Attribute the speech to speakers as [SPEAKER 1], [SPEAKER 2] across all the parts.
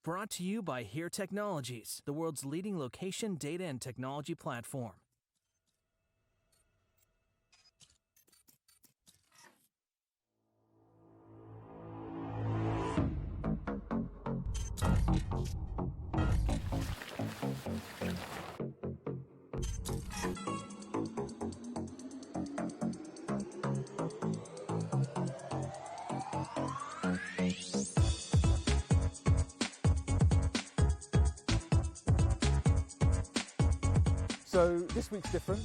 [SPEAKER 1] Brought to you by Here Technologies, the world's leading location data and technology platform.
[SPEAKER 2] So this week's different.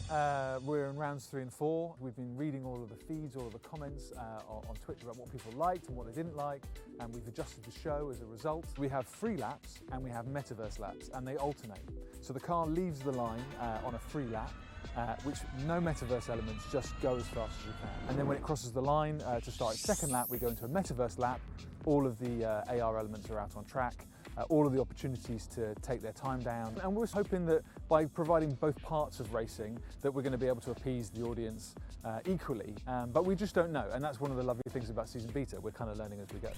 [SPEAKER 2] We're in rounds 3 and 4. We've been reading all of the feeds, all of the comments on Twitter about what people liked and what they didn't like, and we've adjusted the show as a result. We have free laps and we have metaverse laps, and they alternate. So the car leaves the line on a free lap, which no metaverse elements, just go as fast as you can. And then when it crosses the line to start its second lap, we go into a metaverse lap. All of the AR elements are out on track. All of the opportunities to take their time down. And we're hoping that by providing both parts of racing, that we're going to be able to appease the audience equally. But we just don't know. And that's one of the lovely things about Season Beta. We're kind of learning as we go.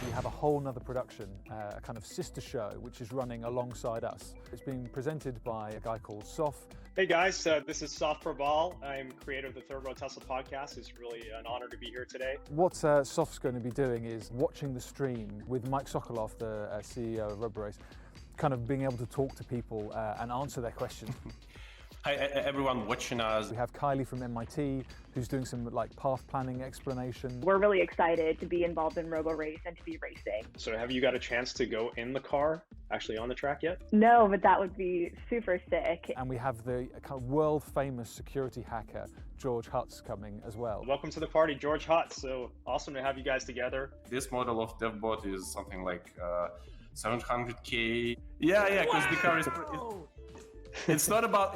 [SPEAKER 2] We have a whole nother production, a kind of sister show, which is running alongside us. It's being presented by a guy called Sof.
[SPEAKER 3] Hey guys, this is Sof Ball. I'm creator of the Third Row Tesla podcast. It's really an honor to be here today.
[SPEAKER 2] What Sof's going to be doing is watching the stream with Mike Sokolov, the CEO of Roborace, kind of being able to talk to people and answer their questions.
[SPEAKER 4] Hi everyone watching us.
[SPEAKER 2] We have Kylie from MIT who's doing some like path planning explanation.
[SPEAKER 5] We're really excited to be involved in Roborace and to be racing.
[SPEAKER 3] So have you got a chance to go in the car, actually on the track yet?
[SPEAKER 5] No, but that would be super sick.
[SPEAKER 2] And we have the kind of world famous security hacker, George Hotz, coming as well.
[SPEAKER 3] Welcome to the party, George Hotz. So awesome to have you guys together.
[SPEAKER 4] This model of DevBot is something like 700K. Yeah, because the car is... It's not about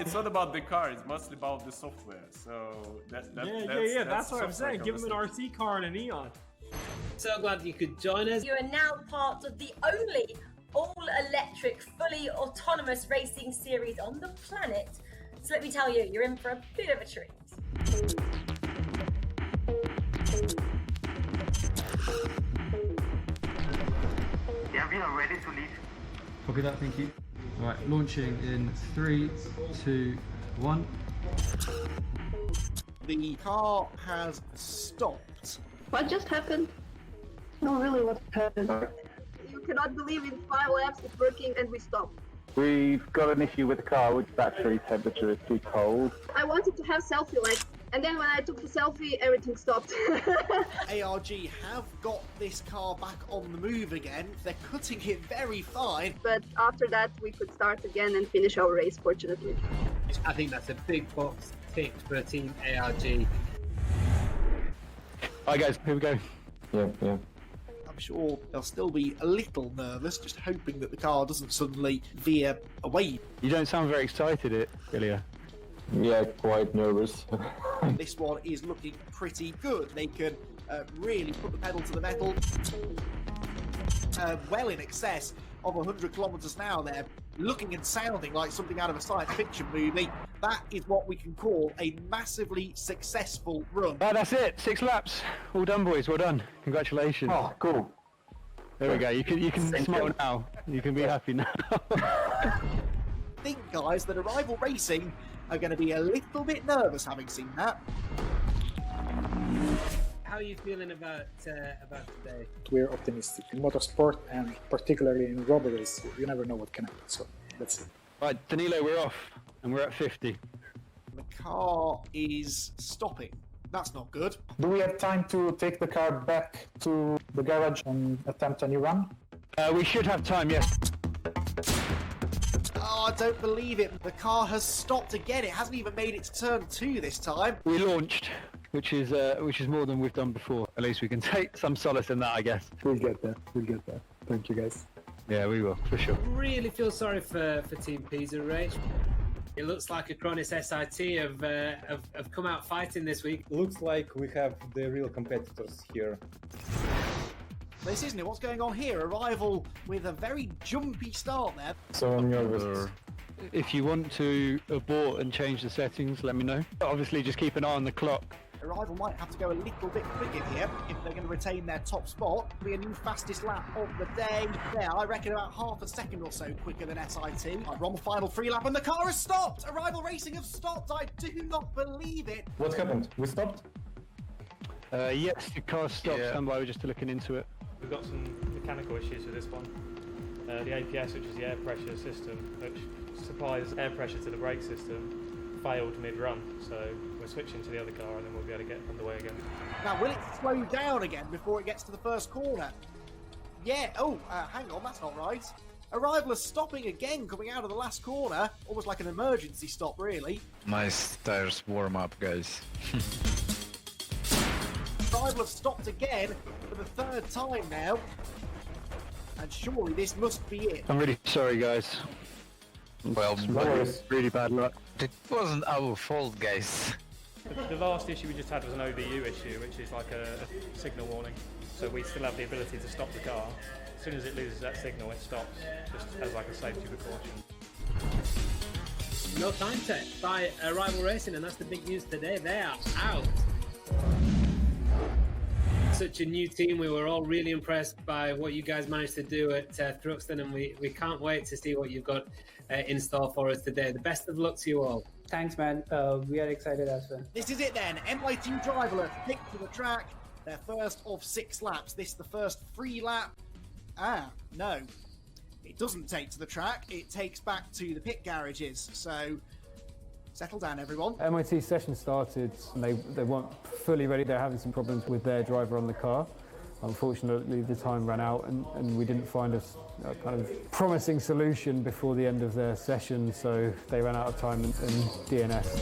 [SPEAKER 4] the car. It's mostly about the software. So that's
[SPEAKER 6] what I'm saying. Give them an RC car and a neon.
[SPEAKER 7] So glad you could join us.
[SPEAKER 8] You are now part of the only all-electric, fully autonomous racing series on the planet. So let me tell you, you're in for a bit of a treat.
[SPEAKER 9] Yeah, we are ready to leave.
[SPEAKER 10] Copy that, thank you. Right, launching in 3, 2, 1.
[SPEAKER 11] The car has stopped.
[SPEAKER 12] What just happened? No, really, what happened? You cannot believe in 5 laps it's working and we stopped.
[SPEAKER 13] We've got an issue with the car, which battery temperature is too cold.
[SPEAKER 12] I wanted to have selfie light, and then when I took the selfie, everything stopped.
[SPEAKER 11] ARG have got this car back on the move again. They're cutting it very fine.
[SPEAKER 12] But after that, we could start again and finish our race, fortunately.
[SPEAKER 7] I think that's a big box ticked for Team ARG.
[SPEAKER 13] Hi guys, here we go. Yeah.
[SPEAKER 11] I'm sure they'll still be a little nervous, just hoping that the car doesn't suddenly veer away.
[SPEAKER 13] You don't sound very excited, Ilya. Yeah, quite nervous.
[SPEAKER 11] This one is looking pretty good. They can really put the pedal to the metal. Well in excess of 100 kilometers an hour there, looking and sounding like something out of a science fiction movie. That is what we can call a massively successful run.
[SPEAKER 13] That's it, 6 laps. All done, boys, well done. Congratulations. Oh, cool. There we go, you can smile now. You can be happy now.
[SPEAKER 11] I think, guys, that Arrival Racing are going to be a little bit nervous having seen that.
[SPEAKER 7] How are you feeling about today?
[SPEAKER 6] We're optimistic in motorsport and particularly in Roborace. You never know what can happen, so let's see.
[SPEAKER 13] Right, Danilo, we're off and we're at 50.
[SPEAKER 11] The car is stopping. That's not good.
[SPEAKER 6] Do we have time to take the car back to the garage and attempt a new run?
[SPEAKER 13] We should have time, yes.
[SPEAKER 11] Oh, I don't believe it. The car has stopped again. It hasn't even made its turn 2 this time.
[SPEAKER 13] We launched, which is more than we've done before. At least we can take some solace in that, I guess.
[SPEAKER 6] We'll get there. We'll get there. Thank you, guys.
[SPEAKER 13] Yeah, we will, for sure.
[SPEAKER 7] Really feel sorry for Team Pisa, Rach. It looks like Acronis SIT have come out fighting this week.
[SPEAKER 14] Looks like we have the real competitors here.
[SPEAKER 11] This isn't it. What's going on here? Arrival with a very jumpy start there.
[SPEAKER 6] So I'm nervous.
[SPEAKER 13] If you want to abort and change the settings, let me know. Obviously, just keep an eye on the clock.
[SPEAKER 11] Arrival might have to go a little bit quicker here if they're going to retain their top spot. It'll be a new fastest lap of the day. There, I reckon about half a second or so quicker than SIT. We're on the final 3 lap and the car has stopped! Arrival Racing have stopped! I do not believe it!
[SPEAKER 6] What happened? We stopped?
[SPEAKER 13] Yes, the car stopped. Stand by, we're just looking into it.
[SPEAKER 15] We've got some mechanical issues with this one. The APS, which is the air pressure system, which supplies air pressure to the brake system, failed mid-run. So we're switching to the other car and then we'll be able to get underway again.
[SPEAKER 11] Now, will it slow down again before it gets to the first corner? Yeah, hang on, that's not right. Arrival is stopping again coming out of the last corner, almost like an emergency stop, really.
[SPEAKER 16] Nice tires warm up, guys.
[SPEAKER 11] Arrival have stopped again for the 3rd time now. And surely this must be it.
[SPEAKER 13] I'm really sorry, guys.
[SPEAKER 16] Well,
[SPEAKER 13] really bad luck.
[SPEAKER 16] It wasn't our fault, guys.
[SPEAKER 15] The last issue we just had was an OBU issue, which is like a signal warning. So we still have the ability to stop the car. As soon as it loses that signal, it stops, just as like a safety precaution.
[SPEAKER 7] No time check by Arrival Racing, and that's the big news today. They are out. Such a new team. We were all really impressed by what you guys managed to do at Thruxton, and we can't wait to see what you've got in store for us today. The best of luck to you all.
[SPEAKER 17] Thanks, man. We are excited as well.
[SPEAKER 11] This is it then. MIT Driverless picked to the track. Their first of 6 laps. This the first free lap. No. It doesn't take to the track. It takes back to the pit garages. So settle down, everyone.
[SPEAKER 18] MIT session started and they weren't fully ready. They're having some problems with their driver on the car. Unfortunately, the time ran out and we didn't find a kind of promising solution before the end of their session, so they ran out of time and DNS.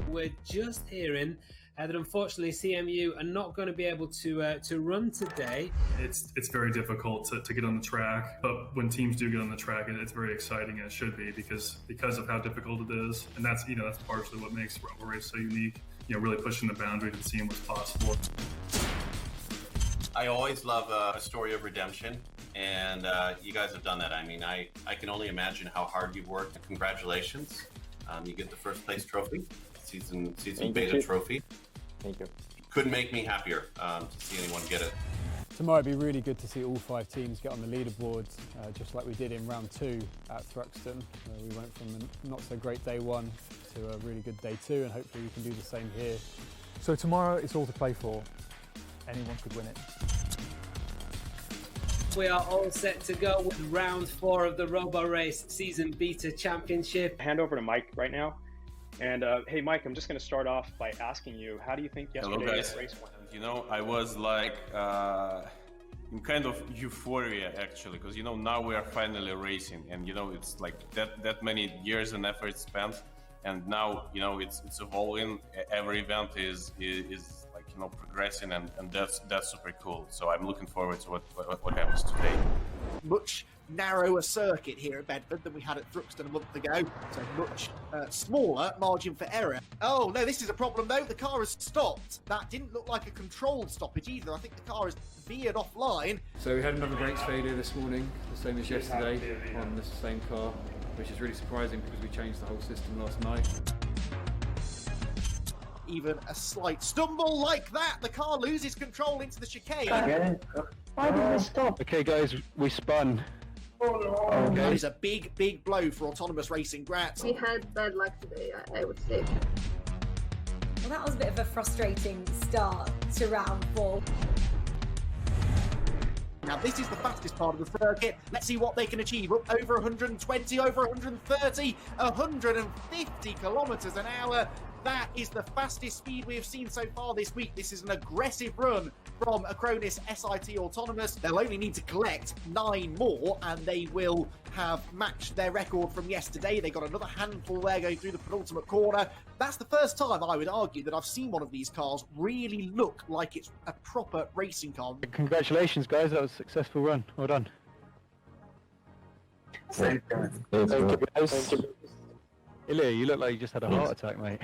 [SPEAKER 7] We're just hearing that unfortunately CMU are not going to be able to run today.
[SPEAKER 19] It's very difficult to get on the track, but when teams do get on the track, it's very exciting, and it should be because of how difficult it is, and that's partially what makes Roborace so unique. Really pushing the boundaries and seeing what's possible.
[SPEAKER 20] I always love a story of redemption, and you guys have done that. I mean, I can only imagine how hard you've worked. Congratulations. You get the first place trophy, season beta trophy.
[SPEAKER 14] Thank you.
[SPEAKER 20] Couldn't make me happier to see anyone get it.
[SPEAKER 18] Tomorrow it'd be really good to see all 5 teams get on the leaderboard, just like we did in round 2 at Thruxton. We went from a not so great day 1 to a really good day 2, and hopefully we can do the same here.
[SPEAKER 2] So tomorrow it's all to play for. Anyone could win it.
[SPEAKER 7] We are all set to go with round 4 of the Roborace Season Beta Championship.
[SPEAKER 3] Hand over to Mike right now. And hey, Mike, I'm just going to start off by asking you, how do you think yesterday's race went?
[SPEAKER 4] I was like in kind of euphoria actually, because now we are finally racing, and it's like that many years and effort spent, and now it's evolving. Every event is like progressing, and that's super cool. So I'm looking forward to what happens today.
[SPEAKER 11] Much narrower circuit here at Bedford than we had at Thruxton a month ago, so much smaller margin for error. Oh no, this is a problem though. The car has stopped. That didn't look like a controlled stoppage either. I think the car has veered offline.
[SPEAKER 10] So we had another brakes failure this morning, the same as yesterday on the same car, which is really surprising because we changed the whole system last night.
[SPEAKER 11] Even a slight stumble like that, the car loses control into the chicane.
[SPEAKER 6] Why did we stop?
[SPEAKER 13] Okay guys, we spun.
[SPEAKER 6] Oh no.
[SPEAKER 13] Okay.
[SPEAKER 11] That is a big blow for Autonomous Racing Graz.
[SPEAKER 12] We had bad luck today, I would say.
[SPEAKER 8] Well, that was a bit of a frustrating start to round 4.
[SPEAKER 11] Now, this is the fastest part of the circuit. Let's see what they can achieve. Up over 120, over 130, 150 kilometers an hour. That is the fastest speed we have seen so far this week. This is an aggressive run from Acronis SIT Autonomous. They'll only need to collect 9 more and they will have matched their record from yesterday. They got another handful there going through the penultimate corner. That's the first time, I would argue, that I've seen one of these cars really look like it's a proper racing car.
[SPEAKER 13] Congratulations, guys. That was a successful run. Well done.
[SPEAKER 6] Thank you, guys.
[SPEAKER 13] Ilya, you look like you just had a heart attack, mate.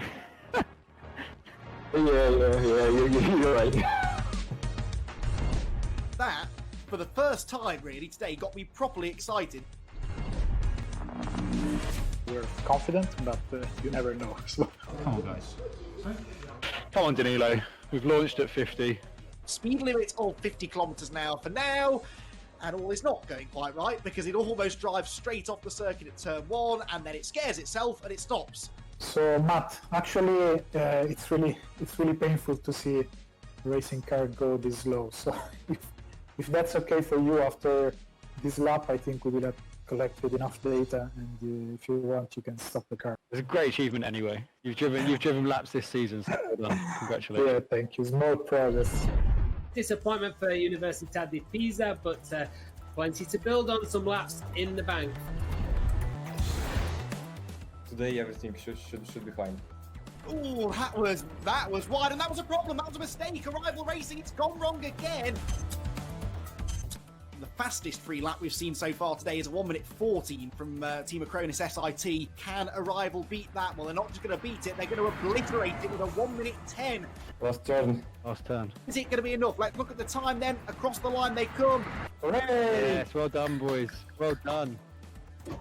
[SPEAKER 6] Yeah, you're right.
[SPEAKER 11] That, for the first time really today, got me properly excited.
[SPEAKER 6] We're confident, but you never know. So.
[SPEAKER 13] Come on, guys. Come on, Danilo. We've launched at 50.
[SPEAKER 11] Speed limit of 50 kilometers an hour for now. And all is not going quite right because it almost drives straight off the circuit at turn 1 and then it scares itself and it stops.
[SPEAKER 6] So Matt, actually, it's really painful to see a racing car go this slow. So if that's okay for you after this lap, I think we will have collected enough data, and if you want, you can stop the car.
[SPEAKER 13] It's a great achievement anyway. You've driven laps this season, so well done. Congratulations.
[SPEAKER 6] Yeah, thank you. Small progress.
[SPEAKER 7] Disappointment for Università di Pisa, but plenty to build on, some laps in the bank.
[SPEAKER 14] Today everything should be fine.
[SPEAKER 11] Ooh, that was wide, and that was a problem. That was a mistake. Arrival Racing, it's gone wrong again. The fastest free lap we've seen so far today is a 1:14 from Team Acronis SIT. Can Arrival beat that? Well, they're not just going to beat it, they're going to obliterate it with a 1:10.
[SPEAKER 6] Last turn.
[SPEAKER 11] Is it going to be enough? Let's look at the time then. Across the line they come.
[SPEAKER 6] Hooray!
[SPEAKER 13] Yes, well done, boys. Well done.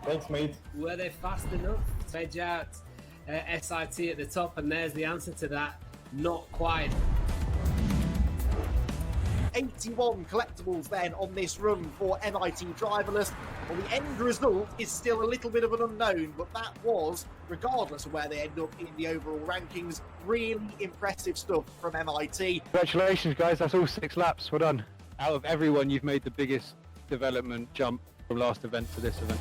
[SPEAKER 6] Thanks, mate.
[SPEAKER 7] Were they fast enough to edge out SIT at the top? And there's the answer to that. Not quite.
[SPEAKER 11] 81 collectibles then on this run for MIT Driverless. Well, the end result is still a little bit of an unknown, but that was, regardless of where they end up in the overall rankings, really impressive stuff from MIT.
[SPEAKER 13] Congratulations, guys. That's all 6 laps. Well done. Out of everyone, you've made the biggest development jump from last event to this event.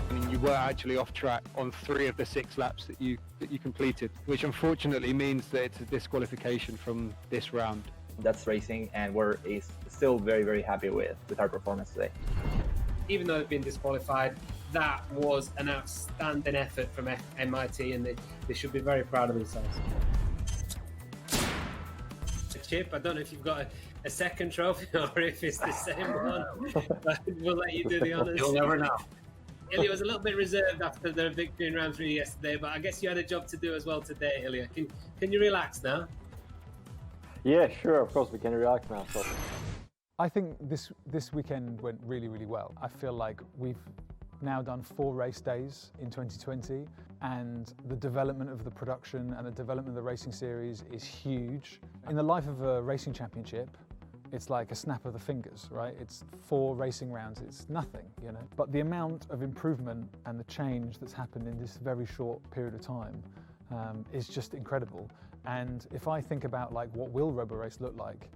[SPEAKER 13] I mean, you were actually off track on 3 of the 6 laps that you completed, which unfortunately means that it's a disqualification from this round.
[SPEAKER 21] That's racing, and we're still very, very happy with our performance today.
[SPEAKER 7] Even though they've been disqualified, that was an outstanding effort from MIT, and they should be very proud of themselves. Chip, I don't know if you've got a second trophy or if it's the same one, but we'll let you do the honours.
[SPEAKER 20] You'll never know.
[SPEAKER 7] Ilya was a little bit reserved after their victory in round 3 yesterday, but I guess you had a job to do as well today, Ilya. Can you relax now?
[SPEAKER 14] Yeah, sure, of course, we can relax now. So.
[SPEAKER 2] I think this weekend went really, really well. I feel like we've now done 4 race days in 2020, and the development of the production and the development of the racing series is huge. In the life of a racing championship, it's like a snap of the fingers, right? It's 4 racing rounds, it's nothing, you know? But the amount of improvement and the change that's happened in this very short period of time is just incredible. And if I think about like what will Roborace look like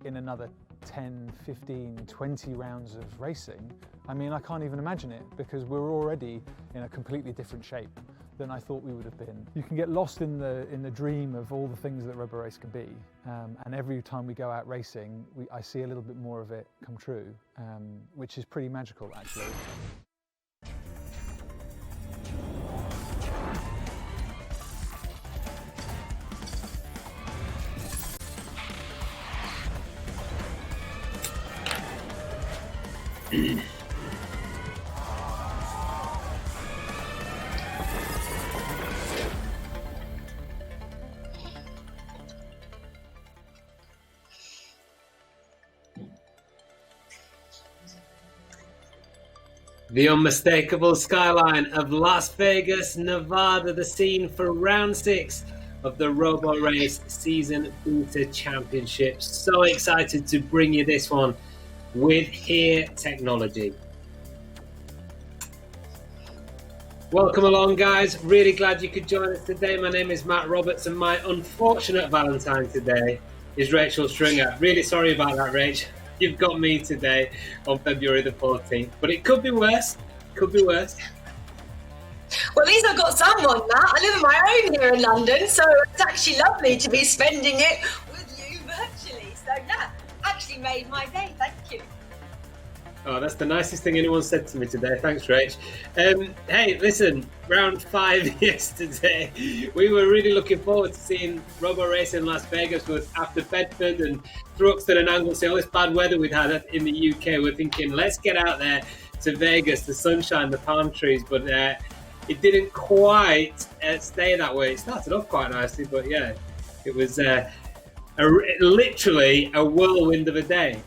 [SPEAKER 2] in another 10, 15, 20 rounds of racing, I mean, I can't even imagine it because we're already in a completely different shape than I thought we would have been. You can get lost in the dream of all the things that Roborace can be, and every time we go out racing, I see a little bit more of it come true, which is pretty magical, actually.
[SPEAKER 7] The unmistakable skyline of Las Vegas, Nevada, the scene for round 6 of the Roborace Season Beta Championship. So excited to bring you this one with Here Technology. Welcome along, guys. Really glad you could join us today. My name is Matt Roberts, and my unfortunate Valentine today is Rachel Stringer. Really sorry about that, Rach. you've got me today on February the 14th. But it could be worse. Could be worse.
[SPEAKER 8] Well, at least I've got someone, Matt. I live on my own here in London, so it's actually lovely to be spending it with you virtually. So, yeah, actually made my day. Thank you.
[SPEAKER 7] Oh, that's the nicest thing anyone said to me today. Thanks, Rach. Hey, listen, round 5 yesterday. We were really looking forward to seeing Roborace in Las Vegas. But after Bedford and Thruxton and Anglesey, all this bad weather we'd had in the UK, we're thinking, let's get out there to Vegas, the sunshine, the palm trees. But it didn't quite stay that way. It started off quite nicely, but yeah, it was literally a whirlwind of a day.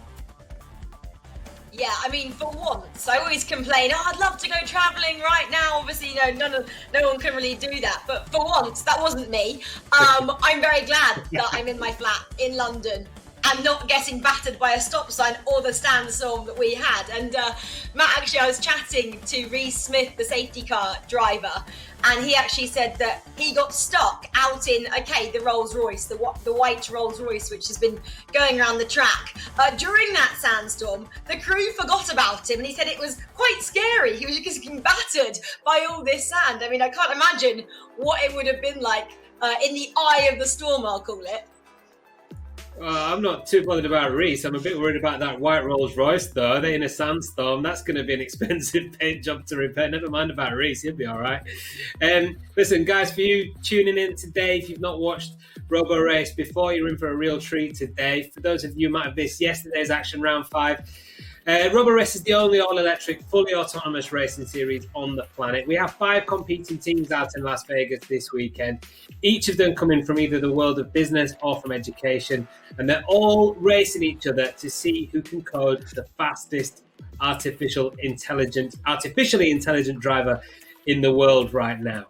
[SPEAKER 8] Yeah, I mean, for once, I always complain, I'd love to go travelling right now. Obviously, no one can really do that. But for once, that wasn't me. I'm very glad that I'm in my flat in London and not getting battered by a stop sign or the sandstorm that we had. And Matt, actually, I was chatting to Reece Smith, the safety car driver, and he actually said that he got stuck out in, the Rolls Royce, the white Rolls Royce, which has been going around the track. During that sandstorm, the crew forgot about him, and he said it was quite scary. He was just getting battered by all this sand. I mean, I can't imagine what it would have been like in the eye of the storm, I'll call it.
[SPEAKER 7] I'm not too bothered about Reece. I'm a bit worried about that white Rolls Royce, though. They're in a sandstorm. That's going to be an expensive paint job to repair. Never mind about Reece. He'll be all right. Listen, guys, for you tuning in today, if you've not watched Roborace before, you're in for a real treat today. For those of you who might have missed yesterday's action, round 5, Roborace is the only all-electric, fully autonomous racing series on the planet. We have 5 competing teams out in Las Vegas this weekend, each of them coming from either the world of business or from education, and they're all racing each other to see who can code the fastest artificially intelligent driver in the world right now.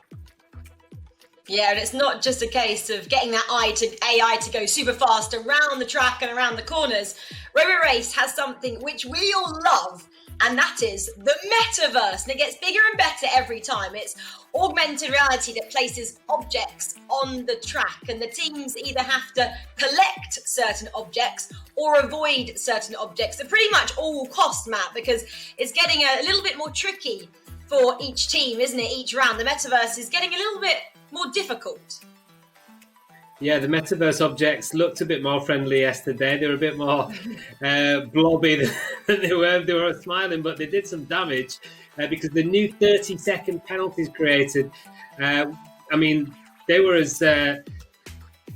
[SPEAKER 8] Yeah, and it's not just a case of getting that AI to go super fast around the track and around the corners. Roborace has something which we all love, and that is the metaverse. And it gets bigger and better every time. It's augmented reality that places objects on the track, and the teams either have to collect certain objects or avoid certain objects at pretty much all costs, Matt, because it's getting a little bit more tricky for each team, isn't it? Each round, the metaverse is getting a little bit more difficult.
[SPEAKER 7] Yeah, the metaverse objects looked a bit more friendly yesterday. They were a bit more blobby than they were. They were smiling, but they did some damage because the new 30-second penalties created, they were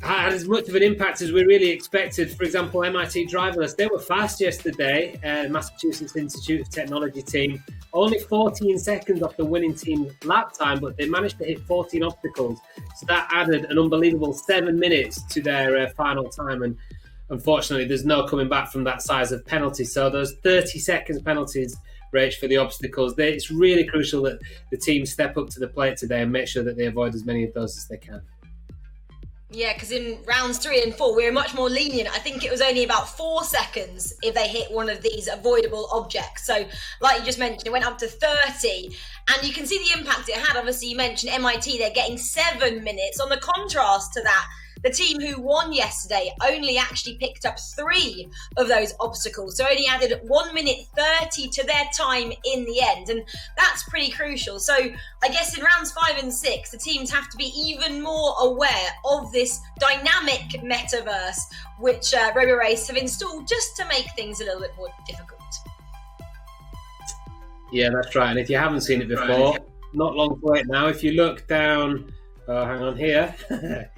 [SPEAKER 7] had as much of an impact as we really expected. For example, MIT Driverless, they were fast yesterday, Massachusetts Institute of Technology team, only 14 seconds off the winning team lap time, but they managed to hit 14 obstacles. So that added an unbelievable 7 minutes to their final time. And unfortunately, there's no coming back from that size of penalty. So those 30 seconds penalties, Rach, for the obstacles, it's really crucial that the team step up to the plate today and make sure that they avoid as many of those as they can.
[SPEAKER 8] Yeah, because in rounds 3 and 4, we were much more lenient. I think it was only about 4 seconds if they hit one of these avoidable objects. So, like you just mentioned, it went up to 30. And you can see the impact it had. Obviously, you mentioned MIT, they're getting 7 minutes. On the contrast to that, the team who won yesterday only actually picked up 3 of those obstacles. So only added 1 minute 30 to their time in the end. And that's pretty crucial. So I guess in rounds 5 and 6, the teams have to be even more aware of this dynamic metaverse, which Roborace have installed just to make things a little bit more difficult.
[SPEAKER 7] Yeah, that's right. And if you haven't seen it before, not long to wait now. If you look down... hang on, here. Here.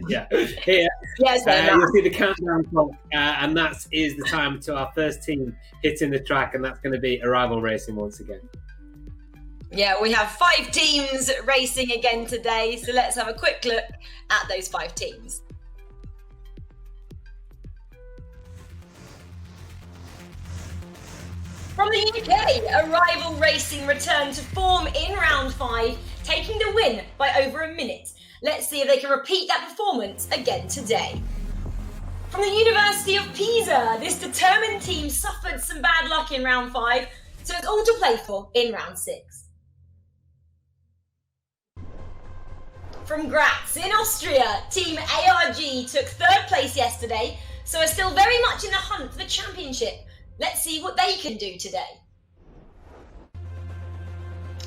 [SPEAKER 7] Yeah, here. You'll see the countdown clock, and that is the time to our first team hitting the track, and that's going to be Arrival Racing once again.
[SPEAKER 8] Yeah, we have 5 teams racing again today, so let's have a quick look at those 5 teams. From the UK, Arrival Racing returned to form in round 5, taking the win by over a minute. Let's see if they can repeat that performance again today. From the University of Pisa, this determined team suffered some bad luck in round 5, so it's all to play for in round 6. From Graz in Austria, Team ARG took 3rd place yesterday, so are still very much in the hunt for the championship. Let's see what they can do today.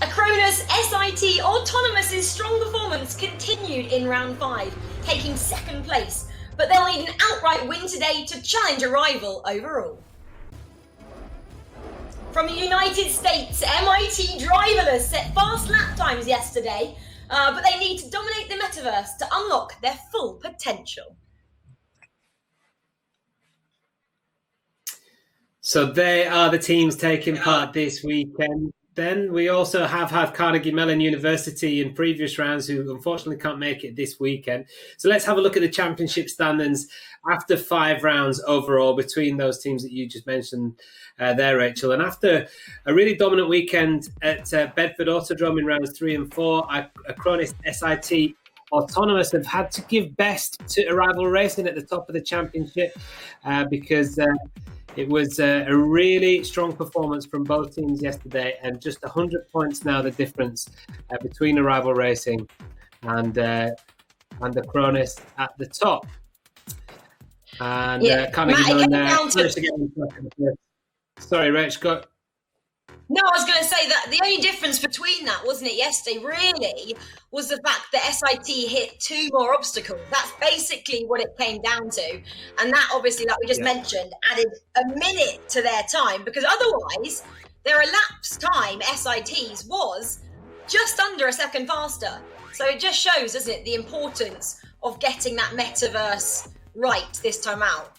[SPEAKER 8] Acronis SIT Autonomous's strong performance continued in round 5, taking 2nd place, but they'll need an outright win today to challenge a rival overall. From the United States, MIT Driverless set fast lap times yesterday, but they need to dominate the metaverse to unlock their full potential.
[SPEAKER 7] So they are the teams taking part this weekend. Then we also have had Carnegie Mellon University in previous rounds who unfortunately can't make it this weekend. So let's have a look at the championship standings after 5 rounds overall between those teams that you just mentioned there, Rachel. And after a really dominant weekend at Bedford Autodrome in rounds 3 and 4, Acronis SIT Autonomous have had to give best to Arrival Racing at the top of the championship because it was a really strong performance from both teams yesterday, and just 100 points now the difference between Arrival Racing and Acronis at the top. And Carnegie Mellon there. Sorry, Rach, go.
[SPEAKER 8] No, I was going to say that the only difference between that, wasn't it, yesterday, really, was the fact that SIT hit 2 more obstacles. That's basically what it came down to. And that, obviously, like we just mentioned, added a minute to their time, because otherwise, their elapsed time, SIT's, was just under a second faster. So it just shows, doesn't it, the importance of getting that metaverse right this time out.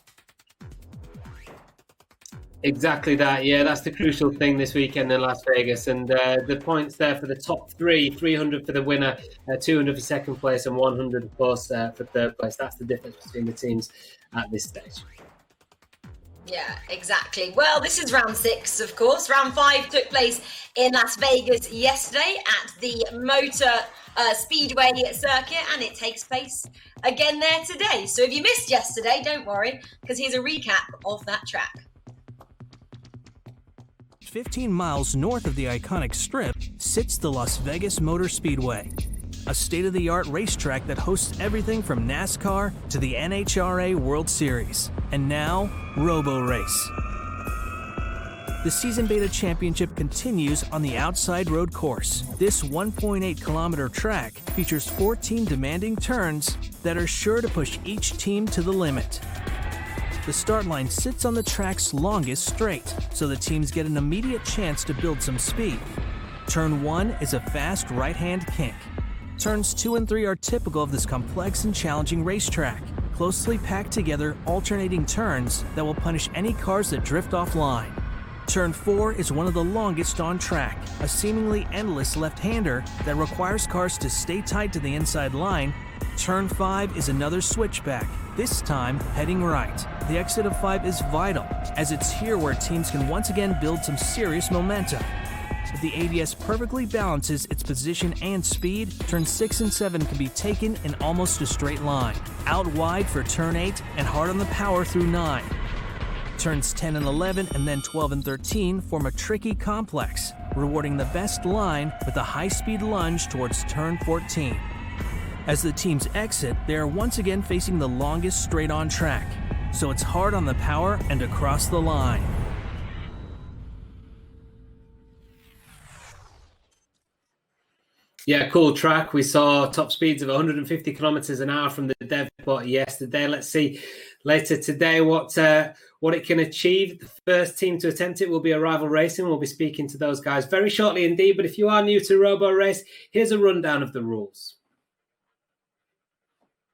[SPEAKER 7] Exactly that, yeah, that's the crucial thing this weekend in Las Vegas. And the points there for the top 3, 300 for the winner, 200 for second place, and 100, of course, for third place. That's the difference between the teams at this stage.
[SPEAKER 8] Yeah, exactly. Well, this is round 6, of course. Round 5 took place in Las Vegas yesterday at the Motor Speedway circuit, and it takes place again there today. So if you missed yesterday, don't worry, because here's a recap of that track.
[SPEAKER 1] 15 miles north of the iconic Strip sits the Las Vegas Motor Speedway, a state-of-the-art racetrack that hosts everything from NASCAR to the NHRA World Series, and now Roborace. The Season Beta Championship continues on the outside road course. This 1.8-kilometer track features 14 demanding turns that are sure to push each team to the limit. The start line sits on the track's longest straight, so the teams get an immediate chance to build some speed. Turn 1 is a fast right-hand kink. Turns 2 and 3 are typical of this complex and challenging racetrack. Closely packed together, alternating turns that will punish any cars that drift offline. Turn 4 is one of the longest on track, a seemingly endless left-hander that requires cars to stay tight to the inside line. Turn 5 is another switchback, this time heading right. The exit of 5 is vital, as it's here where teams can once again build some serious momentum. If the ADS perfectly balances its position and speed, turns 6 and 7 can be taken in almost a straight line. Out wide for turn 8 and hard on the power through 9. Turns 10 and 11 and then 12 and 13 form a tricky complex, rewarding the best line with a high-speed lunge towards turn 14. As the teams exit, they are once again facing the longest straight on track, so it's hard on the power and across the line.
[SPEAKER 7] Yeah, cool track. We saw top speeds of 150 kilometers an hour from the dev spot yesterday. Let's see later today what it can achieve. The first team to attempt it will be Arrival Racing. We'll be speaking to those guys very shortly indeed. But if you are new to Roborace, here's a rundown of the rules.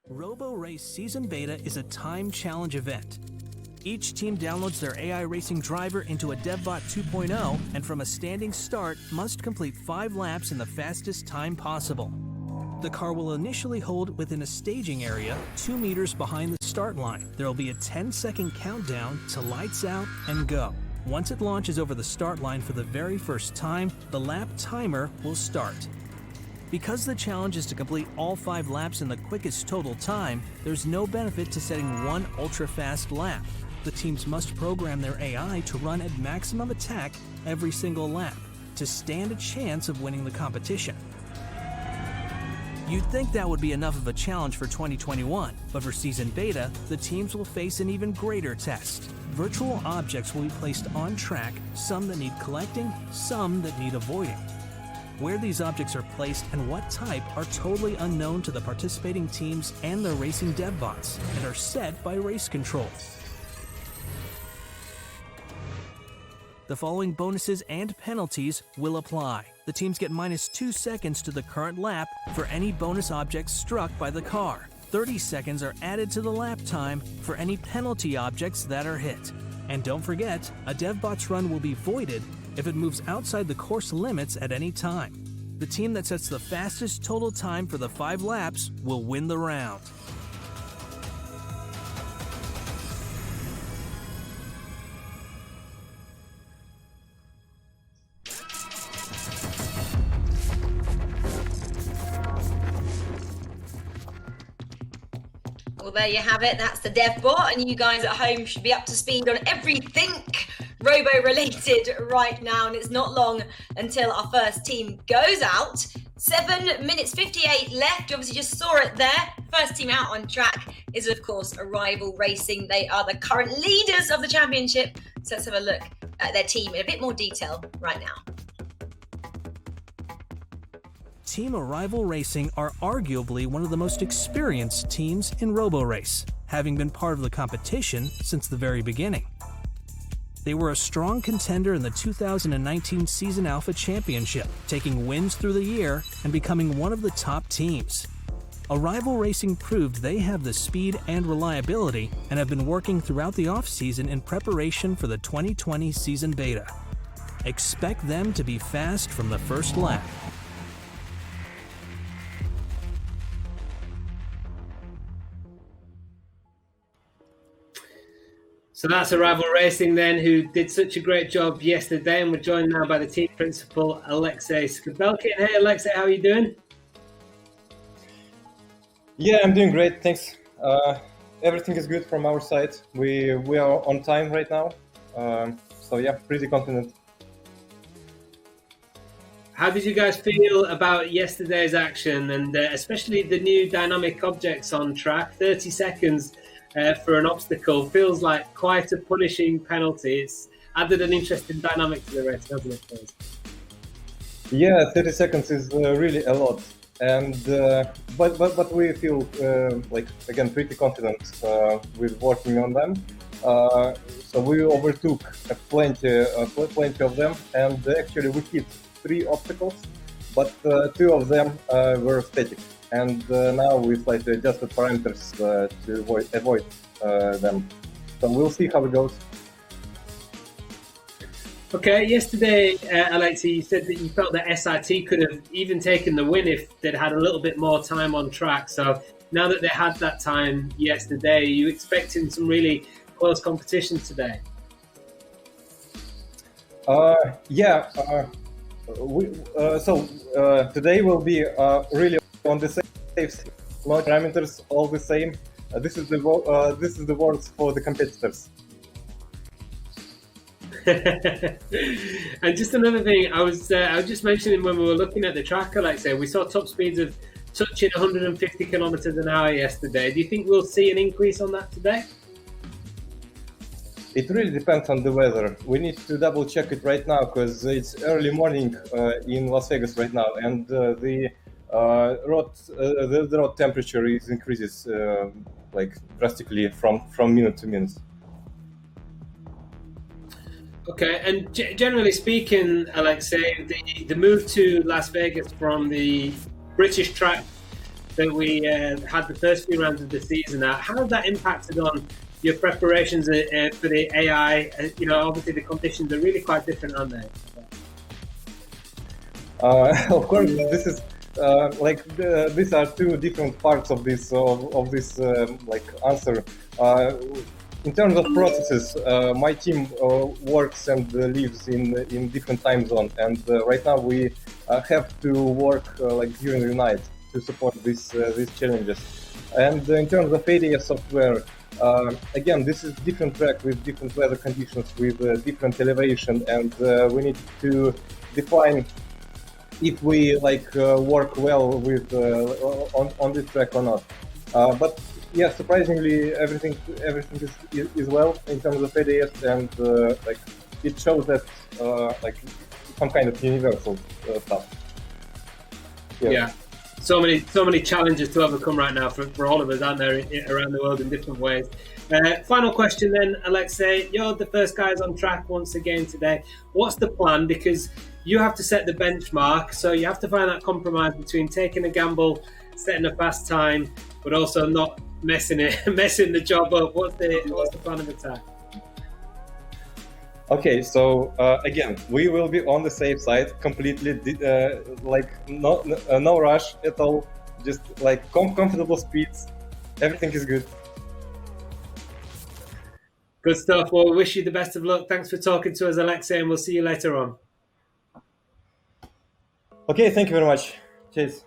[SPEAKER 1] Roborace Season Beta is a time challenge event. Each team downloads their AI racing driver into a DevBot 2.0 and from a standing start must complete 5 laps in the fastest time possible. The car will initially hold within a staging area 2 meters behind the start line. There will be a 10-second countdown to lights out and go. Once it launches over the start line for the very first time, the lap timer will start. Because the challenge is to complete all 5 laps in the quickest total time, there's no benefit to setting one ultra-fast lap. The teams must program their AI to run at maximum attack every single lap to stand a chance of winning the competition. You'd think that would be enough of a challenge for 2021, but for Season Beta, the teams will face an even greater test. Virtual objects will be placed on track, some that need collecting, some that need avoiding. Where these objects are placed and what type are totally unknown to the participating teams and their racing dev bots, and are set by race control. The following bonuses and penalties will apply. The teams get -2 seconds to the current lap for any bonus objects struck by the car. 30 seconds are added to the lap time for any penalty objects that are hit. And don't forget, a DevBots run will be voided if it moves outside the course limits at any time. The team that sets the fastest total time for the 5 laps will win the round.
[SPEAKER 8] Well, there you have it. That's the DevBot, and you guys at home should be up to speed on everything Robo-related right now, and it's not long until our first team goes out. 7 minutes 58 left. You obviously just saw it there. First team out on track is, of course, Arrival Racing. They are the current leaders of the championship. So let's have a look at their team in a bit more detail right now.
[SPEAKER 1] Team Arrival Racing are arguably one of the most experienced teams in Roborace, having been part of the competition since the very beginning. They were a strong contender in the 2019 Season Alpha Championship, taking wins through the year and becoming one of the top teams. Arrival Racing proved they have the speed and reliability and have been working throughout the off-season in preparation for the 2020 Season Beta. Expect them to be fast from the first lap.
[SPEAKER 7] So that's Arrival Racing then, who did such a great job yesterday, and we're joined now by the team principal, Alexey Skabelkin. Hey Alexey, how are you doing?
[SPEAKER 5] Yeah, I'm doing great, thanks. Everything is good from our side. We are on time right now, so yeah, pretty confident.
[SPEAKER 7] How did you guys feel about yesterday's action, and especially the new dynamic objects on track? 30 seconds for an obstacle feels like quite a punishing penalty. It's added an interesting dynamic to the race, hasn't it, guys?
[SPEAKER 5] Yeah, 30 seconds is really a lot, and but we feel like again pretty confident with working on them. So we overtook plenty of them, and actually we hit 3 obstacles, but 2 of them were static. And now we slightly adjusted parameters to avoid them. So we'll see how it goes.
[SPEAKER 7] Okay, yesterday, Alexey, you said that you felt that SIT could have even taken the win if they'd had a little bit more time on track. So now that they had that time yesterday, are you expecting some really close competition today?
[SPEAKER 5] Yeah. Today will be really on the safe, no parameters, all the same. This is the words for the competitors.
[SPEAKER 7] And just another thing, I was just mentioning when we were looking at the track, Alexey, we saw top speeds of touching 150 kilometers an hour yesterday. Do you think we'll see an increase on that today?
[SPEAKER 5] It really depends on the weather. We need to double check it right now because it's early morning in Las Vegas right now, and the road temperature increases like drastically from minute to minute.
[SPEAKER 7] Okay, and generally speaking, Alexey, the move to Las Vegas from the British track that we had the first few rounds of the season at, how has that impacted on your preparations for the AI? You know, obviously the conditions are really quite different, aren't they?
[SPEAKER 5] Of course, this is these are 2 different parts of this answer. In terms of processes, my team works and lives in different time zone, and right now we have to work during the night to support these challenges. And in terms of ADS software, again, this is different track with different weather conditions, with different elevation, and we need to define if we work well with on this track or not. But yeah, surprisingly, everything is well in terms of ADS, and it shows that some kind of universal stuff.
[SPEAKER 7] Yeah. So many challenges to overcome right now for all of us, aren't there, around the world in different ways. Final question then, Alexey. You're the first guys on track once again today. What's the plan? Because you have to set the benchmark, so you have to find that compromise between taking a gamble, setting a fast time, but also not messing the job up. What's the plan of attack?
[SPEAKER 5] Okay, so again, we will be on the safe side, completely, no rush at all, just comfortable speeds. Everything is good.
[SPEAKER 7] Good stuff. Well, we wish you the best of luck. Thanks for talking to us, Alexey, and we'll see you later on.
[SPEAKER 5] Okay, thank you very much. Cheers.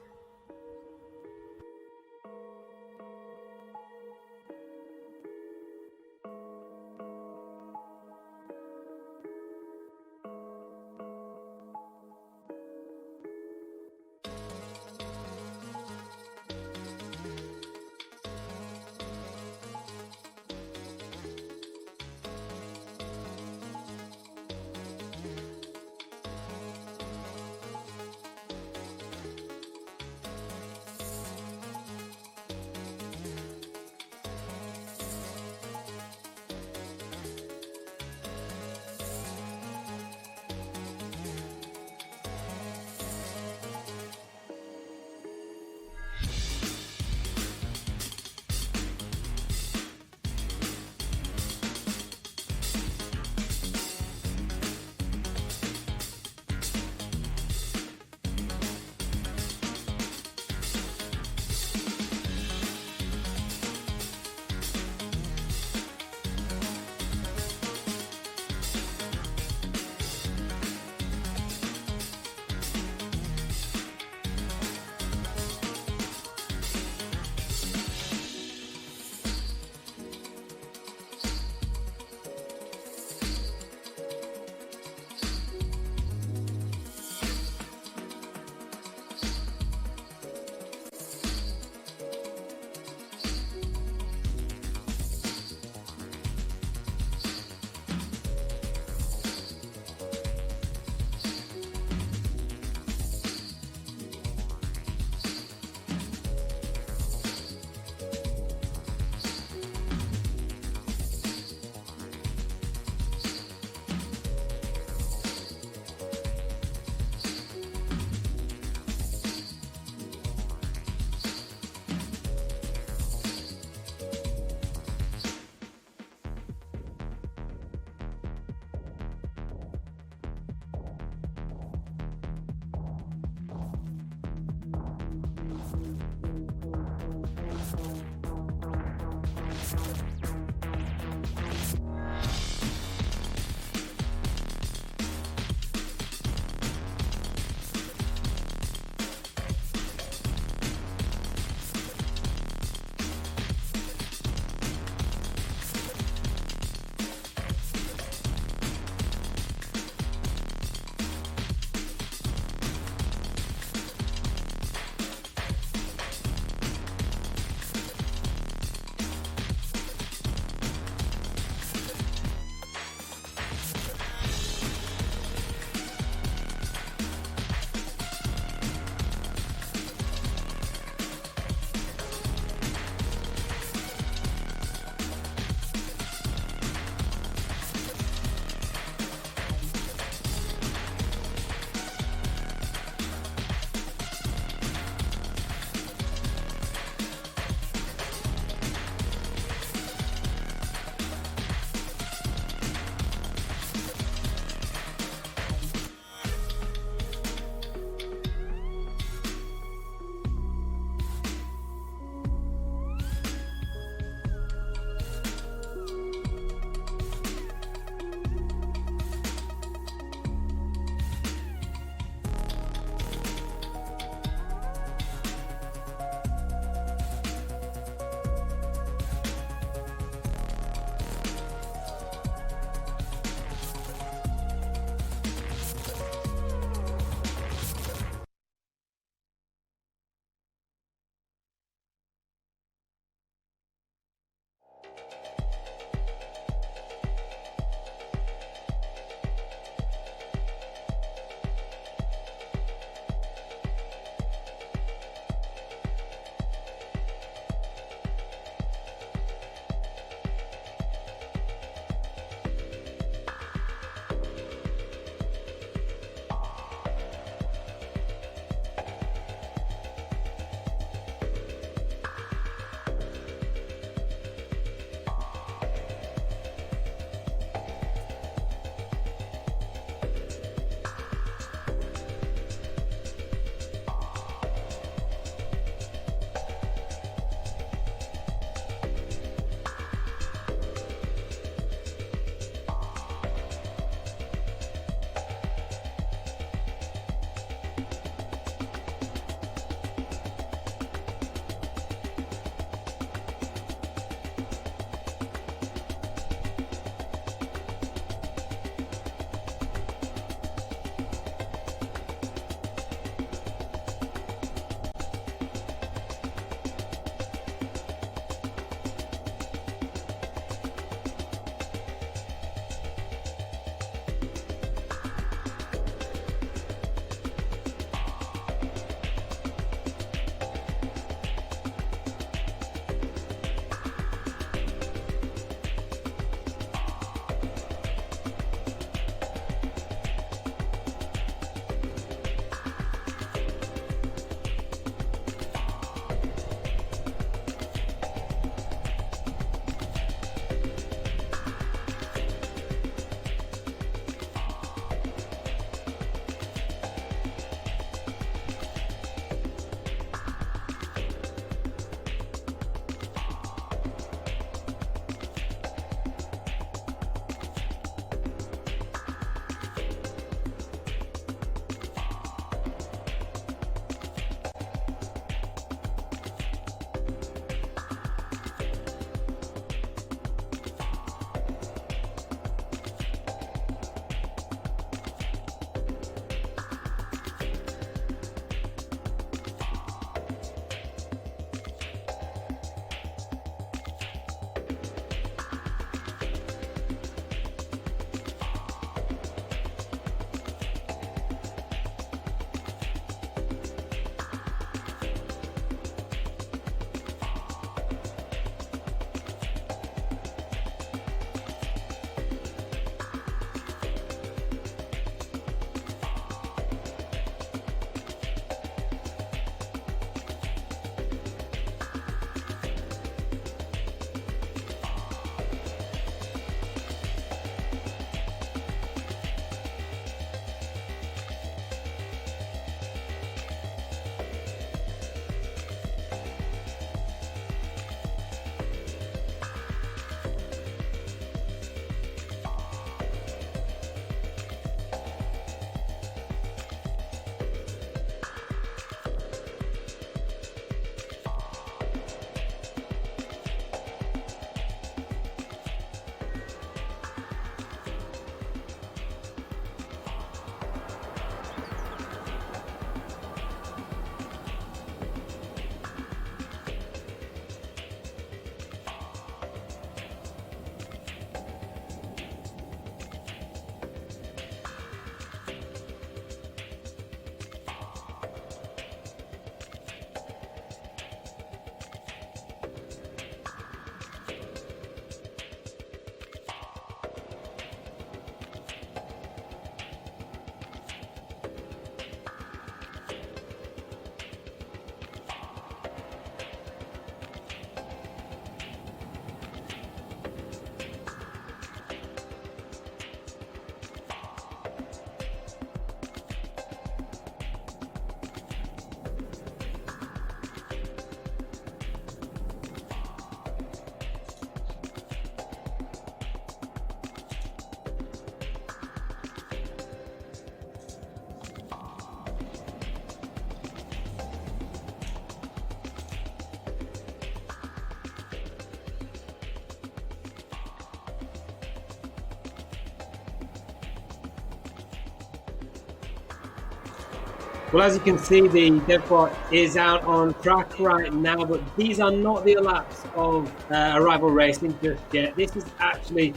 [SPEAKER 7] Well, as you can see, the DevBot is out on track right now, but these are not the laps of Arrival Racing just yet. This is actually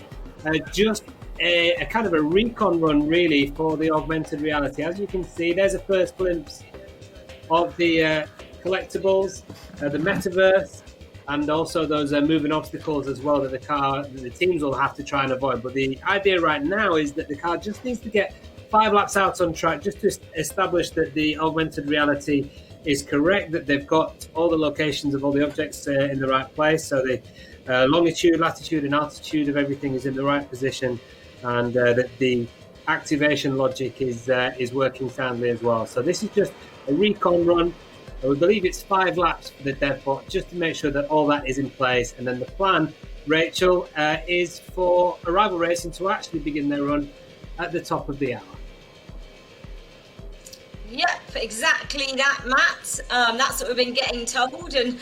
[SPEAKER 7] just a kind of a recon run, really, for the augmented reality. As you can see, there's a first glimpse of the collectibles, the metaverse, and also those moving obstacles as well that the teams will have to try and avoid. But the idea right now is that the car just needs to get 5 laps out on track just to establish that the augmented reality is correct, that they've got all the locations of all the objects in the right place, so the longitude, latitude and altitude of everything is in the right position, and that the activation logic is working soundly as well. So this is just a recon run. We believe it's 5 laps for the DevBot just to make sure that all that is in place, and then the plan, Rachel, is for Arrival Racing to actually begin their run at the top of the hour.
[SPEAKER 8] Yep, exactly that, Matt. That's what we've been getting told, and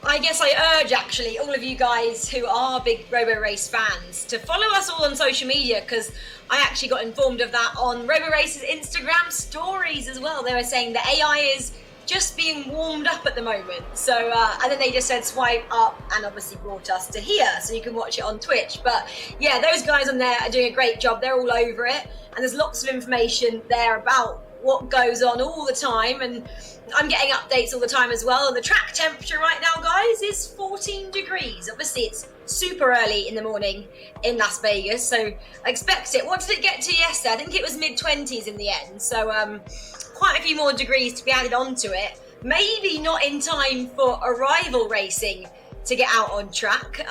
[SPEAKER 8] I guess I urge actually all of you guys who are big Roborace fans to follow us all on social media, because I actually got informed of that on Roborace's Instagram stories as well. They were saying the AI is just being warmed up at the moment. So, and then they just said swipe up and obviously brought us to here so you can watch it on Twitch. But yeah, those guys on there are doing a great job. They're all over it. And there's lots of information there about what goes on all the time. And I'm getting updates all the time as well. And the track temperature right now, guys, is 14 degrees. Obviously, it's super early in the morning in Las Vegas. So I expect it. What did it get to yesterday? I think it was mid-20s in the end. So quite a few more degrees to be added onto it. Maybe not in time for Arrival Racing to get out on track.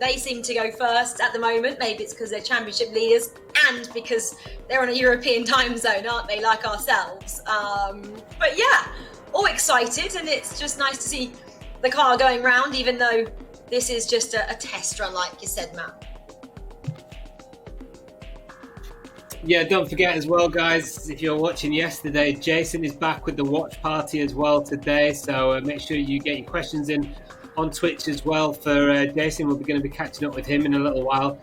[SPEAKER 8] They seem to go first at the moment. Maybe it's because they're championship leaders and because they're on a European time zone, aren't they, like ourselves? But yeah, all excited, and it's just nice to see the car going round, even though this is just a test run, like you said, Matt.
[SPEAKER 7] Yeah, don't forget as well, guys, if you're watching yesterday, Jason is back with the watch party as well today. So make sure you get your questions in on Twitch as well for Jason. We're going to be catching up with him in a little while.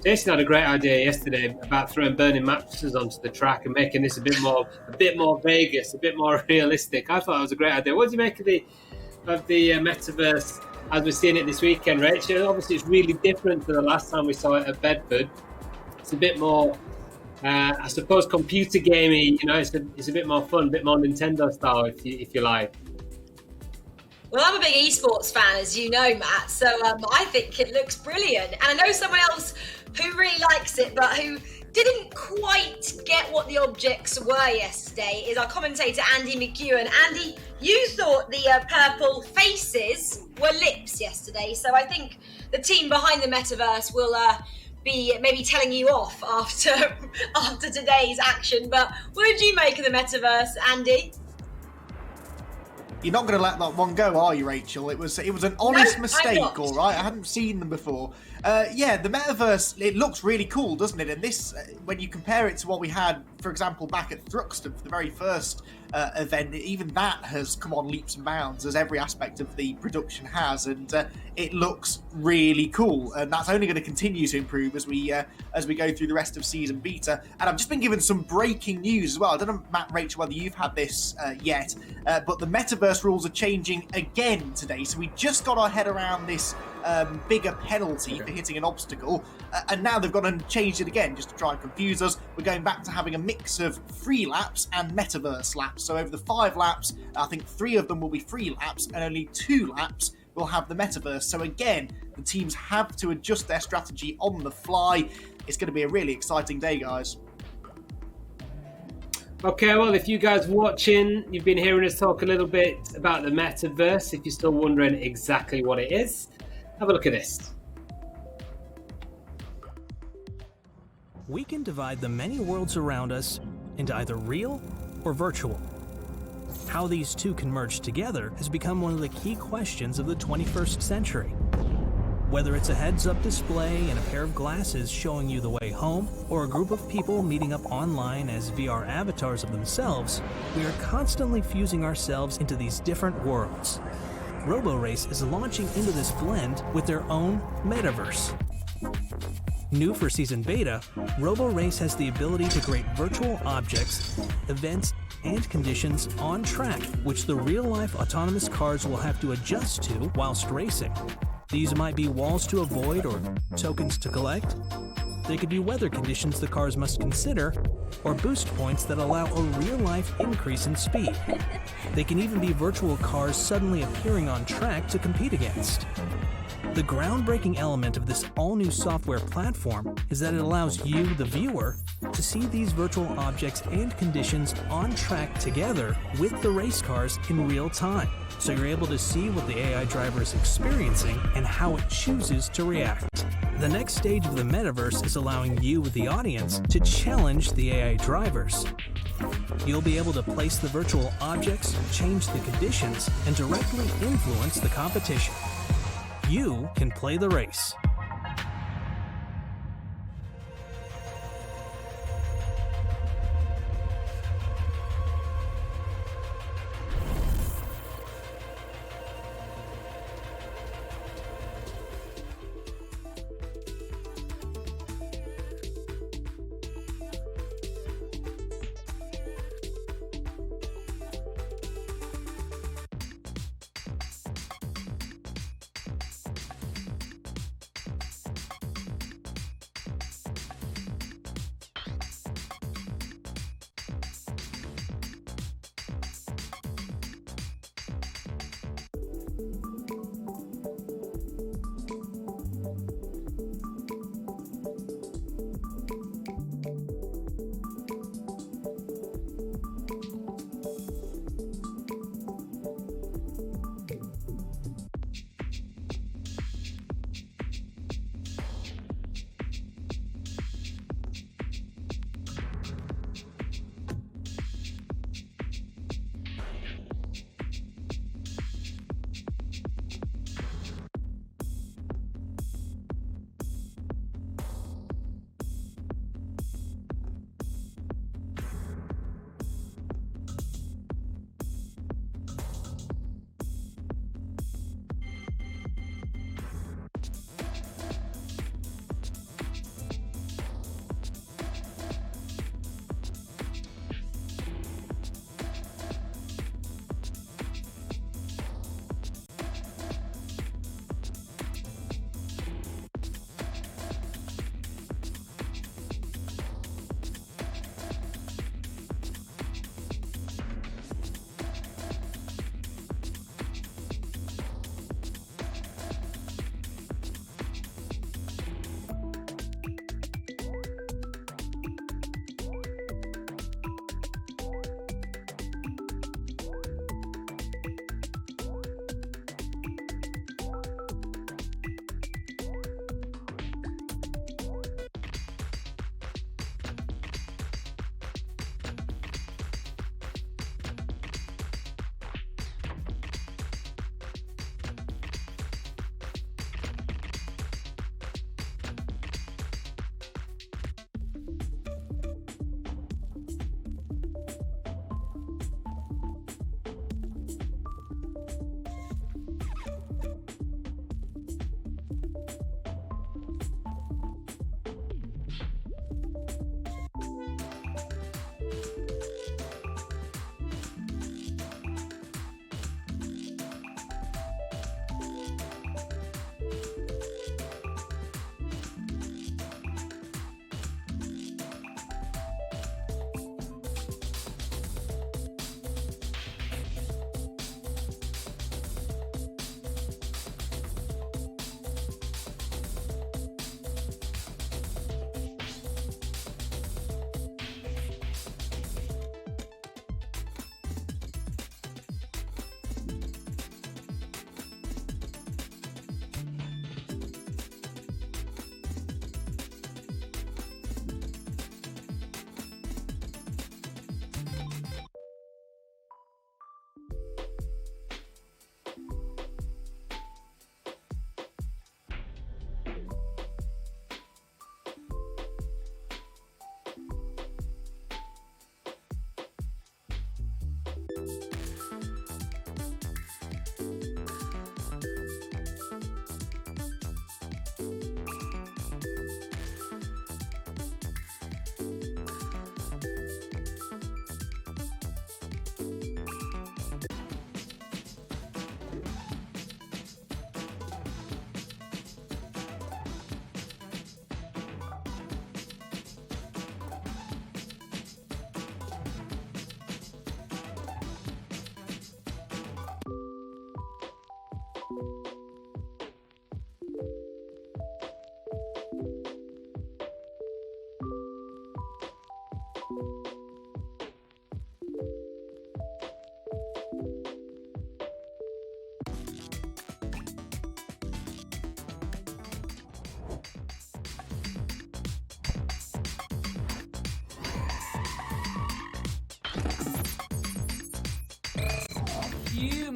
[SPEAKER 7] Jason had a great idea yesterday about throwing burning mattresses onto the track and making this a bit more Vegas, a bit more realistic. I thought it was a great idea. What do you make of the metaverse as we're seeing it this weekend, Rachel? Obviously, it's really different to the last time we saw it at Bedford. It's a bit more, I suppose, computer gamey. You know, it's a bit more fun, a bit more Nintendo style, if you like.
[SPEAKER 8] Well, I'm a big esports fan, as you know, Matt, so I think it looks brilliant. And I know someone else who really likes it, but who didn't quite get what the objects were yesterday, is our commentator, Andy McEwen. Andy, you thought the purple faces were lips yesterday, so I think the team behind the metaverse will be maybe telling you off after today's action. But what did you make of the metaverse, Andy?
[SPEAKER 11] You're not going to let that one go, are you, Rachel? It was an honest mistake, all right? I hadn't seen them before. Yeah, the metaverse, it looks really cool, doesn't it? And this, when you compare it to what we had, for example, back at Thruxton for the very first event, even that has come on leaps and bounds, as every aspect of the production has, and it looks really cool. And that's only going to continue to improve as we go through the rest of season beta. And I've just been given some breaking news as well. I don't know, Matt, Rachel, whether you've had this yet, but the metaverse rules are changing again today. So we just got our head around this bigger penalty for hitting an obstacle, and now they've gone and changed it again just to try and confuse us. We're going back to having a mix of free laps and metaverse laps. So over the 5 laps, I think 3 of them will be free laps and only 2 laps will have the metaverse. So again, the teams have to adjust their strategy on the fly. It's going to be a really exciting day, guys.
[SPEAKER 7] Okay, well, if you guys watching, you've been hearing us talk a little bit about the metaverse. If you're still wondering exactly what it is, have a look at this.
[SPEAKER 1] We can divide the many worlds around us into either real or virtual. How these two can merge together has become one of the key questions of the 21st century. Whether it's a heads-up display and a pair of glasses showing you the way home, or a group of people meeting up online as VR avatars of themselves, we are constantly fusing ourselves into these different worlds. Roborace is launching into this blend with their own metaverse. New for season beta, Roborace has the ability to create virtual objects, events, and conditions on track, which the real-life autonomous cars will have to adjust to whilst racing. These might be walls to avoid or tokens to collect. They could be weather conditions the cars must consider, or boost points that allow a real-life increase in speed. They can even be virtual cars suddenly appearing on track to compete against. The groundbreaking element of this all-new software platform is that it allows you, the viewer, to see these virtual objects and conditions on track together with the race cars in real time. So you're able to see what the AI driver is experiencing and how it chooses to react. The next stage of the metaverse is allowing you, the audience, to challenge the AI drivers. You'll be able to place the virtual objects, change the conditions, and directly influence the competition. You can play the race.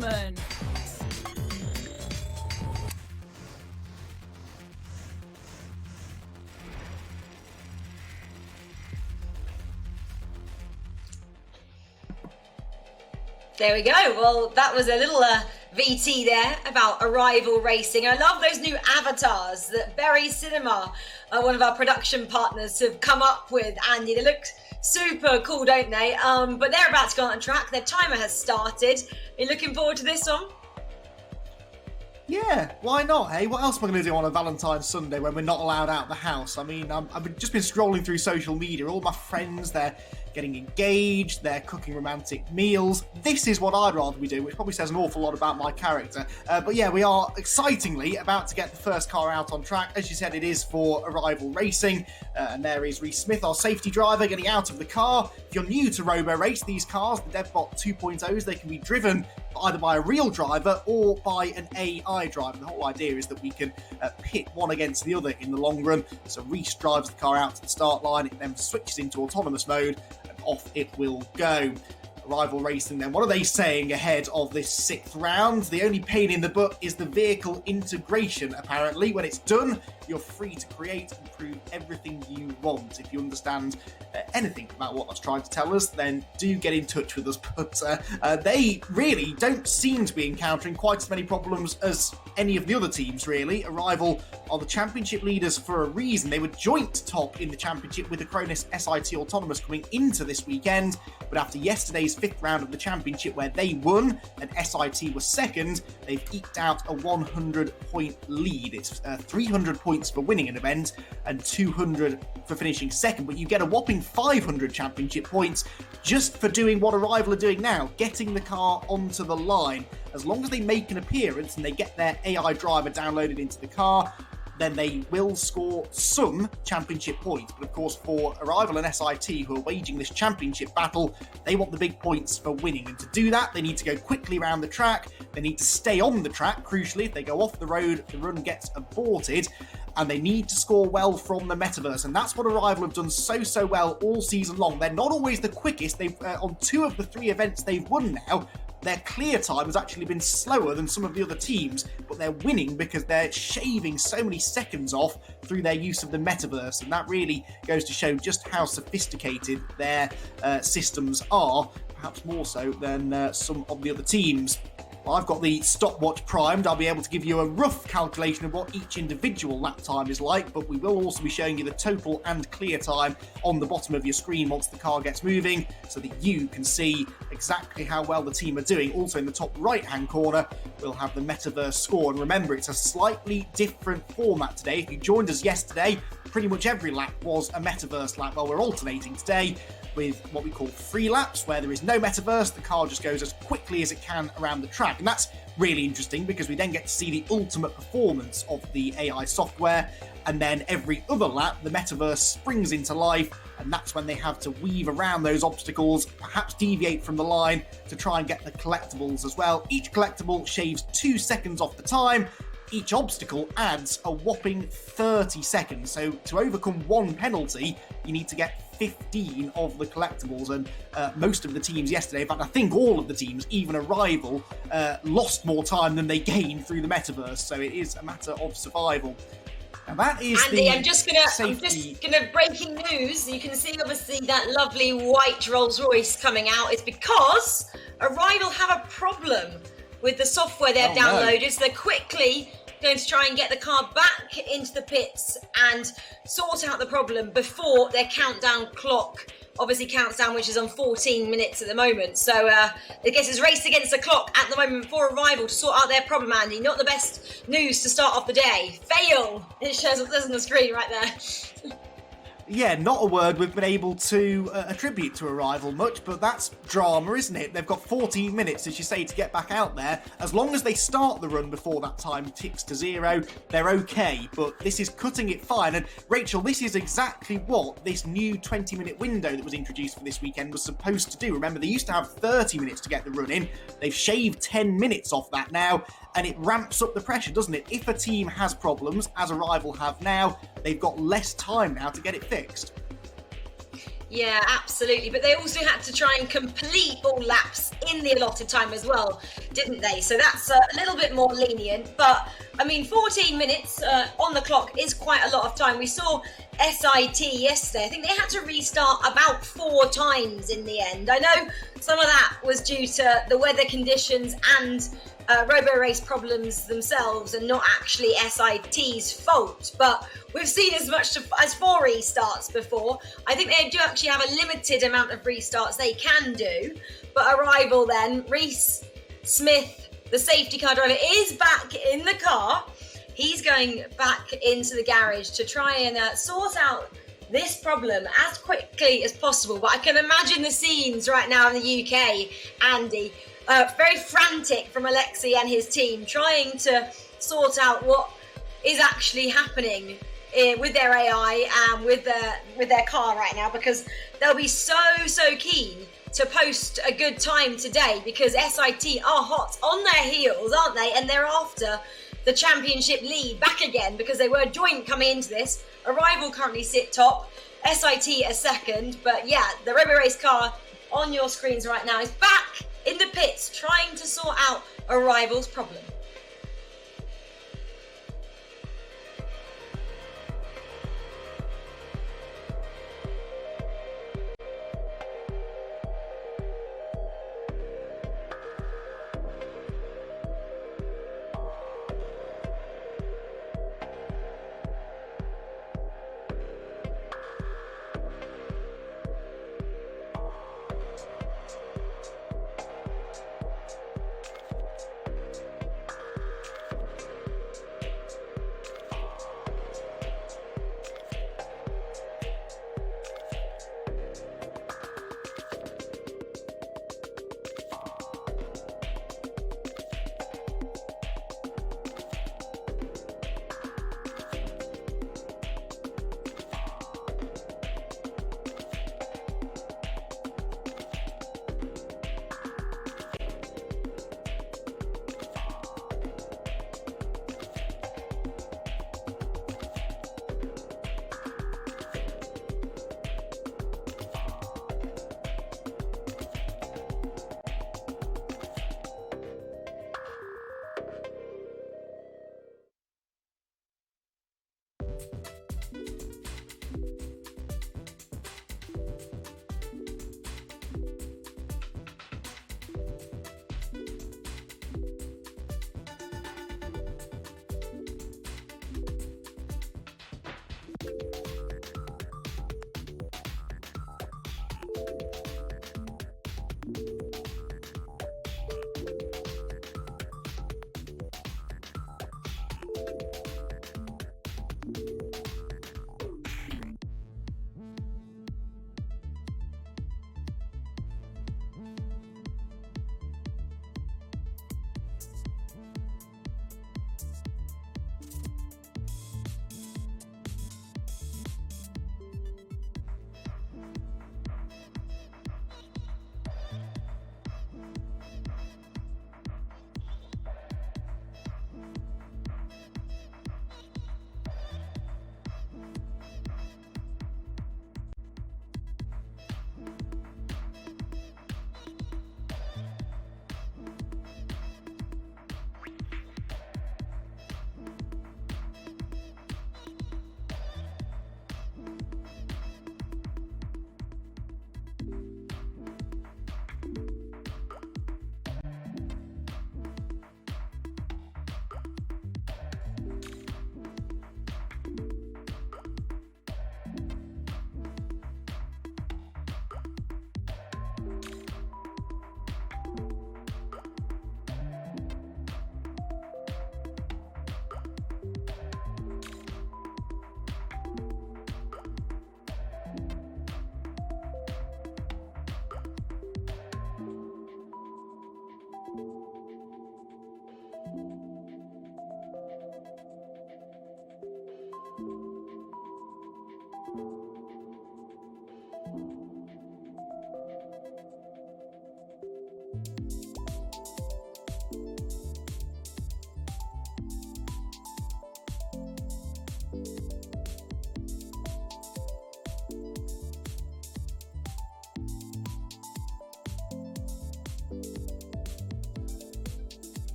[SPEAKER 9] gentlemen.
[SPEAKER 8] There we go. Well, that was a little VT there about Arrival Racing. I love those new avatars that Berry Cinema, one of our production partners, have come up with, Andy. They look super cool, don't they? But they're about to go on track. Their timer has started. Are you looking forward to this one?
[SPEAKER 11] Yeah, why not, hey? What else am I going to do on a Valentine's Sunday when we're not allowed out the house? I mean, I've just been scrolling through social media. All my friends, they're getting engaged, they're cooking romantic meals. This is what I'd rather be doing, which probably says an awful lot about my character. But yeah, we are excitingly about to get the first car out on track. As you said, it is for Arrival Racing. And there is Reese Smith, our safety driver, getting out of the car. If you're new to Roborace, these cars, the DevBot 2.0s, they can be driven either by a real driver or by an AI driver. The whole idea is that we can pit one against the other in the long run. So Reese drives the car out to the start line, it then switches into autonomous mode, and off it will go. Arrival Racing then, what are they saying ahead of this 6th round? The only pain in the butt is the vehicle integration, apparently. When it's done, you're free to create and prove everything you want. If you understand anything about what that's trying to tell us, then do get in touch with us. But they really don't seem to be encountering quite as many problems as any of the other teams, really. Arrival are the championship leaders for a reason. They were joint top in the championship with Acronis SIT Autonomous coming into this weekend. But after yesterday's 5th round of the championship, where they won and SIT was second, they've eked out a 100-point lead. It's 300 points for winning an event and 200 for finishing second, but you get a whopping 500 championship points just for doing what Arrival are doing now, getting the car onto the line. As long as they make an appearance and they get their AI driver downloaded into the car, then they will score some championship points. But of course, for Arrival and SIT, who are waging this championship battle, they want the big points for winning. And to do that, they need to go quickly around the track. They need to stay on the track. Crucially, if they go off the road, the run gets aborted. And they need to score well from the metaverse. And that's what Arrival have done so well all season long. They're not always the quickest. They've on 2 of the 3 events they've won now, their clear time has actually been slower than some of the other teams, but they're winning because they're shaving so many seconds off through their use of the metaverse, and that really goes to show just how sophisticated their systems are, perhaps more so than some of the other teams. Well, I've got the stopwatch primed. I'll be able to give you a rough calculation of what each individual lap time is like, but we will also be showing you the total and clear time on the bottom of your screen once the car gets moving, so that you can see exactly how well the team are doing. Also in the top right-hand corner, we'll have the metaverse score. And remember, it's a slightly different format today. If you joined us yesterday, pretty much every lap was a metaverse lap. Well, we're alternating today with what we call free laps, where there is no metaverse. The car just goes as quickly as it can around the track. And that's really interesting because we then get to see the ultimate performance of the AI software. And then every other lap, the metaverse springs into life. And that's when they have to weave around those obstacles, perhaps deviate from the line to try and get the collectibles as well. Each collectible shaves 2 seconds off the time. Each obstacle adds a whopping 30 seconds. So to overcome one penalty, you need to get 15 of the collectibles, and most of the teams yesterday, in fact I think all of the teams, even Arrival, lost more time than they gained through the metaverse, so it is a matter of survival. Now that is
[SPEAKER 8] Andy, I'm just gonna breaking news. You can see obviously that lovely white Rolls Royce coming out. It's because Arrival have a problem with the software they've downloaded, so they're quickly going to try and get the car back into the pits and sort out the problem before their countdown clock obviously counts down, which is on 14 minutes at the moment. So I guess it's race against the clock at the moment for Arrival to sort out their problem, Andy. Not the best news to start off the day. Fail! It shows up on the screen right there.
[SPEAKER 11] Yeah, not a word we've been able to attribute to Arrival much, but that's drama, isn't it? They've got 14 minutes, as you say, to get back out there. As long as they start the run before that time ticks to 0, they're okay, but this is cutting it fine. And Rachel, this is exactly what this new 20-minute window that was introduced for this weekend was supposed to do. Remember, they used to have 30 minutes to get the run in. They've shaved 10 minutes off that now, and it ramps up the pressure, doesn't it? If a team has problems, as Arrival have now, they've got less time now to get it fixed.
[SPEAKER 8] Yeah, absolutely. But they also had to try and complete all laps in the allotted time as well, didn't they? So that's a little bit more lenient. But, I mean, 14 minutes on the clock is quite a lot of time. We saw SIT yesterday. I think they had to restart about 4 times in the end. I know some of that was due to the weather conditions and Roborace problems themselves and not actually SIT's fault, but we've seen as much as 4 restarts before. I think they do actually have a limited amount of restarts they can do, but Arrival then, Reese Smith, the safety car driver, is back in the car. He's going back into the garage to try and sort out this problem as quickly as possible, but I can imagine the scenes right now in the UK, Andy, very frantic from Alexey and his team, trying to sort out what is actually happening with their AI and with their car right now, because they'll be so keen to post a good time today, because SIT are hot on their heels, aren't they? And they're after the championship lead back again, because they were joint coming into this. Arrival currently sit top, SIT a second, but yeah, the Roborace car on your screens right now is back in the pits trying to sort out Arrival's problem.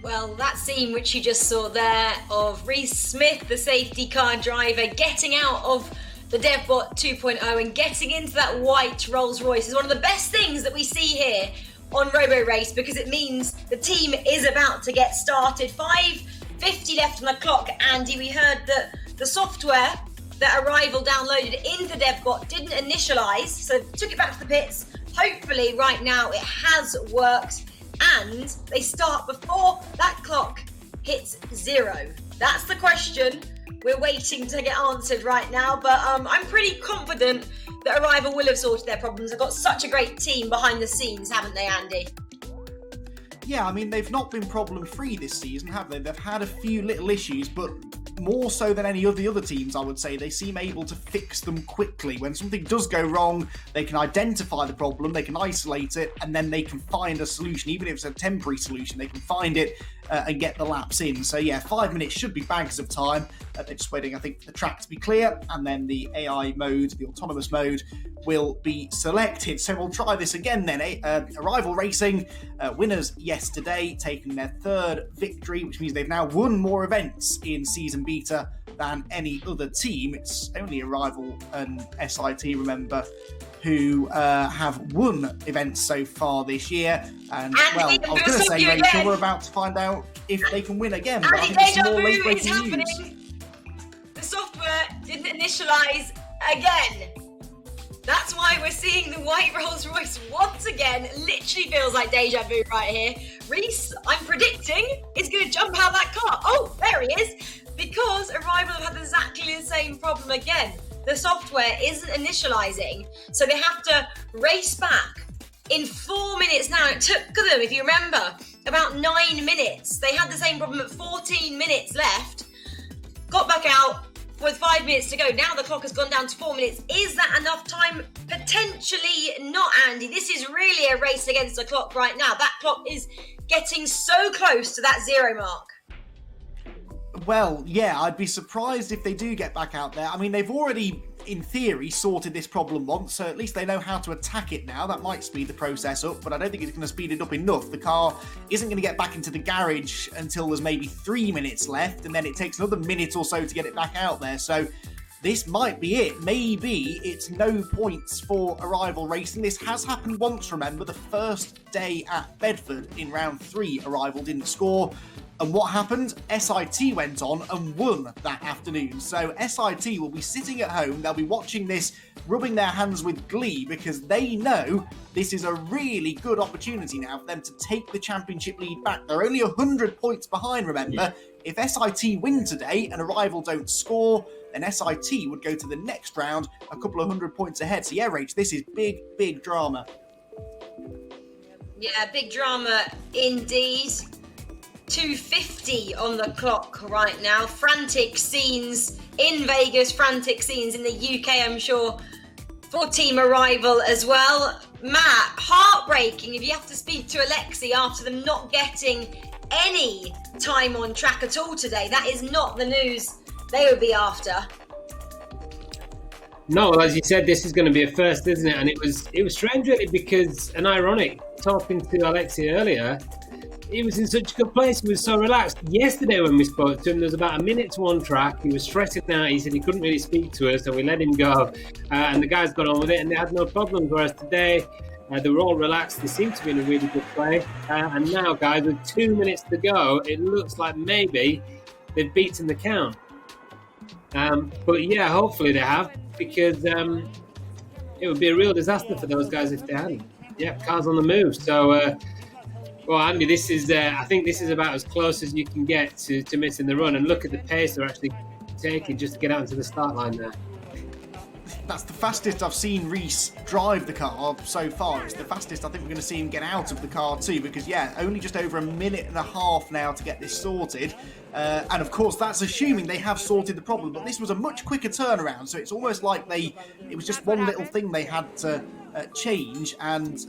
[SPEAKER 8] Well, that scene which you just saw there of Reese Smith, the safety car driver, getting out of the DevBot 2.0 and getting into that white Rolls Royce is one of the best things that we see here on Roborace, because it means the team is about to get started. 5:50 left on the clock, Andy. We heard that the software that Arrival downloaded into DevBot didn't initialize, so took it back to the pits. Hopefully right now it has worked, and they start before that clock hits 0. That's the question we're waiting to get answered right now, but I'm pretty confident that Arrival will have sorted their problems. They've got such a great team behind the scenes, haven't they, Andy?
[SPEAKER 11] Yeah, I mean, they've not been problem-free this season, have they? They've had a few little issues, but more so than any of the other teams, I would say. They seem able to fix them quickly. When something does go wrong, they can identify the problem, they can isolate it, and then they can find a solution. Even if it's a temporary solution, they can find it and get the laps in. So yeah, 5 minutes should be bags of time. They're just waiting, I think, for the track to be clear, and then the AI mode, the autonomous mode, will be selected. So we'll try this again then. Arrival Racing, winners yesterday, taking their 3rd victory, which means they've now won more events in Season Beta than any other team. It's only Arrival and SIT, remember, who have won events so far this year. And well, I was going to say, Rachel, we're about to find out if they can win again. But I think it's more late-breaking news.
[SPEAKER 8] The software didn't initialize again. That's why we're seeing the white Rolls Royce once again. Literally feels like deja vu right here. Reese, I'm predicting, is going to jump out of that car. Oh, there he is. Because Arrival have had exactly the same problem again. The software isn't initializing, so they have to race back in 4 minutes now. It took them, if you remember, about 9 minutes. They had the same problem at 14 minutes left. Got back out with 5 minutes to go. Now the clock has gone down to 4 minutes. Is that enough time? Potentially not, Andy. This is really a race against the clock right now. That clock is getting so close to that 0 mark.
[SPEAKER 11] Well, yeah, I'd be surprised if they do get back out there. I mean, they've already, in theory, sorted this problem once, so at least they know how to attack it now. That might speed the process up, but I don't think it's going to speed it up enough. The car isn't going to get back into the garage until there's maybe 3 minutes left, and then it takes another minute or so to get it back out there. So this might be it. Maybe it's no points for Arrival Racing. This has happened once, remember. The first day at Bedford in round 3, Arrival didn't score. And what happened? SIT went on and won that afternoon. So SIT will be sitting at home. They'll be watching this, rubbing their hands with glee, because they know this is a really good opportunity now for them to take the championship lead back. They're only 100 points behind, remember. If SIT win today and Arrival don't score, then SIT would go to the next round a couple of 100 points ahead. So yeah, Rach, this is big, big drama.
[SPEAKER 8] Yeah, big drama indeed. 2:50 on the clock right now. Frantic scenes in Vegas, frantic scenes in the UK, I'm sure, for Team Arrival as well. Matt, heartbreaking if you have to speak to Alexey after them not getting any time on track at all today. That is not the news they would be after.
[SPEAKER 7] No, well, as you said, this is going to be a first, isn't it? And it was strange, really, because, and ironic, talking to Alexey earlier, he was in such a good place. He was so relaxed. Yesterday when we spoke to him, there was about a minute to on track. He was stressing out. He said he couldn't really speak to us, so we let him go. And the guys got on with it, and they had no problems. Whereas today, they were all relaxed. They seemed to be in a really good place. And now, guys, with 2 minutes to go, it looks like maybe they've beaten the count. But yeah, hopefully they have, because it would be a real disaster for those guys if they hadn't. Yeah, cars on the move. So, well, Andy, this is I think this is about as close as you can get to missing the run. And look at the pace they're actually taking just to get out into the start line there.
[SPEAKER 11] That's the fastest I've seen Reese drive the car so far. It's the fastest I think we're going to see him get out of the car too, because yeah, only just over a minute and a half now to get this sorted. And of course, that's assuming they have sorted the problem. But this was a much quicker turnaround, so it's almost like it was just one little thing they had to change, and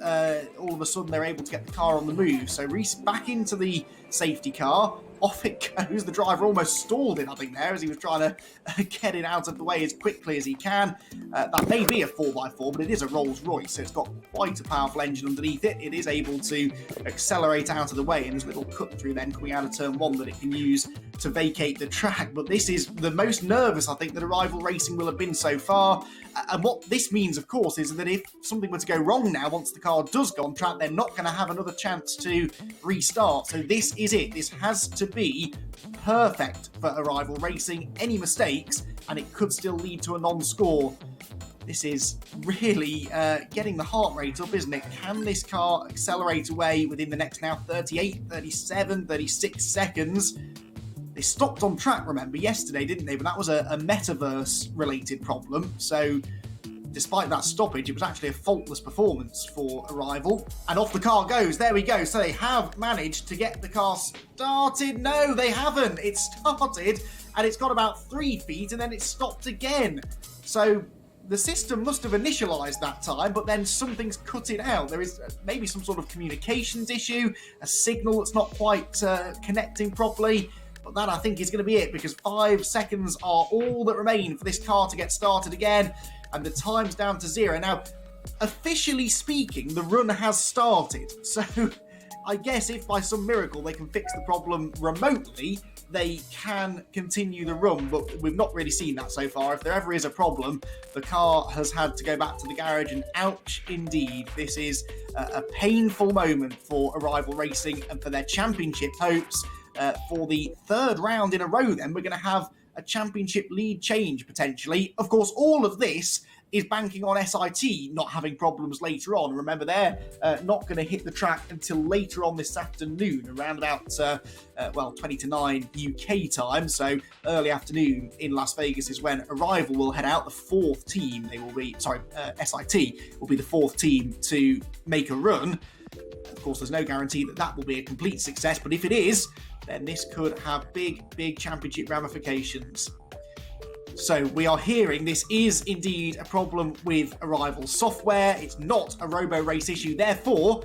[SPEAKER 11] all of a sudden they're able to get the car on the move. So Reese back into the safety car, off it goes. The driver almost stalled it, I think, there as he was trying to get it out of the way as quickly as he can. That may be a 4x4, but it is a Rolls Royce, so it's got quite a powerful engine underneath it. It is able to accelerate out of the way, and there's a little cut through then coming out of turn 1 that it can use to vacate the track. But this is the most nervous, I think, that Arrival Racing will have been so far. And what this means, of course, is that if something were to go wrong now, once the car does go on track, they're not going to have another chance to restart. So this is it. This has to be perfect for Arrival Racing. Any mistakes, and it could still lead to a non-score. This is really getting the heart rate up, isn't it? Can this car accelerate away within the next now 38, 37, 36 seconds? They stopped on track, remember, yesterday, didn't they? But that was a metaverse-related problem. So despite that stoppage, it was actually a faultless performance for Arrival. And off the car goes. There we go. So they have managed to get the car started. No, they haven't. It started, and it's got about 3 feet, and then it stopped again. So the system must have initialized that time, but then something's cut it out. There is maybe some sort of communications issue, a signal that's not quite connecting properly. But that, I think, is going to be it, because 5 seconds are all that remain for this car to get started again, and the time's down to 0. Now, officially speaking, the run has started, so I guess if by some miracle they can fix the problem remotely, they can continue the run, but we've not really seen that so far. If there ever is a problem, the car has had to go back to the garage, and ouch indeed. This is a painful moment for Arrival Racing and for their championship hopes. For the 3rd round in a row, then, we're going to have a championship lead change, potentially. Of course, all of this is banking on SIT not having problems later on. Remember, they're not going to hit the track until later on this afternoon, around about, 20 to 9 UK time. So early afternoon in Las Vegas is when Arrival will head out. The 4th team, SIT will be the 4th team to make a run. Of course, there's no guarantee that that will be a complete success, but if it is, then this could have big championship ramifications. So we are hearing this is indeed a problem with Arrival software. It's not a Roborace issue. Therefore,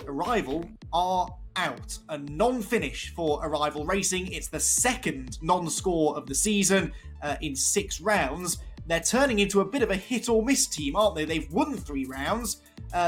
[SPEAKER 11] Arrival are out. A non-finish for Arrival Racing. It's the 2nd non-score of the season in 6 rounds. They're turning into a bit of a hit or miss team, aren't they? They've won 3 rounds.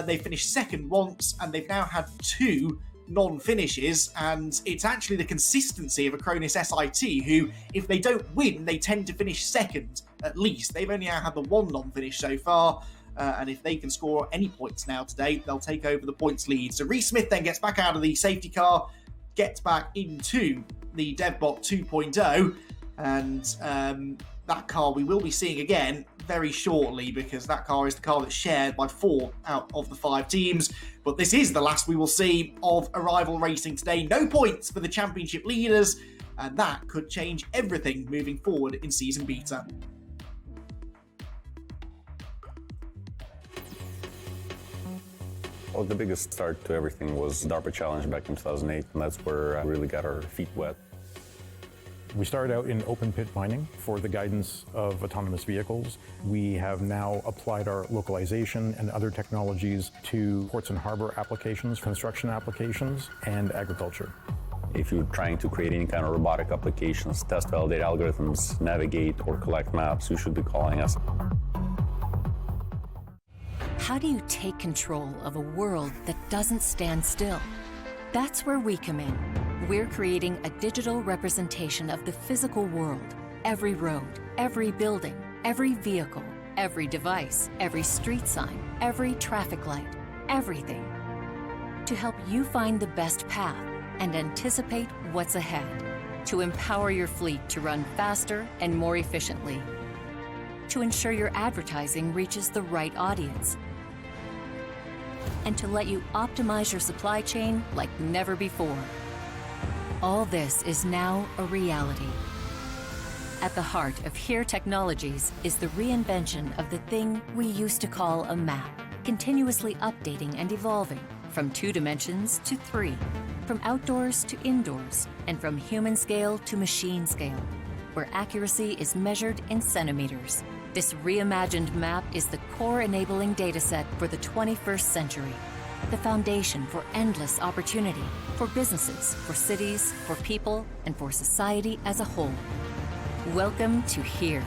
[SPEAKER 11] They finished 2nd once, and they've now had 2 non-finishes, and it's actually the consistency of Acronis SIT, who, if they don't win, they tend to finish 2nd, at least. They've only now had the 1 non-finish so far, and if they can score any points now today, they'll take over the points lead. So Reece Smith then gets back out of the safety car, gets back into the DevBot 2.0, and that car we will be seeing again very shortly, because that car is the car that's shared by 4 out of the 5 teams. But this is the last we will see of Arrival Racing today. No points for the championship leaders, and that could change everything moving forward in season beta.
[SPEAKER 9] Well, the biggest start to everything was DARPA Challenge back in 2008, and that's where we really got our feet wet.
[SPEAKER 22] We started out in open pit mining for the guidance of autonomous vehicles. We have now applied our localization and other technologies to ports and harbor applications, construction applications, and agriculture.
[SPEAKER 9] If you're trying to create any kind of robotic applications, test validate algorithms, navigate or collect maps, you should be calling us.
[SPEAKER 23] How do you take control of a world that doesn't stand still? That's where we come in. We're creating a digital representation of the physical world. Every road, every building, every vehicle, every device, every street sign, every traffic light, everything. To help you find the best path and anticipate what's ahead. To empower your fleet to run faster and more efficiently. To ensure your advertising reaches the right audience. And to let you optimize your supply chain like never before. All this is now a reality. At the heart of HERE Technologies is the reinvention of the thing we used to call a map, continuously updating and evolving from 2 dimensions to 3, from outdoors to indoors, and from human scale to machine scale, where accuracy is measured in centimeters. This reimagined map is the core enabling dataset for the 21st century. the foundation for endless opportunity, for businesses, for cities, for people, and for society as a whole. Welcome to Here.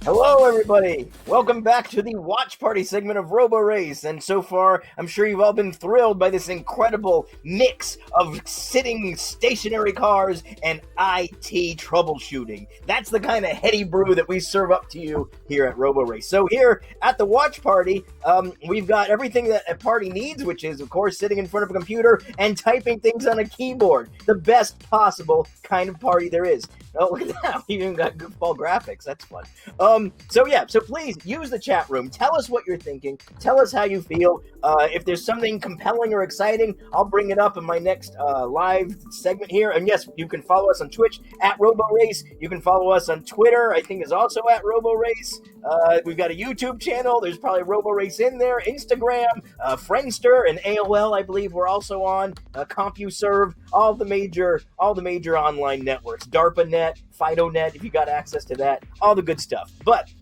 [SPEAKER 15] Hello, everybody! Welcome back to the watch party segment of Roborace. And so far, I'm sure you've all been thrilled by this incredible mix of sitting stationary cars and IT troubleshooting. That's the kind of heady brew that we serve up to you here at Roborace. So here at the watch party, we've got everything that a party needs, which is, of course, sitting in front of a computer and typing things on a keyboard. The best possible kind of party there is. Oh, look at that. We even got goofball graphics. That's fun. So please use the chat room. Tell us what you're thinking. Tell us how you feel. If there's something compelling or exciting, I'll bring it up in my next live segment here. And yes, you can follow us on Twitch at Roborace. You can follow us on Twitter, I think is also at Roborace. We've got a YouTube channel. There's probably Roborace in there. Instagram, Friendster, and AOL, I believe we're also on. CompuServe, all the major online networks. DARPANet, FidoNet, if you got access to that, all the good stuff. But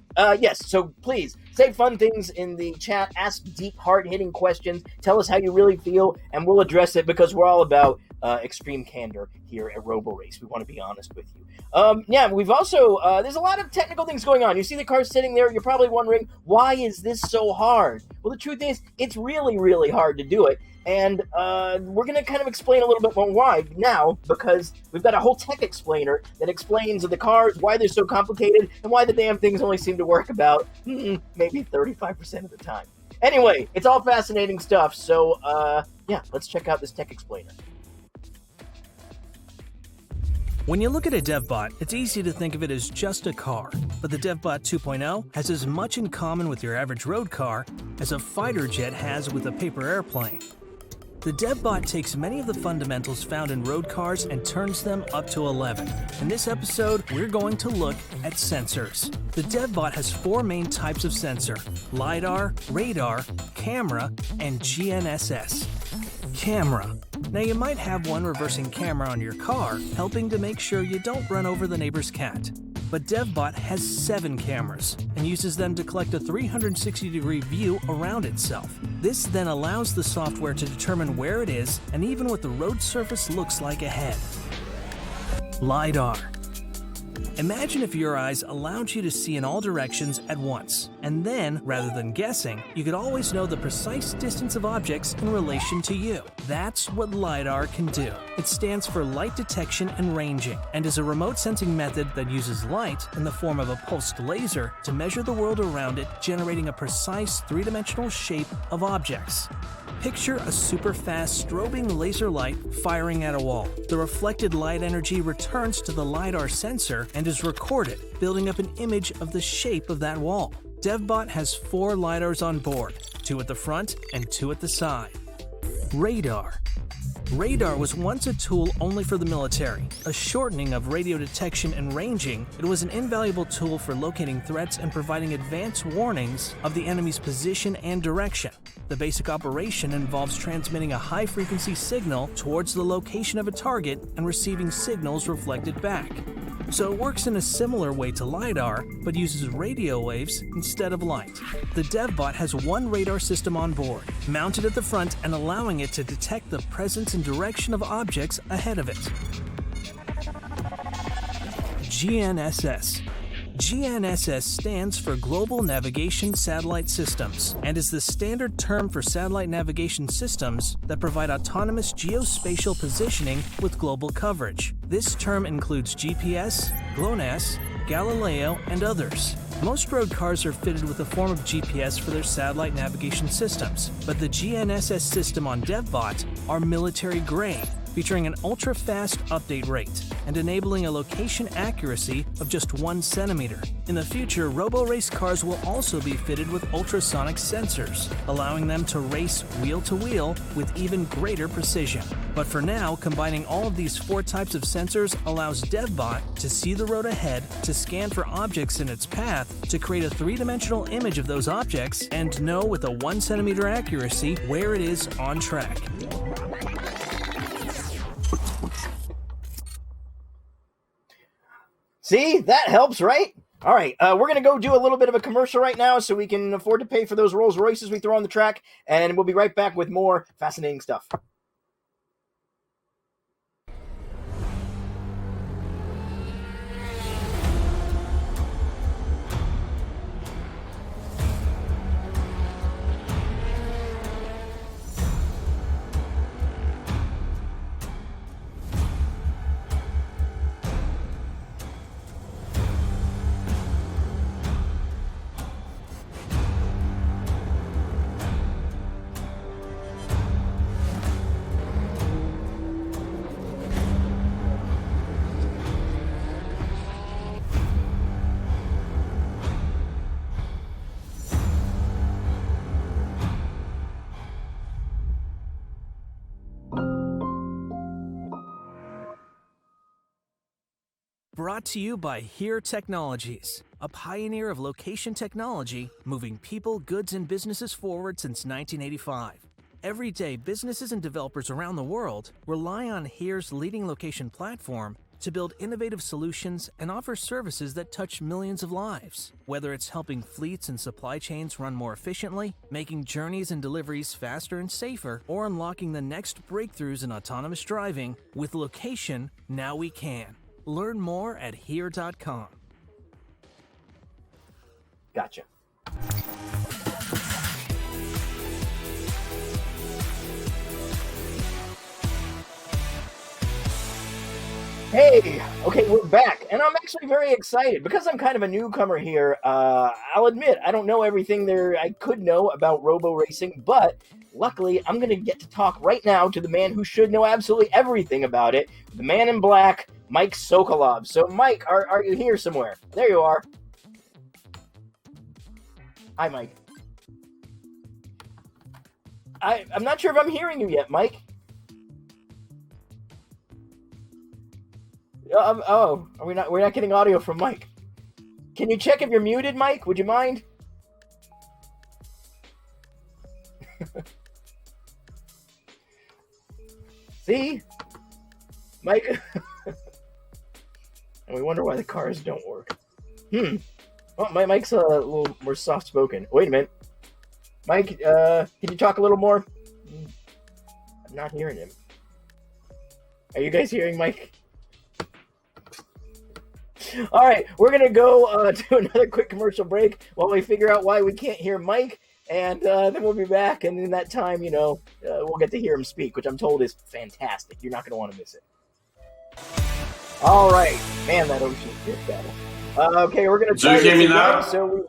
[SPEAKER 15] yes, so please say fun things in the chat, ask deep, hard-hitting questions, tell us how you really feel, and we'll address it because we're all about extreme candor here at Roborace. We want to be honest with you. We've also, there's a lot of technical things going on. You see the car sitting there, you're probably wondering, why is this so hard? Well, the truth is, it's really, really hard to do it. And we're going to kind of explain a little bit more why now, because we've got a whole tech explainer that explains the cars, why they're so complicated, and why the damn things only seem to work about maybe 35% of the time. Anyway, it's all fascinating stuff, so let's check out this tech explainer.
[SPEAKER 1] When you look at a DevBot, it's easy to think of it as just a car, but the DevBot 2.0 has as much in common with your average road car as a fighter jet has with a paper airplane. The DevBot takes many of the fundamentals found in road cars and turns them up to 11. In this episode, we're going to look at sensors. The DevBot has 4 main types of sensor: LiDAR, radar, camera, and GNSS. Camera. Now you might have one reversing camera on your car, helping to make sure you don't run over the neighbor's cat. But DevBot has 7 cameras and uses them to collect a 360-degree view around itself. This then allows the software to determine where it is and even what the road surface looks like ahead. LiDAR. Imagine if your eyes allowed you to see in all directions at once, and then, rather than guessing, you could always know the precise distance of objects in relation to you. That's what LiDAR can do. It stands for Light Detection and Ranging, and is a remote sensing method that uses light in the form of a pulsed laser to measure the world around it, generating a precise 3-dimensional shape of objects. Picture a super fast strobing laser light firing at a wall. The reflected light energy returns to the LiDAR sensor and is recorded, building up an image of the shape of that wall. DevBot has 4 LiDARs on board, 2 at the front and 2 at the side. Radar. Radar was once a tool only for the military. A shortening of radio detection and ranging, it was an invaluable tool for locating threats and providing advance warnings of the enemy's position and direction. The basic operation involves transmitting a high-frequency signal towards the location of a target and receiving signals reflected back. So it works in a similar way to LiDAR, but uses radio waves instead of light. The DevBot has 1 radar system on board, mounted at the front and allowing it to detect the presence and direction of objects ahead of it. GNSS. GNSS stands for Global Navigation Satellite Systems and is the standard term for satellite navigation systems that provide autonomous geospatial positioning with global coverage. This term includes GPS, GLONASS, Galileo, and others. Most road cars are fitted with a form of GPS for their satellite navigation systems, but the GNSS system on DevBot are military grade. featuring an ultra-fast update rate and enabling a location accuracy of just 1 centimeter. In the future, Roborace cars will also be fitted with ultrasonic sensors, allowing them to race wheel-to-wheel with even greater precision. But for now, combining all of these 4 types of sensors allows DevBot to see the road ahead, to scan for objects in its path, to create a 3-dimensional image of those objects, and know with a 1 centimeter accuracy where it is on track.
[SPEAKER 15] See, that helps, right? All right, we're going to go do a little bit of a commercial right now so we can afford to pay for those Rolls Royces we throw on the track, and we'll be right back with more fascinating stuff.
[SPEAKER 1] Brought to you by Here Technologies, a pioneer of location technology, moving people, goods, and businesses forward since 1985. Every day, businesses and developers around the world rely on Here's leading location platform to build innovative solutions and offer services that touch millions of lives. Whether it's helping fleets and supply chains run more efficiently, making journeys and deliveries faster and safer, or unlocking the next breakthroughs in autonomous driving, with location, now we can. Learn more at here.com.
[SPEAKER 15] Gotcha. Hey, okay, we're back, and I'm actually very excited because I'm kind of a newcomer here. I'll admit I don't know everything there I could know about robo racing, but luckily I'm going to get to talk right now to the man who should know absolutely everything about it, the man in black, Mike Sokolov. So, Mike, are you here somewhere? There you are. Hi, Mike. I'm not sure if I'm hearing you yet, Mike. We're not getting audio from Mike. Can you check if you're muted, Mike? Would you mind? See? Mike. And we wonder why the cars don't work. Well, my Mike's a little more soft-spoken. Wait a minute. Mike, can you talk a little more? I'm not hearing him. Are you guys hearing Mike? All right, we're going to go to another quick commercial break while we figure out why we can't hear Mike, and then we'll be back, and in that time, we'll get to hear him speak, which I'm told is fantastic. You're not going to want to miss it. All right. Man, that ocean is good battle. Okay, we're going to try
[SPEAKER 4] this again.
[SPEAKER 15] Now?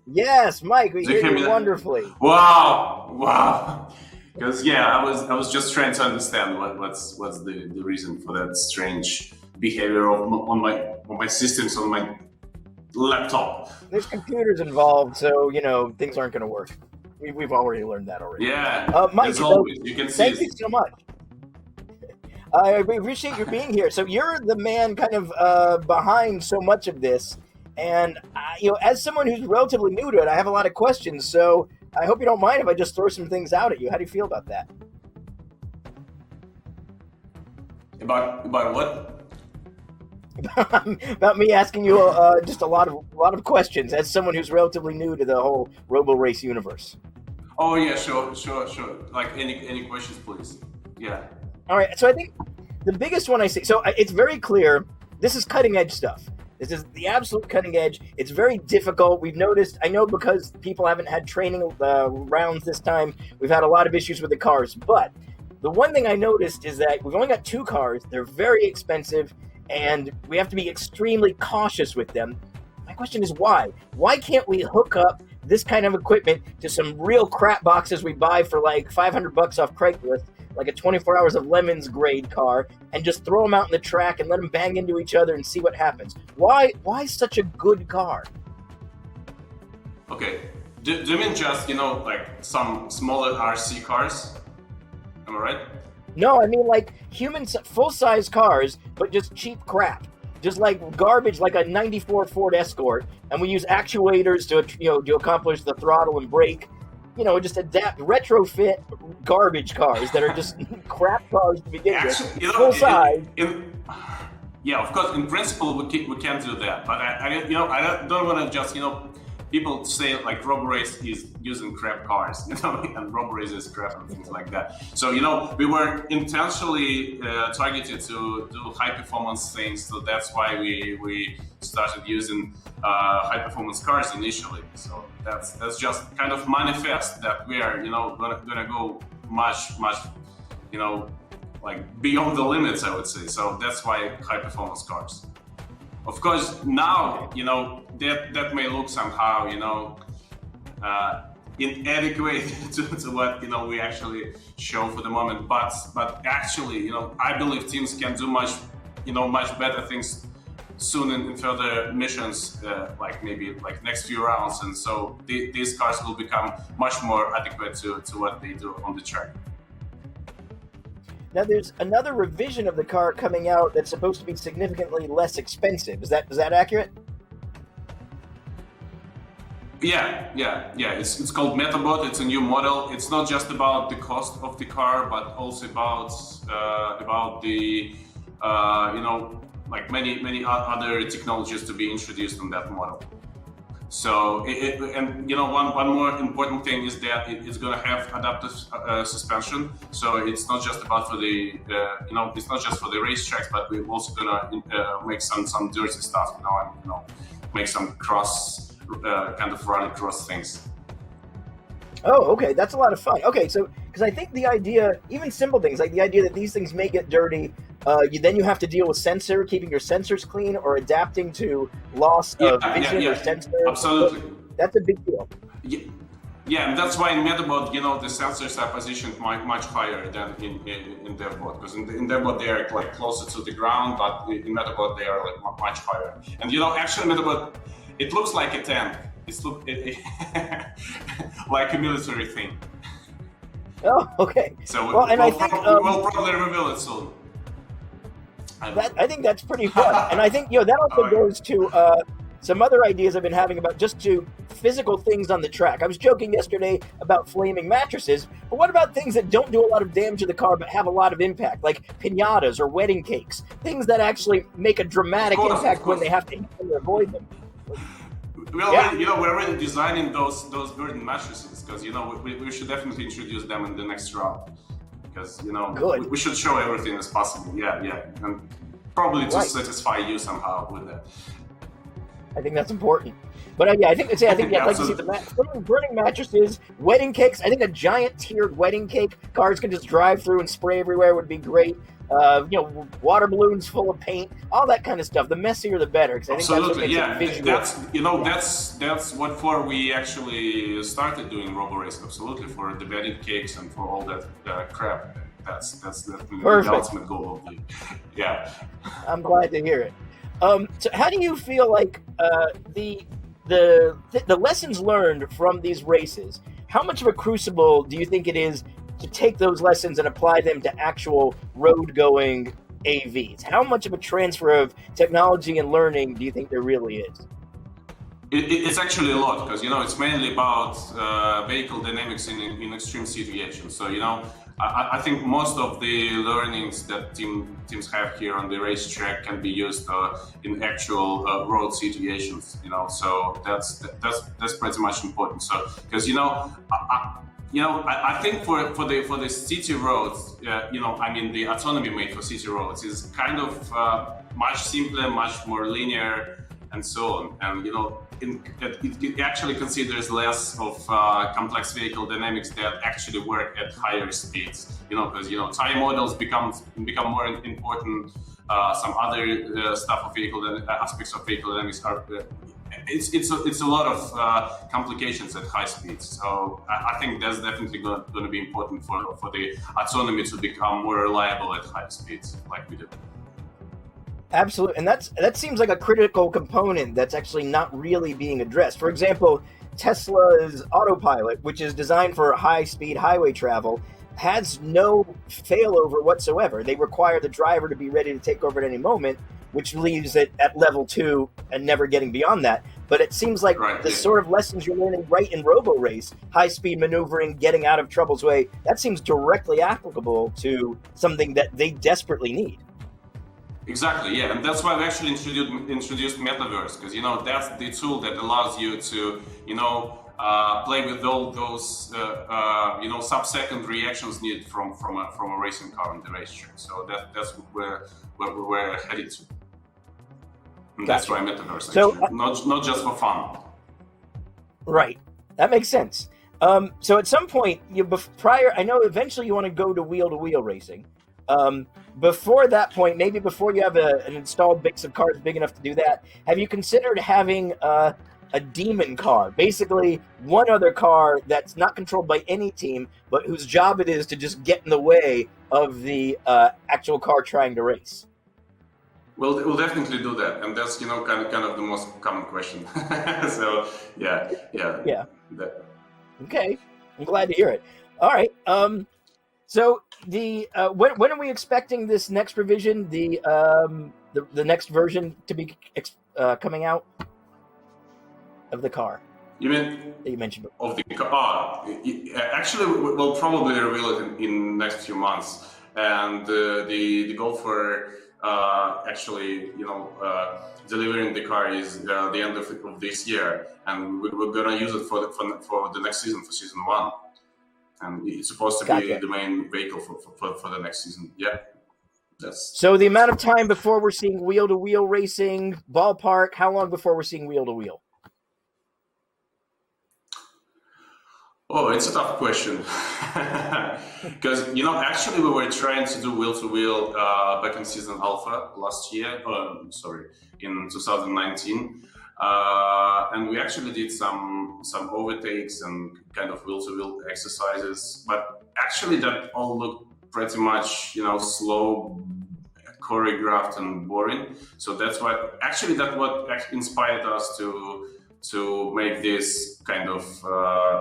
[SPEAKER 15] Yes, Mike, we hear you wonderfully.
[SPEAKER 4] Wow. Because I was just trying to understand what's the reason for that strange behavior on my systems on my laptop.
[SPEAKER 15] There's computers involved, so things aren't going to work. We've already learned that already.
[SPEAKER 4] Yeah,
[SPEAKER 15] Mike,
[SPEAKER 4] as always, you can see.
[SPEAKER 15] Thank you so much. I appreciate you being here. So you're the man kind of behind so much of this, and as someone who's relatively new to it, I have a lot of questions. So I hope you don't mind if I just throw some things out at you. How do you feel about that?
[SPEAKER 4] About what?
[SPEAKER 15] About me asking you just a lot of questions as someone who's relatively new to the whole Roborace universe.
[SPEAKER 4] Oh yeah, sure. Like any questions, please. Yeah.
[SPEAKER 15] All right. So I think the biggest one I see. So it's very clear. This is cutting edge stuff. This is the absolute cutting edge. It's very difficult. We've noticed. I know because people haven't had training rounds this time. We've had a lot of issues with the cars. But the one thing I noticed is that we've only got 2 cars. They're very expensive. And we have to be extremely cautious with them. My question is why? Why can't we hook up this kind of equipment to some real crap boxes we buy for like $500 off Craigslist, like a 24 Hours of Lemons grade car, and just throw them out in the track and let them bang into each other and see what happens. Why such a good car?
[SPEAKER 4] Okay, do you mean just, like some smaller RC cars? Am I right?
[SPEAKER 15] No, I mean like human full-size cars, but just cheap crap. Just like garbage, like a 94 Ford Escort, and we use actuators to accomplish the throttle and brake. Just adapt, retrofit garbage cars that are just crap cars to begin with, full size.
[SPEAKER 4] Yeah, of course, in principle we can't do that, but I don't want to just people say like Roborace is using crap cars, and Roborace is crap and things like that. So we were intentionally targeted to do high performance things. So that's why we started using high performance cars initially. So that's just kind of manifest that we are gonna go much like beyond the limits, I would say. So that's why high performance cars. Of course, now that may look somehow inadequate to what we actually show for the moment. But actually, I believe teams can do much better things soon in further missions, like maybe like next few rounds, and so these cars will become much more adequate to what they do on the track.
[SPEAKER 15] Now, there's another revision of the car coming out that's supposed to be significantly less expensive. Is that accurate?
[SPEAKER 4] Yeah. It's called Metabot. It's a new model. It's not just about the cost of the car, but also about the like many other technologies to be introduced on that model. So one more important thing is that it's going to have adaptive suspension. So it's not just about for the it's not just for the racetracks, but we're also going to make some dirty stuff, and make some cross kind of run across things.
[SPEAKER 15] Oh, okay, that's a lot of fun. Okay, so because I think the idea, even simple things like the idea that these things may get dirty. Then you have to deal with keeping your sensors clean, or adapting to loss of vision or sensor.
[SPEAKER 4] Absolutely.
[SPEAKER 15] So that's a big deal.
[SPEAKER 4] Yeah, and that's why in Metabot, the sensors are positioned much higher than in DevBot, because in DevBot they are like closer to the ground, but in Metabot they are like much higher. And actually Metabot, it looks like a tank. It's like a military thing.
[SPEAKER 15] Oh, okay.
[SPEAKER 4] So
[SPEAKER 15] I think
[SPEAKER 4] we'll probably reveal it soon.
[SPEAKER 15] I think that's pretty fun, and I think that also goes to some other ideas I've been having about just to physical things on the track. I was joking yesterday about flaming mattresses, but what about things that don't do a lot of damage to the car but have a lot of impact, like piñatas or wedding cakes, things that actually make a dramatic impact when they have to avoid them.
[SPEAKER 4] We're already designing those burden mattresses, because we should definitely introduce them in the next round. Because we should show everything as possible. Yeah, and probably to satisfy you somehow with that.
[SPEAKER 15] I think that's important. But I think I'd like to see the burning mattresses, wedding cakes. I think a giant tiered wedding cake cars can just drive through and spray everywhere would be great. Water balloons full of paint, all that kind of stuff. The messier, the better. Because I think
[SPEAKER 4] absolutely,
[SPEAKER 15] that's what makes it visual.
[SPEAKER 4] That's what for we actually started doing Roborace. Absolutely, for the wedding cakes and for all that crap. That's the ultimate goal of the.
[SPEAKER 15] I'm glad to hear it. So how do you feel like the lessons learned from these races? How much of a crucible do you think it is to take those lessons and apply them to actual road-going AVs? How much of a transfer of technology and learning do you think there really is?
[SPEAKER 4] It's actually a lot, because it's mainly about vehicle dynamics in extreme situations. So I think most of the learnings that teams have here on the racetrack can be used in actual road situations. So that's pretty much important. So because I think for the city roads, the autonomy made for city roads is kind of much simpler, much more linear, and so on. And it actually considers less of complex vehicle dynamics that actually work at higher speeds. Because tire models become more important. Some other stuff of aspects of vehicle dynamics are it's a lot of complications at high speeds. So I think that's definitely going to be important for the autonomy to become more reliable at high speeds, like we do.
[SPEAKER 15] Absolutely, and that seems like a critical component that's actually not really being addressed. For example, Tesla's autopilot, which is designed for high-speed highway travel, has no failover whatsoever. They require the driver to be ready to take over at any moment, which leaves it at level 2 and never getting beyond that. But it seems like the sort of lessons you're learning right in Roborace, high-speed maneuvering, getting out of trouble's way, that seems directly applicable to something that they desperately need.
[SPEAKER 4] Exactly, yeah, and that's why we actually introduced Metaverse, because that's the tool that allows you to play with all those sub-second reactions needed from a racing car in the racetrack. So that's where we're headed to. And that's why Metaverse, actually, not just for fun.
[SPEAKER 15] Right, that makes sense. So at some point, I know eventually you want to go to wheel-to-wheel racing. Before that point, maybe before you have an installed base of cars big enough to do that, have you considered having a demon car? Basically, one other car that's not controlled by any team, but whose job it is to just get in the way of the actual car trying to race.
[SPEAKER 4] We'll definitely do that, and that's kind of the most common question. So yeah.
[SPEAKER 15] Okay, I'm glad to hear it. All right. So the when are we expecting this next revision, the next version to be coming out of the car?
[SPEAKER 4] You mean
[SPEAKER 15] that you mentioned
[SPEAKER 4] of the car? Actually, we'll probably reveal it in next few months, and the goal for delivering the car is the end of this year, and we're gonna use it for the next season, for season 1. And it's supposed to be the main vehicle for the next season. Yeah.
[SPEAKER 15] So the amount of time before we're seeing wheel-to-wheel racing, ballpark, how long before we're seeing wheel-to-wheel?
[SPEAKER 4] Oh, it's a tough question. Because, actually we were trying to do wheel-to-wheel back in season alpha last year, in 2019. And we actually did some overtakes and kind of wheel-to-wheel exercises, but actually that all looked pretty much, slow, choreographed and boring. So that's what inspired us to make this kind of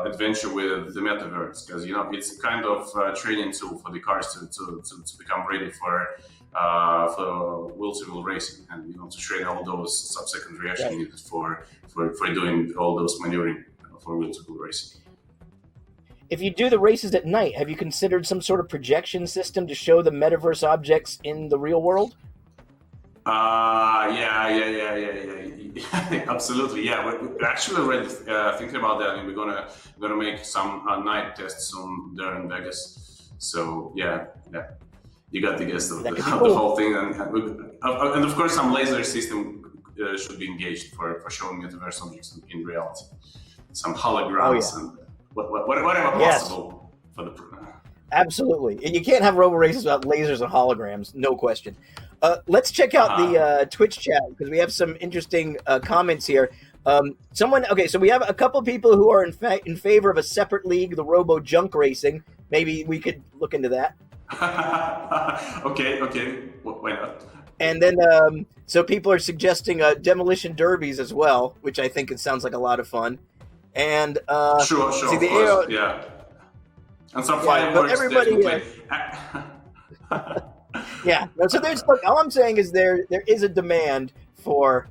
[SPEAKER 4] adventure with the Metaverse, because it's a kind of training tool for the cars to become ready for wheel-to-wheel racing, and to train all those sub-second reactions needed for doing all those maneuvering for wheel-to-wheel racing.
[SPEAKER 15] If you do the races at night, have you considered some sort of projection system to show the metaverse objects in the real world?
[SPEAKER 4] Absolutely, yeah. We're actually already thinking about that, and we're gonna make some night tests soon there in Vegas. So yeah. You got the guess of the whole thing, and of course some laser system should be engaged for showing metaverse objects in reality. Some holograms and whatever possible for the.
[SPEAKER 15] Absolutely, and you can't have robo races without lasers and holograms, no question. Let's check out the Twitch chat, because we have some interesting comments here. So we have a couple people who are in favor of a separate league, the Robo Junk Racing. Maybe we could look into that.
[SPEAKER 4] Okay. Why not?
[SPEAKER 15] And then, so people are suggesting demolition derbies as well, which I think it sounds like a lot of fun. And
[SPEAKER 4] sure,
[SPEAKER 15] see,
[SPEAKER 4] of course, yeah. And some fireworks.
[SPEAKER 15] Everybody, yeah. So all I'm saying is there is a demand for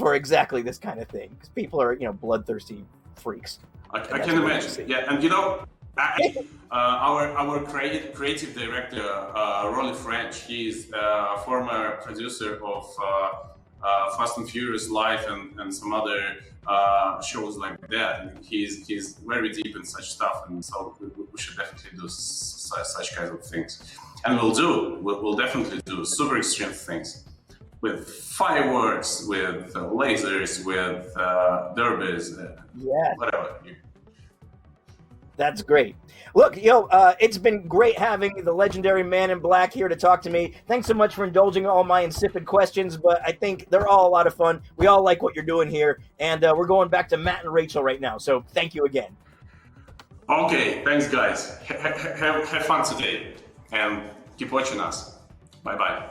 [SPEAKER 15] exactly this kind of thing, because people are bloodthirsty freaks.
[SPEAKER 4] I can imagine. Yeah, and our creative director, Rolly French, he's a former producer of Fast and Furious Live and some other shows like that. And he's very deep in such stuff, and so we should definitely do such kinds of things. And we'll definitely do super extreme things with fireworks, with lasers, with derbies, whatever.
[SPEAKER 15] That's great. Look, it's been great having the legendary Man in Black here to talk to me. Thanks so much for indulging all my insipid questions, but I think they're all a lot of fun. We all like what you're doing here, and we're going back to Matt and Rachel right now, so thank you again.
[SPEAKER 4] Okay, thanks guys. Have fun today, and keep watching us. Bye-bye.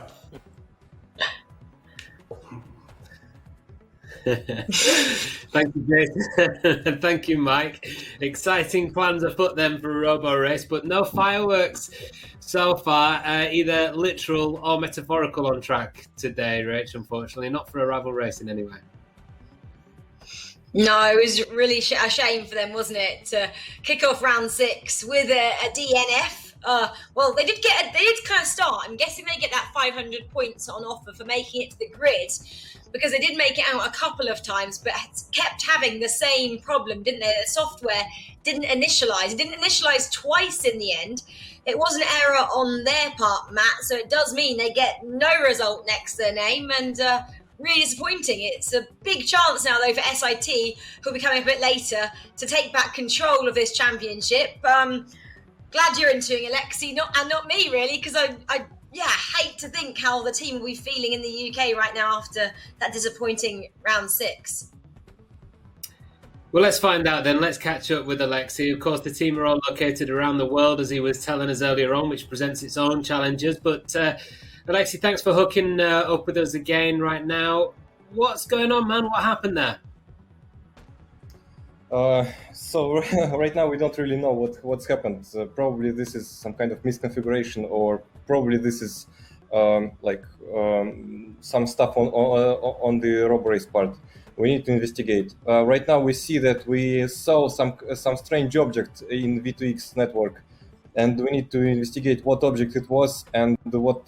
[SPEAKER 7] Thank you, Jason. Thank you, Mike. Exciting plans afoot then for Roborace, but no fireworks so far, either literal or metaphorical on track today, Rach, unfortunately. Not for a rival racing anyway.
[SPEAKER 8] No, it was really a shame for them, wasn't it, to kick off round 6 with a DNF. Well, they did kind of start. I'm guessing they get that 500 points on offer for making it to the grid, because they did make it out a couple of times, but kept having the same problem, didn't they? The software didn't initialize. It didn't initialize twice in the end. It was an error on their part, Matt, so it does mean they get no result next to their name, and really disappointing. It's a big chance now, though, for SIT, who'll be coming a bit later, to take back control of this championship. Glad you're entering, Alexey, not me, really, because I hate to think how the team will be feeling in the UK right now after that disappointing round 6.
[SPEAKER 7] Well, let's find out then. Let's catch up with Alexey. Of course, the team are all located around the world, as he was telling us earlier on, which presents its own challenges. But Alexey, thanks for hooking up with us again right now. What's going on, man? What happened there?
[SPEAKER 5] So right now we don't really know what's happened. Probably this is some kind of misconfiguration, or probably this is some stuff on the Roborace part. We need to investigate. Right now we see that we saw some strange object in V2X network, and we need to investigate what object it was and what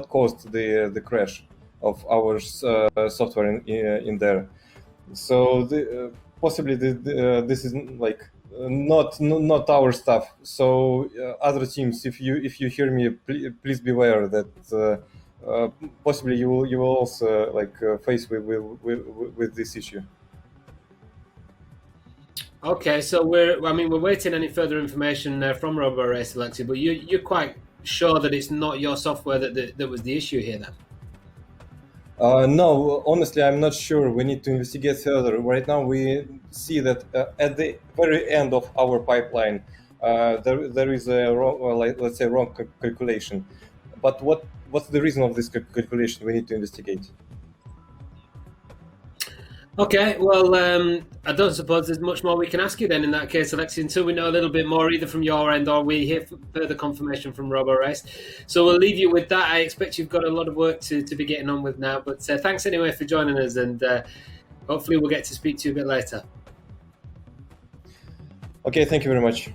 [SPEAKER 5] caused the crash of our software in there. So possibly this is not our stuff. So other teams, if you hear me, please beware that possibly you will also face with this issue.
[SPEAKER 7] Okay, so we're waiting any further information from Roborace, Alexey, but you're quite sure that it's not your software that was the issue here then?
[SPEAKER 5] No, honestly, I'm not sure. We need to investigate further. Right now, we see that at the very end of our pipeline, there is a wrong calculation. But what's the reason of this calculation? We need to investigate.
[SPEAKER 7] Okay, well, I don't suppose there's much more we can ask you then in that case, Alexey, until we know a little bit more either from your end or we hear further confirmation from Roborace. So we'll leave you with that. I expect you've got a lot of work to be getting on with now, but thanks anyway for joining us, and hopefully we'll get to speak to you a bit later.
[SPEAKER 5] Okay, thank you very much.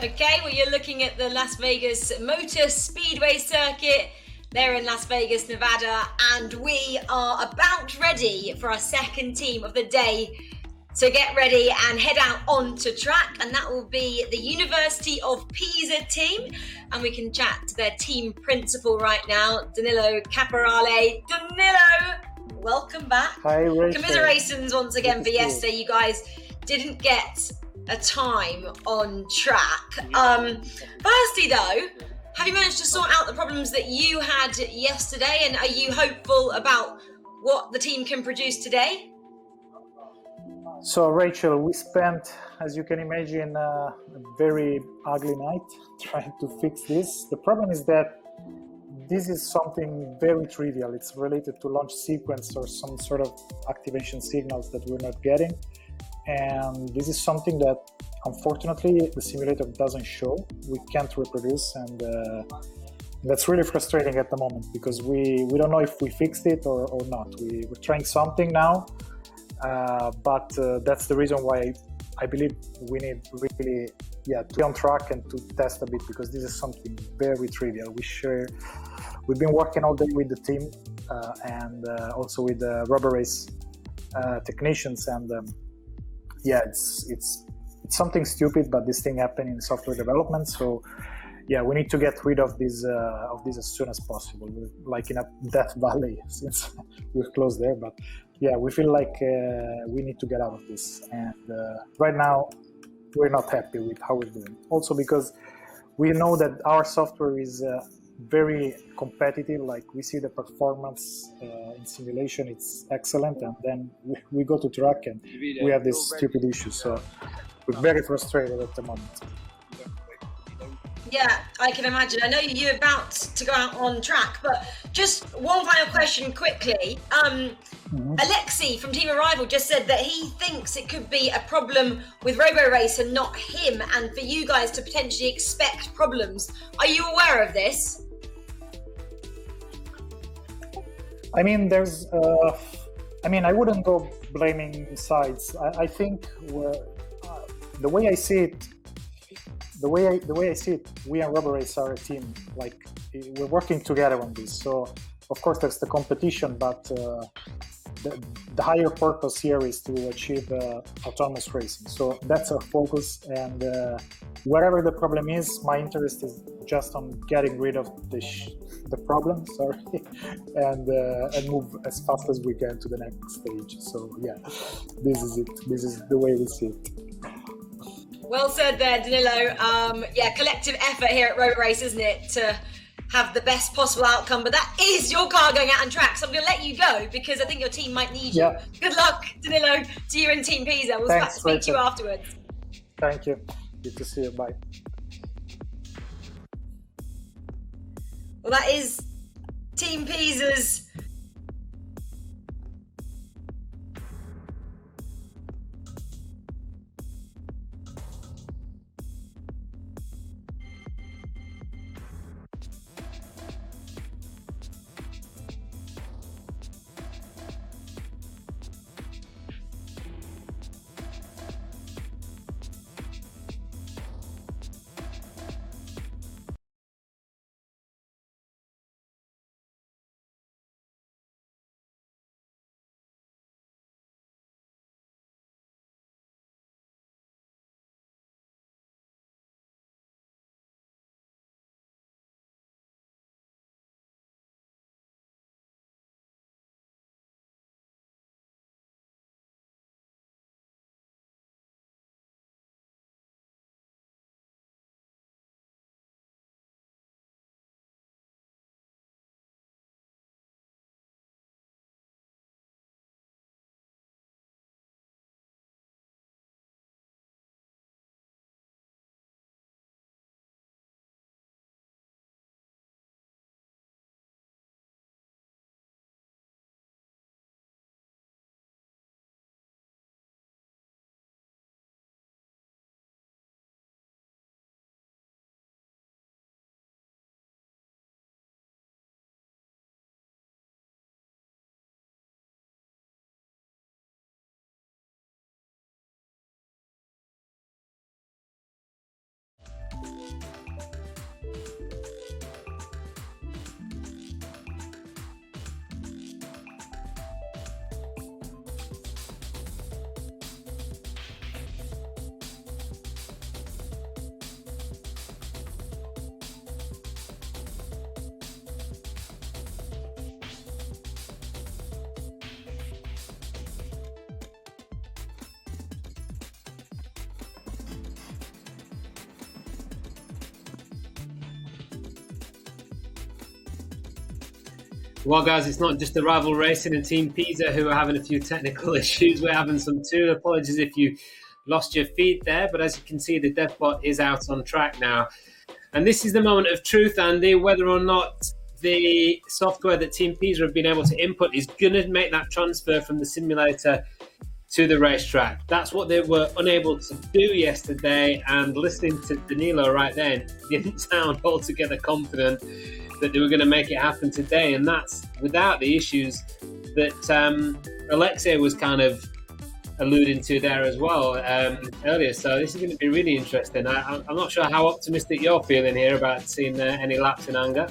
[SPEAKER 8] Okay, well, you're looking at the Las Vegas Motor Speedway circuit. They're in Las Vegas, Nevada, and we are about ready for our second team of the day to get ready and head out onto track, and that will be the University of Pisa team. And we can chat to their team principal right now, Danilo Caporale. Danilo, welcome back.
[SPEAKER 6] Hi, Rachel.
[SPEAKER 8] Commiserations once again for yesterday. You guys didn't get a time on track. Firstly though, have you managed to sort out the problems that you had yesterday, and are you hopeful about what the team can produce today?
[SPEAKER 6] So Rachel, we spent, as you can imagine, a very ugly night trying to fix this. The problem is that this is something very trivial. It's related to launch sequence or some sort of activation signals that we're not getting. And this is something that, unfortunately, the simulator doesn't show. We can't reproduce, and that's really frustrating at the moment because we don't know if we fixed it or not. We're trying something now, but that's the reason why I believe we need really to be on track and to test a bit, because this is something very trivial. We've been working all day with the team and also with the Roborace technicians, and it's something stupid, but this thing happened in software development. So we need to get rid of this as soon as possible. We're like in a death valley since we're close there, but we feel like we need to get out of this. And right now we're not happy with how we're doing. Also because we know that our software is very competitive. Like, we see the performance in simulation, it's excellent, and then we go to track and we have this stupid issue. So we're very frustrated at the moment.
[SPEAKER 8] Yeah, I can imagine. I know you're about to go out on track, but just one final question quickly. Alexey from Team Arrival just said that he thinks it could be a problem with Roborace and not him, and for you guys to potentially expect problems. Are you aware of this?
[SPEAKER 6] I mean, I wouldn't go blaming sides. I think the way I see it, we and Roborace are a team. Like, we're working together on this. So of course there's the competition, but the higher purpose here is to achieve autonomous racing. So that's our focus, and whatever the problem is, my interest is just on getting rid of the problem, and move as fast as we can to the next stage. So this is it. This is the way we see it.
[SPEAKER 8] Well said there, Danilo. Collective effort here at Roborace, isn't it, to have the best possible outcome? But that is your car going out on track, so I'm going to let you go because I think your team might need you. Good luck, Danilo, to you and Team Pisa. We'll speak to you afterwards.
[SPEAKER 6] Thank you. Good to see you. Bye.
[SPEAKER 8] Well, that is Team Pisa's
[SPEAKER 7] Well, guys, it's not just the Rival Racing and Team Pisa who are having a few technical issues. We're having some too. Apologies if you lost your feed there, but as you can see, the DevBot is out on track now. And this is the moment of truth, Andy, whether or not the software that Team Pisa have been able to input is going to make that transfer from the simulator to the racetrack. That's what they were unable to do yesterday, and listening to Danilo right then didn't sound altogether confident that they were going to make it happen today, and that's without the issues that Alexey was kind of alluding to there as well earlier. So this is going to be really interesting. I'm not sure how optimistic you're feeling here about seeing any laps in anger.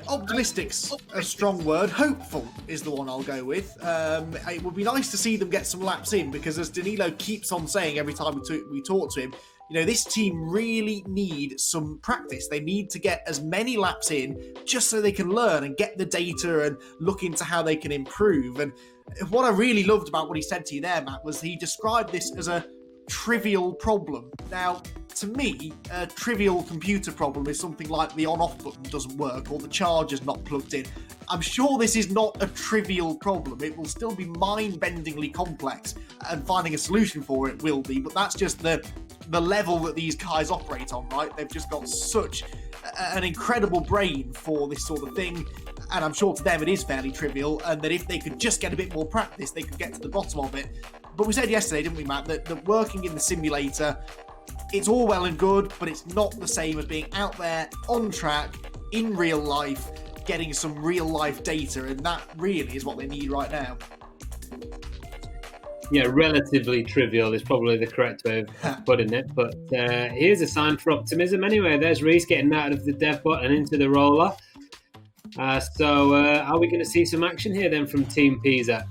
[SPEAKER 11] Optimistic's a strong word. Hopeful is the one I'll go with. It would be nice to see them get some laps in, because as Danilo keeps on saying every time we talk to him, this team really need some practice. They need to get as many laps in just so they can learn and get the data and look into how they can improve. And what I really loved about what he said to you there, Matt, was he described this as a trivial problem. Now, to me, a trivial computer problem is something like the on-off button doesn't work or the charger's not plugged in. I'm sure this is not a trivial problem. It will still be mind-bendingly complex, and finding a solution for it will be, but that's just the level that these guys operate on, right? They've just got such an incredible brain for this sort of thing, and I'm sure to them it is fairly trivial, and that if they could just get a bit more practice, they could get to the bottom of it. But we said yesterday, didn't we, Matt, that working in the simulator, it's all well and good, but it's not the same as being out there on track in real life, getting some real life data, and that really is what they need right now.
[SPEAKER 7] Yeah, relatively trivial is probably the correct way of putting it. But here's a sign for optimism anyway. There's Reese getting out of the DevBot and into the roller. So are we going to see some action here then from Team Pisa?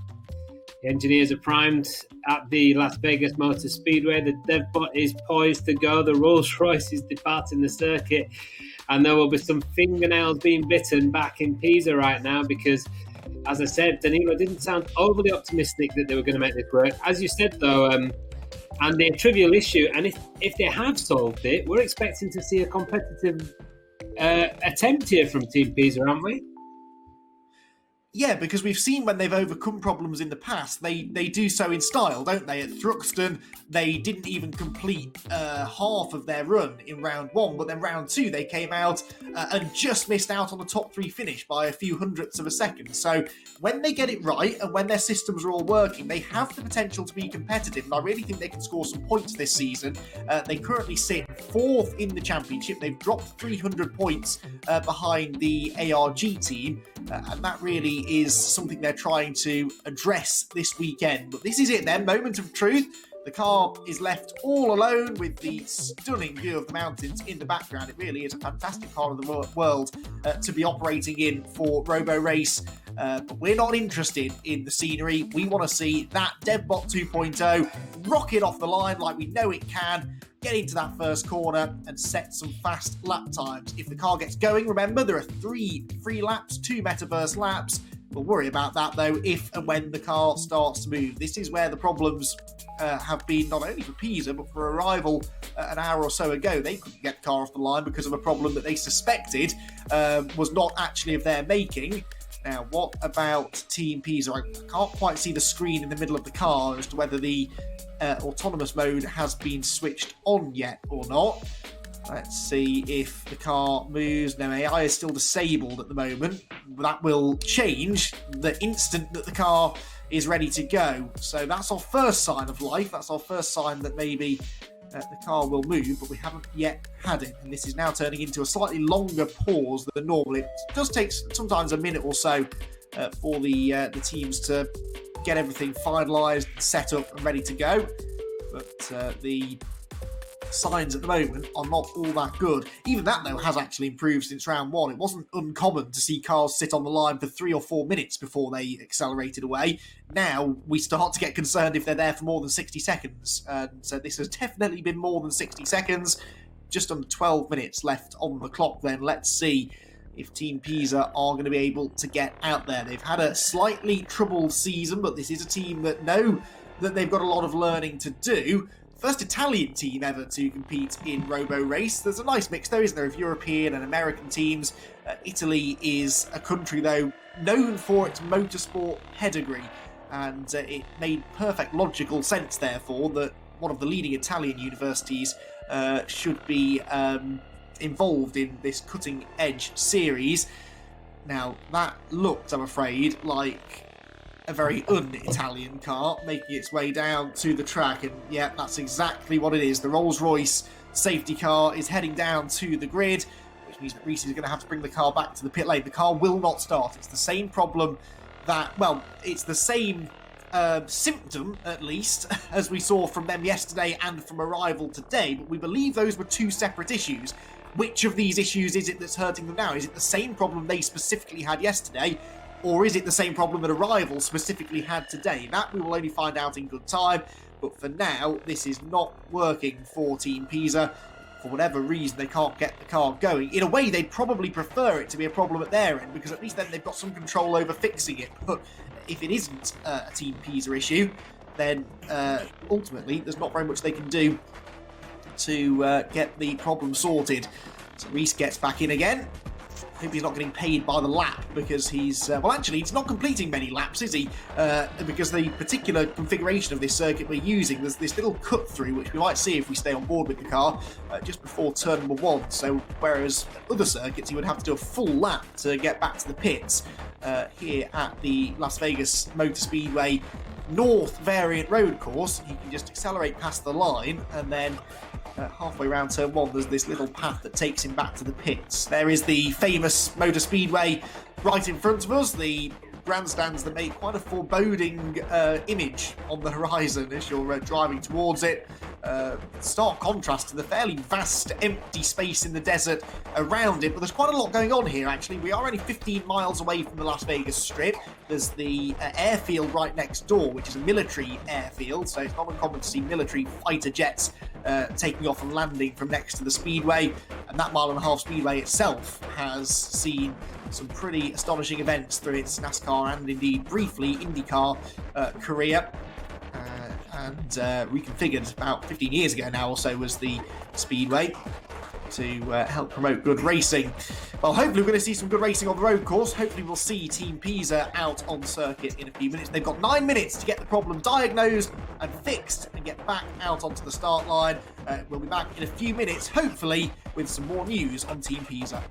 [SPEAKER 7] The engineers are primed at the Las Vegas Motor Speedway. The DevBot is poised to go. The Rolls Royce is departing the circuit. And there will be some fingernails being bitten back in Pisa right now, because, as I said, Danilo didn't sound overly optimistic that they were going to make this work. As you said, though, and the trivial issue, and if they have solved it, we're expecting to see a competitive attempt here from Team Pisa, aren't we?
[SPEAKER 11] Yeah, because we've seen when they've overcome problems in the past, they do so in style, don't they? At Thruxton, they didn't even complete half of their run in round one, but then round two, they came out and just missed out on the top three finish by a few hundredths of a second. So when they get it right and when their systems are all working, they have the potential to be competitive, and I really think they can score some points this season. They currently sit fourth in the championship. They've dropped 300 points behind the ARG team, and that really is something they're trying to address this weekend. But this is it then, moment of truth. The car is left all alone with the stunning view of the mountains in the background. It really is a fantastic part of the world to be operating in for Roborace. But we're not interested in the scenery. We want to see that DevBot 2.0 rocket off the line like we know it can, get into that first corner and set some fast lap times. If the car gets going, remember, there are 3 free laps, 2 metaverse laps. We'll worry about that, though, if and when the car starts to move. This is where the problems have been, not only for Pisa, but for Arrival an hour or so ago. They couldn't get the car off the line because of a problem that they suspected was not actually of their making. Now, what about Team Pisa? I can't quite see the screen in the middle of the car as to whether the autonomous mode has been switched on yet or not. Let's see if the car moves. No, AI is still disabled at the moment. That will change the instant that the car is ready to go. So that's our first sign of life. That's our first sign that maybe the car will move, but we haven't yet had it. And this is now turning into a slightly longer pause than normal. It does take sometimes a minute or so for the teams to get everything finalised, set up and ready to go. But the signs at the moment are not all that good. Even that, though, has actually improved since round one. It wasn't uncommon to see cars sit on the line for 3 or 4 minutes before they accelerated away. Now we start to get concerned if they're there for more than 60 seconds. So this has definitely been more than 60 seconds. Just under 12 minutes left on the clock then. Let's see if Team Pisa are going to be able to get out there. They've had a slightly troubled season, but this is a team that know that they've got a lot of learning to do. first Italian team ever to compete in Roborace. There's a nice mix though, isn't there, of European and American teams. Italy is a country though known for its motorsport pedigree, and it made perfect logical sense therefore that one of the leading Italian universities should be involved in this cutting edge series. Now that looked, I'm afraid, like a very un-Italian car making its way down to the track, and yeah, that's exactly what it is. The Rolls-Royce safety car is heading down to the grid, which means that Reese is going to have to bring the car back to the pit lane. The car will not start. It's the same problem that, well, it's the same symptom, at least, as we saw from them yesterday and from arrival today, but we believe those were two separate issues. Which of these issues is it that's hurting them now? Is it the same problem they specifically had yesterday, or is it the same problem that Arrival specifically had today? That we will only find out in good time, but for now, this is not working for Team Pisa. For whatever reason, they can't get the car going. In a way, they'd probably prefer it to be a problem at their end, because at least then they've got some control over fixing it. But if it isn't a Team Pisa issue, then ultimately, there's not very much they can do to get the problem sorted. So Reese gets back in again. Hope he's not getting paid by the lap, because he's well, actually he's not completing many laps, is he? Because the particular configuration of this circuit we're using, there's this little cut through which we might see if we stay on board with the car just before turn number 1. So whereas other circuits he would have to do a full lap to get back to the pits, here at the Las Vegas Motor Speedway North variant road course, he can just accelerate past the line, and then halfway around turn 1 there's this little path that takes him back to the pits. There is the famous Motor Speedway right in front of us, the grandstands that make quite a foreboding image on the horizon as you're driving towards it. Stark contrast to the fairly vast empty space in the desert around it, but there's quite a lot going on here actually. We are only 15 miles away from the Las Vegas Strip. There's the airfield right next door, which is a military airfield, so it's not uncommon to see military fighter jets taking off and landing from next to the speedway, and that 1.5 mile speedway itself has seen some pretty astonishing events through its NASCAR and indeed briefly IndyCar career. And reconfigured about 15 years ago now or so was the speedway to help promote good racing. Well, hopefully we're going to see some good racing on the road course. Hopefully we'll see Team Pisa out on circuit in a few minutes. They've got 9 minutes to get the problem diagnosed and fixed and get back out onto the start line. We'll be back in a few minutes, hopefully with some more news on Team Pisa.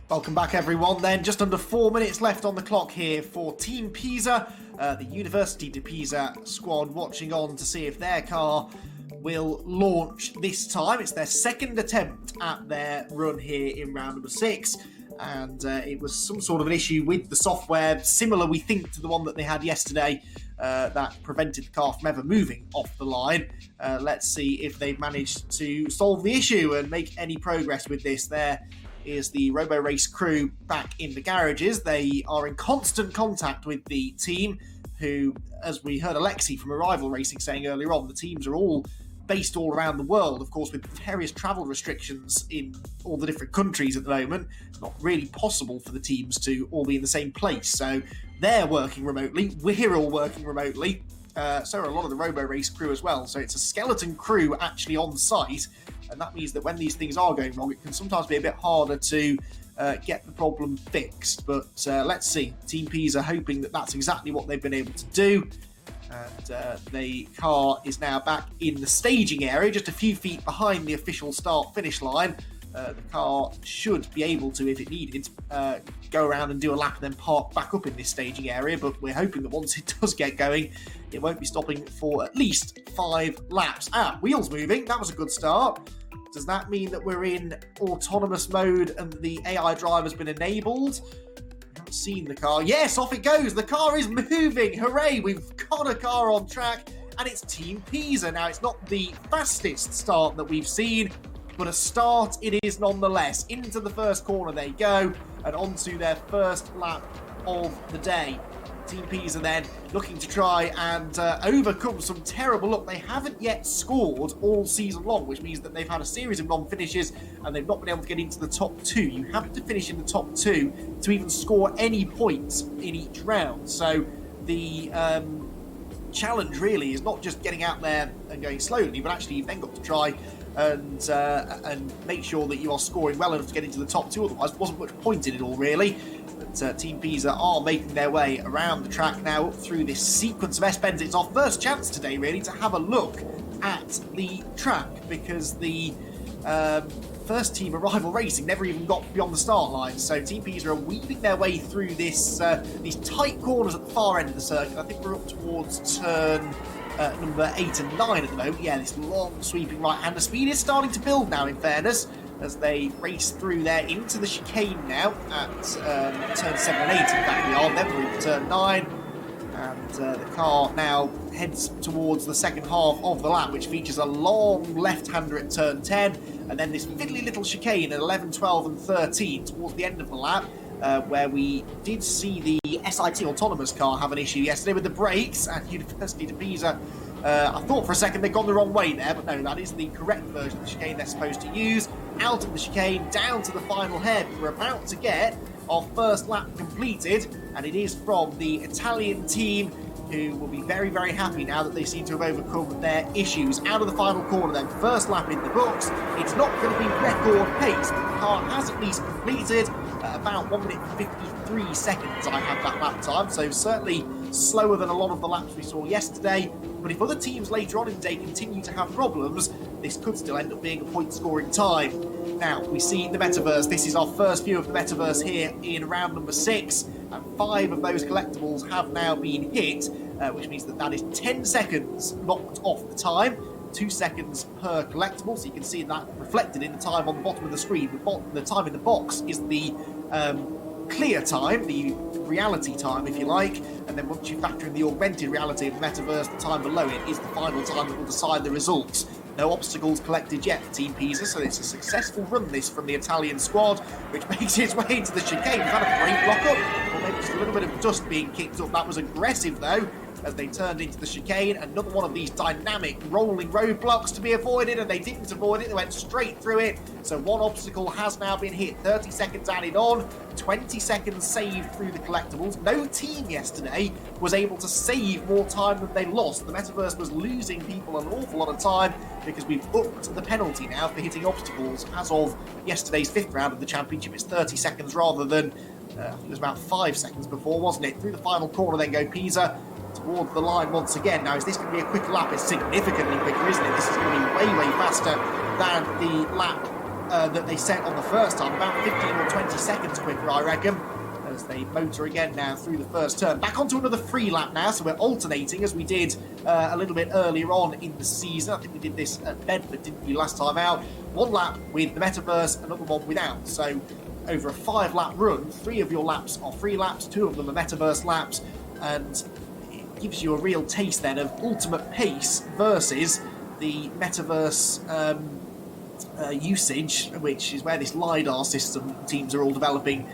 [SPEAKER 11] Welcome back, everyone. Then just under 4 minutes left on the clock here for Team Pisa, the Università di Pisa squad watching on to see if their car will launch this time. It's their second attempt at their run here in round number 6, and it was some sort of an issue with the software, similar, we think, to the one that they had yesterday, that prevented the car from ever moving off the line. Let's see if they've managed to solve the issue and make any progress with this. There is the Roborace crew back in the garages. They are in constant contact with the team, who, as we heard Alexey from Arrival Racing saying earlier on, the teams are all based all around the world, of course, with various travel restrictions in all the different countries at the moment. It's not really possible for the teams to all be in the same place, so they're working remotely. We're all working remotely. So are a lot of the Roborace crew as well. So it's a skeleton crew actually on site, and that means that when these things are going wrong, it can sometimes be a bit harder to get the problem fixed. But let's see. Team Pisa hoping that that's exactly what they've been able to do. And the car is now back in the staging area, just a few feet behind the official start-finish line. The car should be able to, if it needed, go around and do a lap and then park back up in this staging area. But we're hoping that once it does get going, it won't be stopping for at least 5 laps. Wheels moving. That was a good start. Does that mean that we're in autonomous mode and the AI driver's been enabled? I haven't seen the car. Yes, off it goes. The car is moving. Hooray, we've got a car on track, and it's Team Pisa. Now, it's not the fastest start that we've seen, but a start it is nonetheless. Into the first corner they go, and onto their first lap of the day. Team Pisa then looking to try and overcome some terrible luck. They haven't yet scored all season long, which means that they've had a series of non-finishes and they've not been able to get into the top 2. You have to finish in the top 2 to even score any points in each round. So the challenge really is not just getting out there and going slowly, but actually you've then got to try and make sure that you are scoring well enough to get into the top 2. Otherwise, there wasn't much point in it all, really. But Team Pisa are making their way around the track now up through this sequence of S-bends. It's our first chance today, really, to have a look at the track, because the first team, Arrival Racing, never even got beyond the start line. So Team Pisa are weaving their way through this these tight corners at the far end of the circuit. I think we're up towards turn number 8 and 9 at the moment. Yeah, this long sweeping right-hand. The speed is starting to build now, in fairness, as they race through there into the chicane now at turn 7 and 8. In fact, we are. Then we're at turn 9. And the car now heads towards the second half of the lap, which features a long left-hander at turn 10, and then this fiddly little chicane at 11, 12 and 13 towards the end of the lap, where we did see the SIT autonomous car have an issue yesterday with the brakes, and Università di Pisa I thought for a second they'd gone the wrong way there, but no, that is the correct version of the chicane they're supposed to use. Out of the chicane, down to the final hair. We're about to get our first lap completed, and it is from the Italian team, who will be very, very happy now that they seem to have overcome their issues. Out of the final corner then, first lap in the books. It's not going to be record pace, but the car has at least completed about 1 minute 53 seconds. I have that lap time, so certainly slower than a lot of the laps we saw yesterday. But if other teams later on in the day continue to have problems, this could still end up being a point-scoring time. Now, we see the Metaverse. This is our first view of the Metaverse here in round number 6, and 5 of those collectibles have now been hit, which means that is 10 seconds knocked off the time, 2 seconds per collectible, so you can see that reflected in the time on the bottom of the screen. The time in the box is the clear time, the reality time, if you like, and then once you factor in the augmented reality of the Metaverse, the time below it is the final time that will decide the results. No obstacles collected yet for Team Pisa, so it's a successful run, this, from the Italian squad, which makes its way into the chicane. We've had a great lock-up, or maybe just a little bit of dust being kicked up. That was aggressive, though, as they turned into the chicane. Another one of these dynamic rolling roadblocks to be avoided, and they didn't avoid it. They went straight through it. So one obstacle has now been hit. 30 seconds added on, 20 seconds saved through the collectibles. No team yesterday was able to save more time than they lost. The Metaverse was losing people an awful lot of time because we've upped the penalty now for hitting obstacles. As of yesterday's 5th round of the championship, it's 30 seconds rather than, I think it was about 5 seconds before, wasn't it? Through the final corner then go Pisa, towards the line once again. Now, is this going to be a quick lap? It's significantly quicker, isn't it? This is going to be way, way faster than the lap that they set on the first time. About 15 or 20 seconds quicker, I reckon, as they motor again now through the first turn. Back onto another free lap now, so we're alternating as we did a little bit earlier on in the season. I think we did this at Bedford, didn't we, last time out? 1 lap with the Metaverse, another one without. So over a 5-lap run, 3 of your laps are free laps, 2 of them are Metaverse laps, and gives you a real taste then of ultimate pace versus the Metaverse usage, which is where this LiDAR system teams are all developing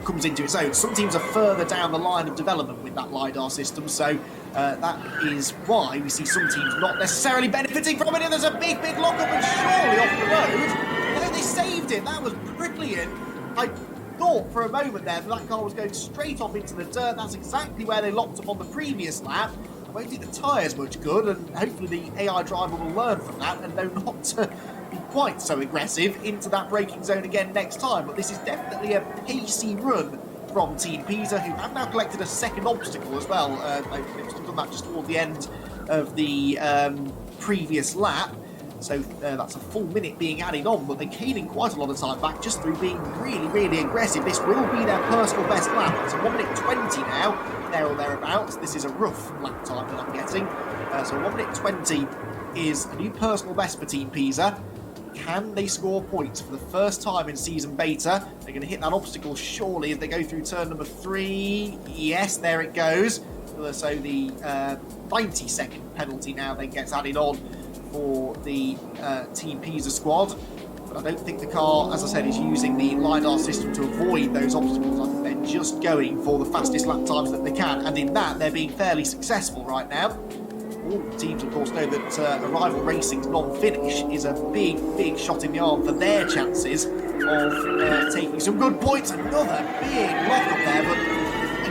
[SPEAKER 11] comes into its own. Some teams are further down the line of development with that LiDAR system, so that is why we see some teams not necessarily benefiting from it, and there's a big, big lock-up and surely off the road. No, they saved it. That was brilliant. I thought for a moment there that car was going straight off into the dirt. That's exactly where they locked up on the previous lap. I won't do the tyres much good, and hopefully the AI driver will learn from that and know not to be quite so aggressive into that braking zone again next time. But this is definitely a pacey run from Team Pisa, who have now collected a second obstacle as well. They've done that just towards the end of the previous lap. So that's a full minute being added on, but they're gaining quite a lot of time back just through being really, really aggressive. This will be their personal best lap. It's a 1 minute 20 now, there or thereabouts. This is a rough lap time that I'm getting. So 1 minute 20 is a new personal best for Team Pisa. Can they score points for the first time in season beta? They're going to hit that obstacle surely as they go through turn number 3. Yes, there it goes. So the 90-second penalty now then gets added on for the Team Pisa squad. But I don't think the car, as I said, is using the LiDAR system to avoid those obstacles. I think they're just going for the fastest lap times that they can, and in that they're being fairly successful right now. All teams, of course, know that Arrival Racing's non-finish is a big, big shot in the arm for their chances of taking some good points. Another big lock-up there, but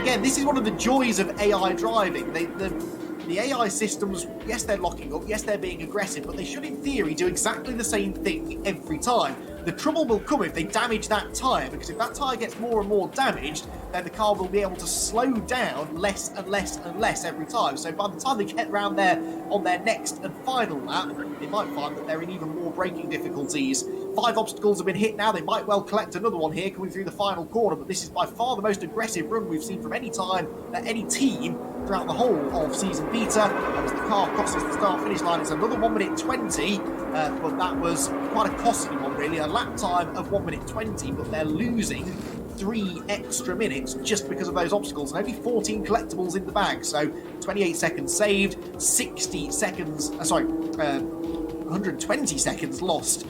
[SPEAKER 11] again, this is one of the joys of AI driving. The AI systems, yes, they're locking up, yes, they're being aggressive, but they should, in theory, do exactly the same thing every time. The trouble will come if they damage that tyre, because if that tyre gets more and more damaged, then the car will be able to slow down less and less and less every time. So by the time they get around there on their next and final lap, they might find that they're in even more braking difficulties. 5 obstacles have been hit now. They might well collect another one here coming through the final corner, but this is by far the most aggressive run we've seen from any time, any team throughout the whole of season beta. And as the car crosses the start-finish line, it's another 1 minute 20, but that was quite a costly one, really. A lap time of 1 minute 20, but they're losing 3 extra minutes just because of those obstacles, and only 14 collectibles in the bag. So 28 seconds saved, 60 seconds, 120 seconds lost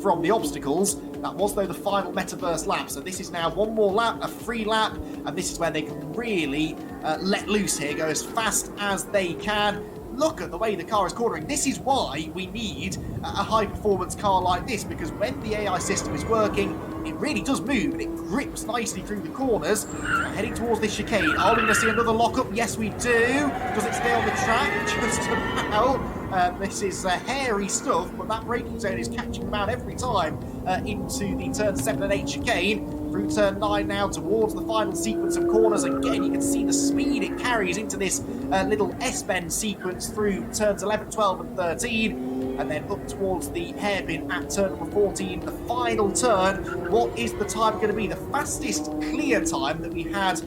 [SPEAKER 11] from the obstacles. That was, though, the final Metaverse lap. So this is now one more lap, a free lap, and this is where they can really let loose here, go as fast as they can. look at the way the car is cornering. This is why we need a high-performance car like this, because when the AI system is working, it really does move, and it grips nicely through the corners. Heading towards this chicane. Are we going to see another lockup? Yes, we do. Does it stay on the track? Just about. This is hairy stuff, but that braking zone is catching them out every time into the turn 7 and 8 chicane. Through turn 9 now towards the final sequence of corners. Again, you can see the speed it carries into this little S-bend sequence through turns 11, 12 and 13. And then up towards the hairpin at turn number 14, the final turn. What is the time going to be? The fastest clear time that we had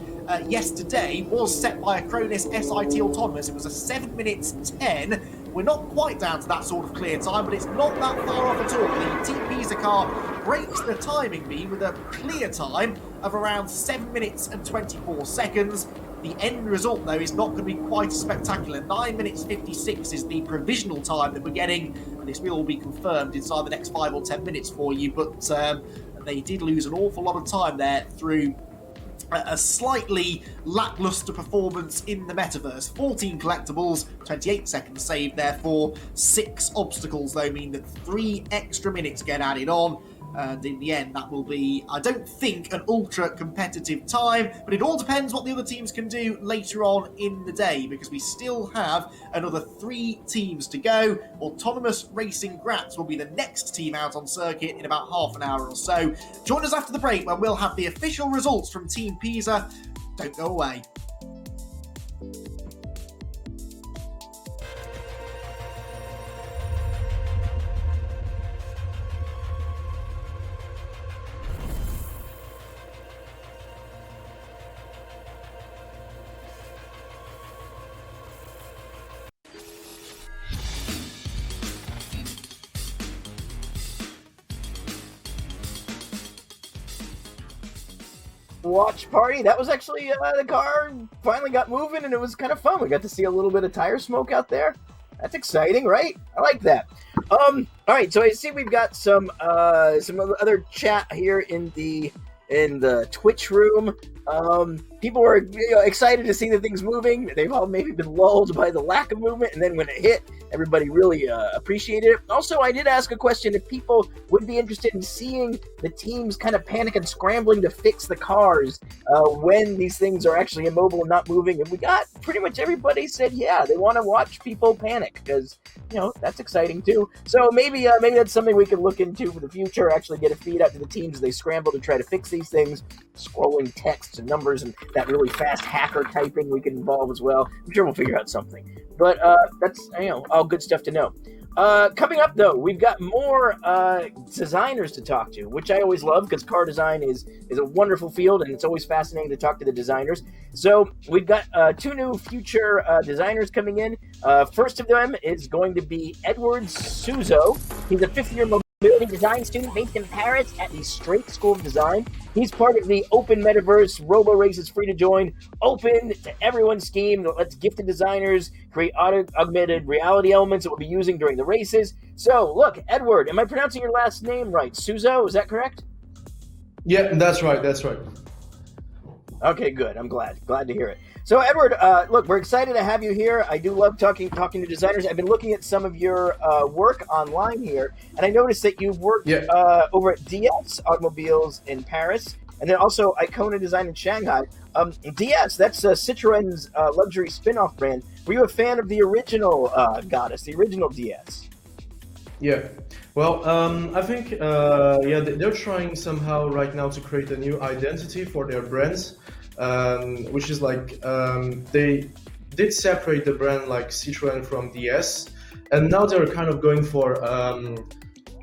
[SPEAKER 11] yesterday was set by Acronis SIT Autonomous. It was a 7 minutes 10. We're not quite down to that sort of clear time, but it's not that far off at all. The Team Pisa car breaks the timing mean with a clear time of around 7 minutes and 24 seconds. The end result, though, is not going to be quite as spectacular. 9 minutes 56 is the provisional time that we're getting, and this will all be confirmed inside the next 5 or 10 minutes for you, but they did lose an awful lot of time there through a slightly lackluster performance in the metaverse. 14 collectibles, 28 seconds saved, therefore 6 obstacles, though, mean that 3 extra minutes get added on. And in the end, that will be, I don't think, an ultra-competitive time, but it all depends what the other teams can do later on in the day, because we still have another 3 teams to go. Autonomous Racing Graz will be the next team out on circuit in about half an hour or so. Join us after the break, where we'll have the official results from Team Pisa. Don't go away.
[SPEAKER 15] Watch party. That was actually the car finally got moving, and it was kind of fun. We got to see a little bit of tire smoke out there. That's exciting, right? I like that. All right, so I see we've got some other chat here in the Twitch room. People were excited to see the things moving. They've all maybe been lulled by the lack of movement, and then when it hit, everybody really appreciated it. Also, I did ask a question if people would be interested in seeing the teams kind of panic and scrambling to fix the cars when these things are actually immobile and not moving. And we got pretty much everybody said, yeah, they want to watch people panic because, that's exciting too. So maybe that's something we could look into for the future, actually get a feed out to the teams as they scramble to try to fix these things, scrolling texts and numbers and that really fast hacker typing we can involve as well. I'm sure we'll figure out something. But that's all good stuff to know. Coming up, though, we've got more designers to talk to, which I always love because car design is a wonderful field, and it's always fascinating to talk to the designers. So we've got 2 new future designers coming in. First of them is going to be Edouard Suzeau. He's a 5th-year mobility design student based in Paris at the Straight School of Design. He's part of the open metaverse. Roborace is free to join. Open to everyone's scheme that lets gifted designers create augmented reality elements that we'll be using during the races. So, look, Edward, am I pronouncing your last name right? Suzeau, is that correct?
[SPEAKER 16] Yeah, that's right.
[SPEAKER 15] Okay, good. I'm glad to hear it. So, Edward, look, we're excited to have you here. I do love talking to designers. I've been looking at some of your work online here, and I noticed that you've worked over at DS Automobiles in Paris, and then also Icona Design in Shanghai. DS, that's Citroen's luxury spin-off brand. Were you a fan of the original Goddess, the original DS?
[SPEAKER 16] Yeah. Well, I think, they're trying somehow right now to create a new identity for their brands. Which is like they did separate the brand like Citroen from DS, and now they're kind of going for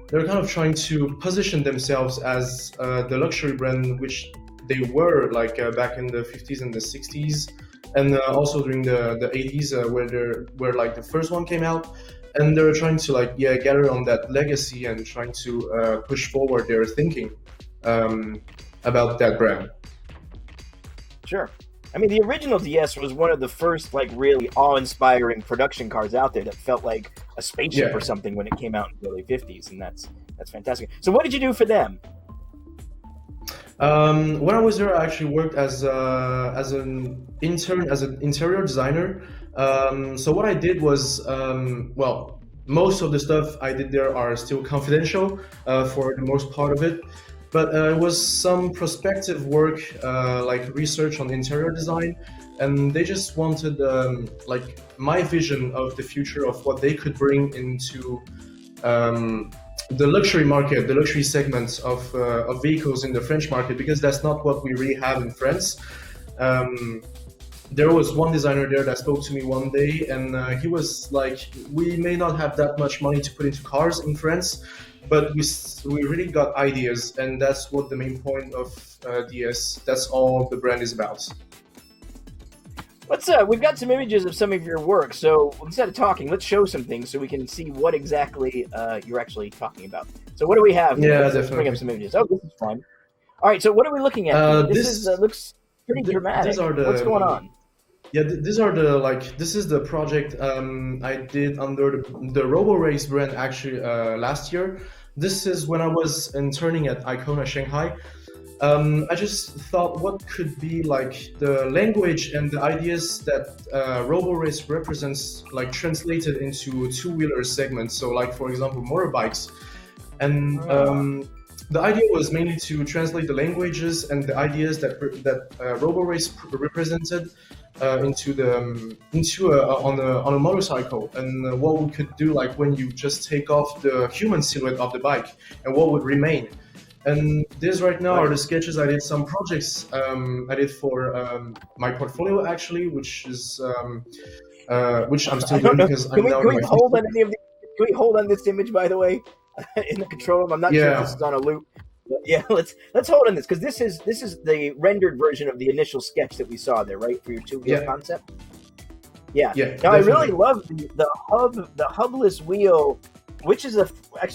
[SPEAKER 16] they're kind of trying to position themselves as the luxury brand which they were like back in the 50s and the 60s, and also during the 80s where like the first one came out, and they're trying to gather on that legacy and trying to push forward their thinking about that brand.
[SPEAKER 15] Sure. I mean, the original DS was one of the first, really awe-inspiring production cars out there that felt like a spaceship or something when it came out in the early 50s, and that's fantastic. So what did you do for them?
[SPEAKER 16] When I was there, I actually worked as an intern, as an interior designer. So what I did was, well, most of the stuff I did there are still confidential for the most part of it, but it was some prospective work, like research on interior design, and they just wanted like my vision of the future of what they could bring into the luxury market, the luxury segment of vehicles in the French market, because that's not what we really have in France. There was one designer there that spoke to me one day, and he was like, we may not have that much money to put into cars in France, but we really got ideas, and that's what the main point of DS, that's all the brand is about.
[SPEAKER 15] Let's we've got some images of some of your work, so instead of talking, let's show some things so we can see what exactly you're actually talking about. So what do we have?
[SPEAKER 16] Yeah,
[SPEAKER 15] let's
[SPEAKER 16] definitely.
[SPEAKER 15] bring up some images. Oh, this is fun. All right, so what are we looking at? This looks pretty dramatic.
[SPEAKER 16] These are the,
[SPEAKER 15] what's going on?
[SPEAKER 16] Yeah, these are the, like, this is the project I did under the Roborace brand actually last year. This is when I was interning at Icona Shanghai. I just thought what could be like the language and the ideas that Roborace represents, like translated into two-wheeler segments. So like, for example, motorbikes. And the idea was mainly to translate the languages and the ideas that Roborace represented on a motorcycle, and what we could do, like when you just take off the human silhouette of the bike and what would remain. And these right now are the sketches I did, some projects I did for my portfolio actually, which is which I'm still doing because I'm now.
[SPEAKER 15] Can we hold on any of the? Can we hold on this image, by the way, in the control room? I'm not sure if this is on a loop. But yeah, let's hold on this, because this is the rendered version of the initial sketch that we saw there, right, for your two-wheel concept. Yeah. Now definitely. I really love the hubless wheel. Which is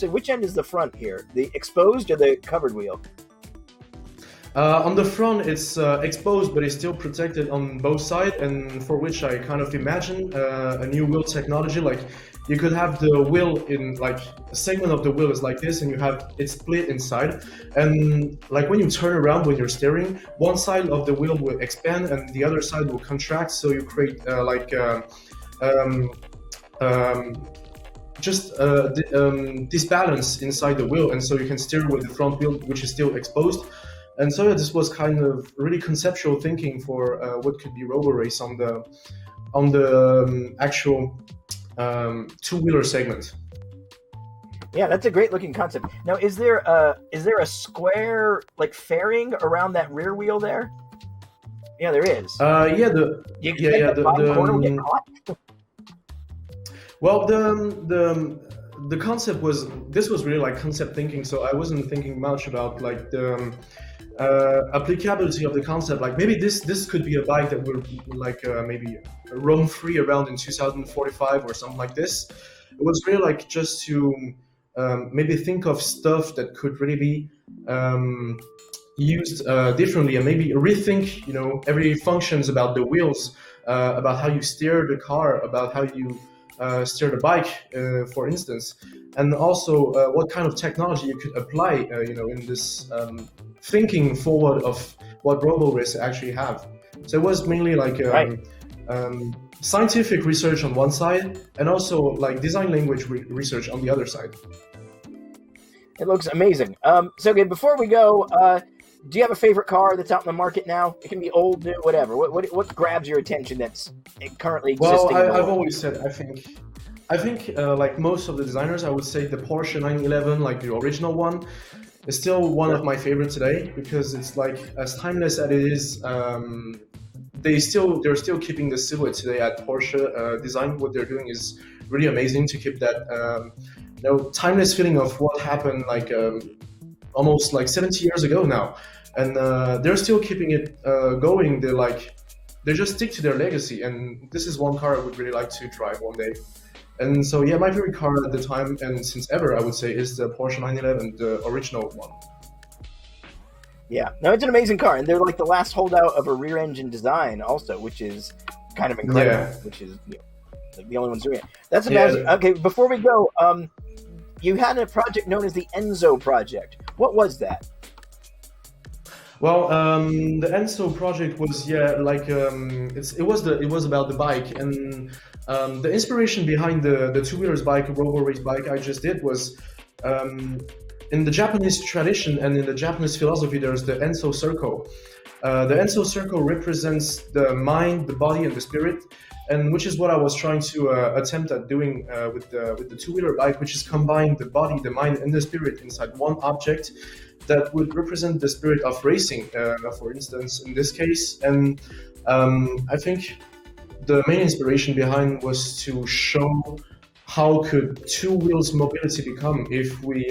[SPEAKER 15] which end is the front here? The exposed or the covered wheel?
[SPEAKER 16] On the front, it's exposed, but it's still protected on both sides, and for which I kind of imagine a new wheel technology. Like you could have the wheel in, like, a segment of the wheel is like this, and you have it split inside, and like when you turn around when you're steering, one side of the wheel will expand and the other side will contract, so you create this balance inside the wheel, and so you can steer with the front wheel, which is still exposed. And so this was kind of really conceptual thinking for what could be Roborace on the actual two-wheeler segment.
[SPEAKER 15] Yeah, that's a great looking concept. Now, is there a square like fairing around that rear wheel there? Yeah, there is.
[SPEAKER 16] Well, the concept was, this was really like concept thinking, so I wasn't thinking much about like the applicability of the concept. Like maybe this could be a bike that will like maybe roam free around in 2045 or something like this. It was really like just to maybe think of stuff that could really be used differently, and maybe rethink, you know, every functions about the wheels, about how you steer the car, about how you steer the bike, for instance, and also what kind of technology you could apply, you know, in this thinking forward of what Roborace actually have. So it was mainly like scientific research on one side, and also like design language research on the other side.
[SPEAKER 15] It looks amazing. So okay, before we go, do you have a favorite car that's out in the market now? It can be old, new, whatever. What grabs your attention that's currently existing?
[SPEAKER 16] Well, I've always said, I think like most of the designers, I would say the Porsche 911, like the original one, is still one of my favorites today, because it's like as timeless as it is. They're still keeping the silhouette today at Porsche design. What they're doing is really amazing to keep that timeless feeling of what happened like almost like 70 years ago now, and they're still keeping it going. They just stick to their legacy, and this is one car I would really like to drive one day. And so yeah, my favorite car at the time, and since ever, I would say, is the Porsche 911, the original one.
[SPEAKER 15] Yeah, no, it's an amazing car, and they're like the last holdout of a rear-engine design also, which is kind of incredible, which is, you know, like the only ones doing it. That's amazing. Yeah. Okay, before we go, you had a project known as the Enzo Project. What was that?
[SPEAKER 16] Well, the ENSO project was it was about the bike, and the inspiration behind the two-wheelers bike, Roborace bike I just did was in the Japanese tradition and in the Japanese philosophy. There's the ENSO circle. The ENSO circle represents the mind, the body, and the spirit, and which is what I was trying to attempt at doing with the two-wheeler bike, which is combine the body, the mind, and the spirit inside one object that would represent the spirit of racing, for instance, in this case. And I think the main inspiration behind was to show how could two wheels mobility become if we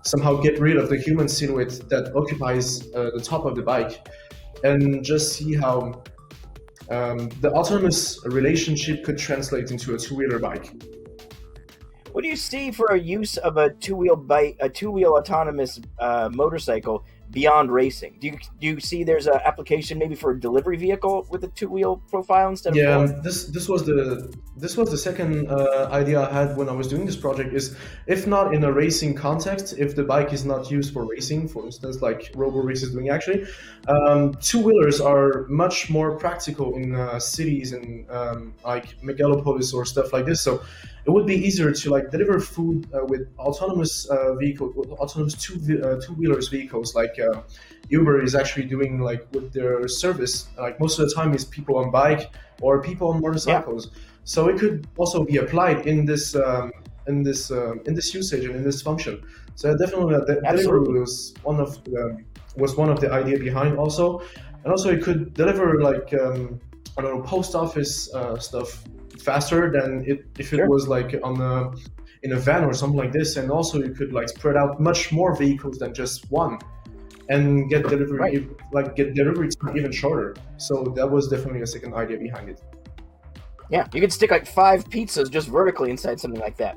[SPEAKER 16] somehow get rid of the human silhouette that occupies the top of the bike, and just see how the autonomous relationship could translate into a two-wheeler bike.
[SPEAKER 15] What do you see for a use of a two-wheel autonomous motorcycle beyond racing? Do you see there's an application maybe for a delivery vehicle with a two-wheel profile instead of four?
[SPEAKER 16] This was the second idea I had when I was doing this project. Is if not in a racing context, if the bike is not used for racing, for instance, like Roborace is doing actually, two-wheelers are much more practical in cities and like megalopolis or stuff like this. So it would be easier to deliver food with autonomous autonomous two-wheelers vehicles like Uber is actually doing with their service. Most of the time is people on bike or people on motorcycles. Yeah. So it could also be applied in this usage and in this function. So definitely delivery was one of the idea behind also, and also it could deliver post office stuff faster than if it was in a van or something like this, and also you could spread out much more vehicles than just one, and get delivery time even shorter. So that was definitely a second idea behind it.
[SPEAKER 15] Yeah, you could stick 5 pizzas just vertically inside something like that.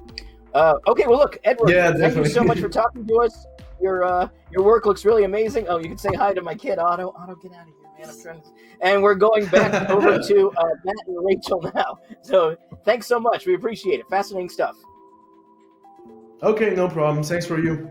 [SPEAKER 15] Okay, well look, Edward, thank you so much for talking to us. Your work looks really amazing. Oh, you can say hi to my kid, Otto. Otto, get out of here, man. I'm trying to... And we're going back over to Matt and Rachel now. So thanks so much. We appreciate it. Fascinating stuff.
[SPEAKER 16] Okay, no problem. Thanks for you.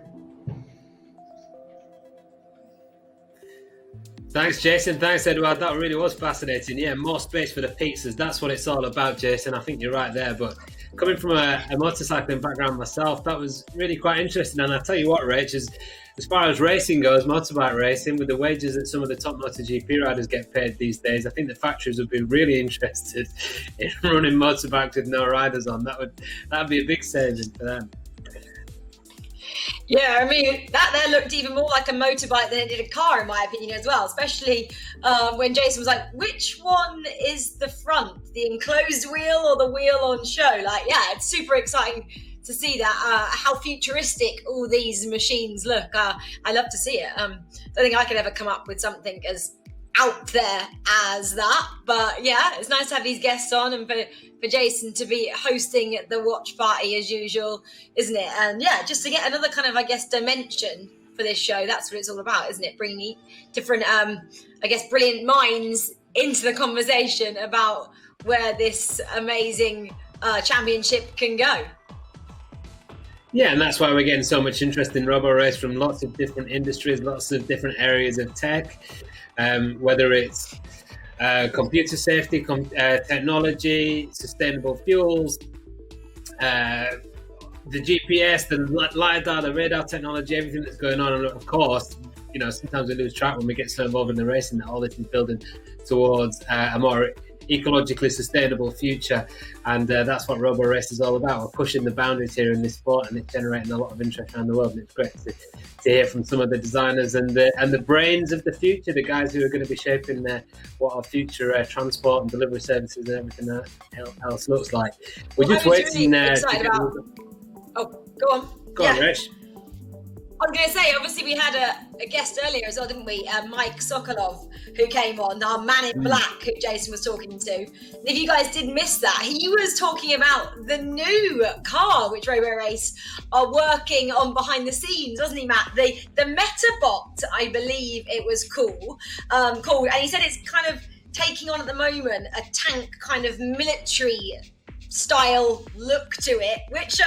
[SPEAKER 7] Thanks, Jason. Thanks, Edouard. That really was fascinating. Yeah, more space for the pizzas. That's what it's all about, Jason. I think you're right there. But coming from a motorcycling background myself, that was really quite interesting. And I tell you what, Rach, as far as racing goes, motorbike racing, with the wages that some of the top MotoGP riders get paid these days, I think the factories would be really interested in running motorbikes with no riders on. That'd be a big saving for them.
[SPEAKER 8] Yeah, I mean, that there looked even more like a motorbike than it did a car, in my opinion, as well, especially when Jason was like, which one is the front, the enclosed wheel or the wheel on show? It's super exciting to see that, how futuristic all these machines look. I love to see it. Don't think I could ever come up with something as out there as that, but yeah, it's nice to have these guests on, and for Jason to be hosting the watch party as usual, isn't it? And yeah, just to get another kind of, I guess, dimension for this show. That's what it's all about, isn't it? Bringing different, brilliant minds into the conversation about where this amazing championship can go.
[SPEAKER 7] Yeah, and that's why we're getting so much interest in Roborace from lots of different industries, lots of different areas of tech. Whether it's computer safety, technology, sustainable fuels, the GPS, the LiDAR, the radar technology, everything that's going on. And of course, sometimes we lose track when we get so involved in the racing that all this is building towards a more ecologically sustainable future, and that's what Roborace is all about. We're pushing the boundaries here in this sport, and it's generating a lot of interest around the world, and it's great to hear from some of the designers and the brains of the future, the guys who are going to be shaping what our future transport and delivery services and everything else looks like. We're just waiting there.
[SPEAKER 8] Oh, go on.
[SPEAKER 7] Go on, Rich.
[SPEAKER 8] I was going to say, obviously, we had a guest earlier as well, didn't we? Mike Sokolov, who came on, our man in black, who Jason was talking to. And if you guys did miss that, he was talking about the new car which Roborace are working on behind the scenes, wasn't he, Matt? The Metabot, I believe it was called. And he said it's kind of taking on at the moment a tank kind of military style look to it, which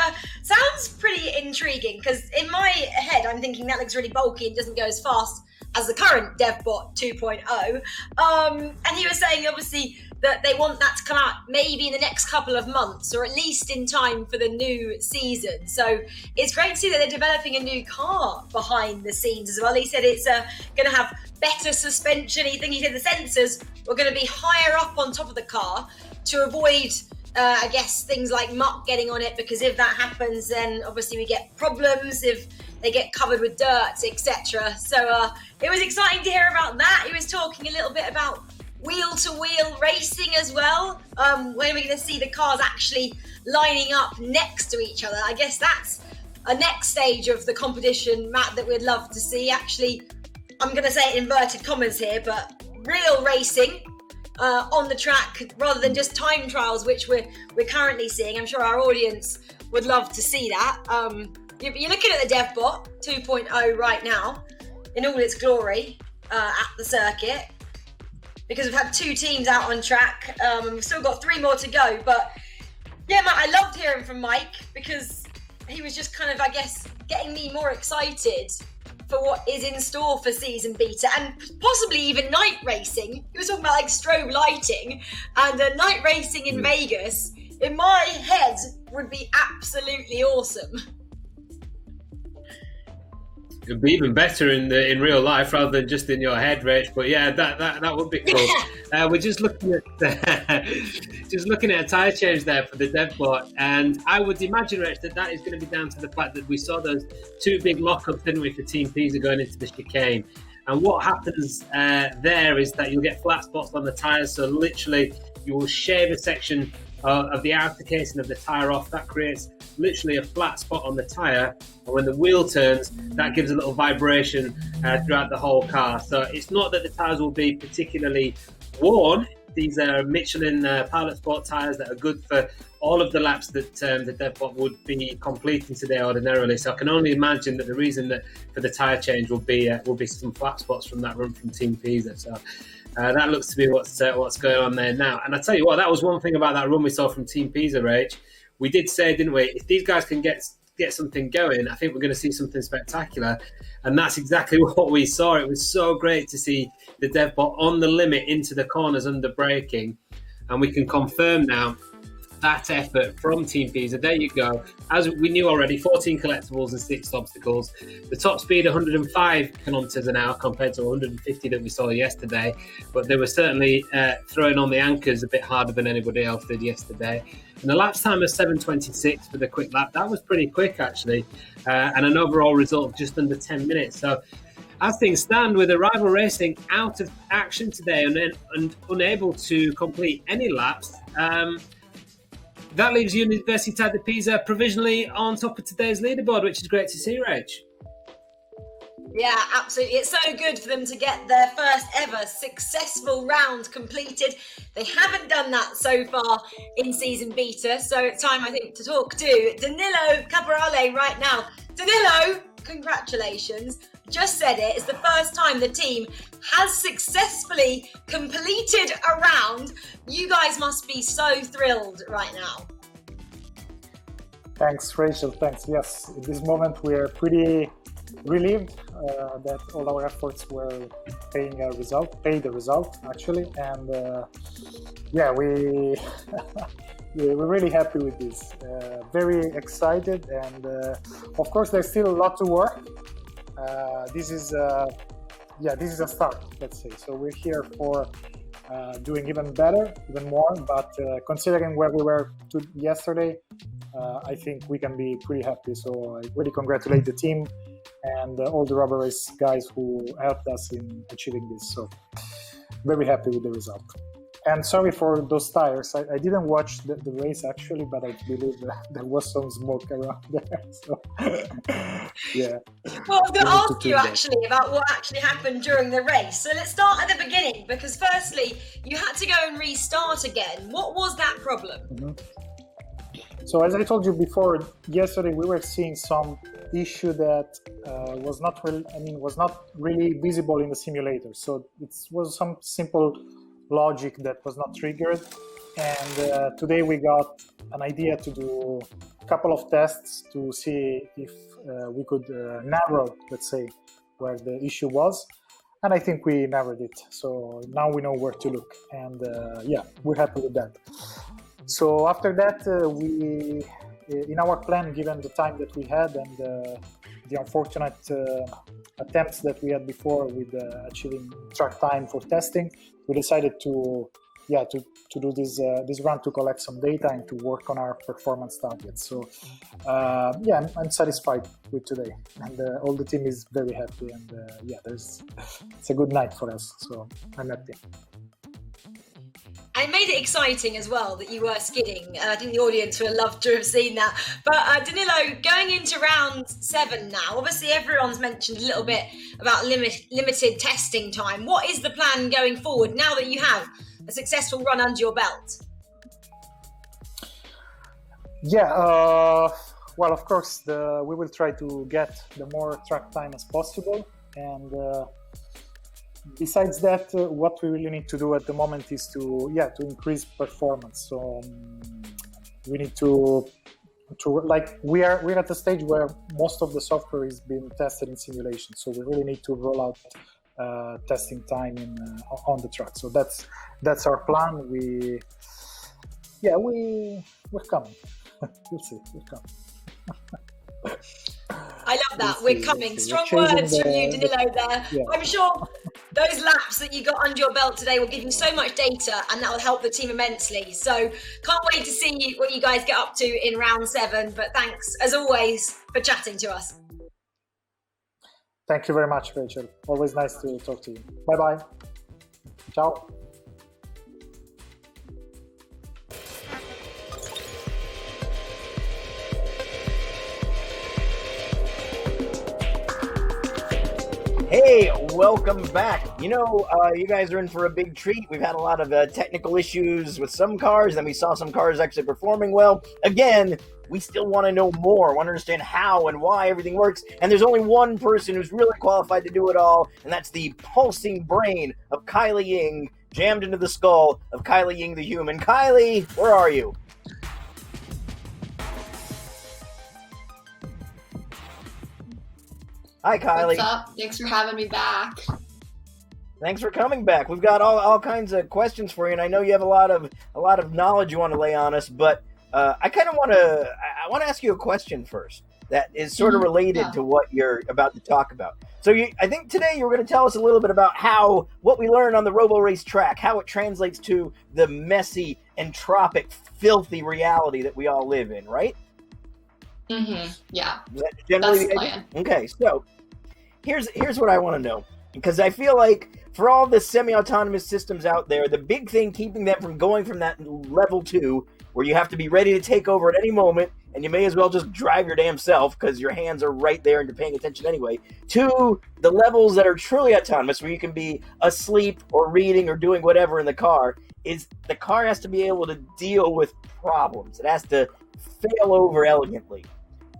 [SPEAKER 8] sounds pretty intriguing, because in my head I'm thinking that looks really bulky and doesn't go as fast as the current DevBot 2.0. And he was saying, obviously, that they want that to come out maybe in the next couple of months, or at least in time for the new season. So it's great to see that they're developing a new car behind the scenes as well. He said it's going to have better suspension. He said the sensors were going to be higher up on top of the car to avoid, I guess, things like muck getting on it, because if that happens, then obviously we get problems if they get covered with dirt, etc. So it was exciting to hear about that. He was talking a little bit about wheel-to-wheel racing as well. When are we going to see the cars actually lining up next to each other? I guess that's a next stage of the competition, Matt, that we'd love to see. Actually, I'm going to say it in inverted commas here, but real racing on the track rather than just time trials, which we're currently seeing. I'm sure our audience would love to see that. You're looking at the DevBot 2.0 right now in all its glory at the circuit, because we've had 2 teams out on track, and we've still got 3 more to go. But yeah, Matt, I loved hearing from Mike, because he was just kind of, I guess, getting me more excited for what is in store for season beta, and possibly even night racing. He was talking about like strobe lighting, and night racing in Vegas, in my head, would be absolutely awesome.
[SPEAKER 7] It'd be even better in real life rather than just in your head, Rich. But yeah, that would be cool. We're just looking at a tyre change there for the DevBot, and I would imagine, Rich, that is going to be down to the fact that we saw those 2 big lockups, didn't we, for Team Pisa going into the chicane. And what happens there is that you'll get flat spots on the tyres, so literally you will shave a section of the outer casing of the tyre off. That creates literally a flat spot on the tyre, and when the wheel turns, that gives a little vibration throughout the whole car. So it's not that the tyres will be particularly worn. These are Michelin Pilot Sport tyres that are good for all of the laps that the DevBot would be completing today ordinarily. So I can only imagine that the reason that for the tyre change will be some flat spots from that run from Team Pisa. So that looks to be what's going on there now. And I tell you what, that was one thing about that run we saw from Team Pisa, Rach. We did say, didn't we, if these guys can get something going, I think we're going to see something spectacular. And that's exactly what we saw. It was so great to see the DevBot on the limit into the corners under braking. And we can confirm now that effort from Team Pisa. There you go. As we knew already, 14 collectibles and 6 obstacles. The top speed, 105 kilometres an hour compared to 150 that we saw yesterday. But they were certainly throwing on the anchors a bit harder than anybody else did yesterday. And the lapse time of 7:26 for the quick lap. That was pretty quick, actually. And an overall result of just under 10 minutes. So as things stand, with Arrival Racing out of action today and unable to complete any laps, that leaves Università di Pisa provisionally on top of today's leaderboard, which is great to see, Rach.
[SPEAKER 8] Yeah, absolutely. It's so good for them to get their first ever successful round completed. They haven't done that so far in season beta, so it's time, I think, to talk to Danilo Caporale right now. Danilo, congratulations. Just said it. It's the first time the team has successfully completed a round. You guys must be so thrilled right now.
[SPEAKER 6] Thanks, Rachel. Thanks. Yes, at this moment we are pretty relieved that all our efforts were paid the result actually, and yeah, we're really happy with this. Very excited, and of course there's still a lot to work. This is a start, let's say. So we're here for doing even better, even more. But considering where we were yesterday, I think we can be pretty happy. So I really congratulate the team and all the Roborace guys who helped us in achieving this. So very happy with the result. And sorry for those tires. I didn't watch the race actually, but I believe there was some smoke around there. So yeah.
[SPEAKER 8] Well, I was going to ask you actually about what actually happened during the race. So let's start at the beginning, because firstly, you had to go and restart again. What was that problem?
[SPEAKER 6] Mm-hmm. So as I told you before, yesterday we were seeing some issue that was not really visible in the simulator. So it was some simple logic that was not triggered, and today we got an idea to do a couple of tests to see if we could narrow, let's say, where the issue was. And I think we narrowed it. So now we know where to look. And we're happy with that. So after that, we, in our plan, given the time that we had and the unfortunate attempts that we had before with achieving track time for testing, we decided to do this run to collect some data and to work on our performance targets. So I'm satisfied with today, and all the team is very happy. And it's a good night for us. So I'm happy.
[SPEAKER 8] And it made it exciting as well that you were skidding. I think the audience would have loved to have seen that. But Danilo, going into round 7 now, obviously everyone's mentioned a little bit about limited testing time. What is the plan going forward now that you have a successful run under your belt?
[SPEAKER 6] Well, of course, we will try to get the more track time as possible. And besides that, what we really need to do at the moment is to increase performance. So we need to we're at the stage where most of the software is being tested in simulation. So we really need to roll out testing time on the track. So that's our plan. We're coming. We'll see. We're coming.
[SPEAKER 8] I love that. We're coming. Strong words from you, Danilo, there. Yeah. I'm sure those laps that you got under your belt today will give you so much data, and that will help the team immensely. So can't wait to see what you guys get up to in round 7. But thanks, as always, for chatting to us.
[SPEAKER 6] Thank you very much, Rachel. Always nice to talk to you. Bye-bye. Ciao.
[SPEAKER 15] Hey, welcome back. You guys are in for a big treat. We've had a lot of technical issues with some cars, then we saw some cars actually performing well. Again, we still want to know more, want to understand how and why everything works, and there's only one person who's really qualified to do it all, and that's the pulsing brain of Kylie Ying, jammed into the skull of Kylie Ying the human. Kylie, where are you? Hi, Kylie.
[SPEAKER 17] What's up? Thanks for having me back.
[SPEAKER 15] Thanks for coming back. We've got all kinds of questions for you, and I know you have a lot of knowledge you want to lay on us. But I kind of want to ask you a question first that is sort of related to what you're about to talk about. So I think today you were going to tell us a little bit about what we learned on the Roborace track, how it translates to the messy, entropic, filthy reality that we all live in, right?
[SPEAKER 17] Mm-hmm. Yeah.
[SPEAKER 15] Generally
[SPEAKER 17] that's the plan.
[SPEAKER 15] Okay, so here's what I want to know, because I feel like for all the semi-autonomous systems out there, the big thing keeping them from going from that level 2, where you have to be ready to take over at any moment, and you may as well just drive your damn self because your hands are right there and you're paying attention anyway, to the levels that are truly autonomous, where you can be asleep or reading or doing whatever in the car, is the car has to be able to deal with problems. It has to fail over elegantly.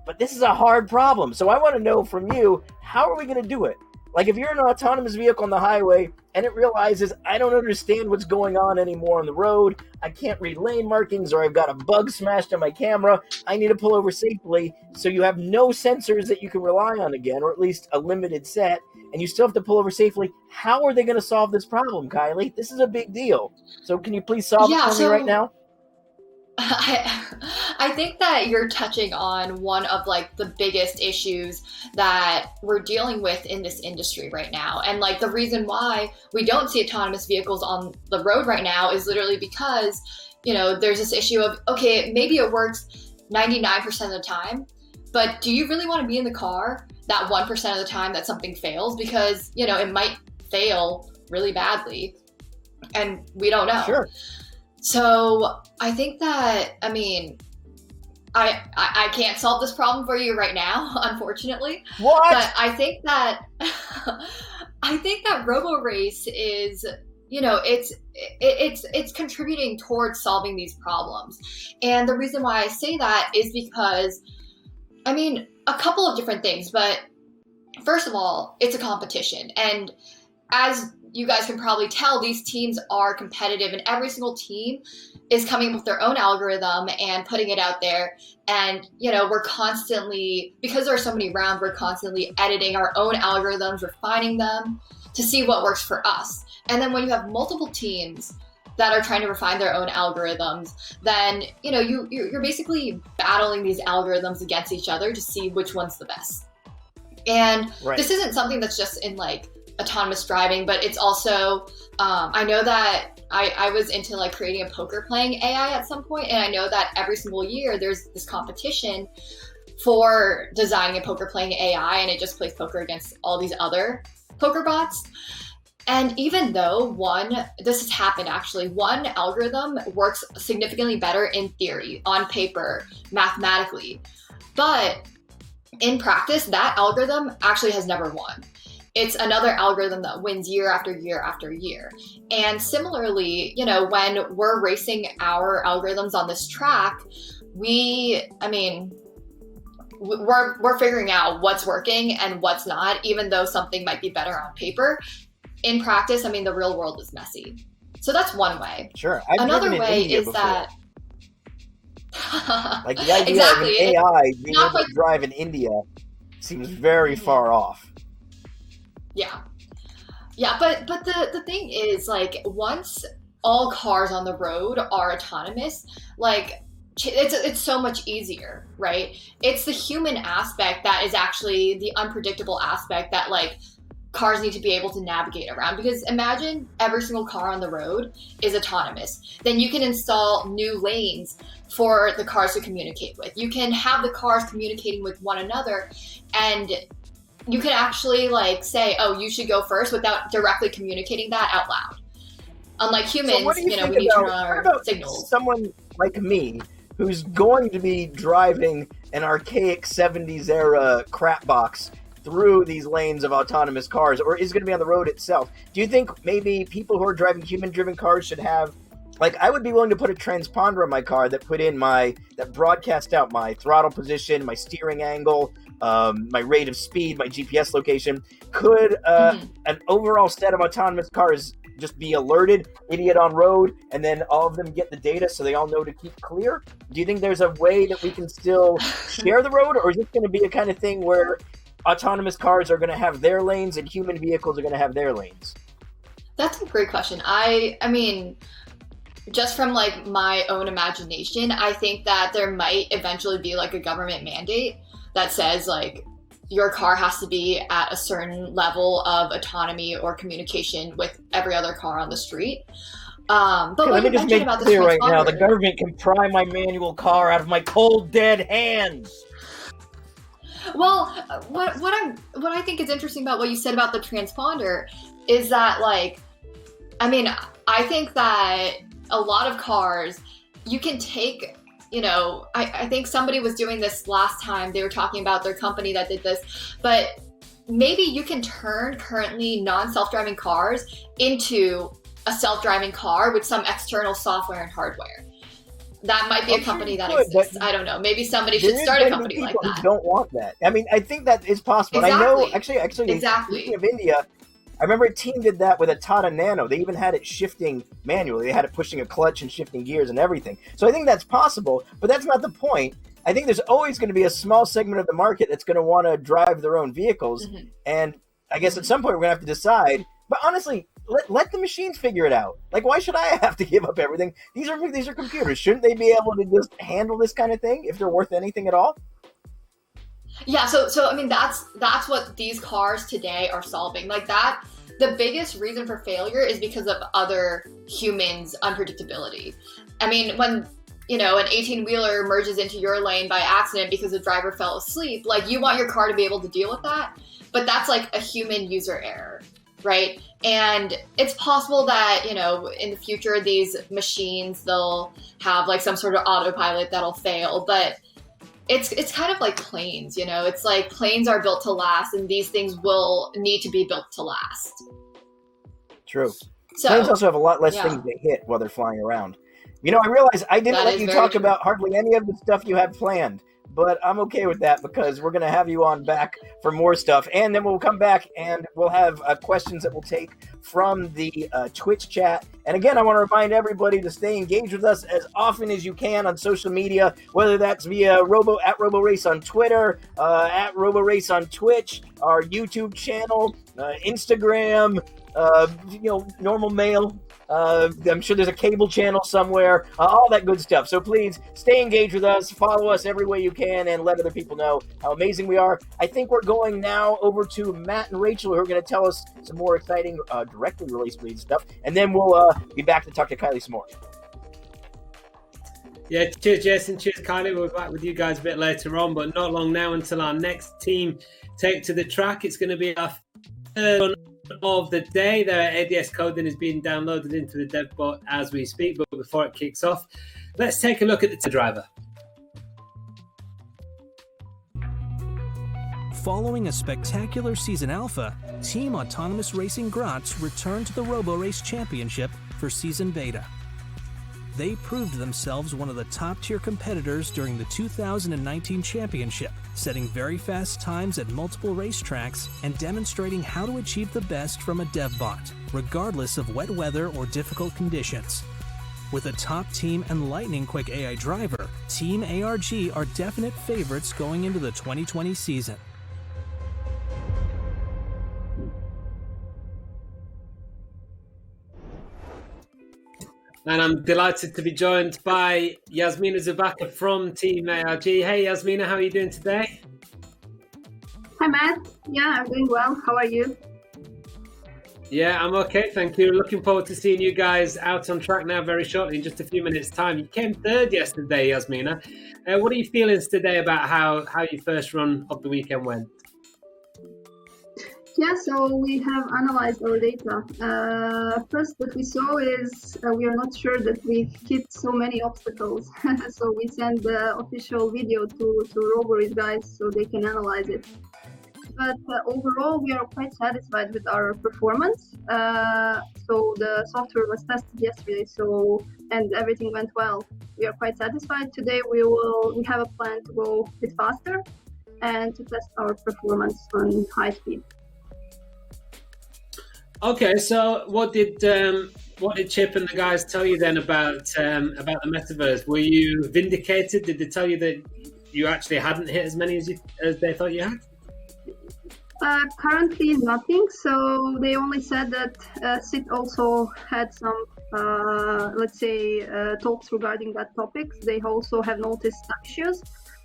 [SPEAKER 15] But this is a hard problem. So I want to know from you, how are we going to do it? Like, if you're in an autonomous vehicle on the highway and it realizes, I don't understand what's going on anymore on the road, I can't read lane markings, or I've got a bug smashed on my camera, I need to pull over safely, so you have no sensors that you can rely on again, or at least a limited set, and you still have to pull over safely. How are they going to solve this problem, Kylie? This is a big deal. So can you please solve it for me right now?
[SPEAKER 17] I think that you're touching on one of the biggest issues that we're dealing with in this industry right now. And the reason why we don't see autonomous vehicles on the road right now is literally because, there's this issue of, okay, maybe it works 99% of the time, but do you really want to be in the car that 1% of the time that something fails? Because, it might fail really badly and we don't know.
[SPEAKER 15] Sure.
[SPEAKER 17] So I think that, I can't solve this problem for you right now, unfortunately.
[SPEAKER 15] What?
[SPEAKER 17] But I think that Roborace is, it's contributing towards solving these problems. And the reason why I say that is because, a couple of different things. But first of all, it's a competition, and as you guys can probably tell, these teams are competitive, and every single team is coming up with their own algorithm and putting it out there. And, we're constantly, because there are so many rounds, we're constantly editing our own algorithms, refining them to see what works for us. And then when you have multiple teams that are trying to refine their own algorithms, then, you're basically battling these algorithms against each other to see which one's the best. And This isn't something that's just in like autonomous driving, but it's also, I know that I was into like creating a poker playing AI at some point, and I know that every single year there's this competition for designing a poker playing AI, and it just plays poker against all these other poker bots. And even though this has happened actually, one algorithm works significantly better in theory, on paper, mathematically, but in practice, that algorithm actually has never won. It's another algorithm that wins year after year after year. And similarly, when we're racing our algorithms on this track, we're figuring out what's working and what's not, even though something might be better on paper. In practice, the real world is messy. So that's one way.
[SPEAKER 15] Sure.
[SPEAKER 17] Another way is that
[SPEAKER 15] like the idea of an AI being able to drive in India seems very far off.
[SPEAKER 17] Yeah, but the thing is, like, once all cars on the road are autonomous, like, it's so much easier, right? It's the human aspect that is actually the unpredictable aspect that, like, cars need to be able to navigate around. Because imagine every single car on the road is autonomous. Then you can install new lanes for the cars to communicate with. You can have the cars communicating with one another, and you can actually like say, oh, you should go first, without directly communicating that out loud. Unlike humans,
[SPEAKER 15] so what do you think
[SPEAKER 17] we need to
[SPEAKER 15] about,
[SPEAKER 17] run our
[SPEAKER 15] about
[SPEAKER 17] signals.
[SPEAKER 15] Someone like me who's going to be driving an archaic 70s era crap box through these lanes of autonomous cars, or is going to be on the road itself. Do you think maybe people who are driving human-driven cars should have, like, I would be willing to put a transponder on my car that that broadcast out my throttle position, my steering angle, my rate of speed, my GPS location. Could an overall set of autonomous cars just be alerted, idiot on road, and then all of them get the data so they all know to keep clear? Do you think there's a way that we can still share the road, or is it going to be a kind of thing where autonomous cars are going to have their lanes and human vehicles are going to have their lanes?
[SPEAKER 17] That's a great question. I mean, just from like my own imagination, I think that there might eventually be like a government mandate that says like your car has to be at a certain level of autonomy or communication with every other car on the street. But
[SPEAKER 15] let me just make it clear right now, the government can pry my manual car out of my cold, dead hands.
[SPEAKER 17] Well, what I think is interesting about what you said about the transponder is that, like, I mean, I think that a lot of cars, you can take, I think somebody was doing this last time. They were talking about their company that did this, but maybe you can turn currently non-self-driving cars into a self-driving car with some external software and hardware. That might be a company that exists. I don't know. Maybe somebody should start a company like that.
[SPEAKER 15] Who don't want that. I mean, I think that is possible.
[SPEAKER 17] Exactly.
[SPEAKER 15] I know, actually, speaking of India, I remember a team did that with a Tata Nano. They even had it shifting manually. They had it pushing a clutch and shifting gears and everything. So I think that's possible, but that's not the point. I think there's always going to be a small segment of the market that's going to want to drive their own vehicles. Mm-hmm. And I guess at some point we're going to have to decide. But honestly, let the machines figure it out. Like, why should I have to give up everything? These are computers. Shouldn't they be able to just handle this kind of thing if they're worth anything at all?
[SPEAKER 17] Yeah, so I mean that's what these cars today are solving. Like that, the biggest reason for failure is because of other humans' unpredictability. I mean, when an 18-wheeler merges into your lane by accident because the driver fell asleep, like you want your car to be able to deal with that, but that's like a human user error, right? And it's possible that, in the future, these machines, they'll have like some sort of autopilot that'll fail, but it's kind of like planes, it's like planes are built to last and these things will need to be built to last.
[SPEAKER 15] True.
[SPEAKER 17] So,
[SPEAKER 15] planes also have a lot less things to hit while they're flying around. I realize I didn't let you talk about hardly any of the stuff you had planned, but I'm okay with that because we're going to have you on back for more stuff. And then we'll come back and we'll have questions that we'll take from the Twitch chat. And again, I want to remind everybody to stay engaged with us as often as you can on social media, whether that's via at Roborace on Twitter, at Roborace on Twitch, our YouTube channel, Instagram, normal mail. I'm sure there's a cable channel somewhere, all that good stuff. So please stay engaged with us, follow us every way you can, and let other people know how amazing we are. I think we're going now over to Matt and Rachel, who are going to tell us some more exciting directly release stuff, and then we'll be back to talk to Kylie some more.
[SPEAKER 7] Yeah, cheers, Jason. Cheers, Kylie. We're back with you guys a bit later on, but not long now until our next team take to the track. It's going to be our third one of the day. Their ADS coding is being downloaded into the dev bot as we speak, but before it kicks off, let's take a look at the driver.
[SPEAKER 1] Following a spectacular season alpha, Team Autonomous Racing Graz returned to the Roborace Championship for season beta. They proved themselves one of the top-tier competitors during the 2019 championship, setting very fast times at multiple racetracks and demonstrating how to achieve the best from a dev bot, regardless of wet weather or difficult conditions. With a top team and lightning-quick AI driver, Team ARG are definite favorites going into the 2020 season.
[SPEAKER 7] And I'm delighted to be joined by Jasmina Zubaca from Team ARG. Hey, Jasmina, how are you doing today?
[SPEAKER 12] Hi, Matt. Yeah, I'm doing well. How are you?
[SPEAKER 7] Yeah, I'm okay, thank you. Looking forward to seeing you guys out on track now very shortly, in just a few minutes' time. You came third yesterday, Jasmina. What are your feelings today about how your first run of the weekend went?
[SPEAKER 12] Yeah, so we have analyzed our data. First, what we saw is we are not sure that we hit so many obstacles. So we sent the official video to Roborace guys so they can analyze it. But overall, we are quite satisfied with our performance. So the software was tested yesterday, and everything went well. We are quite satisfied. Today we have a plan to go a bit faster and to test our performance on high speed.
[SPEAKER 7] Okay, so what did Chip and the guys tell you then about the metaverse? Were you vindicated? Did they tell you that you actually hadn't hit as many as they thought you had?
[SPEAKER 12] Currently nothing. So they only said that Sid also had some, talks regarding that topic. They also have noticed some issues,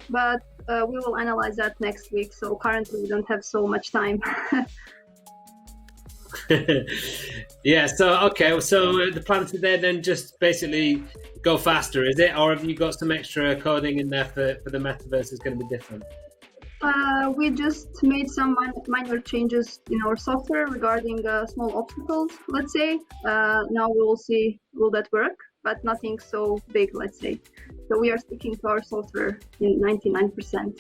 [SPEAKER 12] but we will analyze that next week. So currently we don't have so much time.
[SPEAKER 7] Yeah, so the plan today then just basically go faster, is it? Or have you got some extra coding in there for the metaverse is going to be different?
[SPEAKER 12] We just made some minor changes in our software regarding small obstacles, let's say. Now we will see, will that work? But nothing so big, let's say. So we are sticking to our software in 99%.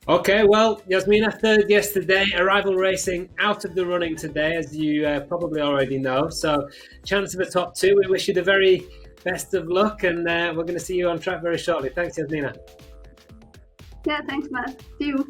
[SPEAKER 7] Okay, well, Jasmina, third yesterday, Arrival Racing out of the running today, as you probably already know. So, chance of a top two. We wish you the very best of luck, and we're going to see you on track very shortly. Thanks, Jasmina.
[SPEAKER 12] Yeah, thanks, Matt. See you.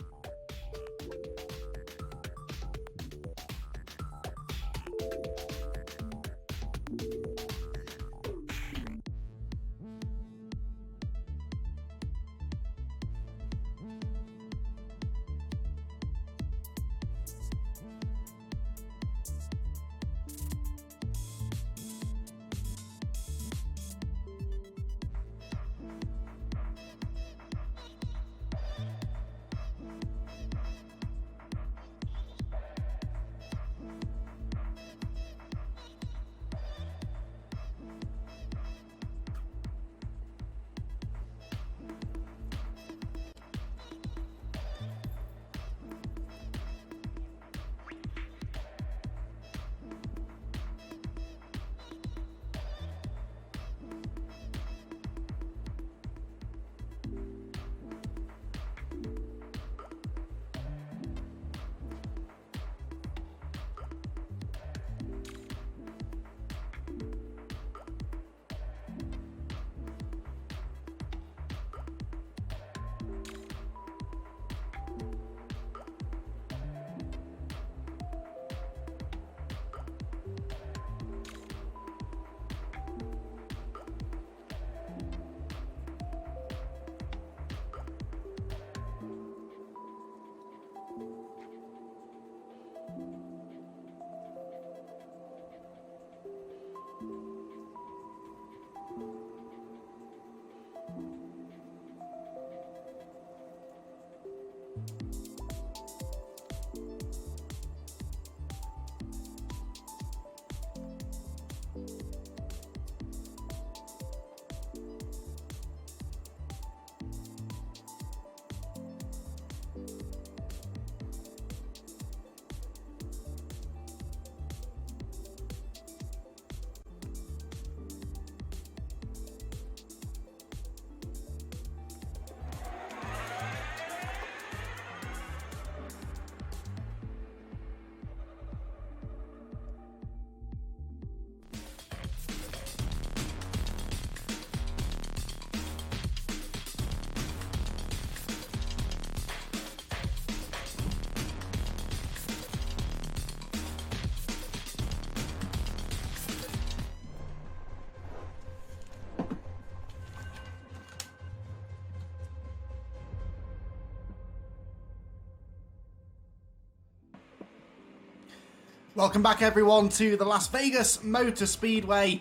[SPEAKER 11] Welcome back, everyone, to the Las Vegas Motor Speedway,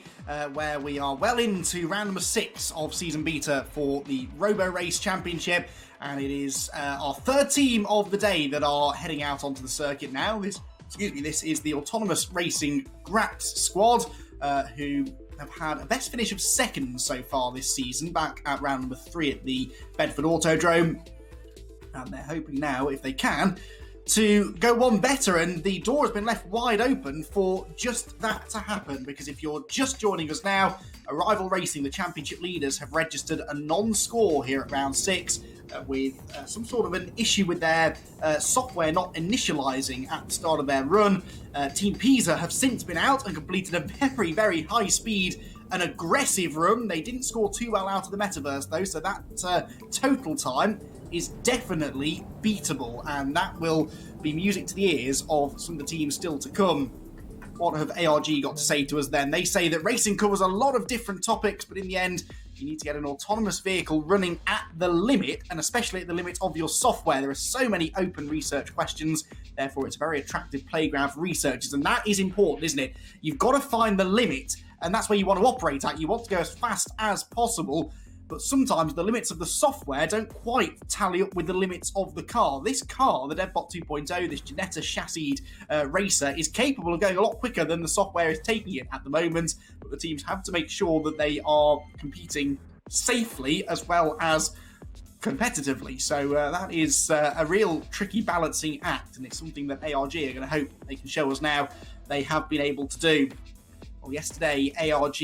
[SPEAKER 11] where we are well into round number 6 of season beta for the Roborace Championship, and it is our third team of the day that are heading out onto the circuit now. This is the Autonomous Racing Graz squad, who have had a best finish of second so far this season, back at round number 3 at the Bedford Autodrome, and they're hoping now, if they can, to go one better, and the door has been left wide open for just that to happen, because if you're just joining us now, Arrival Racing, the championship leaders, have registered a non-score here at round 6 with some sort of an issue with their software not initializing at the start of their run. Team Pisa have since been out and completed a very, very high speed and aggressive run. They didn't score too well out of the metaverse though, so that total time is definitely beatable, and that will be music to the ears of some of the teams still to come. What have ARG got to say to us then? They say that racing covers a lot of different topics, but in the end, you need to get an autonomous vehicle running at the limit, and especially at the limit of your software. There are so many open research questions, therefore it's a very attractive playground for researchers, and that is important, isn't it? You've got to find the limit, and that's where you want to operate at. You want to go as fast as possible, but sometimes the limits of the software don't quite tally up with the limits of the car. This car, the DevBot 2.0, this Ginetta chassised racer, is capable of going a lot quicker than the software is taking it at the moment, but the teams have to make sure that they are competing safely as well as competitively. So that is a real tricky balancing act, and it's something that ARG are going to hope they can show us now they have been able to do. Well, yesterday, ARG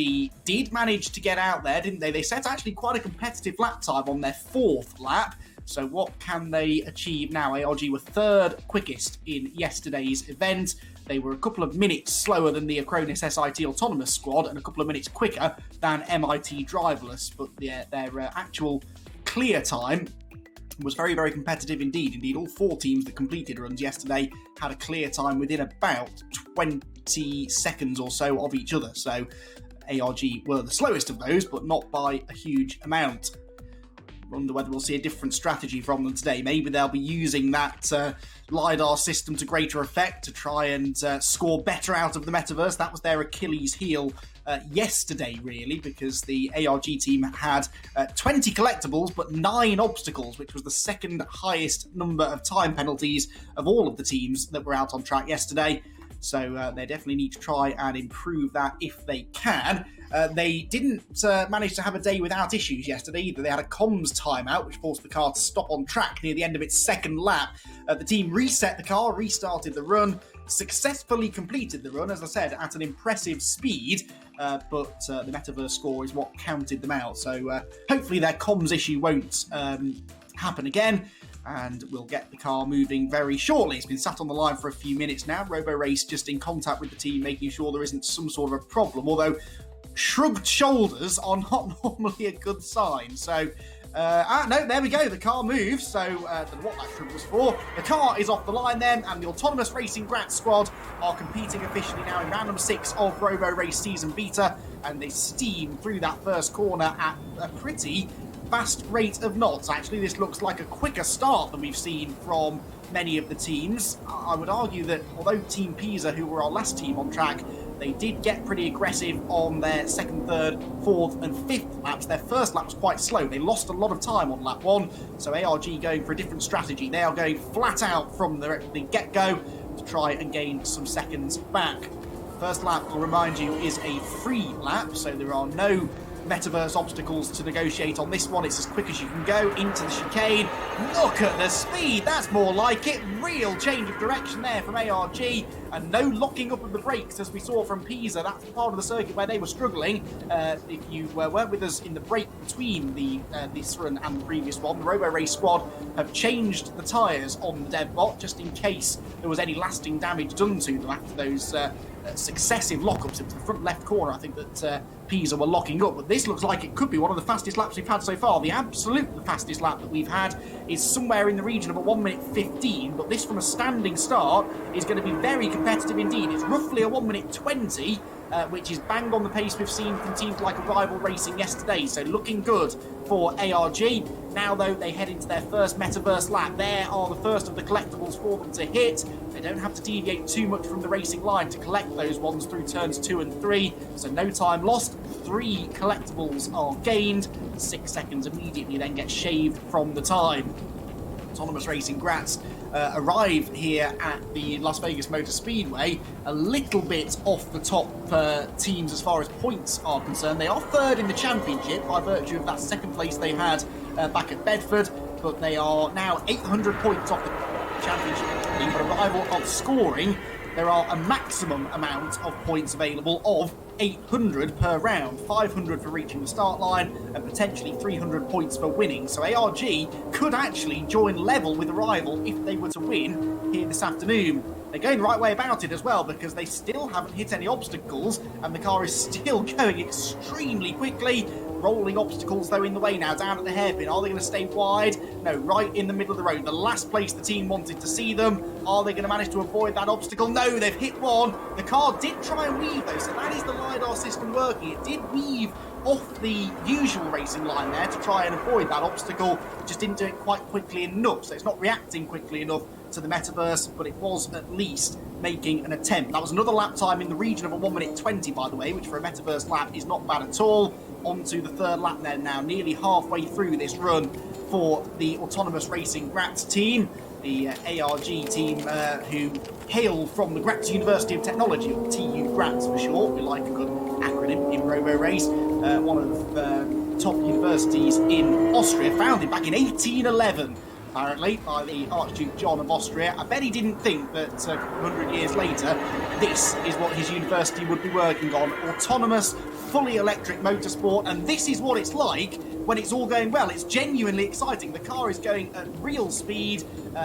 [SPEAKER 11] did manage to get out there, didn't they? They set actually quite a competitive lap time on their 4th lap. So what can they achieve now? ARG were 3rd quickest in yesterday's event. They were a couple of minutes slower than the Acronis SIT Autonomous squad and a couple of minutes quicker than MIT Driverless. But their actual clear time was very, very competitive indeed. Indeed, all 4 teams that completed runs yesterday had a clear time within about 20 seconds or so of each other. So ARG were the slowest of those, but not by a huge amount. I wonder whether we'll see a different strategy from them today. Maybe they'll be using that LiDAR system to greater effect to try and score better out of the metaverse. That was their Achilles heel yesterday, really, because the ARG team had 20 collectibles but 9 obstacles, which was the second highest number of time penalties of all of the teams that were out on track yesterday. So they definitely need to try and improve that if they can. They didn't manage to have a day without issues yesterday either. They had a comms timeout, which forced the car to stop on track near the end of its 2nd lap. The team reset the car, restarted the run, successfully completed the run, as I said, at an impressive speed, but the metaverse score is what counted them out. So hopefully their comms issue won't happen again, and we'll get the car moving very shortly. It's been sat on the line for a few minutes now. Roborace just in contact with the team, making sure there isn't some sort of a problem, although shrugged shoulders are not normally a good sign. So, no, there we go. The car moves. So, I don't know what that shrug was for. The car is off the line then, and the Autonomous Racing Graz squad are competing officially now in round number 6 of Roborace Season Beta, and they steam through that first corner at a pretty fast rate of knots. Actually, this looks like a quicker start than we've seen from many of the teams. I would argue that although Team Pisa, who were our last team on track, they did get pretty aggressive on their 2nd, 3rd, 4th and 5th laps. Their first lap was quite slow. They lost a lot of time on lap 1, so ARG going for a different strategy. They are going flat out from the get-go to try and gain some seconds back. First lap, I'll remind you, is a free lap, so there are no metaverse obstacles to negotiate on this one. It's as quick as you can go into the chicane. Look at the speed, that's more like it. Real change of direction there from ARG, and no locking up of the brakes as we saw from Pisa. That's part of the circuit where they were struggling. If you weren't with us in the break between this run and the previous one, the Roborace squad have changed the tyres on the DevBot just in case there was any lasting damage done to them after those successive lockups into the front left corner. I think that Pisa were locking up, but this looks like it could be one of the fastest laps we've had so far. The absolute fastest lap that we've had is somewhere in the region of a 1:15, but this from a standing start is going to be very competitive indeed. It's roughly a 1:20, which is bang on the pace we've seen from teams like Arrival Racing yesterday, so looking good for ARG. Now, though, they head into their first Metaverse lap. There are the first of the collectibles for them to hit. They don't have to deviate too much from the racing line to collect those ones through turns 2 and 3, so no time lost. 3 collectibles are gained. 6 seconds immediately then get shaved from the time. Autonomous Racing Graz arrive here at the Las Vegas Motor Speedway a little bit off the top teams as far as points are concerned. They are third in the championship by virtue of that second place they had back at Bedford, but they are now 800 points off the championship. But arrival of scoring, there are a maximum amount of points available of 800 per round, 500 for reaching the start line, and potentially 300 points for winning. So ARG could actually join level with Arrival if they were to win here this afternoon. They're going the right way about it as well, because they still haven't hit any obstacles, and the car is still going extremely quickly. Rolling obstacles, though, in the way now, down at the hairpin. Are they going to stay wide? No, right in the middle of the road. The last place the team wanted to see them. Are they going to manage to avoid that obstacle? No, they've hit one. The car did try and weave, though, so that is the LiDAR system working. It did weave off the usual racing line there to try and avoid that obstacle. It just didn't do it quite quickly enough, so it's not reacting quickly enough to the Metaverse, but it was at least making an attempt. That was another lap time in the region of a 1:20, by the way, which for a Metaverse lap is not bad at all. On to the third lap then now, nearly halfway through this run for the Autonomous Racing Graz team, the ARG team who hail from the Graz University of Technology, or TU Graz for short. We like a good acronym in Roborace. One of the top universities in Austria, founded back in 1811. Apparently, by the Archduke John of Austria. I bet he didn't think that 100 years later, this is what his university would be working on. Autonomous, fully electric motorsport, and this is what it's like when it's all going well. It's genuinely exciting. The car is going at real speed.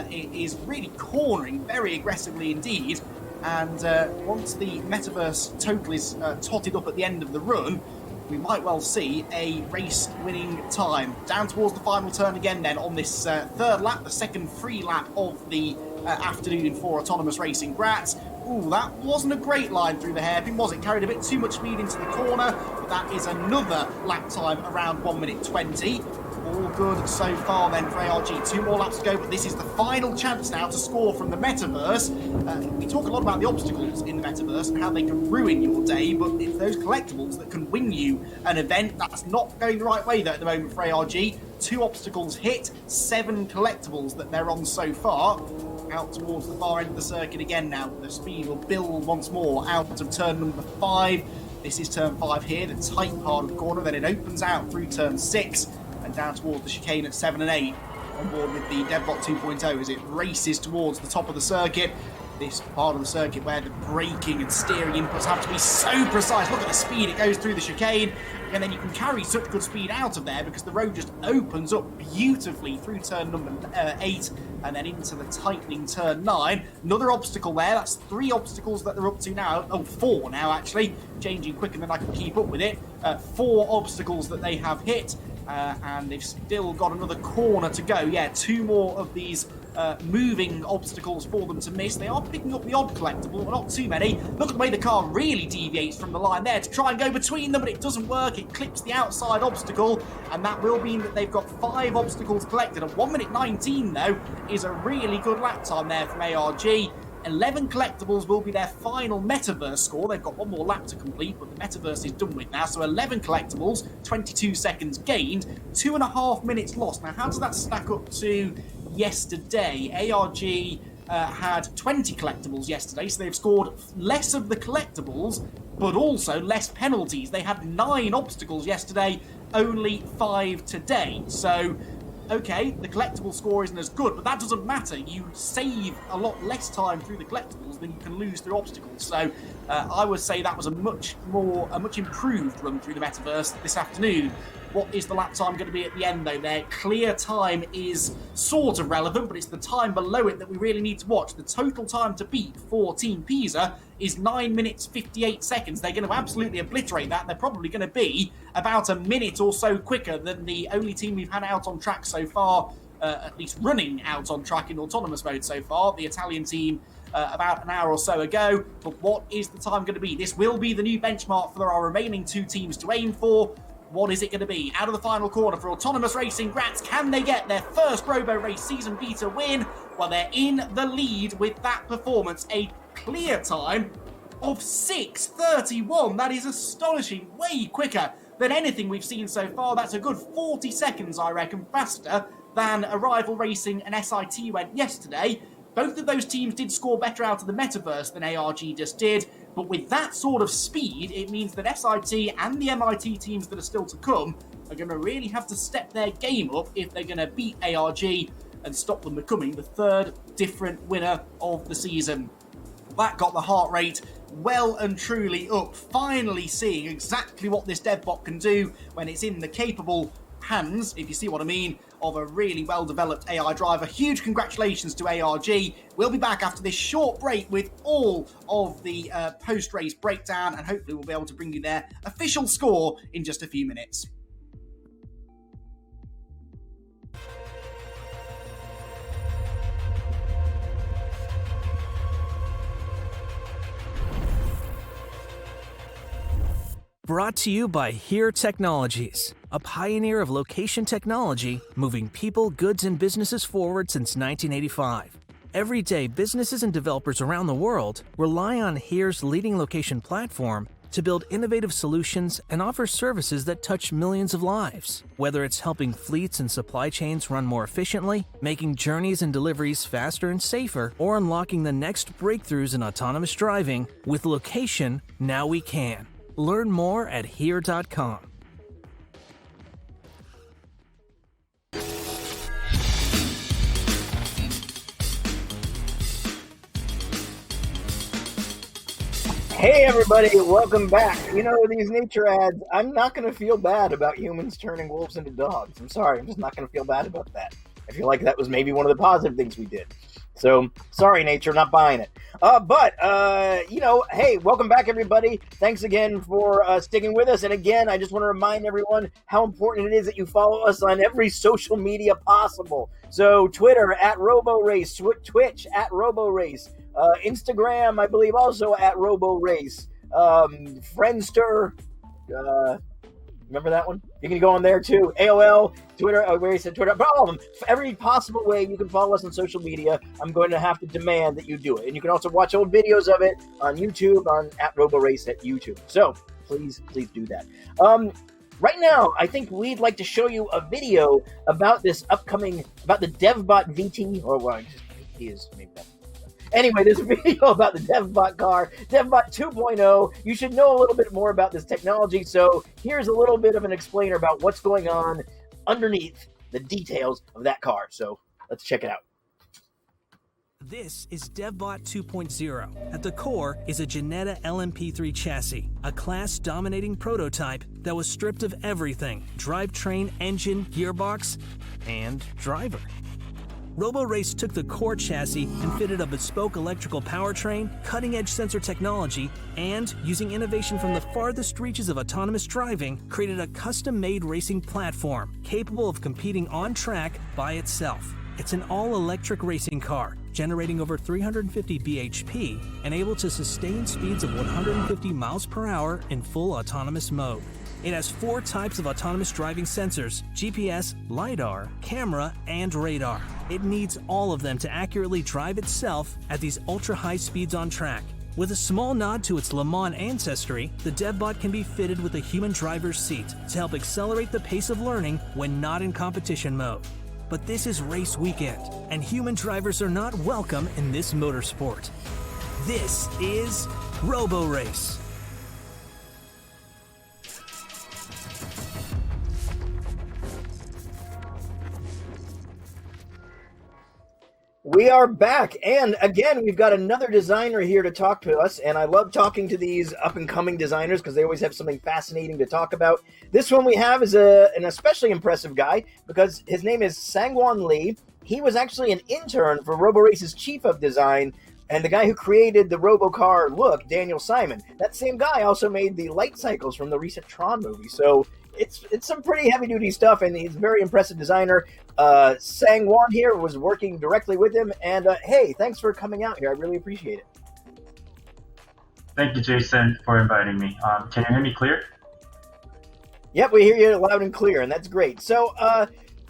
[SPEAKER 11] It is really cornering very aggressively indeed. And once the Metaverse total is totted up at the end of the run, we might well see a race-winning time. Down towards the final turn again then on this third lap, the second free lap of the afternoon for Autonomous Racing Graz. Ooh, that wasn't a great line through the hairpin, was it? Carried a bit too much speed into the corner, but that is another lap time around 1:20. All good so far then for ARG. 2 more laps to go, but this is the final chance now to score from the Metaverse. We talk a lot about the obstacles in the Metaverse and how they can ruin your day, but it's those collectibles that can win you an event. That's not going the right way though at the moment for ARG. 2 obstacles hit, 7 collectibles that they're on so far. Out towards the far end of the circuit again now. The speed will build once more out of turn number 5. This is turn 5 here, the tight part of the corner. Then it opens out through turn 6 and down towards the chicane at 7 and 8. On board with the Devbot 2.0 as it races towards the top of the circuit. This part of the circuit where the braking and steering inputs have to be so precise. Look at the speed it goes through the chicane. And then you can carry such good speed out of there because the road just opens up beautifully through turn number 8 and then into the tightening turn 9. Another obstacle there. That's 3 obstacles that they're up to now. Oh, 4 now actually. Changing quicker than I can keep up with it. 4 obstacles that they have hit. And they've still got another corner to go. Yeah, 2 more of these moving obstacles for them to miss. They are picking up the odd collectible, but not too many. Look at the way the car really deviates from the line there to try and go between them, but it doesn't work. It clips the outside obstacle, and that will mean that they've got 5 obstacles collected. A 1:19 though is a really good lap time there from ARG. 11 collectibles will be their final Metaverse score. They've got 1 more lap to complete, but the Metaverse is done with now. So 11 collectibles, 22 seconds gained, 2.5 minutes lost. Now, how does that stack up to yesterday? ARG had 20 collectibles yesterday, so they've scored less of the collectibles, but also less penalties. They had 9 obstacles yesterday, only 5 today. So okay, the collectible score isn't as good, but that doesn't matter. You save a lot less time through the collectibles than you can lose through obstacles. So I would say that was a much improved run through the Metaverse this afternoon. What is the lap time going to be at the end, though? Their clear time is sort of relevant, but it's the time below it that we really need to watch. The total time to beat for Team Pisa is 9 minutes 58 seconds. They're going to absolutely obliterate that. They're probably going to be about a minute or so quicker than the only team we've had out on track so far, at least running out on track in autonomous mode so far, the Italian team about an hour or so ago. But what is the time going to be? This will be the new benchmark for our remaining 2 teams to aim for. What is it going to be? Out of the final corner for Autonomous Racing Graz. Can they get their first Roborace season beta win? Well, they're in the lead with that performance. A clear time of 6:31. That is astonishing. Way quicker than anything we've seen so far. That's a good 40 seconds, I reckon, faster than Arrival Racing and SIT went yesterday. Both of those teams did score better out of the metaverse than ARG just did, but with that sort of speed, it means that SIT and the MIT teams that are still to come are going to really have to step their game up if they're going to beat ARG and stop them becoming the third different winner of the season. That got the heart rate well and truly up, finally seeing exactly what this DevBot can do when it's in the capable hands, if you see what I mean, of a really well-developed AI driver. Huge congratulations to ARG. We'll be back after this short break with all of the post-race breakdown, and hopefully we'll be able to bring you their official score in just a few minutes.
[SPEAKER 1] Brought to you by Here Technologies, a pioneer of location technology, moving people, goods, and businesses forward since 1985. Every day, businesses and developers around the world rely on Here's leading location platform to build innovative solutions and offer services that touch millions of lives. Whether it's helping fleets and supply chains run more efficiently, making journeys and deliveries faster and safer, or unlocking the next breakthroughs in autonomous driving, with location, now we can. Learn more at here.com.
[SPEAKER 15] Hey everybody, welcome back. You know, these nature ads, I'm not going to feel bad about humans turning wolves into dogs. I'm sorry, I'm just not going to feel bad about that. I feel like that was maybe one of the positive things we did. So, sorry nature, not buying it. You know, hey, welcome back everybody. Thanks again for sticking with us. And again, I just want to remind everyone how important it is that you follow us on every social media possible. So, Twitter at Roborace, Twitch at Roborace, Instagram, I believe, also at Roborace, Friendster, remember that one? You can go on there too. AOL, Twitter, where he said Twitter, but all of them. Every possible way you can follow us on social media, I'm going to have to demand that you do it. And you can also watch old videos of it on YouTube, at Roborace at YouTube. So please do that. Right now, I think we'd like to show you a video about this upcoming, about the DevBot VT, or well, VT is maybe that. Anyway, this video about the DevBot car, DevBot 2.0. You should know a little bit more about this technology, so here's a little bit of an explainer about what's going on underneath the details of that car. So let's check it out.
[SPEAKER 1] This is DevBot 2.0. At the core is a Jannetta LMP3 chassis, a class-dominating prototype that was stripped of everything: drivetrain, engine, gearbox, and driver. Roborace took the core chassis and fitted a bespoke electrical powertrain, cutting-edge sensor technology, and, using innovation from the farthest reaches of autonomous driving, created a custom-made racing platform capable of competing on track by itself. It's an all-electric racing car, generating over 350 bhp and able to sustain speeds of 150 miles per hour in full autonomous mode. It has 4 types of autonomous driving sensors: GPS, LiDAR, camera, and radar. It needs all of them to accurately drive itself at these ultra-high speeds on track. With a small nod to its Le Mans ancestry, the DevBot can be fitted with a human driver's seat to help accelerate the pace of learning when not in competition mode. But this is race weekend, and human drivers are not welcome in this motorsport. This is Roborace.
[SPEAKER 15] We are back, and again, we've got another designer here to talk to us, and I love talking to these up-and-coming designers because they always have something fascinating to talk about. This one we have is an especially impressive guy because his name is Sangwon Lee. He was actually an intern for Roborace's chief of design, and the guy who created the Robocar look, Daniel Simon. That same guy also made the light cycles from the recent Tron movie, so it's some pretty heavy-duty stuff, and he's a very impressive designer. Sangwon here was working directly with him, and hey, thanks for coming out here. I really appreciate it.
[SPEAKER 3] Thank you, Jason, for inviting me. Can you hear me clear?
[SPEAKER 15] Yep, we hear you loud and clear, and that's great. So,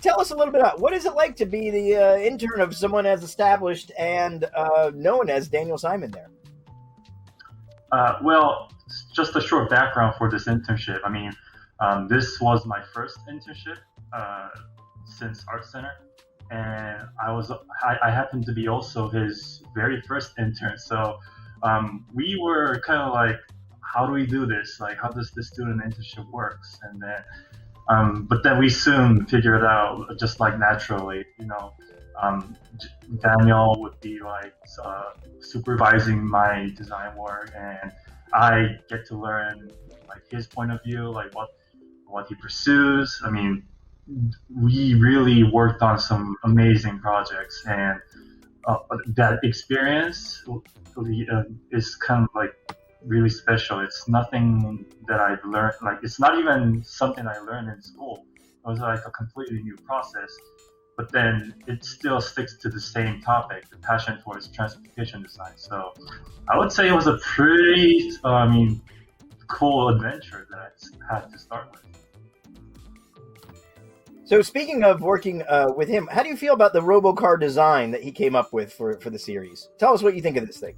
[SPEAKER 15] tell us a little bit about what is it like to be the intern of someone as established and known as Daniel Simon there?
[SPEAKER 3] Well, just a short background for this internship. I mean, this was my first internship since Art Center, and I happened to be also his very first intern. So we were kind of like, how do we do this? Like, how does the student internship works? And then, but then we soon figured it out just like naturally, you know. Daniel would be like supervising my design work, and I get to learn like his point of view, like what he pursues. I mean, we really worked on some amazing projects, and that experience is kind of like really special. It's nothing that I've learned, like it's not even something I learned in school. It was like a completely new process, but then it still sticks to the same topic, the passion for its transportation design. So I would say it was a pretty, cool adventure that I had to start with.
[SPEAKER 15] So speaking of working with him, how do you feel about the RoboCar design that he came up with for the series? Tell us what you think of this thing.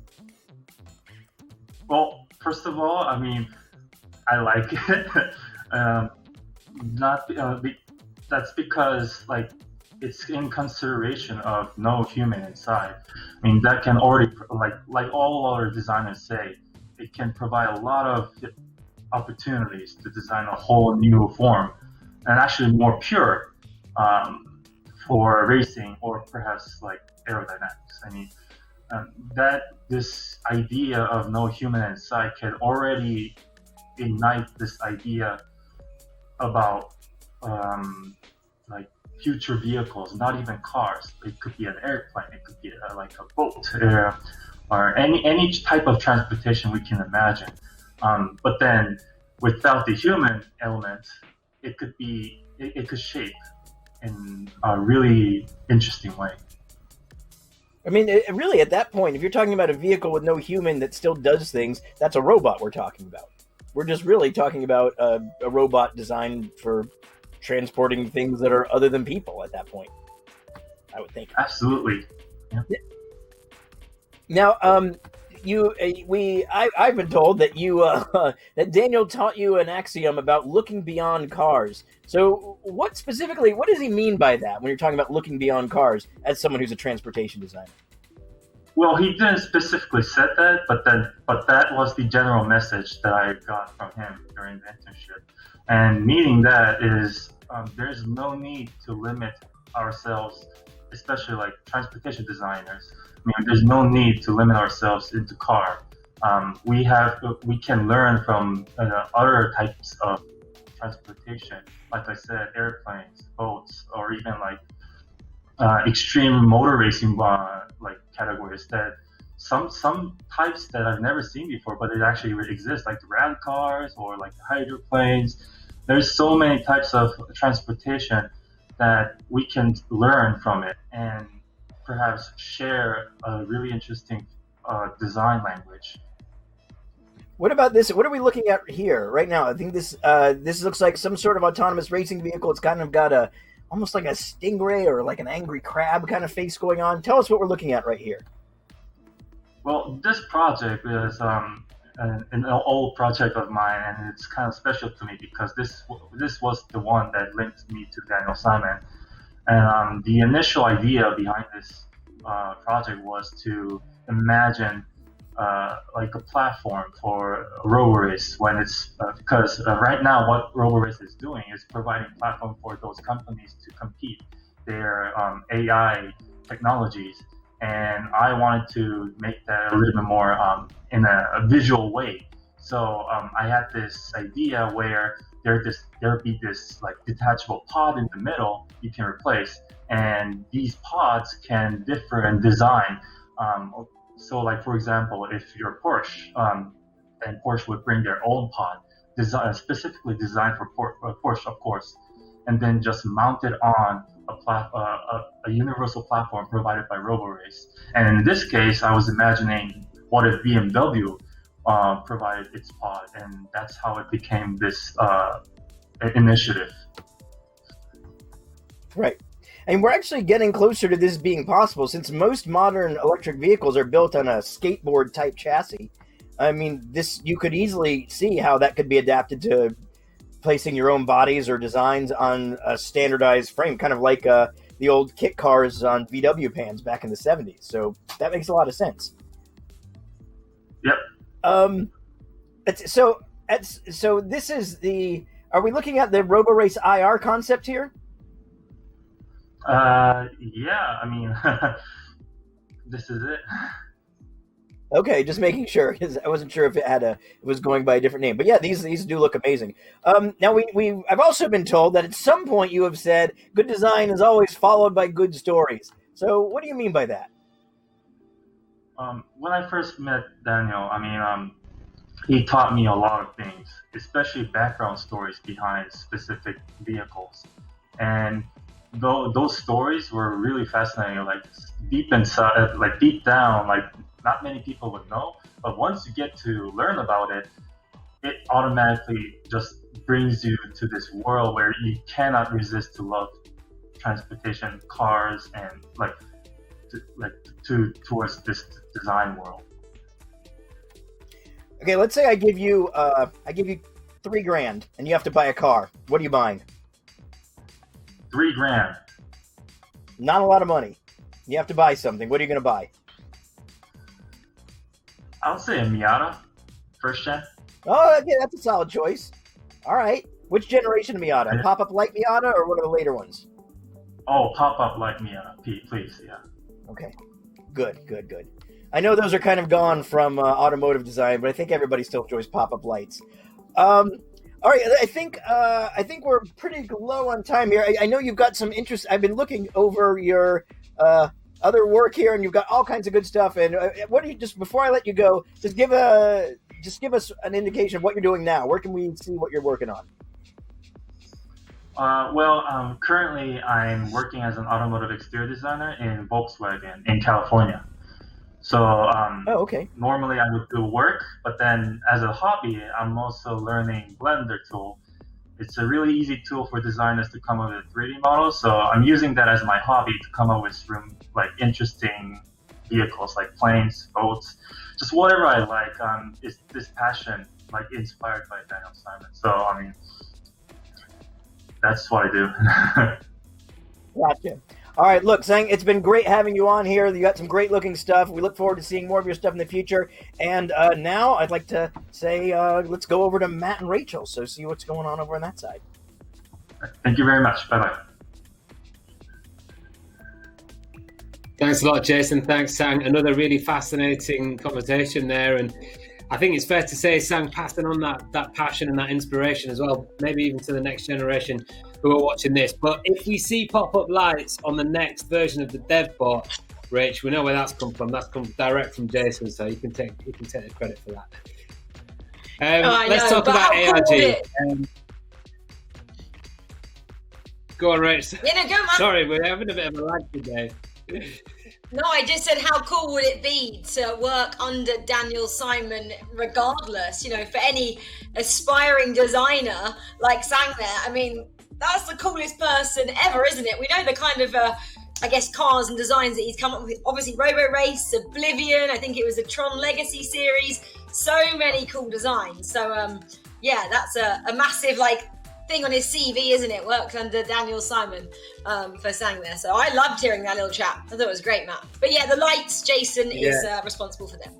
[SPEAKER 3] Well, first of all, I mean, I like it. That's because like it's in consideration of no human inside. I mean, that can already, like all our designers say, it can provide a lot of opportunities to design a whole new form, and actually more pure for racing or perhaps like aerodynamics. I mean, that this idea of no human inside can already ignite this idea about like future vehicles, not even cars. It could be an airplane, it could be like a boat, or any type of transportation we can imagine. But then without the human element, it could shape in a really interesting way.
[SPEAKER 15] I mean, really, at that point, if you're talking about a vehicle with no human that still does things, that's a robot we're talking about. We're just really talking about a robot designed for transporting things that are other than people at that point, I would think.
[SPEAKER 3] Absolutely. Yeah.
[SPEAKER 15] Now, I've been told that that Daniel taught you an axiom about looking beyond cars. So what does he mean by that when you're talking about looking beyond cars as someone who's a transportation designer?
[SPEAKER 3] Well, he didn't specifically say that, but that was the general message that I got from him during the internship. And meaning that is there's no need to limit ourselves, especially like transportation designers. I mean, there's no need to limit ourselves into car. We can learn from other types of transportation, like I said, airplanes, boats, or even like extreme motor racing like categories that some types that I've never seen before, but it actually exists, like the rally cars or like the hydroplanes. There's so many types of transportation that we can learn from it and perhaps share a really interesting design language.
[SPEAKER 15] What about this? What are we looking at here right now? I think this looks like some sort of autonomous racing vehicle. It's kind of got almost like a stingray or like an angry crab kind of face going on. Tell us what we're looking at right here.
[SPEAKER 3] Well, this project is an old project of mine, and it's kind of special to me because this was the one that linked me to Daniel Simon. And the initial idea behind this project was to imagine like a platform for Roborace when it's because right now what Roborace is doing is providing a platform for those companies to compete their AI technologies, and I wanted to make that a little bit more in a visual way. So I had this idea where there'd be this like detachable pod in the middle you can replace, and these pods can differ in design. So like, for example, if you're Porsche, then Porsche would bring their own pod, specifically designed for Porsche, of course, and then just mount it on a universal platform provided by Roborace. And in this case, I was imagining what if BMW provided its pod, and that's how it became this initiative.
[SPEAKER 15] Right. And we're actually getting closer to this being possible, since most modern electric vehicles are built on a skateboard type chassis. I mean, you could easily see how that could be adapted to placing your own bodies or designs on a standardized frame, kind of like the old kit cars on VW pans back in the 70s. So that makes a lot of sense.
[SPEAKER 3] Yep.
[SPEAKER 15] So this is are we looking at the Roborace IR concept here?
[SPEAKER 3] Yeah, I mean, this is it.
[SPEAKER 15] Okay, just making sure, because I wasn't sure if it was going by a different name. But yeah, these do look amazing. Now I've also been told that at some point you have said good design is always followed by good stories. So what do you mean by that?
[SPEAKER 3] When I first met Daniel, I mean, he taught me a lot of things, especially background stories behind specific vehicles, and those stories were really fascinating. Like deep inside, like deep down, like not many people would know, but once you get to learn about it, it automatically just brings you to this world where you cannot resist to love transportation, cars, and towards this design world.
[SPEAKER 15] Okay, let's say I give you $3,000 and you have to buy a car. What are you buying?
[SPEAKER 3] $3,000.
[SPEAKER 15] Not a lot of money. You have to buy something. What are you going to buy?
[SPEAKER 3] I would say a Miata, first gen.
[SPEAKER 15] Oh, yeah, that's a solid choice. All right. Which generation of Miata? Pop-up light Miata or one of the later ones?
[SPEAKER 3] Oh, pop-up light Miata, please, yeah.
[SPEAKER 15] Okay. Good. I know those are kind of gone from automotive design, but I think everybody still enjoys pop-up lights. All right, I think we're pretty low on time here. I know you've got some interest. I've been looking over your other work here, and you've got all kinds of good stuff. And what do you just before I let you go, just give us an indication of what you're doing now. Where can we see what you're working on?
[SPEAKER 3] Currently I'm working as an automotive exterior designer in Volkswagen in California. So
[SPEAKER 15] okay.
[SPEAKER 3] Normally I would do work, but then as a hobby, I'm also learning Blender tool. It's a really easy tool for designers to come up with 3D models. So I'm using that as my hobby to come up with interesting vehicles like planes, boats, just whatever I like. It's this passion inspired by Daniel Simon. So I mean, that's what I do.
[SPEAKER 15] Gotcha. All right, look, Chang, it's been great having you on here. You got some great looking stuff. We look forward to seeing more of your stuff in the future. And now I'd like to say let's go over to Matt and Rachel, so see what's going on over on that side.
[SPEAKER 3] Thank you very much. Bye-bye.
[SPEAKER 7] Thanks a lot, Jason. Thanks, Chang. Another really fascinating conversation there. And I think it's fair to say Chang passing on that passion and that inspiration as well, maybe even to the next generation who are watching this. But if we see pop-up lights on the next version of the DevBot, Rach, we know where that's come from. That's come direct from Jason, so you can take the credit for that. Let's talk about ARG. Go on, Rach.
[SPEAKER 8] Yeah, no, go, man.
[SPEAKER 7] Sorry, we're having a bit of a lag today.
[SPEAKER 8] No, I just said how cool would it be to work under Daniel Simon regardless, for any aspiring designer like Chang there. I mean, that's the coolest person ever, isn't it? We know the kind of, cars and designs that he's come up with. Obviously, Roborace, Oblivion, I think it was a Tron Legacy series. So many cool designs. So, that's a massive, thing on his CV, isn't it? Worked under Daniel Simon for Chang there. So I loved hearing that little chat. I thought it was great, Matt. But yeah, the lights, Jason is responsible for them.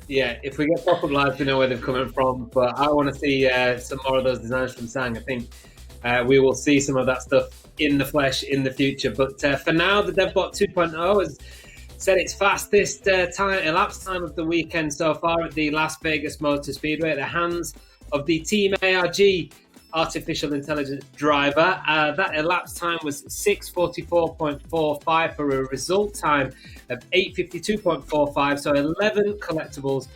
[SPEAKER 7] Yeah, if we get pop-up lights, we know where they're coming from. But I want to see some more of those designs from Chang. I think we will see some of that stuff in the flesh in the future. But for now, the DevBot 2.0 has set its fastest elapsed time of the weekend so far at the Las Vegas Motor Speedway at the hands of the Team ARG artificial intelligence driver. That elapsed time was 6:44.45 for a result time of 8:52.45. So 11 collectibles,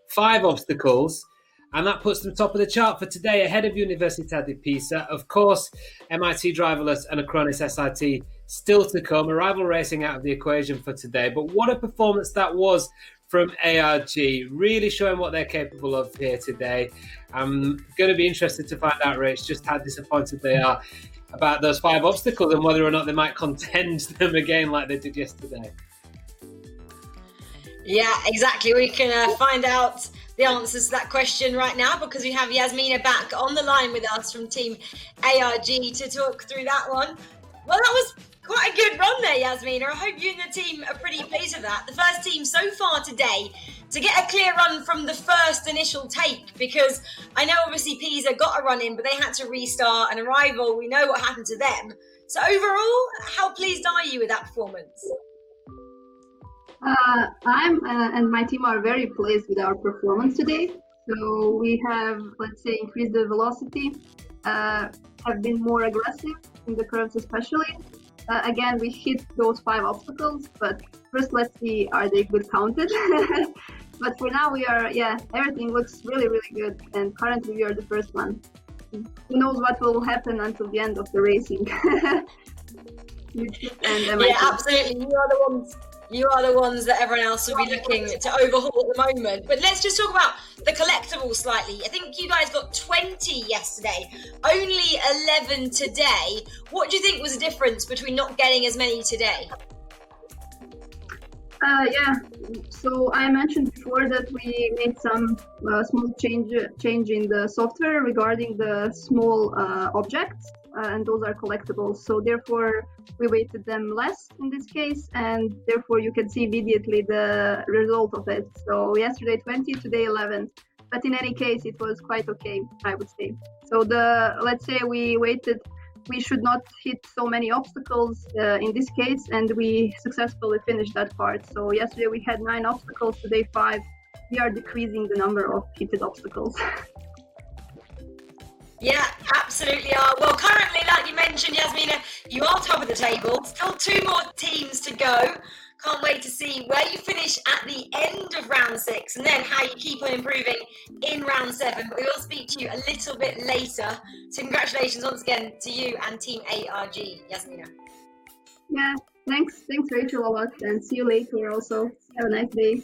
[SPEAKER 7] 5 obstacles, and that puts them top of the chart for today, ahead of Università di Pisa. Of course, MIT Driverless and Acronis SIT still to come. Arrival racing out of the equation for today. But what a performance that was from ARG, really showing what they're capable of here today. I'm going to be interested to find out, Rich, just how disappointed they are about those 5 obstacles and whether or not they might contend them again like they did yesterday.
[SPEAKER 8] Yeah, exactly. We can find out the answers to that question right now because we have Jasmina back on the line with us from Team ARG to talk through that one. Well, that was quite a good run there, Jasmina. I hope you and the team are pretty pleased with that. The first team so far today to get a clear run from the first initial take, because I know obviously Pisa got a run in, but they had to restart, and Arrival, we know what happened to them. So overall, how pleased are you with that performance?
[SPEAKER 12] I'm and my team are very pleased with our performance today. So we have, let's say, increased the velocity, have been more aggressive in the curves especially. Again, we hit those 5 obstacles, but first let's see, are they good counted? But for now we are, everything looks really, really good. And currently we are the first one. Who knows what will happen until the end of the racing.
[SPEAKER 8] Yeah, absolutely. You are the ones that everyone else will be looking to overhaul at the moment. But let's just talk about the collectibles slightly. I think you guys got 20 yesterday, only 11 today. What do you think was the difference between not getting as many today?
[SPEAKER 12] So I mentioned before that we made some small change in the software regarding the small objects, and those are collectibles. So therefore, we weighted them less in this case, and therefore you can see immediately the result of it. So yesterday 20, today 11. But in any case, it was quite okay, I would say. So let's say we weighted. We should not hit so many obstacles in this case, and we successfully finished that part. So yesterday we had 9 obstacles, today 5. We are decreasing the number of hit obstacles.
[SPEAKER 8] Yeah, absolutely are. Well, currently, like you mentioned, Jasmina, you are top of the table. Still 2 more teams to go. Can't wait to see where you finish at the end of round 6 and then how you keep on improving in round 7. But we will speak to you a little bit later. So congratulations once again to you and Team ARG, Jasmina.
[SPEAKER 12] Yeah, thanks Rachel a lot, and see you later also. Have a nice day.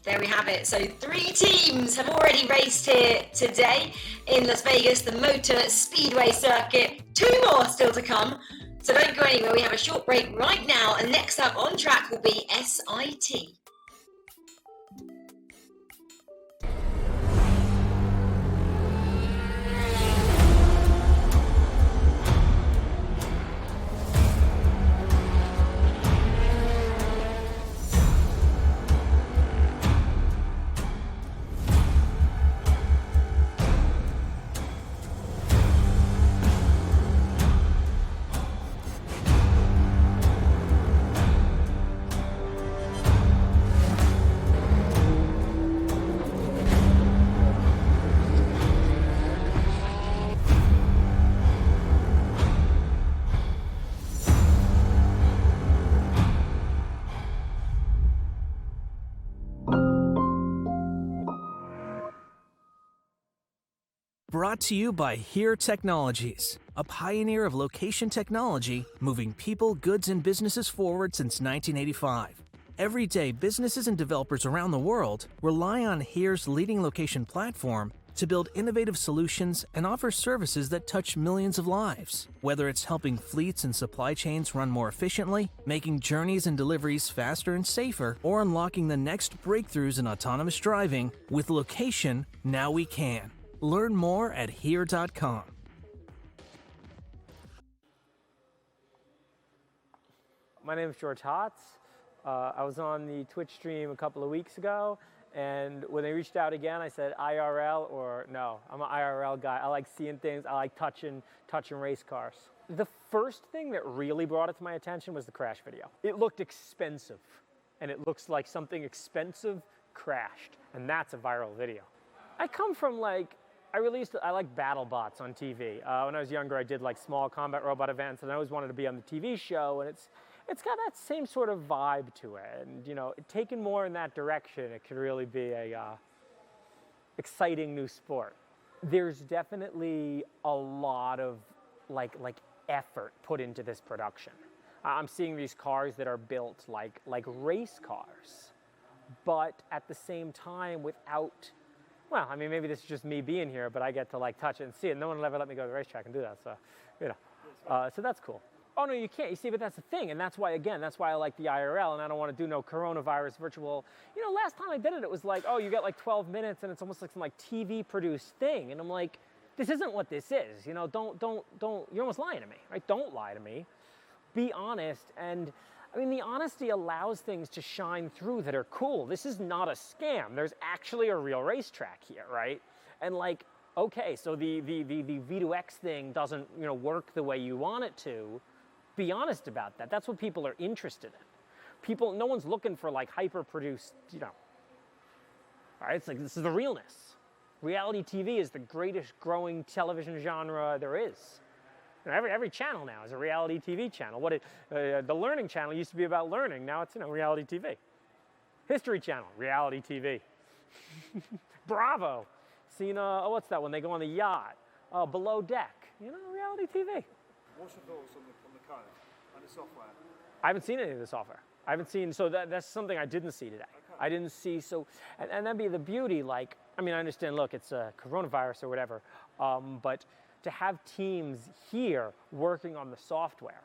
[SPEAKER 8] There we have it. So 3 teams have already raced here today in Las Vegas, the Motor Speedway circuit. 2 more still to come. So don't go anywhere. We have a short break right now. And next up on track will be SIT.
[SPEAKER 1] Brought to you by Here Technologies, a pioneer of location technology, moving people, goods, and businesses forward since 1985. Every day, businesses and developers around the world rely on Here's leading location platform to build innovative solutions and offer services that touch millions of lives. Whether it's helping fleets and supply chains run more efficiently, making journeys and deliveries faster and safer, or unlocking the next breakthroughs in autonomous driving, with location, now we can. Learn more at here.com.
[SPEAKER 10] My name is George Hotz. I was on the Twitch stream a couple of weeks ago, and when they reached out again, I said IRL or no. I'm an IRL guy. I like seeing things. I like touching race cars. The first thing that really brought it to my attention was the crash video. It looked expensive, and it looks like something expensive crashed, and that's a viral video. I come from I like battle bots on TV. When I was younger, I did like small combat robot events, and I always wanted to be on the TV show, and it's got that same sort of vibe to it. And, you know, taken more in that direction, it could really be a exciting new sport. There's definitely a lot of like effort put into this production. I'm seeing these cars that are built like race cars, but at the same time without, well, I mean, maybe this is just me being here, but I get to like touch it and see it. No one will ever let me go to the racetrack and do that, so, you know, so that's cool. Oh, no, you can't. You see, but that's the thing. And that's why, again, that's why I like the IRL, and I don't want to do no coronavirus virtual. You know, last time I did it, it was like, oh, you get like 12 minutes, and it's almost like some like TV-produced thing. And I'm like, this isn't what this is. You know, don't, you're almost lying to me, right? Don't lie to me. Be honest. And, I mean, the honesty allows things to shine through that are cool. This is not a scam. There's actually a real racetrack here, right? And like, okay, so the V2X thing doesn't, you know, work the way you want it to. Be honest about that. That's what people are interested in. People, no one's looking for like hyper-produced, you know. All right, it's like, this is the realness. Reality TV is the greatest growing television genre there is. You know, every channel now is a reality TV channel. The Learning Channel used to be about learning. Now it's, you know, reality TV. History Channel, reality TV. Bravo. Seen, what's that one? They go on the yacht. Below Deck. You know, reality TV.
[SPEAKER 2] What's your thoughts on the code and the software?
[SPEAKER 10] I haven't seen any of the software. I haven't seen, so that's something I didn't see today. Okay. I didn't see, so, and that'd be the beauty, like, I mean, I understand, look, it's a coronavirus or whatever, but to have teams here working on the software,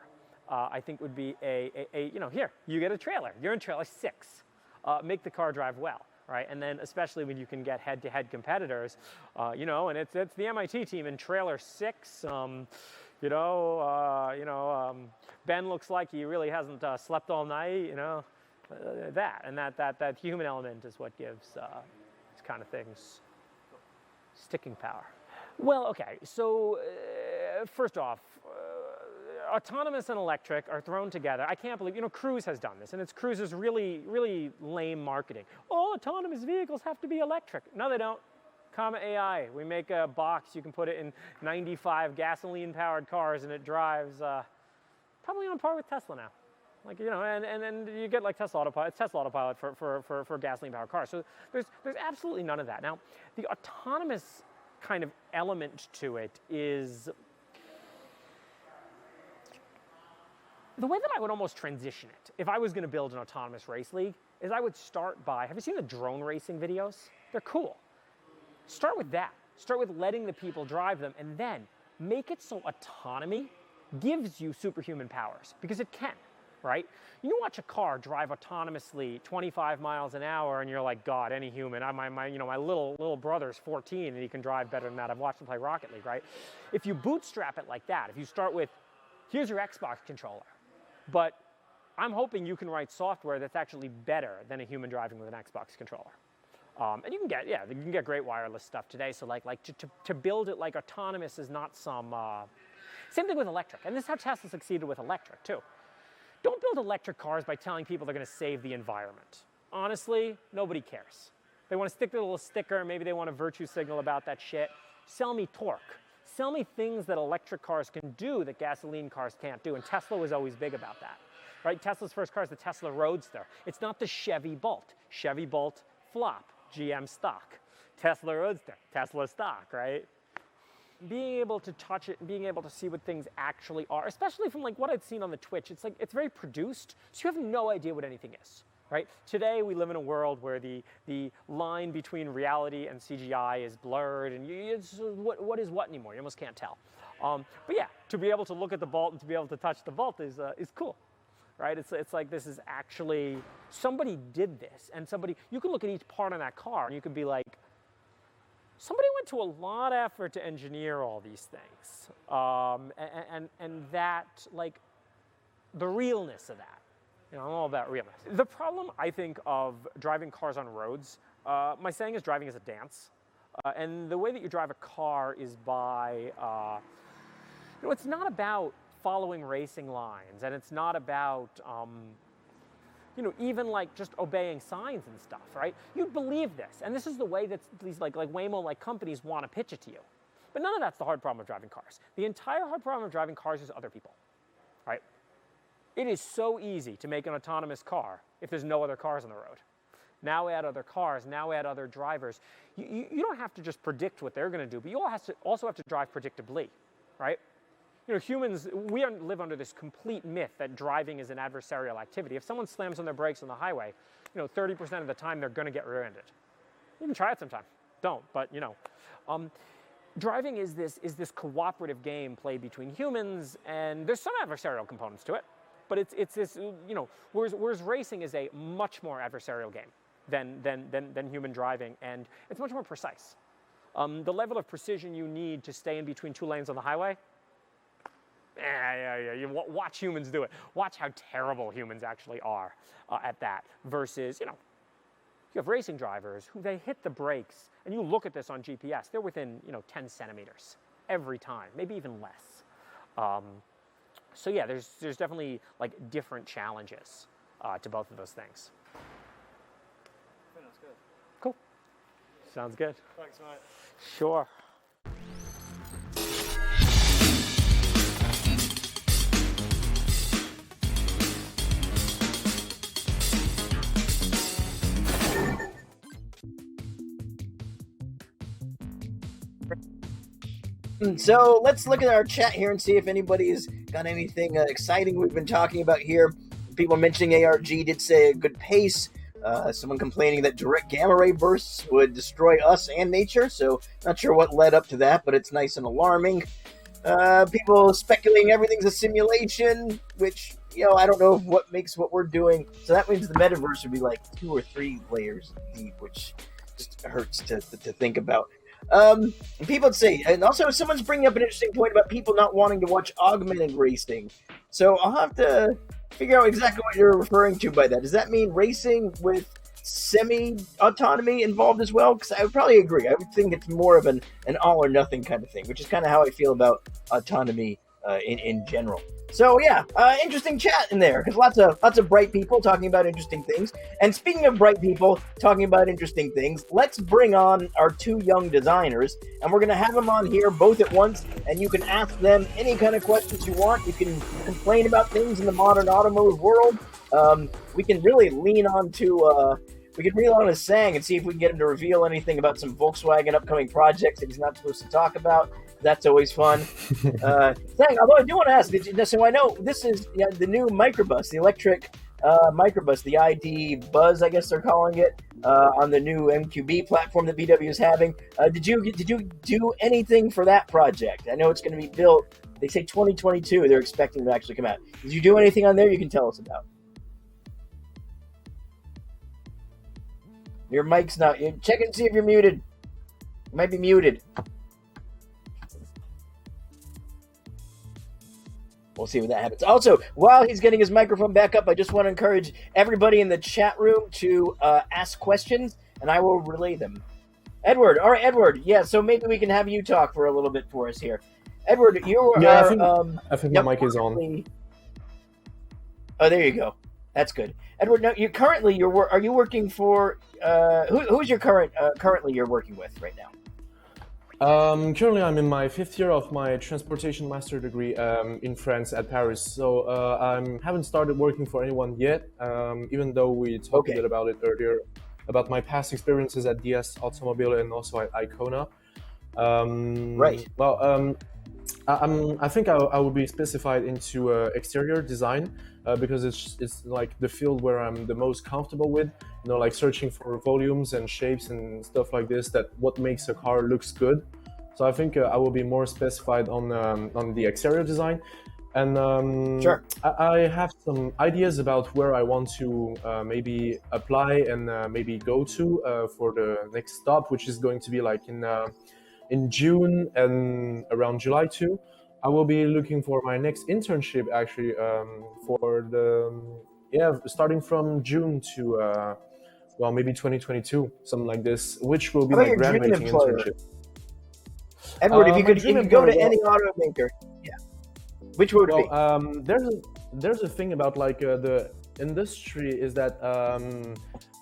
[SPEAKER 10] I think would be you know, here, you get a trailer. You're in trailer 6. Make the car drive well, right? And then especially when you can get head-to-head competitors, you know, and it's the MIT team in trailer 6, you know, Ben looks like he really hasn't slept all night, you know, that human element is what gives these kind of things sticking power. Well, okay, so first off, autonomous and electric are thrown together. I can't believe, you know, Cruise has done this, and it's Cruise's really lame marketing. All autonomous vehicles have to be electric. No, they don't. Comma AI, we make a box, you can put it in 95 gasoline-powered cars, and it drives probably on par with Tesla now. Like, you know, and you get like Tesla Autopilot for gasoline-powered cars. So there's absolutely none of that. Now, the autonomous kind of element to it is the way that I would almost transition it, if I was going to build an autonomous race league, is I would start by, have you seen the drone racing videos? They're cool. Start with that. Start with letting the people drive them, and then make it so autonomy gives you superhuman powers, because it can, right? You watch a car drive autonomously 25 miles an hour, and you're like, God, any human. My little brother's 14, and he can drive better than that. I've watched him play Rocket League, right? If you bootstrap it like that, if you start with, here's your Xbox controller, but I'm hoping you can write software that's actually better than a human driving with an Xbox controller. And you can get great wireless stuff today. So like to build it like autonomous is not some, same thing with electric. And this is how Tesla succeeded with electric too. Don't build electric cars by telling people they're going to save the environment. Honestly, nobody cares. They want to stick their little sticker. Maybe they want a virtue signal about that shit. Sell me torque. Sell me things that electric cars can do that gasoline cars can't do. And Tesla was always big about that, right? Tesla's first car is the Tesla Roadster. It's not the Chevy Bolt. Chevy Bolt, flop. GM stock. Tesla Roadster, Tesla stock, right? Being able to touch it and being able to see what things actually are, especially from like what I'd seen on the Twitch, it's like, it's very produced, so you have no idea what anything is, right? Today we live in a world where the line between reality and CGI is blurred, and it's what is what anymore? You almost can't tell. But yeah, to be able to look at the Bolt and to be able to touch the Bolt is cool. Right? It's like this is actually, somebody did this, and you can look at each part on that car and you could be like, somebody went to a lot of effort to engineer all these things. And that, like, the realness of that, you know, I'm all about realness. The problem, I think, of driving cars on roads, my saying is driving is a dance. And the way that you drive a car is by, you know, it's not about following racing lines, and it's not about, you know, even like just obeying signs and stuff, right? You'd believe this, and this is the way that these like Waymo-like companies want to pitch it to you. But none of that's the hard problem of driving cars. The entire hard problem of driving cars is other people, right? It is so easy to make an autonomous car if there's no other cars on the road. Now add other cars, now add other drivers. You don't have to just predict what they're going to do, but you also have to drive predictably, right? humans, we live under this complete myth that driving is an adversarial activity. If someone slams on their brakes on the highway, 30% of the time they're going to get rear-ended. You can try it sometime. Don't, but driving is this cooperative game played between humans, and there's some adversarial components to it, but it's this, whereas racing is a much more adversarial game than human driving, and it's much more precise. The level of precision you need to stay in between two lanes on the highway, you watch humans do it. Watch how terrible humans actually are at that versus, you have racing drivers who they hit the brakes, and you look at this on GPS, they're within, 10 centimeters every time, maybe even less. So yeah, there's definitely like different challenges to both of those things.
[SPEAKER 13] That's good.
[SPEAKER 10] Cool. Sounds good.
[SPEAKER 13] Thanks, mate.
[SPEAKER 10] Sure.
[SPEAKER 15] So let's look at our chat here and see if anybody's got anything exciting we've been talking about here. People mentioning ARG did say a good pace. Someone complaining that direct gamma ray bursts would destroy us and nature, so not sure what led up to that, but it's nice and alarming. People speculating everything's a simulation, which, I don't know what makes what we're doing. So that means the metaverse would be like 2 or 3 layers deep, which just hurts to think about. People would say, and also someone's bringing up an interesting point about people not wanting to watch augmented racing. So I'll have to figure out exactly what you're referring to by that. Does that mean racing with semi-autonomy involved as well? Because I would probably agree. I would think it's more of an all or nothing kind of thing, which is kind of how I feel about autonomy in general. So yeah, interesting chat in there, because lots of bright people talking about interesting things. And speaking of bright people talking about interesting things, let's bring on our 2 young designers, and we're going to have them on here both at once, and you can ask them any kind of questions you want. You can complain about things in the modern automotive world. We can really lean on to Sang and see if we can get him to reveal anything about some Volkswagen upcoming projects that he's not supposed to talk about. That's always fun. Sang, although I do want to ask, so I know this is the new microbus, the electric microbus, the ID Buzz, I guess they're calling it, on the new MQB platform that VW is having. Did you do anything for that project? I know it's going to be built. They say 2022. They're expecting to actually come out. Did you do anything on there you can tell us about? Your mic's not. Check and see if you're muted. You might be muted. We'll see what that happens. Also, while he's getting his microphone back up, I just want to encourage everybody in the chat room to ask questions, and I will relay them. Edward. All right, Edward. Yeah, so maybe we can have you talk for a little bit for us here. Edward, you are...
[SPEAKER 16] Yeah, I think my mic is on.
[SPEAKER 15] Oh, there you go. That's good. Edward, now are you working for... who's your currently you're working with right now?
[SPEAKER 16] Currently, I'm in my 5th year of my transportation master degree in France at Paris. So I haven't started working for anyone yet, even though we talked a bit about it earlier, about my past experiences at DS Automotive and also at Icona.
[SPEAKER 15] Right.
[SPEAKER 16] Well, I think I will be specified into exterior design because it's like the field where I'm the most comfortable with. Like searching for volumes and shapes and stuff like this. That what makes a car looks good. So I think I will be more specified on the exterior design. And
[SPEAKER 15] sure.
[SPEAKER 16] I have some ideas about where I want to maybe apply and maybe go to for the next stop, which is going to be like in June and around July too. I will be looking for my next internship actually for starting from June to maybe 2022, something like this, which will be my graduating internship.
[SPEAKER 15] Edward, if you could go to any automaker, which would it be?
[SPEAKER 16] There's a thing about like the industry is that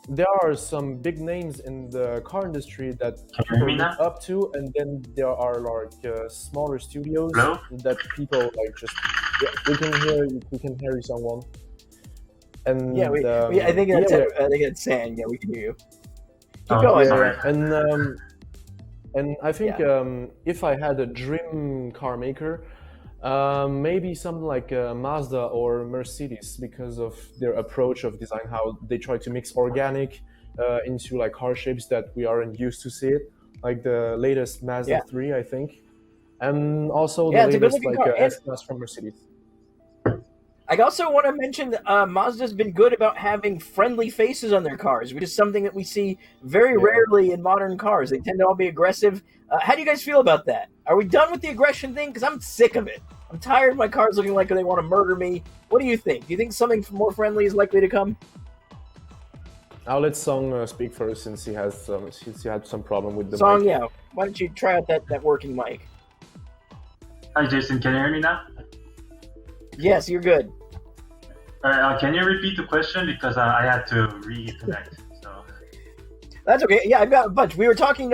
[SPEAKER 16] there are some big names in the car industry that people look up to, and then there are like smaller studios that people like just we can hear you someone. And
[SPEAKER 15] I think it's saying we can hear you. Keep going.
[SPEAKER 16] And I think if I had a dream car maker, Maybe something like Mazda or Mercedes, because of their approach of design, how they try to mix organic into like car shapes that we aren't used to see it, like the latest Mazda 3, I think, and also the latest like S-Class from Mercedes.
[SPEAKER 15] I also want to mention that Mazda's been good about having friendly faces on their cars, which is something that we see very rarely in modern cars. They tend to all be aggressive. How do you guys feel about that? Are we done with the aggression thing? Because I'm sick of it. I'm tired of my cars looking like they want to murder me. What do you think? Do you think something more friendly is likely to come?
[SPEAKER 16] I'll let Song speak first, since he had some problem with the
[SPEAKER 15] Song,
[SPEAKER 16] mic.
[SPEAKER 15] yeah. Why don't you try out that working mic?
[SPEAKER 3] Hi, Jason. Can you hear me now?
[SPEAKER 15] Yes, you're good.
[SPEAKER 3] All right, can you repeat the question, because I had to reconnect. So
[SPEAKER 15] That's okay. Yeah, I've got a bunch. We were talking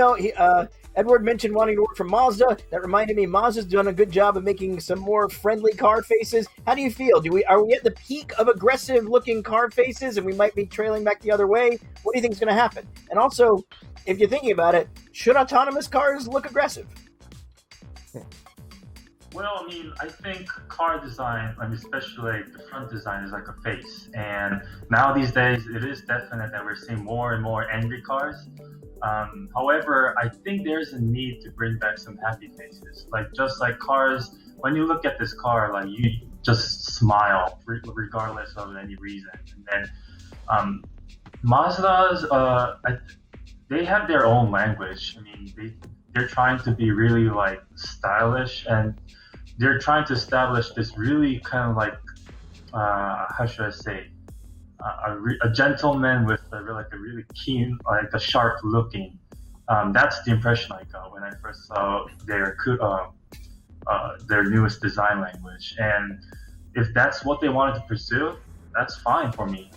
[SPEAKER 15] Edward mentioned wanting to work for Mazda. That reminded me, Mazda's done a good job of making some more friendly car faces. How do you feel? Are we at the peak of aggressive-looking car faces, and we might be trailing back the other way? What do you think is going to happen? And also, if you're thinking about it, should autonomous cars look aggressive?
[SPEAKER 3] Well, I mean, I think car design, especially like the front design, is like a face. And now these days, it is definite that we're seeing more and more angry cars. However, I think there's a need to bring back some happy faces. Like, just like cars, when you look at this car, like, you just smile regardless of any reason. And then Mazda's, they have their own language. I mean, they're trying to be really like stylish, and they're trying to establish this really kind of like, how should I say, a gentleman with a really keen, like a sharp looking. That's the impression I got when I first saw their newest design language. And if that's what they wanted to pursue, that's fine for me.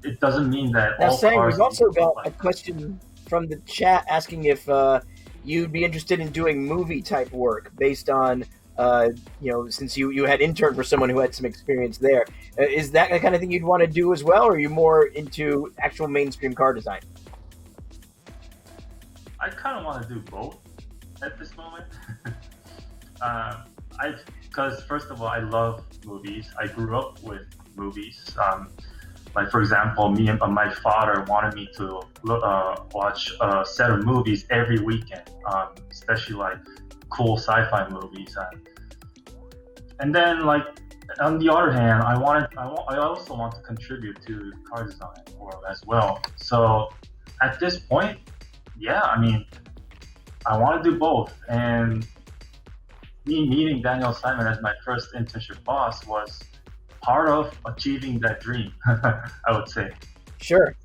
[SPEAKER 3] It doesn't mean that
[SPEAKER 15] Now,
[SPEAKER 3] all
[SPEAKER 15] Sang,
[SPEAKER 3] cars.
[SPEAKER 15] we've also got a question from the chat asking if you'd be interested in doing movie type work based on, since you had interned for someone who had some experience there. Is that the kind of thing you'd want to do as well, or are you more into actual mainstream car design?
[SPEAKER 3] I kind of want to do both at this moment. Because first of all, I love movies. I grew up with movies. Like, for example, me and my father wanted me to watch a set of movies every weekend, especially like cool sci-fi movies. And then, like, on the other hand, I also want to contribute to the car design world as well. So at this point, yeah, I mean, I want to do both. And me meeting Daniel Simon as my first internship boss was part of achieving that dream, I would say.
[SPEAKER 15] Sure.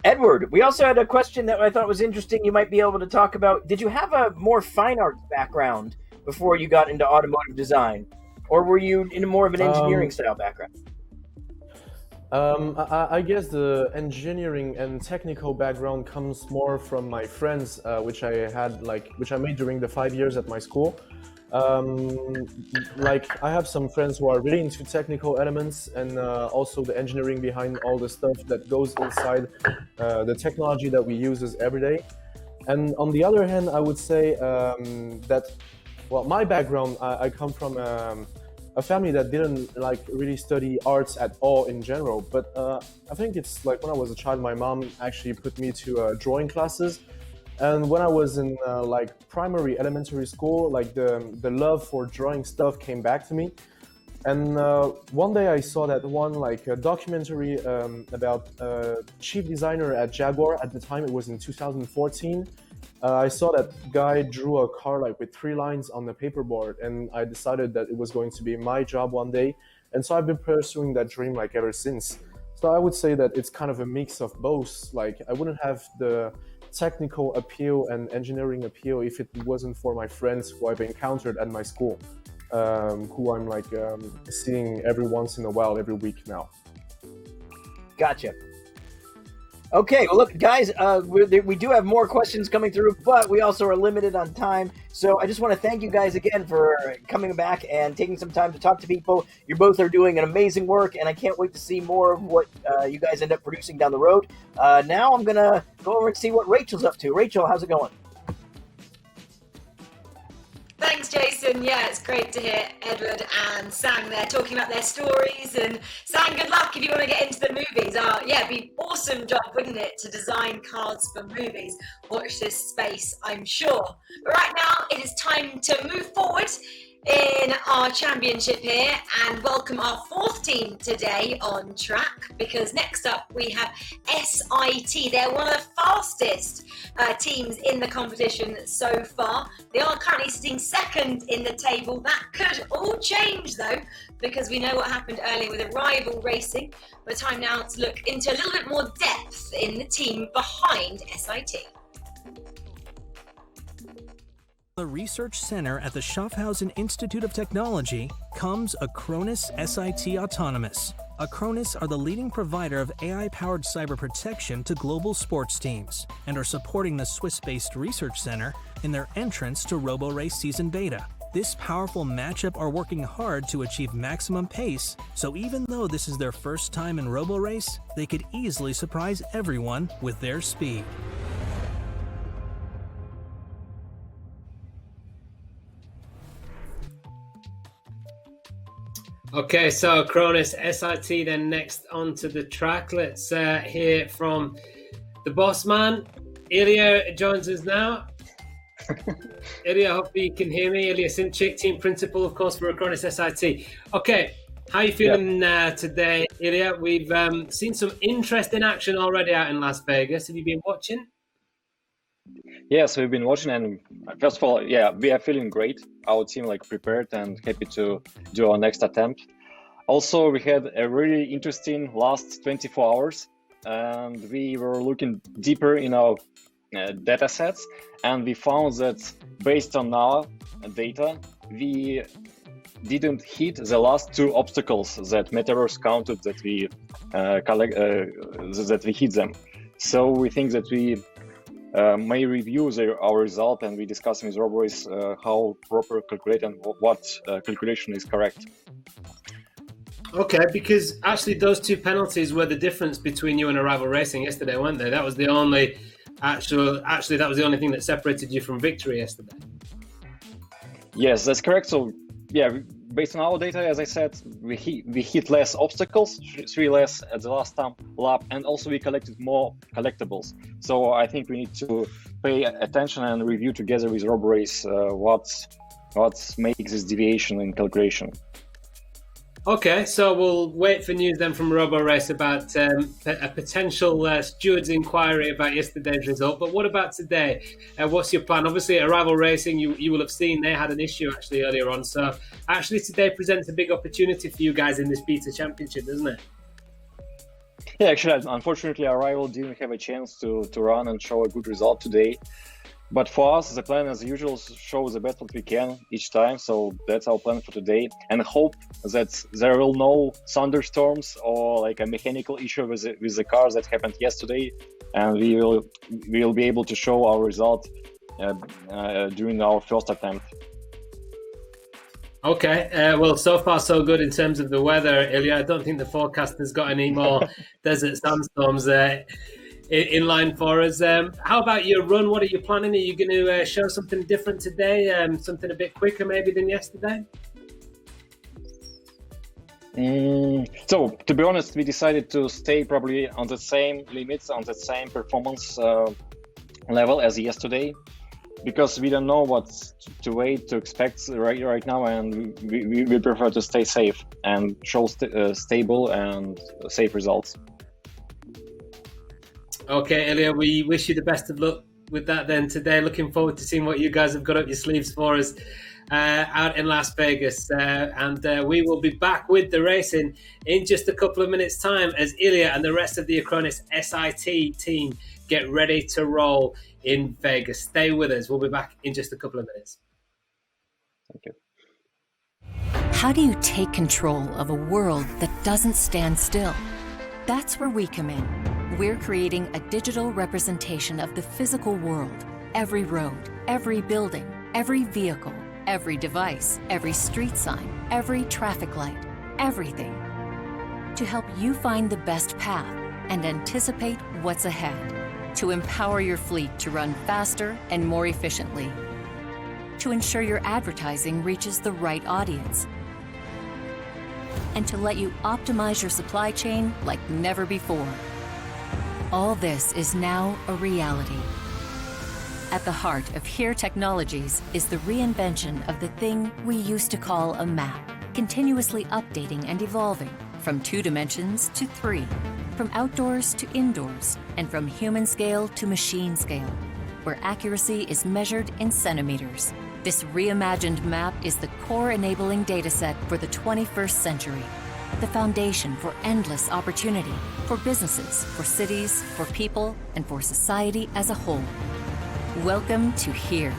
[SPEAKER 15] Edward, we also had a question that I thought was interesting you might be able to talk about. Did you have a more fine arts background before you got into automotive design? Or were you in more of an engineering style background?
[SPEAKER 16] I guess the engineering and technical background comes more from my friends, which I made during the 5 years at my school. Like, I have some friends who are really into technical elements, and also the engineering behind all the stuff that goes inside the technology that we use every day. And on the other hand, I would say that, well, my background, I come from a family that didn't like really study arts at all in general. But I think it's like when I was a child, my mom actually put me to drawing classes. And when I was in like primary, elementary school, like the love for drawing stuff came back to me. And one day I saw that one like a documentary about chief designer at Jaguar. At the time, it was in 2014. I saw that guy drew a car like with 3 lines on the paperboard, and I decided that it was going to be my job one day. And so I've been pursuing that dream like ever since. So I would say that it's kind of a mix of both. Like, I wouldn't have the technical appeal and engineering appeal if it wasn't for my friends who I've encountered at my school, who I'm like seeing every once in a while, every week now.
[SPEAKER 15] Gotcha. Okay, well, look, guys, we do have more questions coming through, but we also are limited on time. So I just want to thank you guys again for coming back and taking some time to talk to people. You both are doing an amazing work, and I can't wait to see more of what you guys end up producing down the road. Now I'm going to go over and see what Rachel's up to. Rachel, how's it going?
[SPEAKER 8] Thanks, Thanks, Jason. Yeah, it's great to hear Edward and Sang there talking about their stories. And Sang, good luck if you want to get into the movies. Yeah, it'd be awesome job, wouldn't it, to design cars for movies. Watch this space, I'm sure. But right now, it is time to move forward in our championship here and welcome our fourth team today on track, because next up we have SIT. They're one of the fastest teams in the competition so far. They are currently sitting second in the table. That could all change though, because we know what happened earlier with Arrival Racing. But time now to look into a little bit more depth in the team behind SIT.
[SPEAKER 1] The research center at the Schaffhausen Institute of Technology comes Acronis SIT Autonomous. Acronis are the leading provider of AI-powered cyber protection to global sports teams and are supporting the Swiss-based research center in their entrance to Roborace Season Beta. This powerful matchup are working hard to achieve maximum pace, so even though this is their first time in Roborace, they could easily surprise everyone with their speed.
[SPEAKER 7] Okay, so Acronis SIT then next onto the track. Let's hear from the boss man. Ilya joins us now. Ilya, hopefully you can hear me. Ilya Shimchik, team principal, of course, for Acronis SIT. Okay, how are you feeling today, Ilya? We've seen some interesting action already out in Las Vegas. Have you been watching?
[SPEAKER 21] Yes, we've been watching, and first of all, yeah, we are feeling great. Our team prepared and happy to do our next attempt. Also, we had a really interesting last 24 hours, and we were looking deeper in our data sets, and we found that based on our data, we didn't hit the last two obstacles that Metaverse counted that we that we hit them. So we think that we may review our result, and we discuss with Roborace how proper calculate and what calculation is correct.
[SPEAKER 7] Okay, because actually those two penalties were the difference between you and Arrival Racing yesterday, weren't they? That was the only that was the only thing that separated you from victory yesterday.
[SPEAKER 21] Yes, that's correct. So yeah, based on our data, as I said, we hit less obstacles, 3 less at the last lap, and also we collected more collectibles. So I think we need to pay attention and review together with Roborace what makes this deviation in calculation.
[SPEAKER 7] Okay, so we'll wait for news then from Roborace about a potential steward's inquiry about yesterday's result. But what about today? What's your plan? Obviously, at Arrival Racing, you will have seen they had an issue actually earlier on. So actually today presents a big opportunity for you guys in this beta championship, doesn't it?
[SPEAKER 21] Yeah, actually, unfortunately, Arrival didn't have a chance to run and show a good result today. But for us, the plan as usual shows the best what we can each time. So that's our plan for today, and hope that there will no thunderstorms or a mechanical issue with the cars that happened yesterday, and we will be able to show our result during our first attempt.
[SPEAKER 7] Okay, well, so far so good in terms of the weather, Ilya. I don't think the forecast has got any more desert sandstorms in line for us. How about your run? What are you planning? Are you going to show something different today? Something a bit quicker maybe than yesterday?
[SPEAKER 21] So, to be honest, we decided to stay probably on the same limits, on the same performance level as yesterday, because we don't know what to wait, to expect right now, and we prefer to stay safe and show stable and safe results.
[SPEAKER 7] Okay, Ilya, we wish you the best of luck with that then today. Looking forward to seeing what you guys have got up your sleeves for us out in Las Vegas. And we will be back with the racing in just a couple of minutes' time as Ilya and the rest of the Acronis SIT team get ready to roll in Vegas. Stay with us. We'll be back in just a couple of minutes.
[SPEAKER 21] Thank you.
[SPEAKER 23] How do you take control of a world that doesn't stand still? That's where we come in. We're creating a digital representation of the physical world. Every road, every building, every vehicle, every device, every street sign, every traffic light, everything. To help you find the best path and anticipate what's ahead. To empower your fleet to run faster and more efficiently. to ensure your advertising reaches the right audience, and to let you optimize your supply chain like never before. All this is now a reality. At the heart of HERE Technologies is the reinvention of the thing we used to call a map, continuously updating and evolving from 2 dimensions to 3, from outdoors to indoors, and from human scale to machine scale, where accuracy is measured in centimeters. This reimagined map is the core enabling dataset for the 21st century, the foundation for endless opportunity, for businesses, for cities, for people, and for society as a whole. Welcome to HERE.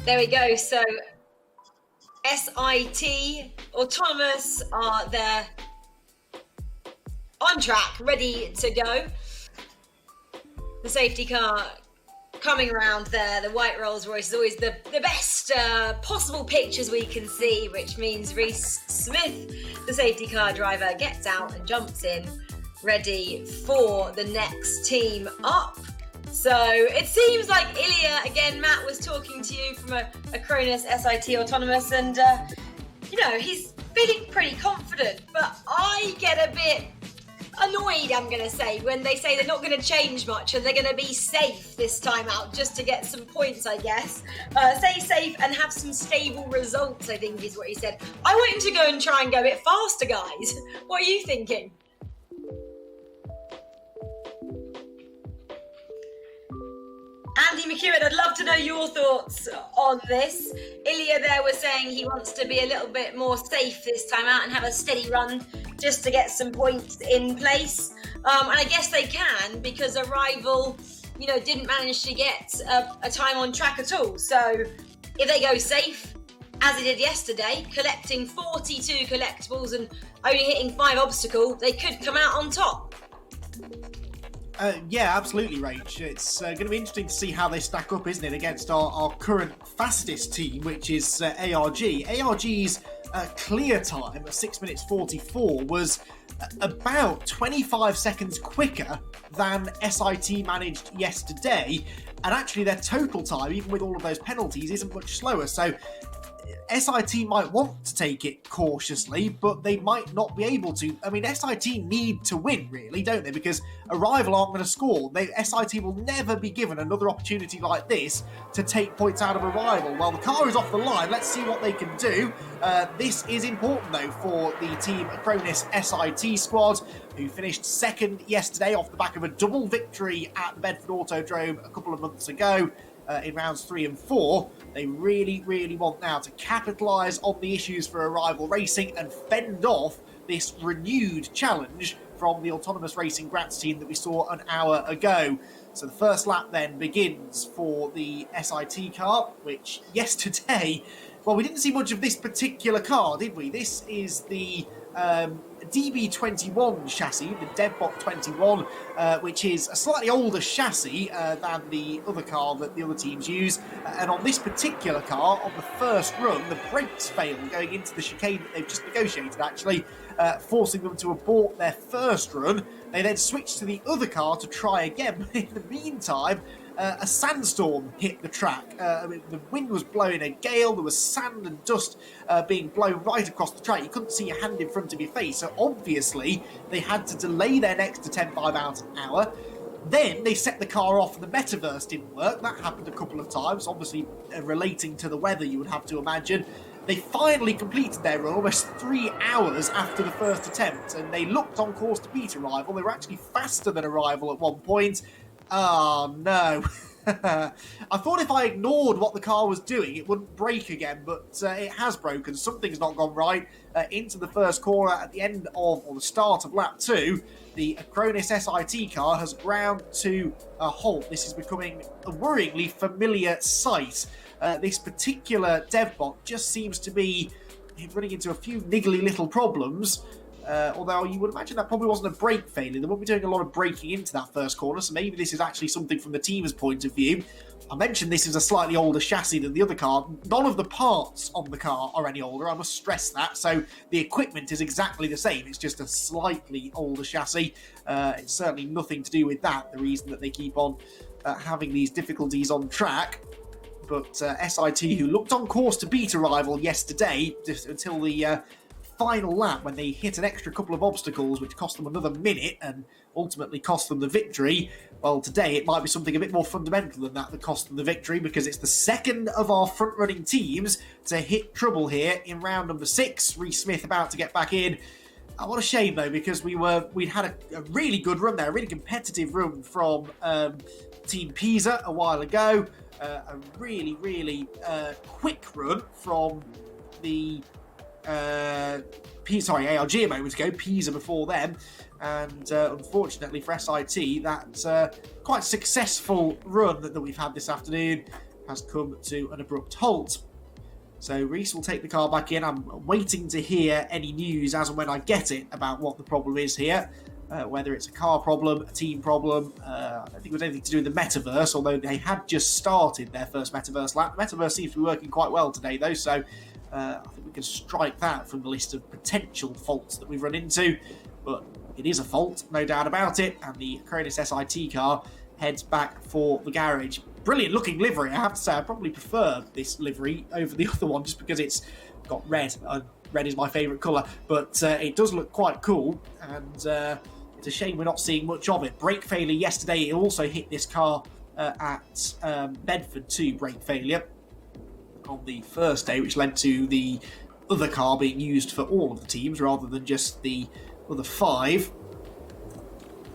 [SPEAKER 8] There we go. So SIT Autonomous are there on track, ready to go. The safety car coming around there. The white Rolls Royce is always the best possible pictures we can see, which means Reese Smith, the safety car driver, gets out and jumps in, ready for the next team up. So it seems like Ilya, again, Matt was talking to you from Acronis SIT Autonomous, and he's feeling pretty confident, but I get a bit annoyed, I'm going to say, when they say they're not going to change much and they're going to be safe this time out just to get some points, I guess. Stay safe and have some stable results, I think is what he said. I want him to go and try and go a bit faster, guys. What are you thinking? Andy McEwen, I'd love to know your thoughts on this. Ilya there was saying he wants to be a little bit more safe this time out and have a steady run just to get some points in place. And I guess they can, because a rival, didn't manage to get a time on track at all. So if they go safe, as they did yesterday, collecting 42 collectibles and only hitting 5 obstacles, they could come out on top.
[SPEAKER 11] Yeah, absolutely, Rach. It's going to be interesting to see how they stack up, isn't it, against our current fastest team, which is ARG. ARG's clear time at 6 minutes 44 was about 25 seconds quicker than SIT managed yesterday, and actually their total time, even with all of those penalties, isn't much slower. So SIT might want to take it cautiously, but they might not be able to. I mean, SIT need to win, really, don't they? Because a rival aren't going to score. SIT will never be given another opportunity like this to take points out of a rival. Well, the car is off the line. Let's see what they can do. This is important, though, for the Team Acronis SIT squad, who finished second yesterday off the back of a double victory at the Bedford Autodrome a couple of months ago. In rounds 3 and 4, they really, really want now to capitalise on the issues for Arrival Racing and fend off this renewed challenge from the Autonomous Racing Graz team that we saw an hour ago. So the first lap then begins for the SIT car, which yesterday, well, we didn't see much of this particular car, did we? This is the DB21 chassis, the DevBot 21, which is a slightly older chassis than the other car that the other teams use. And on this particular car, on the first run, the brakes failed going into the chicane that they've just negotiated, actually, forcing them to abort their first run. They then switched to the other car to try again. But in the meantime, a sandstorm hit the track. The wind was blowing a gale. There was sand and dust being blown right across the track. You couldn't see your hand in front of your face. So obviously, they had to delay their next attempt by about an hour. Then they set the car off and the metaverse didn't work. That happened a couple of times, obviously relating to the weather, you would have to imagine. They finally completed their run almost 3 hours after the first attempt, and they looked on course to beat Arrival. They were actually faster than Arrival at one point. Oh, no. I thought if I ignored what the car was doing, it wouldn't break again, but it has broken. Something's not gone right. Into the first corner at the end of, or the start of lap 2, the Acronis SIT car has ground to a halt. This is becoming a worryingly familiar sight. This particular DevBot just seems to be running into a few niggly little problems. Although you would imagine that probably wasn't a brake failure. They won't be doing a lot of braking into that first corner, so maybe this is actually something from the team's point of view. I mentioned this is a slightly older chassis than the other car. None of the parts on the car are any older, I must stress that. So the equipment is exactly the same. It's just a slightly older chassis. It's certainly nothing to do with that, the reason that they keep on having these difficulties on track. But SIT, who looked on course to beat Arrival yesterday, just until the final lap when they hit an extra couple of obstacles which cost them another minute and ultimately cost them the victory. Well, today it might be something a bit more fundamental than that cost them the victory, because it's the second of our front-running teams to hit trouble here in round number 6. Reese Smith about to get back in. What a shame, though, because we'd had a really good run there, a really competitive run from Team Pisa a while ago. A really, really quick run from the ARG a moment ago, Pisa before them, and unfortunately for SIT, that quite successful run that we've had this afternoon has come to an abrupt halt. So Reese will take the car back in. I'm waiting to hear any news as and when I get it about what the problem is here. Whether it's a car problem, a team problem. I don't think it was anything to do with the Metaverse, although they had just started their first Metaverse lap. The Metaverse seems to be working quite well today, though, so I think we can strike that from the list of potential faults that we've run into. But it is a fault, no doubt about it, and the Acronis SIT car heads back for the garage. Brilliant looking livery, I have to say. I probably prefer this livery over the other one just because it's got red. Red is my favourite colour, but it does look quite cool, and it's a shame we're not seeing much of it. Brake failure yesterday, it also hit this car at Bedford too, brake failure on the first day, which led to the other car being used for all of the teams rather than just the other 5.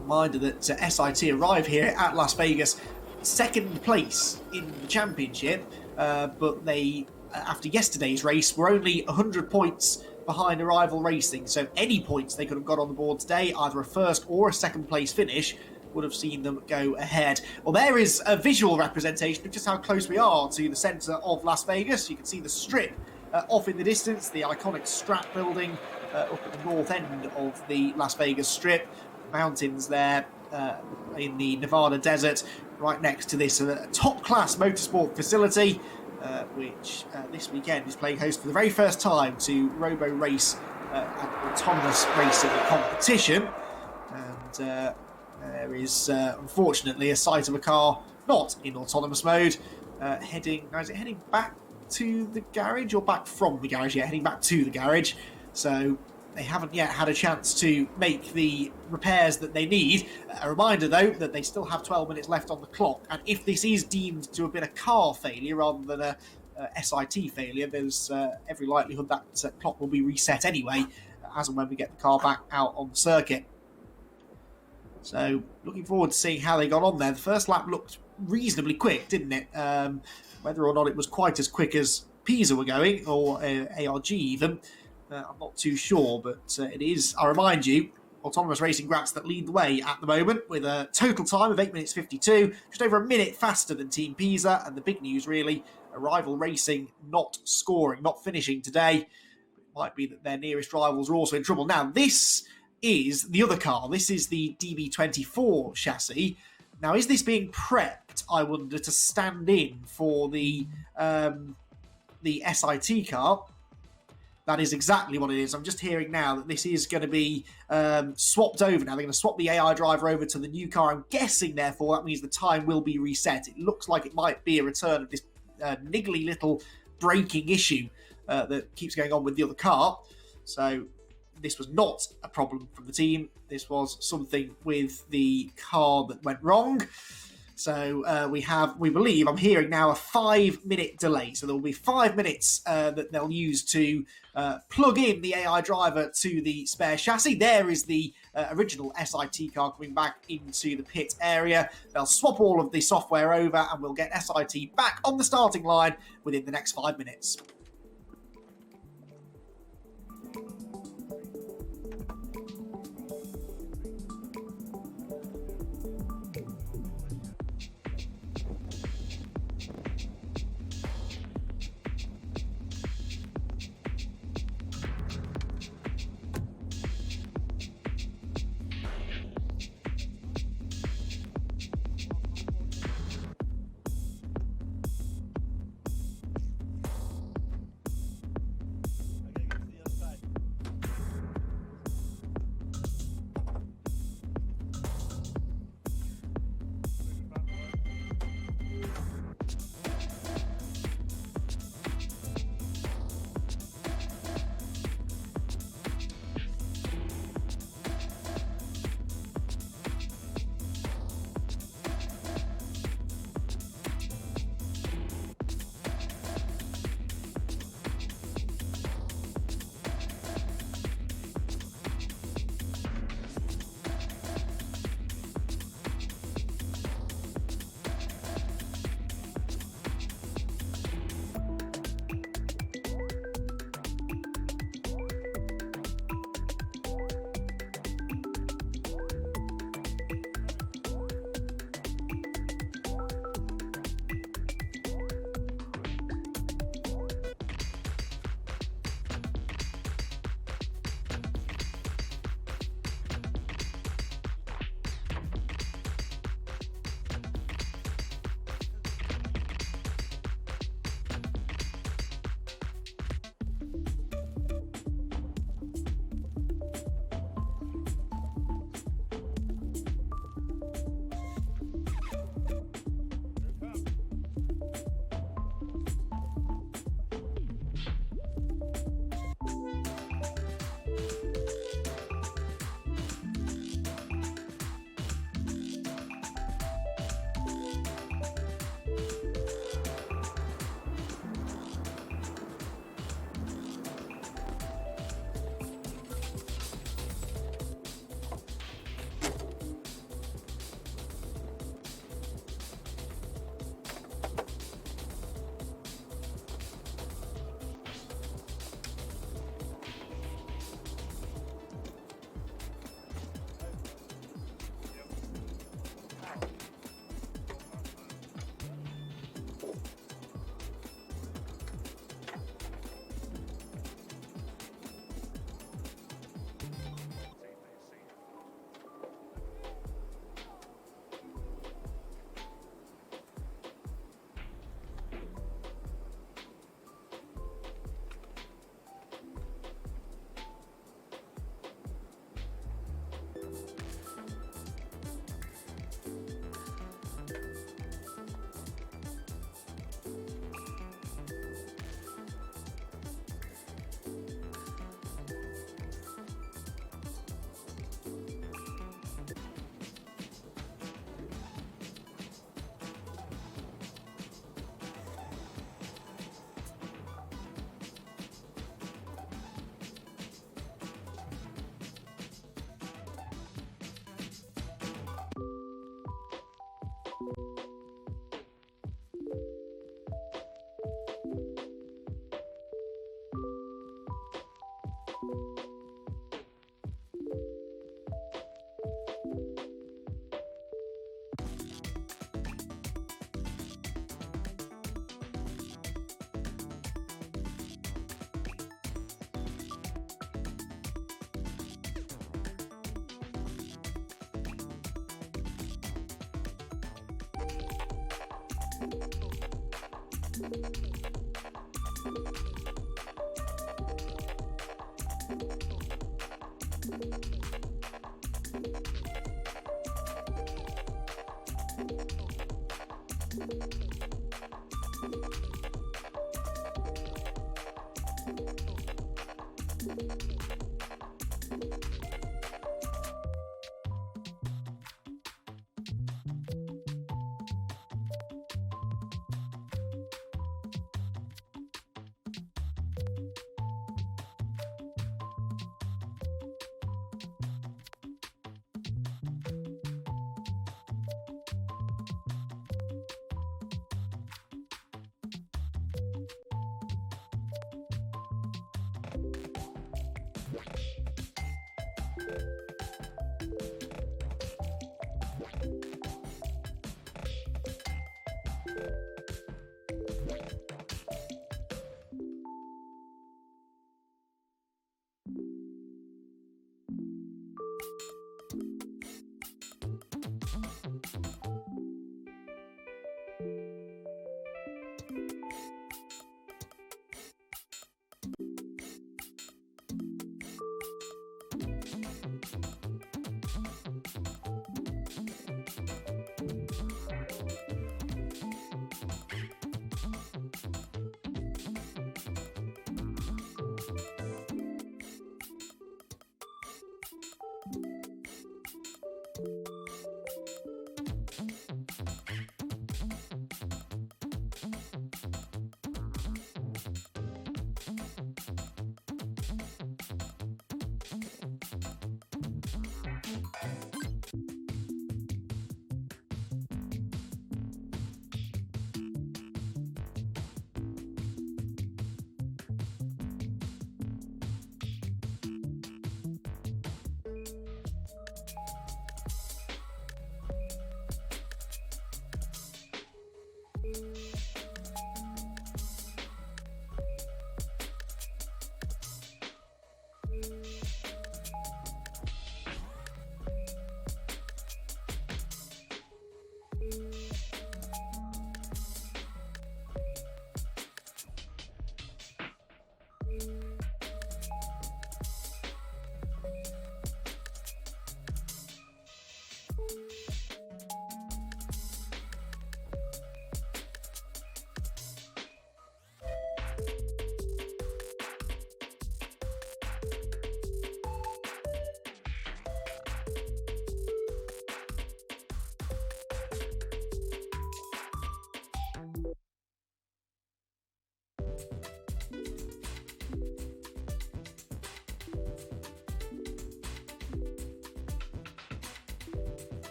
[SPEAKER 11] Reminder that SIT arrive here at Las Vegas second place in the championship, but they, after yesterday's race, were only 100 points behind Arrival Racing, so any points they could have got on the board today, either a first or a second place finish, would have seen them go ahead. Well, there is a visual representation of just how close we are to the centre of Las Vegas. You can see the strip off in the distance, the iconic Strat building up at the north end of the Las Vegas Strip. Mountains there in the Nevada desert, right next to this top-class motorsport facility, which this weekend is playing host for the very first time to Roborace, an autonomous racing competition. And there is, unfortunately, a sight of a car not in autonomous mode, heading... Now, is it heading back to the garage or back from the garage? Yeah, heading back to the garage. So they haven't yet had a chance to make the repairs that they need. A reminder, though, that they still have 12 minutes left on the clock, and if this is deemed to have been a car failure rather than a SIT failure, there's every likelihood that clock will be reset anyway, as and when we get the car back out on the circuit. So, looking forward to seeing how they got on there. The first lap looked reasonably quick, didn't it? Whether or not it was quite as quick as Pisa were going, or ARG even, I'm not too sure, but it is, I remind you, Autonomous Racing Graz that lead the way at the moment with a total time of 8 minutes 52, just over a minute faster than Team Pisa. And the big news, really, Arrival Racing not scoring, not finishing today. It might be that their nearest rivals are also in trouble. Now, this is the other car. This is the DB24 chassis. Now, is this being prepped, I wonder, to stand in for the SIT car? That is exactly what it is. I'm just hearing now that this is going to be swapped over now. They're going to swap the AI driver over to the new car. I'm guessing, therefore, that means the time will be reset. It looks like it might be a return of this niggly little braking issue that keeps going on with the other car. So this was not a problem from the team. This was something with the car that went wrong. So we believe, I'm hearing now, a 5-minute delay. So there will be 5 minutes that they'll use to plug in the AI driver to the spare chassis. There is the original SIT car coming back into the pit area. They'll swap all of the software over and we'll get SIT back on the starting line within the next 5 minutes.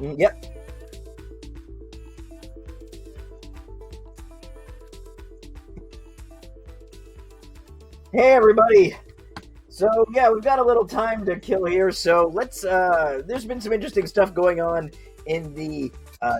[SPEAKER 15] Yep. Hey everybody! So yeah, we've got a little time to kill here, so let's, there's been some interesting stuff going on in the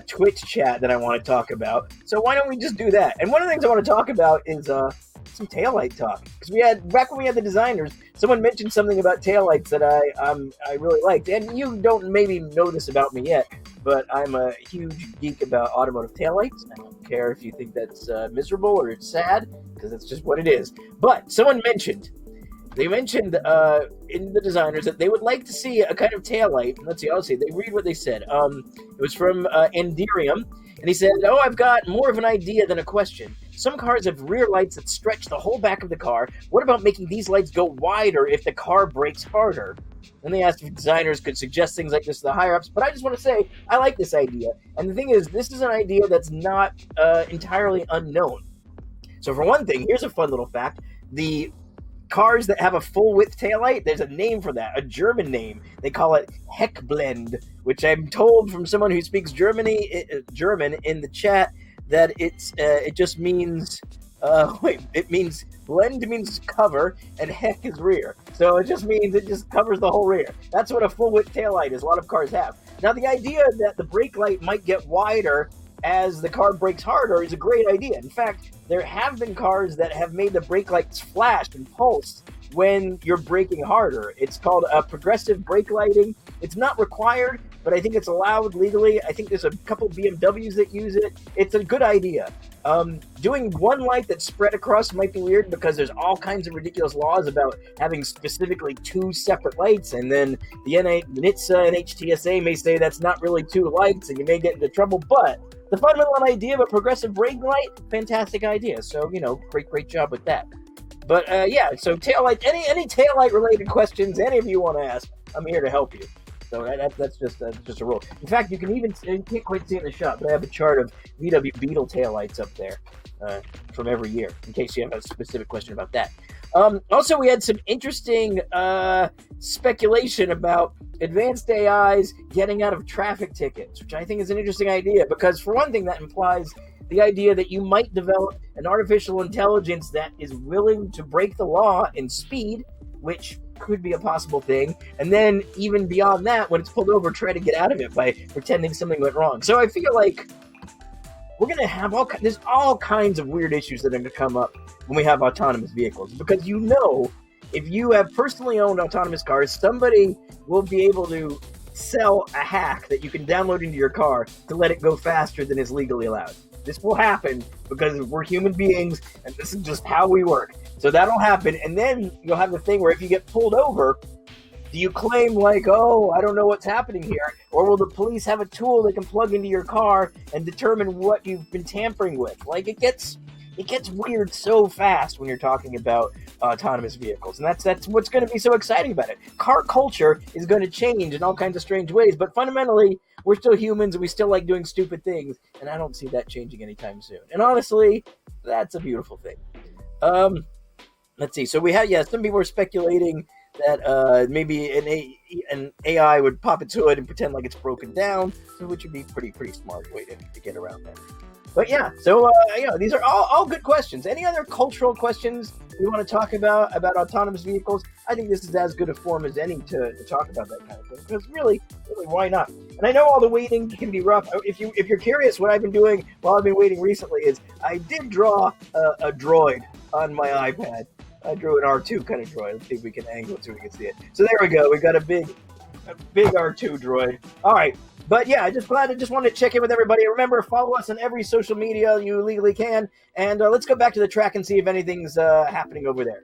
[SPEAKER 15] Twitch chat that I want to talk about, so why don't we just do that? And one of the things I want to talk about is some taillight talk, because back when we had the designers, someone mentioned something about taillights that I really liked, and you don't maybe know this about me yet, but I'm a huge geek about automotive taillights. I don't care if you think that's miserable or it's sad, because that's just what it is. But someone mentioned in the designers that they would like to see a kind of taillight. Let's see, they read what they said. It was from Enderium, and he said, "Oh, I've got more of an idea than a question. Some cars have rear lights that stretch the whole back of the car. What about making these lights go wider if the car brakes harder?" And they asked if designers could suggest things like this to the higher-ups, but I just want to say, I like this idea. And the thing is, this is an idea that's not entirely unknown. So for one thing, here's a fun little fact. The cars that have a full-width taillight, there's a name for that, a German name. They call it Heckblend, which I'm told from someone who speaks German in the chat that it just means, it means, blend means cover, and heck is rear. So it just means it just covers the whole rear. That's what a full-width taillight is, a lot of cars have. Now, the idea that the brake light might get wider as the car brakes harder is a great idea. In fact, there have been cars that have made the brake lights flash and pulse when you're braking harder. It's called progressive brake lighting. It's not required, but I think it's allowed legally. I think there's a couple BMWs that use it. It's a good idea. Doing one light that's spread across might be weird because there's all kinds of ridiculous laws about having specifically two separate lights, and then the NHTSA and HTSA may say that's not really two lights, and you may get into trouble, but the fundamental idea of a progressive brake light, fantastic idea. So, great job with that. But yeah, so taillight, any taillight related questions any of you want to ask, I'm here to help you. So that's just a rule. In fact, you can't quite see it in the shop, but I have a chart of VW Beetle taillights up there from every year, in case you have a specific question about that. Also, we had some interesting speculation about advanced AIs getting out of traffic tickets, which I think is an interesting idea, because for one thing, that implies the idea that you might develop an artificial intelligence that is willing to break the law in speed, which could be a possible thing, and then even beyond that, when it's pulled over, try to get out of it by pretending something went wrong. So I feel like we're going to have there's all kinds of weird issues that are going to come up when we have autonomous vehicles, because if you have personally owned autonomous cars, somebody will be able to sell a hack that you can download into your car to let it go faster than is legally allowed. This will happen because we're human beings, and this is just how we work. So that'll happen, and then you'll have the thing where if you get pulled over, do you claim like, oh, I don't know what's happening here? Or will the police have a tool they can plug into your car and determine what you've been tampering with? Like, it gets weird so fast when you're talking about autonomous vehicles, and that's what's going to be so exciting about it. Car culture is going to change in all kinds of strange ways, but fundamentally, we're still humans and we still like doing stupid things, and I don't see that changing anytime soon. And honestly, that's a beautiful thing. Let's see. So we had, some people are speculating that maybe an AI would pop its hood and pretend like it's broken down, which would be pretty smart way to get around that. But yeah, so these are all good questions. Any other cultural questions we want to talk about autonomous vehicles? I think this is as good a form as any to talk about that kind of thing, because really, why not? And I know all the waiting can be rough. If you're curious, what I've been doing while I've been waiting recently is I did draw a droid on my iPad. I drew an R2 kind of droid. Let's see if we can angle it so we can see it. So there we go. We got a big R2 droid. All right. But yeah, I just wanted to check in with everybody. Remember, follow us on every social media you legally can. And let's go back to the track and see if anything's happening over there.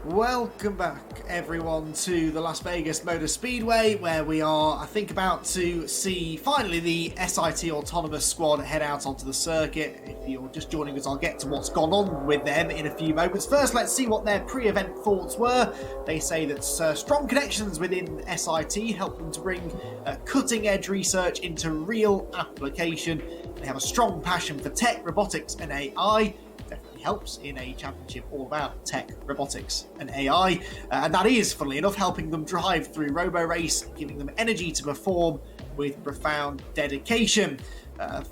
[SPEAKER 11] Welcome back, everyone, to the Las Vegas Motor Speedway, where we are, I think, about to see finally the SIT Autonomous squad head out onto the circuit. If you're just joining us, I'll get to what's gone on with them in a few moments. First, let's see what their pre-event thoughts were. They say that strong connections within SIT help them to bring cutting-edge research into real application. They have a strong passion for tech, robotics, and AI. Helps in a championship all about tech, robotics and AI, and that is, funnily enough, helping them drive through Roborace, giving them energy to perform with profound dedication.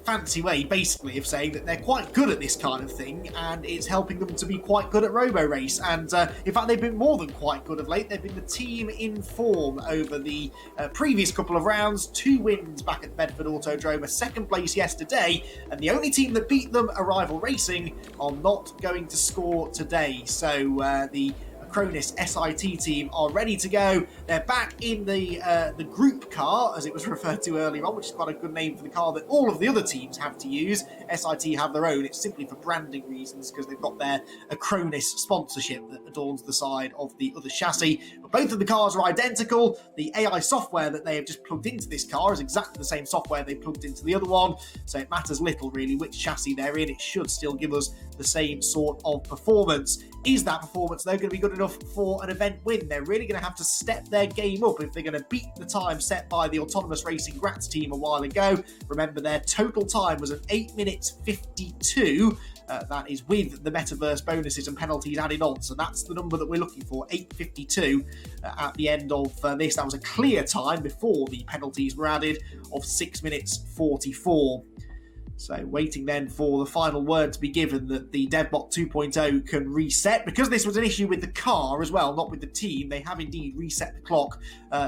[SPEAKER 11] Fancy way, basically, of saying that they're quite good at this kind of thing, and it's helping them to be quite good at Roborace. And in fact, they've been more than quite good of late. They've been the team in form over the previous couple of rounds. 2 wins back at Bedford Autodrome, a 2nd place yesterday, and the only team that beat them, Arrival Racing, are not going to score today. So the Acronis SIT team are ready to go. They're back in the group car, as it was referred to earlier on, which is quite a good name for the car that all of the other teams have to use. SIT have their own. It's simply for branding reasons because they've got their Acronis sponsorship that adorns the side of the other chassis. But both of the cars are identical. The AI software that they have just plugged into this car is exactly the same software they plugged into the other one, so it matters little really which chassis they're in. It should still give us the same sort of performance. Is that performance, though, going to be good enough for an event win? They're really going to have to step their game up if they're going to beat the time set by the Autonomous Racing Graz team a while ago. Remember, their total time was an 8 minutes 52. That is with the metaverse bonuses and penalties added on. So that's the number that we're looking for, 8:52 at the end of this. That was a clear time before the penalties were added of 6 minutes 44. So waiting then for the final word to be given that the DevBot 2.0 can reset. Because this was an issue with the car as well, not with the team, they have indeed reset the clock.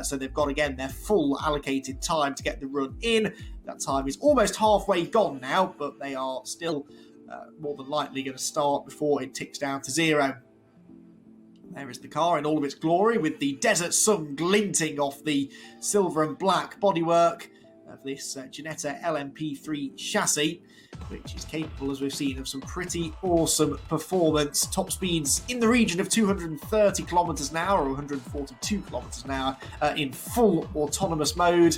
[SPEAKER 11] So they've got, again, their full allocated time to get the run in. That time is almost halfway gone now, but they are still more than likely going to start before it ticks down to 0. There is the car in all of its glory, with the desert sun glinting off the silver and black bodywork of this Ginetta LMP3 chassis, which is capable, as we've seen, of some pretty awesome performance. Top speeds in the region of 230 kilometers an hour or 142 kilometers an hour in full autonomous mode.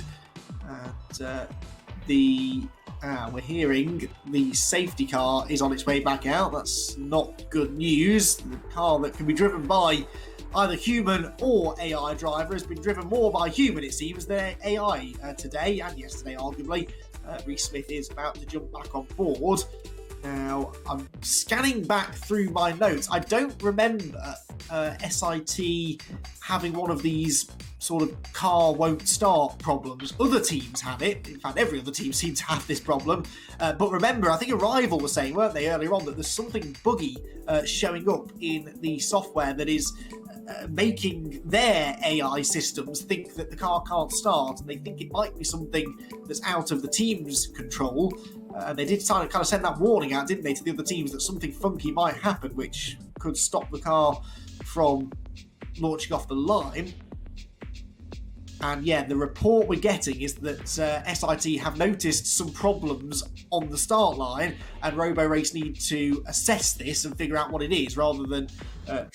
[SPEAKER 11] And we're hearing the safety car is on its way back out. That's not good news. The car that can be driven by either human or AI driver has been driven more by human, it seems, than AI today and yesterday, arguably. Reece Smith is about to jump back on board. Now, I'm scanning back through my notes. I don't remember SIT having one of these sort of car won't start problems. Other teams have it. In fact, every other team seems to have this problem. But remember, I think Arrival was saying, weren't they, earlier on, that there's something buggy showing up in the software that is making their AI systems think that the car can't start, and they think it might be something that's out of the team's control. And they did kind of send that warning out, didn't they, to the other teams that something funky might happen, which could stop the car from launching off the line. And yeah, the report we're getting is that SIT have noticed some problems on the start line, and Roborace need to assess this and figure out what it is, rather than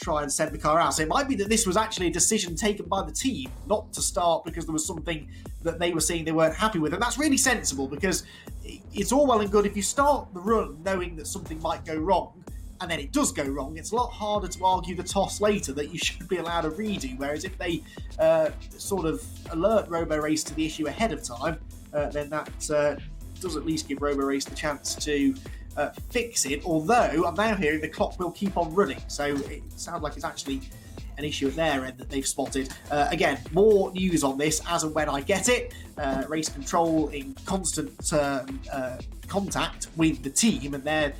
[SPEAKER 11] try and send the car out. So it might be that this was actually a decision taken by the team not to start because there was something that they were seeing they weren't happy with. And that's really sensible, because it's all well and good if you start the run knowing that something might go wrong, and then it does go wrong. It's a lot harder to argue the toss later that you should be allowed a redo. Whereas if they sort of alert Roborace to the issue ahead of time, then that does at least give Roborace the chance to fix it, although I'm now hearing the clock will keep on running, so it sounds like it's actually an issue at their end that they've spotted. Again, more news on this as and when I get it. Race Control in constant contact with the team, and they're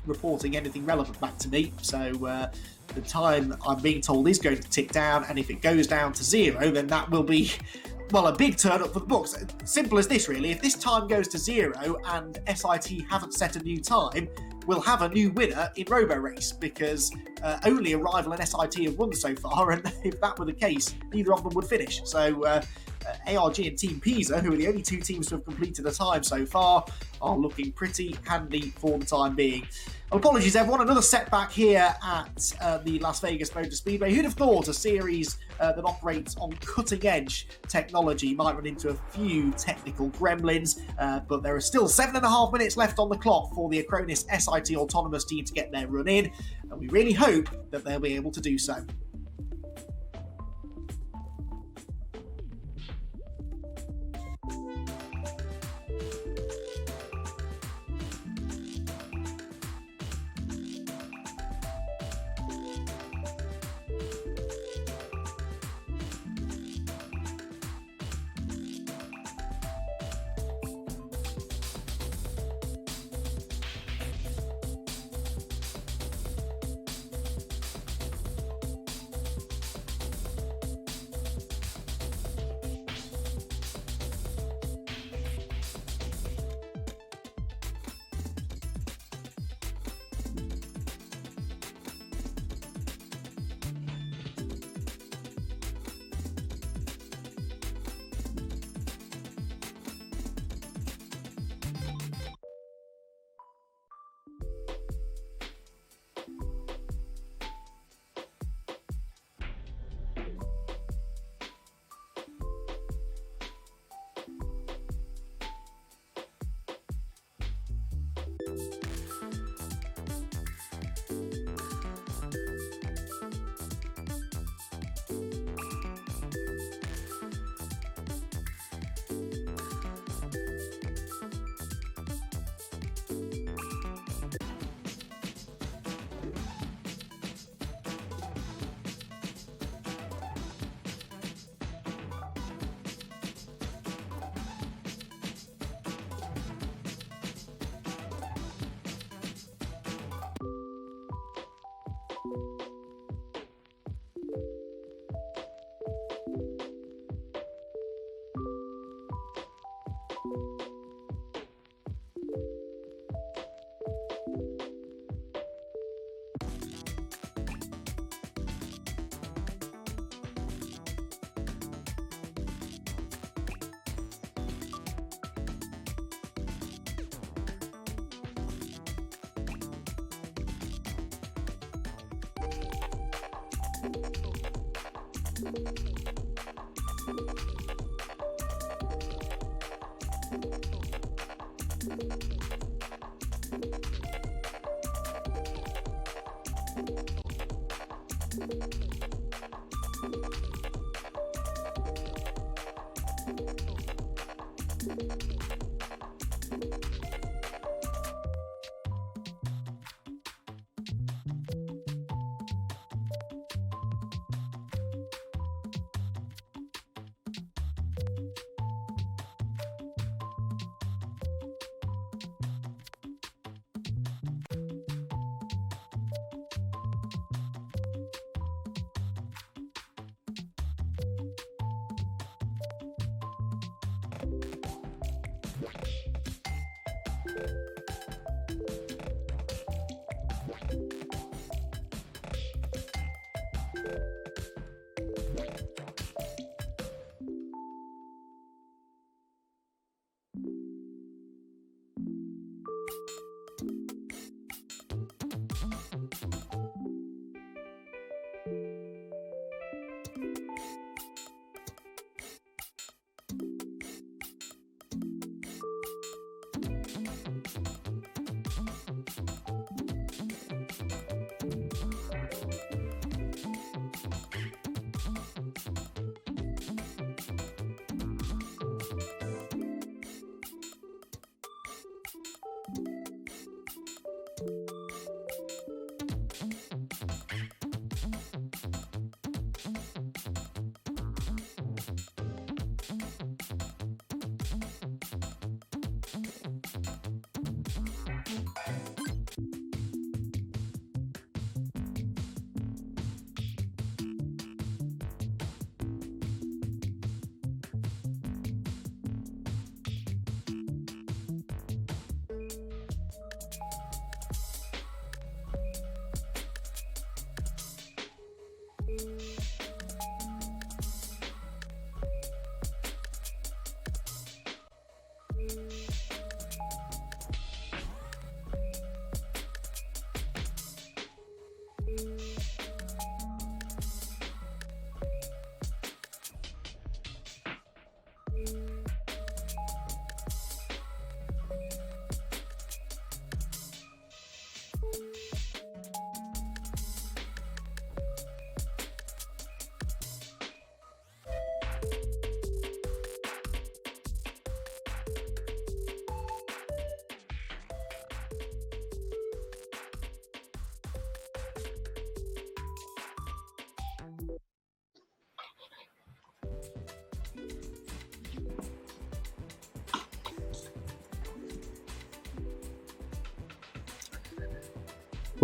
[SPEAKER 11] reporting anything relevant back to me, so the time I'm being told is going to tick down, and if it goes down to 0, then that will be, well, a big turn up for the books. Simple as this, really. If this time goes to 0 and SIT haven't set a new time, we'll have a new winner in Roborace, because only Arrival and SIT have won so far, and if that were the case, neither of them would finish. So ARG and Team Pisa, who are the only two teams to have completed a time so far, are looking pretty handy for the time being. Well, apologies, everyone. Another setback here at the Las Vegas Motor Speedway. Who'd have thought a series that operates on cutting-edge technology might run into a few technical gremlins, but there are still 7.5 minutes left on the clock for the Acronis SIT Autonomous team to get their run in, and we really hope that they'll be able to do so.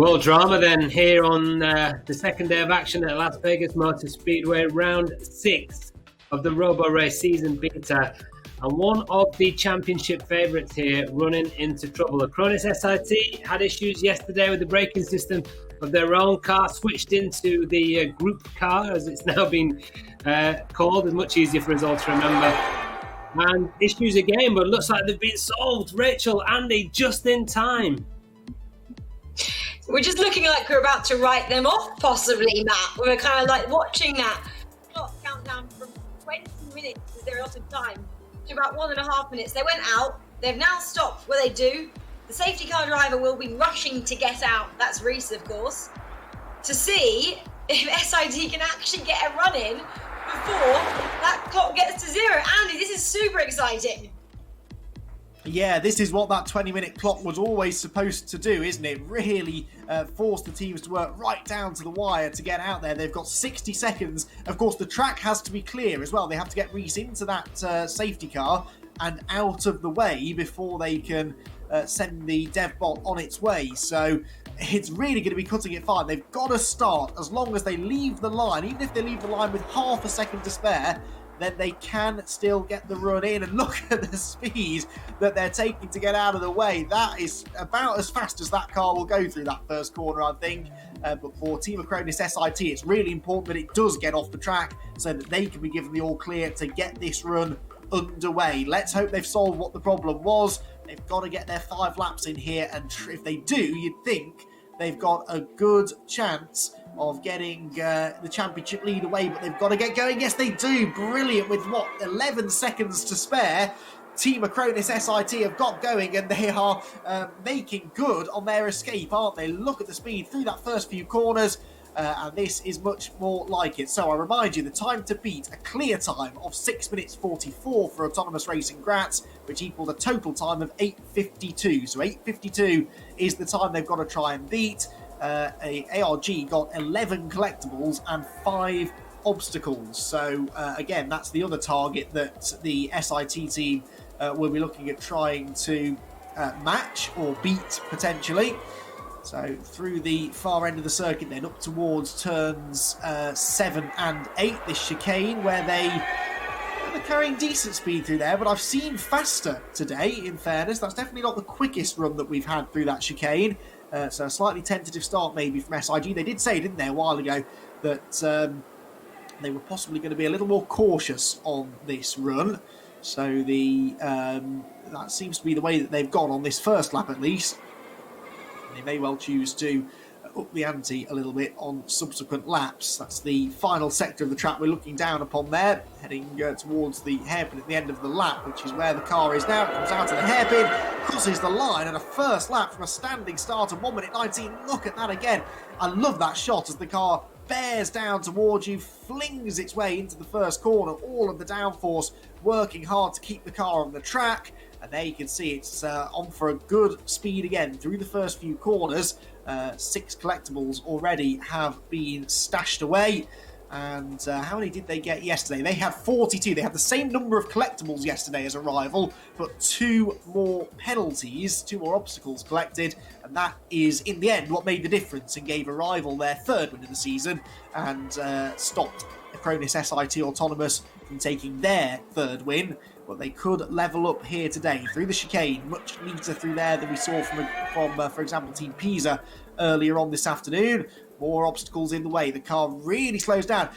[SPEAKER 7] Well, drama then here on the second day of action at Las Vegas Motor Speedway, round 6 of the Roborace season beta. And one of the championship favourites here running into trouble. Acronis SIT had issues yesterday with the braking system of their own car, switched into the group car, as it's now been called. It's much easier for us all to remember. And issues again, but it looks like they've been solved. Rachel, Andy, just in time.
[SPEAKER 8] We're just looking like we're about to write them off, possibly, Matt. We're kind of like watching that clock countdown from 20 minutes, is there a lot of time, to about 1.5 minutes. They went out. They've now stopped. What they do, the safety car driver will be rushing to get out. That's Reese, of course, to see if SIT can actually get a run in before that clock gets to 0. Andy, this is super exciting.
[SPEAKER 11] Yeah, this is what that 20-minute clock was always supposed to do, isn't it? Really force the teams to work right down to the wire to get out there. They've got 60 seconds. Of course, the track has to be clear as well. They have to get Reese into that safety car and out of the way before they can send the DevBot on its way. So it's really going to be cutting it fine. They've got to start as long as they leave the line. Even if they leave the line with half a second to spare, then they can still get the run in. And look at the speed that they're taking to get out of the way. That is about as fast as that car will go through that first corner, I think. But for Team Acronis SIT, it's really important that it does get off the track so that they can be given the all clear to get this run underway. Let's hope they've solved what the problem was. They've got to get their 5 laps in here, and if they do, you'd think they've got a good chance of getting the championship lead away, but they've got to get going. Yes, they do. Brilliant with, 11 seconds to spare. Team Acronis SIT have got going, and they are making good on their escape, aren't they? Look at the speed through that first few corners, and this is much more like it. So I remind you, the time to beat, a clear time of 6 minutes 44 for Autonomous Racing Graz, which equals a total time of 8:52. So 8:52 is the time they've got to try and beat. ARG got 11 collectibles and 5 obstacles. So again, that's the other target that the SIT team will be looking at trying to match or beat potentially. So through the far end of the circuit then, up towards turns 7 and 8, this chicane where they're carrying decent speed through there, but I've seen faster today, in fairness. That's definitely not the quickest run that we've had through that chicane. So a slightly tentative start maybe from SIG. They did say, didn't they, a while ago, that they were possibly going to be a little more cautious on this run. So that seems to be the way that they've gone on this first lap at least. They may well choose to up the ante a little bit on subsequent laps. That's the final sector of the track we're looking down upon there, heading towards the hairpin at the end of the lap, which is where the car is now. It comes out of the hairpin, crosses the line, and a first lap from a standing start of 1 minute 19. Look at that again. I love that shot as the car bears down towards you, flings its way into the first corner, all of the downforce working hard to keep the car on the track. And there you can see it's on for a good speed again through the first few corners. 6 collectibles already have been stashed away. And how many did they get yesterday? They had 42. They had the same number of collectibles yesterday as a rival, but 2 more penalties, 2 more obstacles collected. And that is, in the end, what made the difference and gave a rival their 3rd win of the season and stopped Acronis SIT Autonomous from taking their 3rd win. But they could level up here today through the chicane, much neater through there than we saw from for example, Team Pisa earlier on this afternoon. More obstacles in the way. The car really slows down.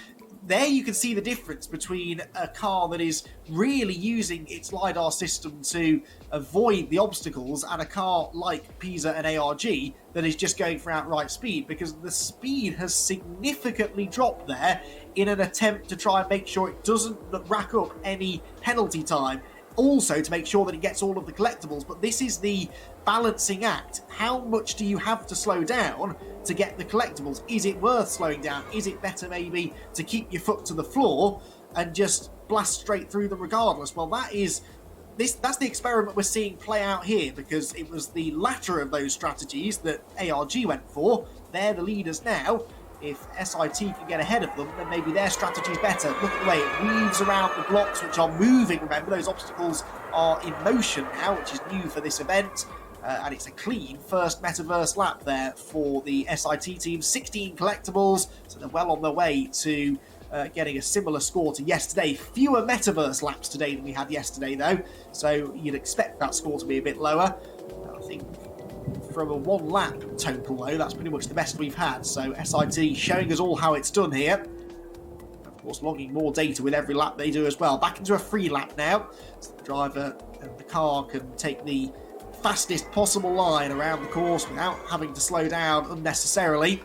[SPEAKER 11] There you can see the difference between a car that is really using its LiDAR system to avoid the obstacles and a car like Pisa and ARG that is just going for outright speed, because the speed has significantly dropped there in an attempt to try and make sure it doesn't rack up any penalty time. Also to make sure that it gets all of the collectibles. But this is the balancing act. How much do you have to slow down to get the collectibles? Is it worth slowing down? Is it better maybe to keep your foot to the floor and just blast straight through them regardless? Well, that's the experiment we're seeing play out here, because it was the latter of those strategies that ARG went for. They're the leaders now. If SIT can get ahead of them, then maybe their strategy's better. Look at the way it weaves around the blocks, which are moving. Remember, those obstacles are in motion now, which is new for this event. and it's a clean first Metaverse lap there for the SIT team. 16 collectibles, so they're well on their way to getting a similar score to yesterday. Fewer Metaverse laps today than we had yesterday, though, so you'd expect that score to be a bit lower. I think from a one lap total, though, that's pretty much the best we've had. So SIT showing us all how it's done here. Of course, logging more data with every lap they do as well. Back into a free lap now, so the driver and the car can take the fastest possible line around the course without having to slow down unnecessarily.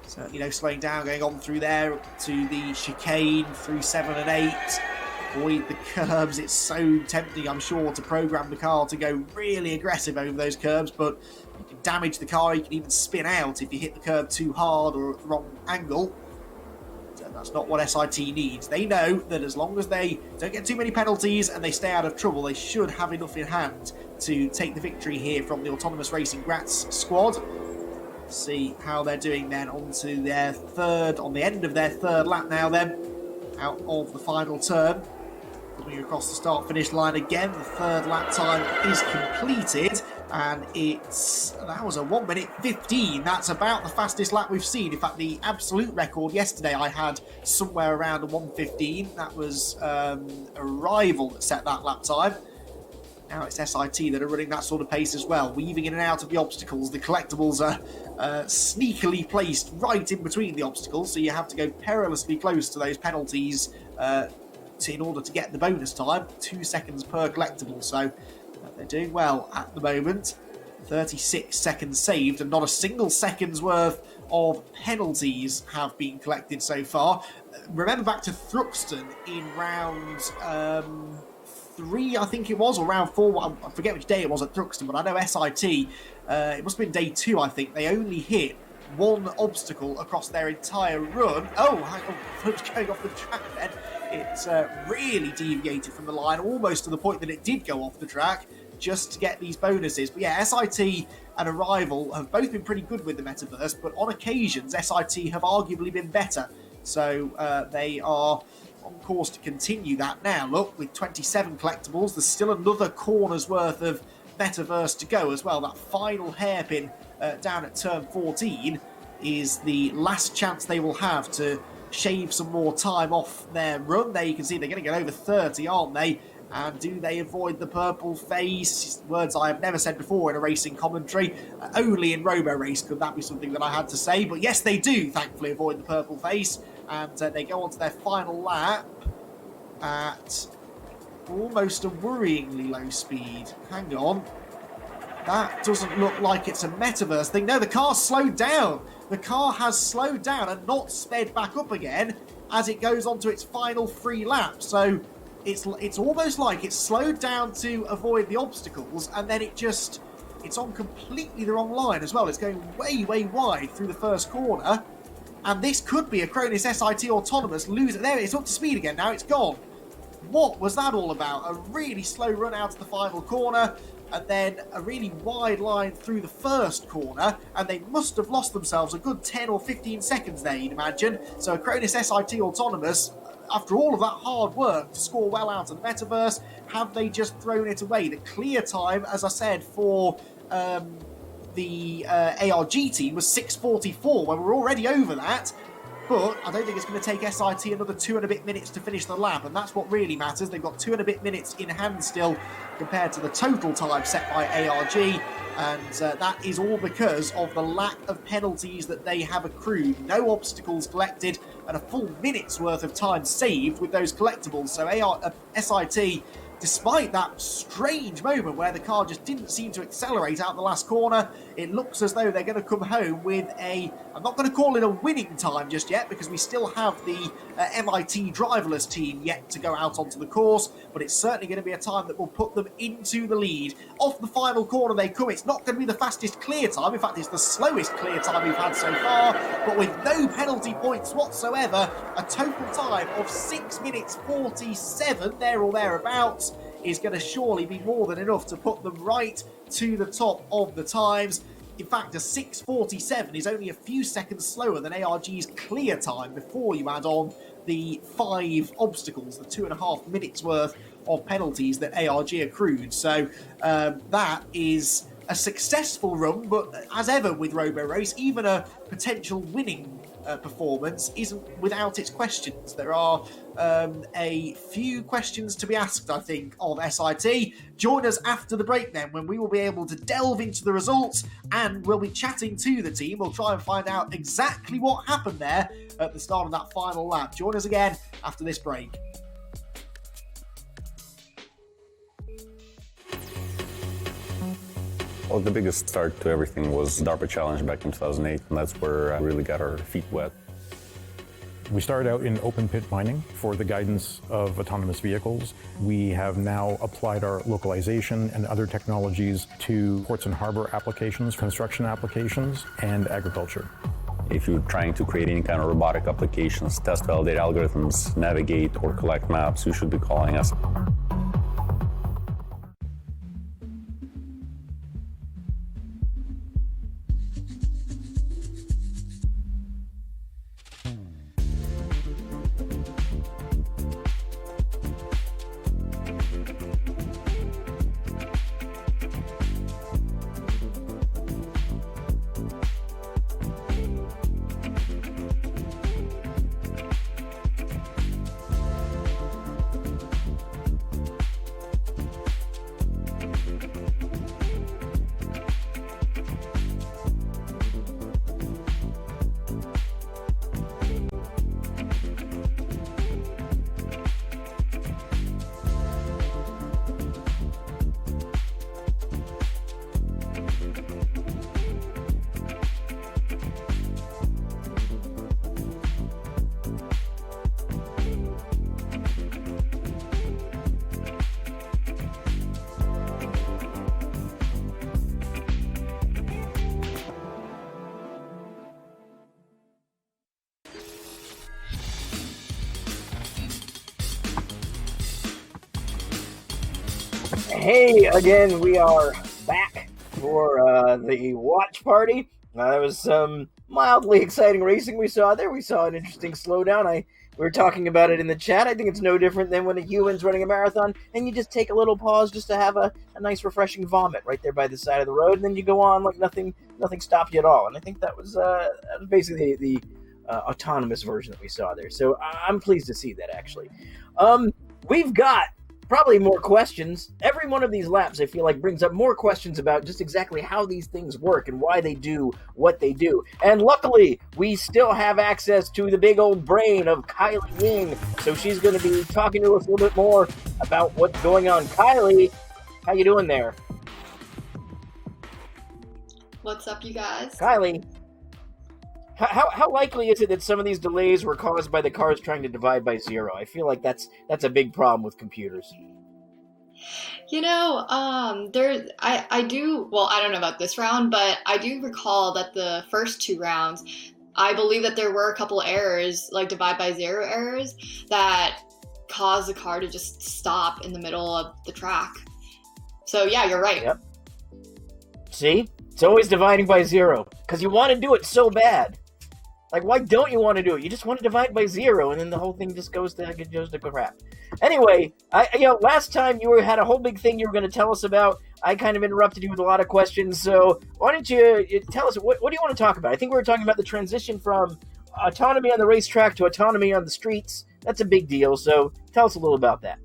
[SPEAKER 11] Certainly no slowing down going on through there to the chicane through 7 and 8. Avoid the curbs. It's so tempting, I'm sure, to program the car to go really aggressive over those curbs, but you can damage the car. You can even spin out if you hit the curb too hard or at the wrong angle. So that's not what SIT needs. They know that as long as they don't get too many penalties and they stay out of trouble, they should have enough in hand to take the victory here from the Autonomous Racing Graz squad. See how they're doing then onto their third, on the end of their third lap now then, out of the final turn. Coming across the start-finish line again, the third lap time is completed, and that was a 1 minute 15. That's about the fastest lap we've seen. In fact, the absolute record yesterday I had somewhere around a 1:15. That was a rival that set that lap time. Now it's SIT that are running that sort of pace as well, weaving in and out of the obstacles. The collectibles are sneakily placed right in between the obstacles, so you have to go perilously close to those penalties in order to get the bonus time. 2 seconds per collectible, so they're doing well at the moment. 36 seconds saved, and not a single second's worth of penalties have been collected so far. Remember back to Thruxton in round 3, I think it was, or round 4. I forget which day it was at Thruxton, but I know SIT, it must have been day 2, I think. They only hit one obstacle across their entire run. Oh, hang on, it was going off the track then. It's really deviated from the line, almost to the point that it did go off the track just to get these bonuses. But yeah, SIT and Arrival have both been pretty good with the Metaverse, but on occasions, SIT have arguably been better. So they are on course to continue that now. Look, with 27 collectibles, there's still another corner's worth of Metaverse to go as well. That final hairpin down at turn 14 is the last chance they will have to shave some more time off their run. There you can see they're going to get over 30, aren't they? And do they avoid the purple face? Words I have never said before in a racing commentary. Only in Roborace could that be something that I had to say. But yes, they do, thankfully, avoid the purple face. And they go on to their final lap at almost a worryingly low speed. Hang on. That doesn't look like it's a Metaverse thing. No, the car's slowed down. The car has slowed down and not sped back up again as it goes on to its final 3 laps. So it's almost like it's slowed down to avoid the obstacles, and then it's on completely the wrong line as well. It's going way, way wide through the first corner. And this could be Acronis SIT Autonomous losing. There, it's up to speed again now. It's gone. What was that all about? A really slow run out of the final corner, and then a really wide line through the first corner, and they must have lost themselves a good 10 or 15 seconds there, you'd imagine. So Acronis SIT Autonomous, after all of that hard work to score well out of the Metaverse, have they just thrown it away? The clear time, as I said, for the ARG team was 6:44, when we're already over that. But I don't think it's going to take SIT another 2 and a bit minutes to finish the lap, and that's what really matters. They've got 2 and a bit minutes in hand still compared to the total time set by ARG, and that is all because of the lack of penalties that they have accrued. No obstacles collected and a full minute's worth of time saved with those collectibles. So SIT, despite that strange moment where the car just didn't seem to accelerate out the last corner, it looks as though they're going to come home with I'm not going to call it a winning time just yet, because we still have the MIT driverless team yet to go out onto the course, but it's certainly going to be a time that will put them into the lead. Off the final corner they come. It's not going to be the fastest clear time. In fact, it's the slowest clear time we've had so far, but with no penalty points whatsoever, a total time of 6 minutes 47, there or thereabouts, is going to surely be more than enough to put them right to the top of the times. In fact, a 6:47 is only a few seconds slower than ARG's clear time before you add on the 5 obstacles, the 2.5 minutes worth of penalties that ARG accrued. So that is a successful run, but as ever with Roborace, even a potential winning performance isn't without its questions. There are a few questions to be asked, I think, of SIT. Join us after the break then, when we will be able to delve into the results and we'll be chatting to the team. We'll try and find out exactly what happened there at the start of that final lap. Join us again after this break.
[SPEAKER 9] Well, the biggest start to everything was DARPA Challenge back in 2008, and that's where we really got our feet wet. We started out in open pit mining for the guidance of autonomous vehicles. We have now applied our localization and other technologies to ports and harbor applications, construction applications, and agriculture. If you're trying to create any kind of robotic applications, test validate algorithms, navigate or collect maps, you should be calling us.
[SPEAKER 15] Hey, again, we are back for the watch party. There was some mildly exciting racing we saw there. We saw an interesting slowdown. We were talking about it in the chat. I think it's no different than when a human's running a marathon and you just take a little pause just to have a nice refreshing vomit right there by the side of the road, and then you go on like nothing stopped you at all. And I think that was basically the autonomous version that we saw there. So I'm pleased to see that, actually. We've got probably more questions. Every one of these laps, I feel like, brings up more questions about just exactly how these things work and why they do what they do. And luckily, we still have access to the big old brain of Kylie Ying, so she's going to be talking to us a little bit more about what's going on. Kylie, how you doing there?
[SPEAKER 17] What's up, you guys?
[SPEAKER 15] Kylie, how likely is it that some of these delays were caused by the cars trying to divide by zero? I feel like that's a big problem with computers.
[SPEAKER 17] You know, I do, well, I don't know about this round, but I do recall that the first two rounds, I believe that there were a couple errors, like divide by zero errors, that caused the car to just stop in the middle of the track. So yeah, you're right.
[SPEAKER 15] Yep. See? It's always dividing by zero, because you want to do it so bad. Like, why don't you want to do it? You just want to divide by zero, and then the whole thing just goes to crap. Anyway, last time you had a whole big thing you were going to tell us about. I kind of interrupted you with a lot of questions, so why don't you tell us, what do you want to talk about? I think we were talking about the transition from autonomy on the racetrack to autonomy on the streets. That's a big deal, so tell us a little about that.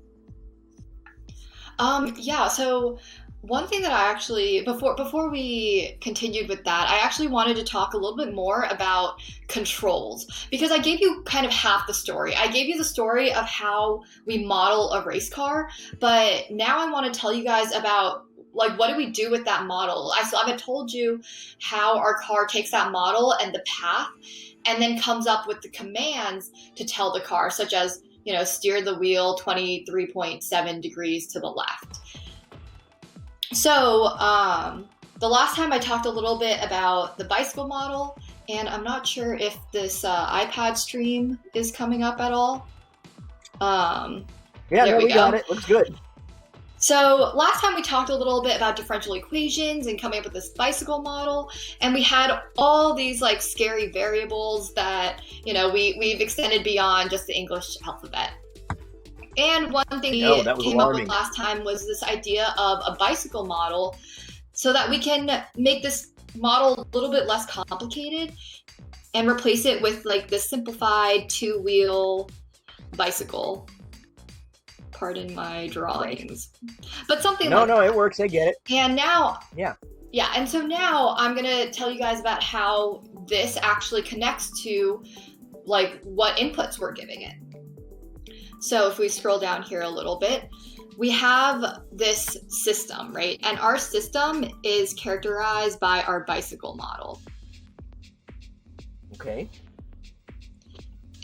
[SPEAKER 17] So one thing that I actually, before we continued with that, I actually wanted to talk a little bit more about controls, because I gave you kind of half the story. I gave you the story of how we model a race car, but now I want to tell you guys about, like, what do we do with that model? I haven't told you how our car takes that model and the path, and then comes up with the commands to tell the car, such as, steer the wheel 23.7 degrees to the left. So, the last time I talked a little bit about the bicycle model, and I'm not sure if this iPad stream is coming up at all.
[SPEAKER 15] We got it. Looks good.
[SPEAKER 17] So, last time we talked a little bit about differential equations and coming up with this bicycle model, and we had all these like scary variables that, we've extended beyond just the English alphabet. And one thing we came up with last time was this idea of a bicycle model so that we can make this model a little bit less complicated and replace it with like this simplified 2-wheel bicycle. Pardon my drawings, but something like
[SPEAKER 15] No, it works. I get it.
[SPEAKER 17] And now,
[SPEAKER 15] yeah,
[SPEAKER 17] and so now I'm gonna tell you guys about how this actually connects to like what inputs we're giving it. So if we scroll down here a little bit, we have this system, right? And our system is characterized by our bicycle model.
[SPEAKER 15] Okay.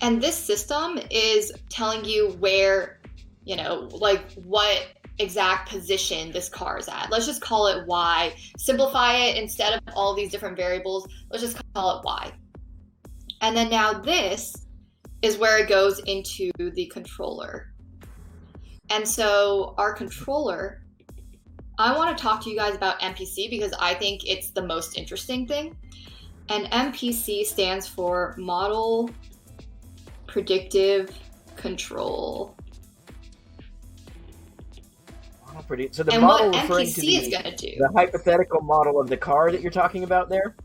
[SPEAKER 17] And this system is telling you where, you know, like what exact position this car is at. Let's just call it Y. Simplify it, instead of all these different variables, let's just call it Y. And then now this is where it goes into the controller. And so our controller, I want to talk to you guys about MPC because I think it's the most interesting thing. And MPC stands for Model Predictive Control.
[SPEAKER 15] So the
[SPEAKER 17] and
[SPEAKER 15] model
[SPEAKER 17] what
[SPEAKER 15] referring
[SPEAKER 17] MPC
[SPEAKER 15] to
[SPEAKER 17] is going to do.
[SPEAKER 15] The hypothetical model of the car that you're talking about there?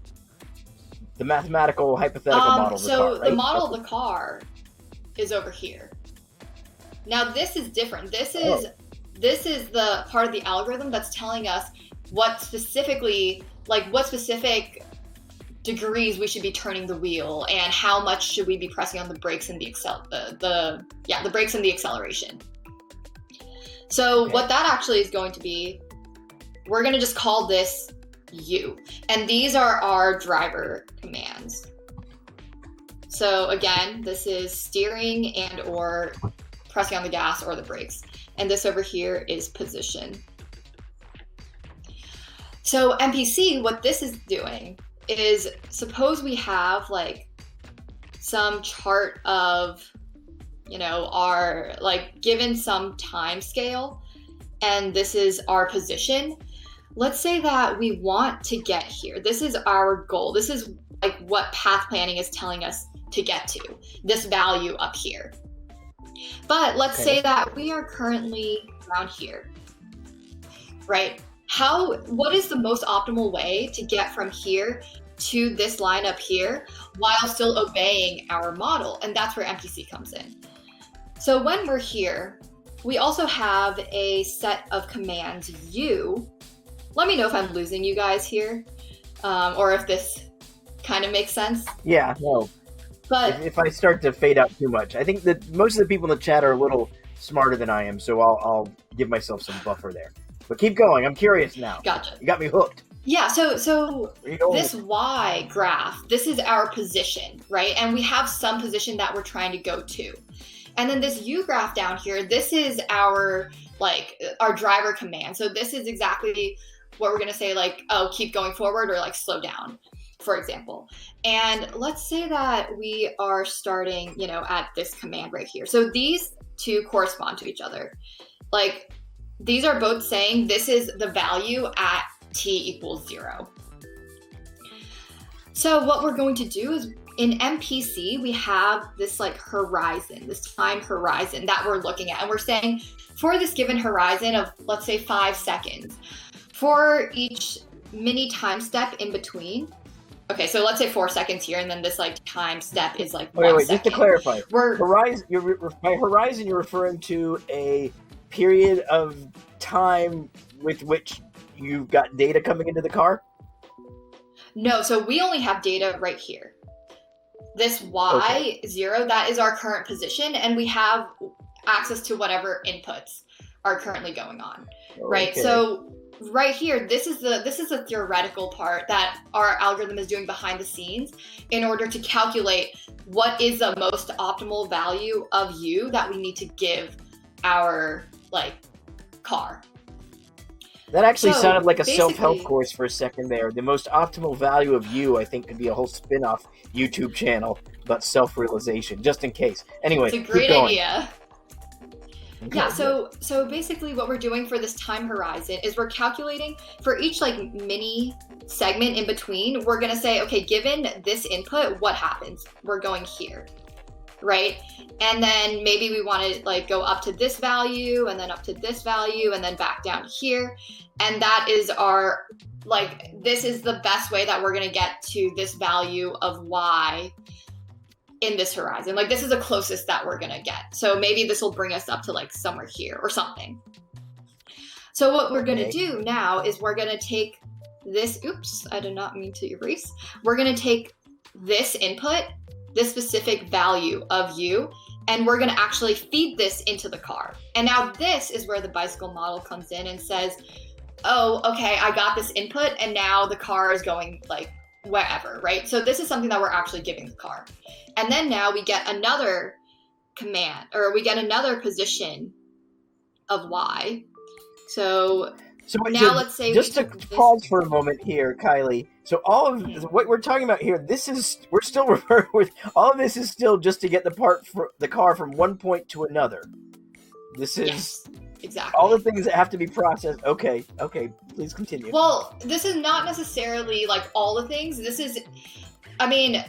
[SPEAKER 15] The mathematical hypothetical model of the car,
[SPEAKER 17] So
[SPEAKER 15] right?
[SPEAKER 17] the model of the car is over here. Now this is different. This is the part of the algorithm that's telling us what specifically, like what specific degrees we should be turning the wheel and how much should we be pressing on the brakes and the brakes and the acceleration. So what that actually is going to be, we're going to just call this U. And these are our driver commands. So again, this is steering and or pressing on the gas or the brakes. And this over here is position. So MPC, what this is doing is, suppose we have like some chart of, you know, our like given some time scale, and this is our position. Let's say that we want to get here. This is our goal. This is like what path planning is telling us to get to, this value up here. But let's say that we are currently around here, right? What is the most optimal way to get from here to this line up here while still obeying our model? And that's where MPC comes in. So when we're here, we also have a set of commands U. Let me know if I'm losing you guys here, or if this kind of makes sense.
[SPEAKER 15] Yeah, no.
[SPEAKER 17] But
[SPEAKER 15] if I start to fade out too much, I think that most of the people in the chat are a little smarter than I am, so I'll give myself some buffer there. But keep going. I'm curious now.
[SPEAKER 17] Gotcha.
[SPEAKER 15] You got me hooked.
[SPEAKER 17] Yeah, so this Y graph, this is our position, right? And we have some position that we're trying to go to. And then this U graph down here, this is our driver command. So this is exactly what we're going to say, like, oh, keep going forward or like slow down, for example. And let's say that we are starting, you know, at this command right here. So these two correspond to each other. Like, these are both saying this is the value at t equals 0. So what we're going to do is, in MPC, we have this like horizon, this time horizon that we're looking at. And we're saying for this given horizon of, let's say, 5 seconds, for each mini time step in between. Okay, so let's say 4 seconds here, and then this like time step is like 1
[SPEAKER 15] Wait,
[SPEAKER 17] second.
[SPEAKER 15] just to clarify, by horizon, you're referring to a period of time with which you've got data coming into the car?
[SPEAKER 17] No, so we only have data right here. This Y0, that is our current position, and we have access to whatever inputs are currently going on, right? So right here, this is the theoretical part that our algorithm is doing behind the scenes in order to calculate what is the most optimal value of U that we need to give our car.
[SPEAKER 15] That actually sounded like a self-help course for a second there. The most optimal value of U, I think, could be a whole spin-off YouTube channel about self-realization, just in case. Anyway,
[SPEAKER 17] it's a great idea.
[SPEAKER 15] Okay.
[SPEAKER 17] Yeah, so basically what we're doing for this time horizon is we're calculating for each like mini segment in between. We're going to say, okay, given this input, what happens? We're going here, right? And then maybe we want to like go up to this value and then up to this value and then back down here. And that is our like, this is the best way that we're going to get to this value of Y in this horizon. Like, this is the closest that we're going to get. So maybe this will bring us up to like somewhere here or something. So what we're going to do now is we're going to take this, oops, I did not mean to erase. We're going to take this input, this specific value of U, and we're going to actually feed this into the car. And now this is where the bicycle model comes in and says, oh, okay, I got this input and now the car is going like wherever, right? So this is something that we're actually giving the car. And then now we get another command, or we get another position of Y. So now let's say
[SPEAKER 15] just to pause for a moment here, Kylie. So all of what we're talking about here, we're still referring with all of this is still just to get the car from one point to another. This is
[SPEAKER 17] exactly
[SPEAKER 15] all the things that have to be processed. Okay, please continue.
[SPEAKER 17] Well, this is not necessarily like all the things. This is, I mean,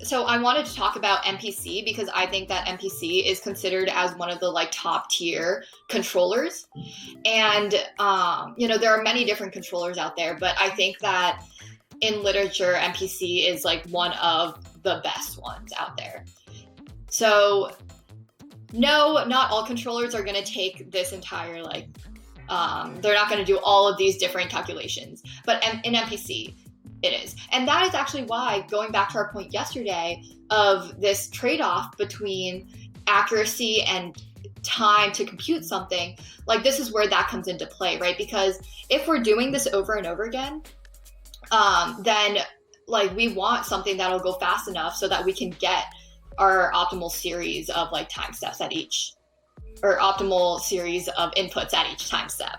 [SPEAKER 17] so I wanted to talk about MPC because I think that MPC is considered as one of the like top tier controllers. And, there are many different controllers out there, but I think that in literature, MPC is like one of the best ones out there. So no, not all controllers are going to take this entire like, they're not going to do all of these different calculations, but in MPC, it is. And that is actually why, going back to our point yesterday of this trade-off between accuracy and time to compute something, like this is where that comes into play, right? Because if we're doing this over and over again, then like we want something that'll go fast enough so that we can get our optimal series of like time steps at each, or optimal series of inputs at each time step.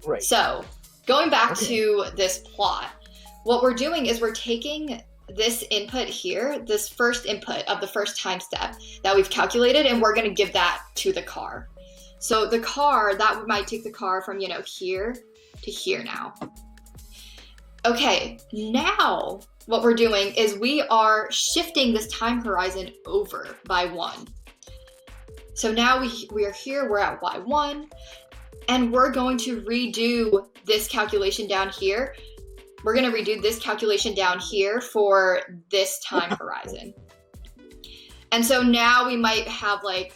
[SPEAKER 15] Right.
[SPEAKER 17] So going back to this plot, what we're doing is we're taking this input here, this first input of the first time step that we've calculated, and we're going to give that to the car. So the car, that might take the car from, here to here now. Okay, now what we're doing is we are shifting this time horizon over by 1. So now we are here, we're at Y1, and we're going to redo this calculation down here. We're going to redo this calculation down here for this time horizon. And so now we might have like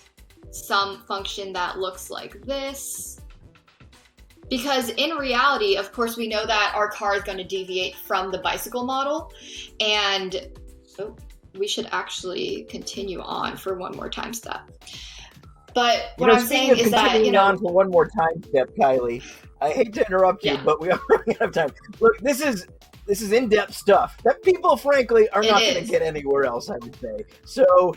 [SPEAKER 17] some function that looks like this. Because in reality, of course, we know that our car is going to deviate from the bicycle model. And we should actually continue on for one more time step. But what I'm saying is that,
[SPEAKER 15] on for one more time step, Kylie, I hate to interrupt you, but we are running out of time. Look, this is in-depth stuff that people, frankly, are not going to get anywhere else, I would say. So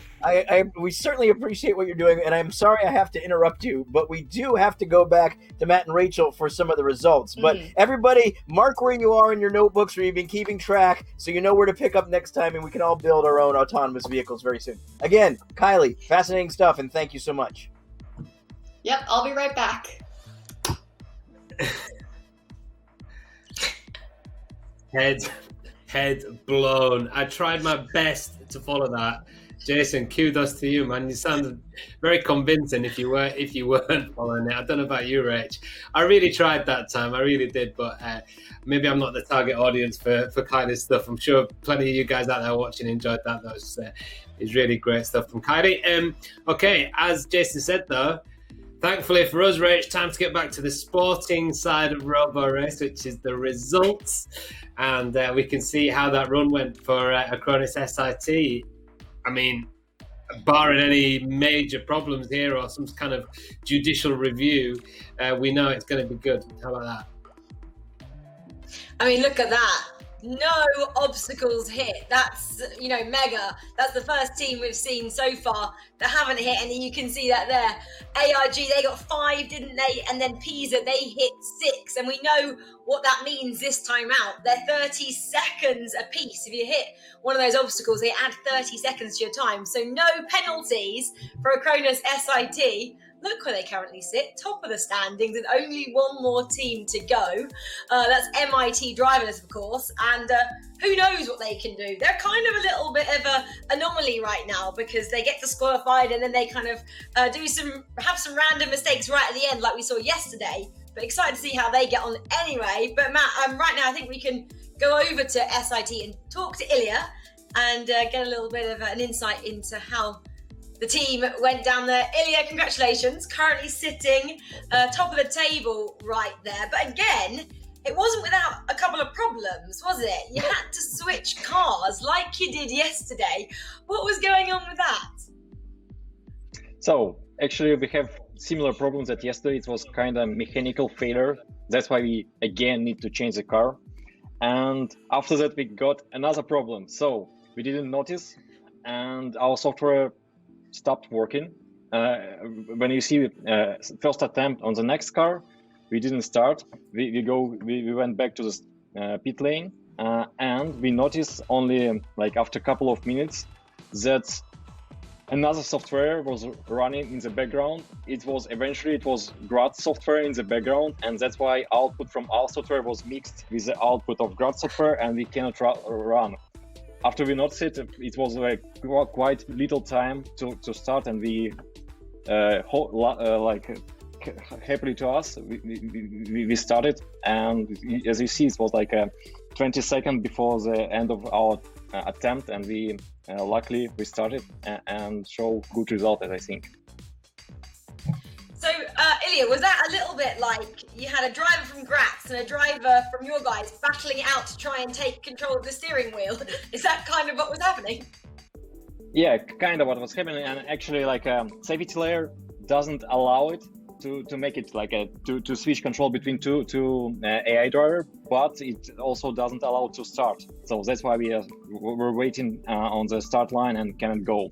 [SPEAKER 15] we certainly appreciate what you're doing, and I'm sorry I have to interrupt you, but we do have to go back to Matt and Rachel for some of the results. But everybody, mark where you are in your notebooks where you've been keeping track so you know where to pick up next time, and we can all build our own autonomous vehicles very soon. Again, Kylie, fascinating stuff, and thank you so much.
[SPEAKER 17] Yep, I'll be right back.
[SPEAKER 7] Head blown. I tried my best to follow that. Jason, kudos to you, man. You sounded very convincing if you weren't following it. I don't know about you, Rach. I really tried that time. I really did, but maybe I'm not the target audience for Kylie's stuff. I'm sure plenty of you guys out there watching enjoyed that. That was really great stuff from Kylie. Okay, as Jason said though, thankfully for us, Rach, time to get back to the sporting side of Roborace, which is the results. And we can see how that run went for Acronis SIT. I mean, barring any major problems here or some kind of judicial review, we know it's going to be good. How about that?
[SPEAKER 8] I mean, look at that. No obstacles hit. That's, mega. That's the first team we've seen so far that haven't hit, and you can see that there. AIG, they got 5, didn't they? And then Pisa, they hit 6, and we know what that means this time out. They're 30 seconds apiece. If you hit one of those obstacles, they add 30 seconds to your time. So no penalties for Acronis SIT. Look where they currently sit, top of the standings, with only one more team to go. That's MIT Driverless, of course, and who knows what they can do. They're kind of a little bit of an anomaly right now because they get disqualified and then they kind of have some random mistakes right at the end, like we saw yesterday. but excited to see how they get on anyway. But Matt, right now I think we can go over to SIT and talk to Ilya and get a little bit of an insight into how the team went down there. Ilya, congratulations, currently sitting top of the table right there. But again, it wasn't without a couple of problems, was it? You had to switch cars like you did yesterday. What was going on with that?
[SPEAKER 21] So actually we have similar problems that yesterday. It was kind of mechanical failure. That's why we again need to change the car. And after that we got another problem. So we didn't notice and our software stopped working. When you see first attempt on the next car, we didn't start. We went back to the pit lane and we noticed only like after a couple of minutes that another software was running in the background. It was Graz software in the background, and that's why output from our software was mixed with the output of Graz software, and we cannot run. After we noticed it, it was like quite little time to start, and we happily to us, we started, and as you see, it was like 20 seconds before the end of our attempt, and we luckily we started and show good result, as I think.
[SPEAKER 8] So Ilya, was that a little bit like you had a driver from Graz and a driver from your guys battling it out to try and take control of the steering wheel? Is that kind of what was happening?
[SPEAKER 21] Yeah, kind of what was happening, and actually like safety layer doesn't allow it to make it like to switch control between two AI driver, but it also doesn't allow to start. So that's why we're waiting on the start line and cannot go.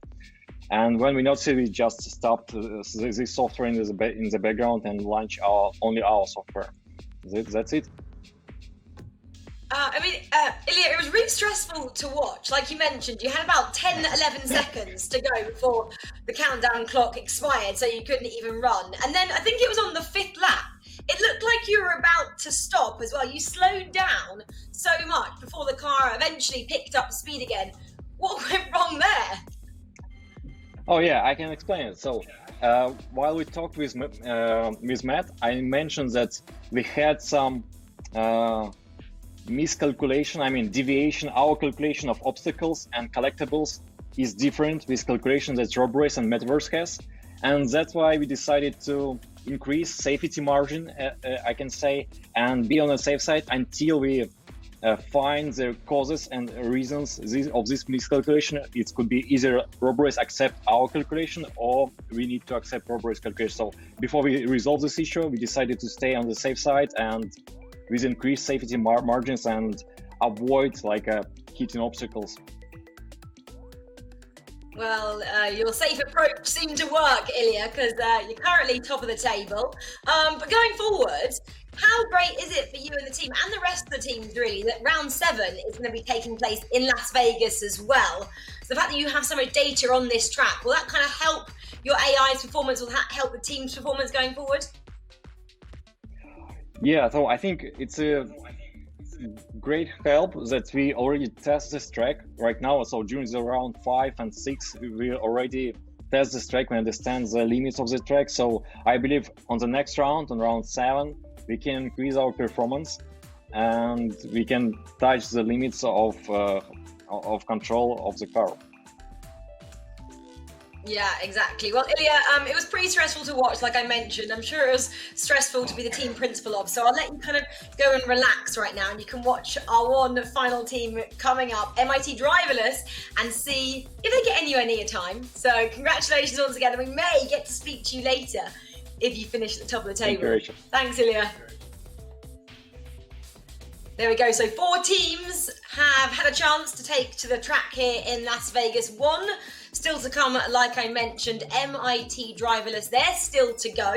[SPEAKER 21] And when we noticed it, we just stopped this software in the background and launched only our software. That's it.
[SPEAKER 8] Ilya, it was really stressful to watch. Like you mentioned, you had about 10, 11 seconds to go before the countdown clock expired, so you couldn't even run. And then I think it was on the 5th lap. It looked like you were about to stop as well. You slowed down so much before the car eventually picked up speed again. What went wrong there?
[SPEAKER 21] Oh yeah, I can explain it. So while we talked with Matt, I mentioned that we had some miscalculation, deviation. Our calculation of obstacles and collectibles is different with calculations that Roborace and Metaverse has, and that's why we decided to increase safety margin, I can say, and be on the safe side until we find the causes and reasons of this miscalculation. It could be either Roborace accept our calculation or we need to accept Roborace calculation. So before we resolve this issue, we decided to stay on the safe side and with increased safety margins and avoid hitting obstacles.
[SPEAKER 8] Well, your safe approach seemed to work, Ilya, because you're currently top of the table. But going forward, how great is it for you and the team and the rest of the teams, really, that round 7 is going to be taking place in Las Vegas as well? So the fact that you have so much data on this track, will that kind of help your AI's performance? Will that help the team's performance going forward?
[SPEAKER 21] Yeah, so I think it's a great help that we already test this track right now. So during the round 5 and 6, we already test this track. We understand the limits of the track. So I believe on the next round, on round 7, we can increase our performance and we can touch the limits of control of the car.
[SPEAKER 8] Yeah, exactly. Well, Ilya, it was pretty stressful to watch, like I mentioned. I'm sure it was stressful to be the team principal of. So I'll let you kind of go and relax right now, and you can watch our one final team coming up, MIT Driverless, and see if they get anywhere near time. So congratulations once again, and we may get to speak to you later if you finish at the top of the table.
[SPEAKER 21] Thank you,
[SPEAKER 8] Thanks, Ilya. There we go. So 4 teams have had a chance to take to the track here in Las Vegas. 1 still to come, like I mentioned, MIT Driverless. They're still to go.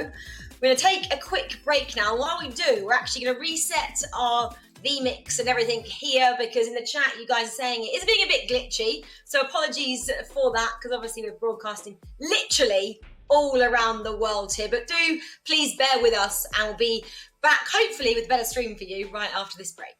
[SPEAKER 8] We're going to take a quick break now. While we do, we're actually going to reset our vMix and everything here because in the chat you guys are saying it is being a bit glitchy. So apologies for that because obviously we're broadcasting literally all around the world here. But do please bear with us and we'll be back hopefully with a better stream for you right after this break.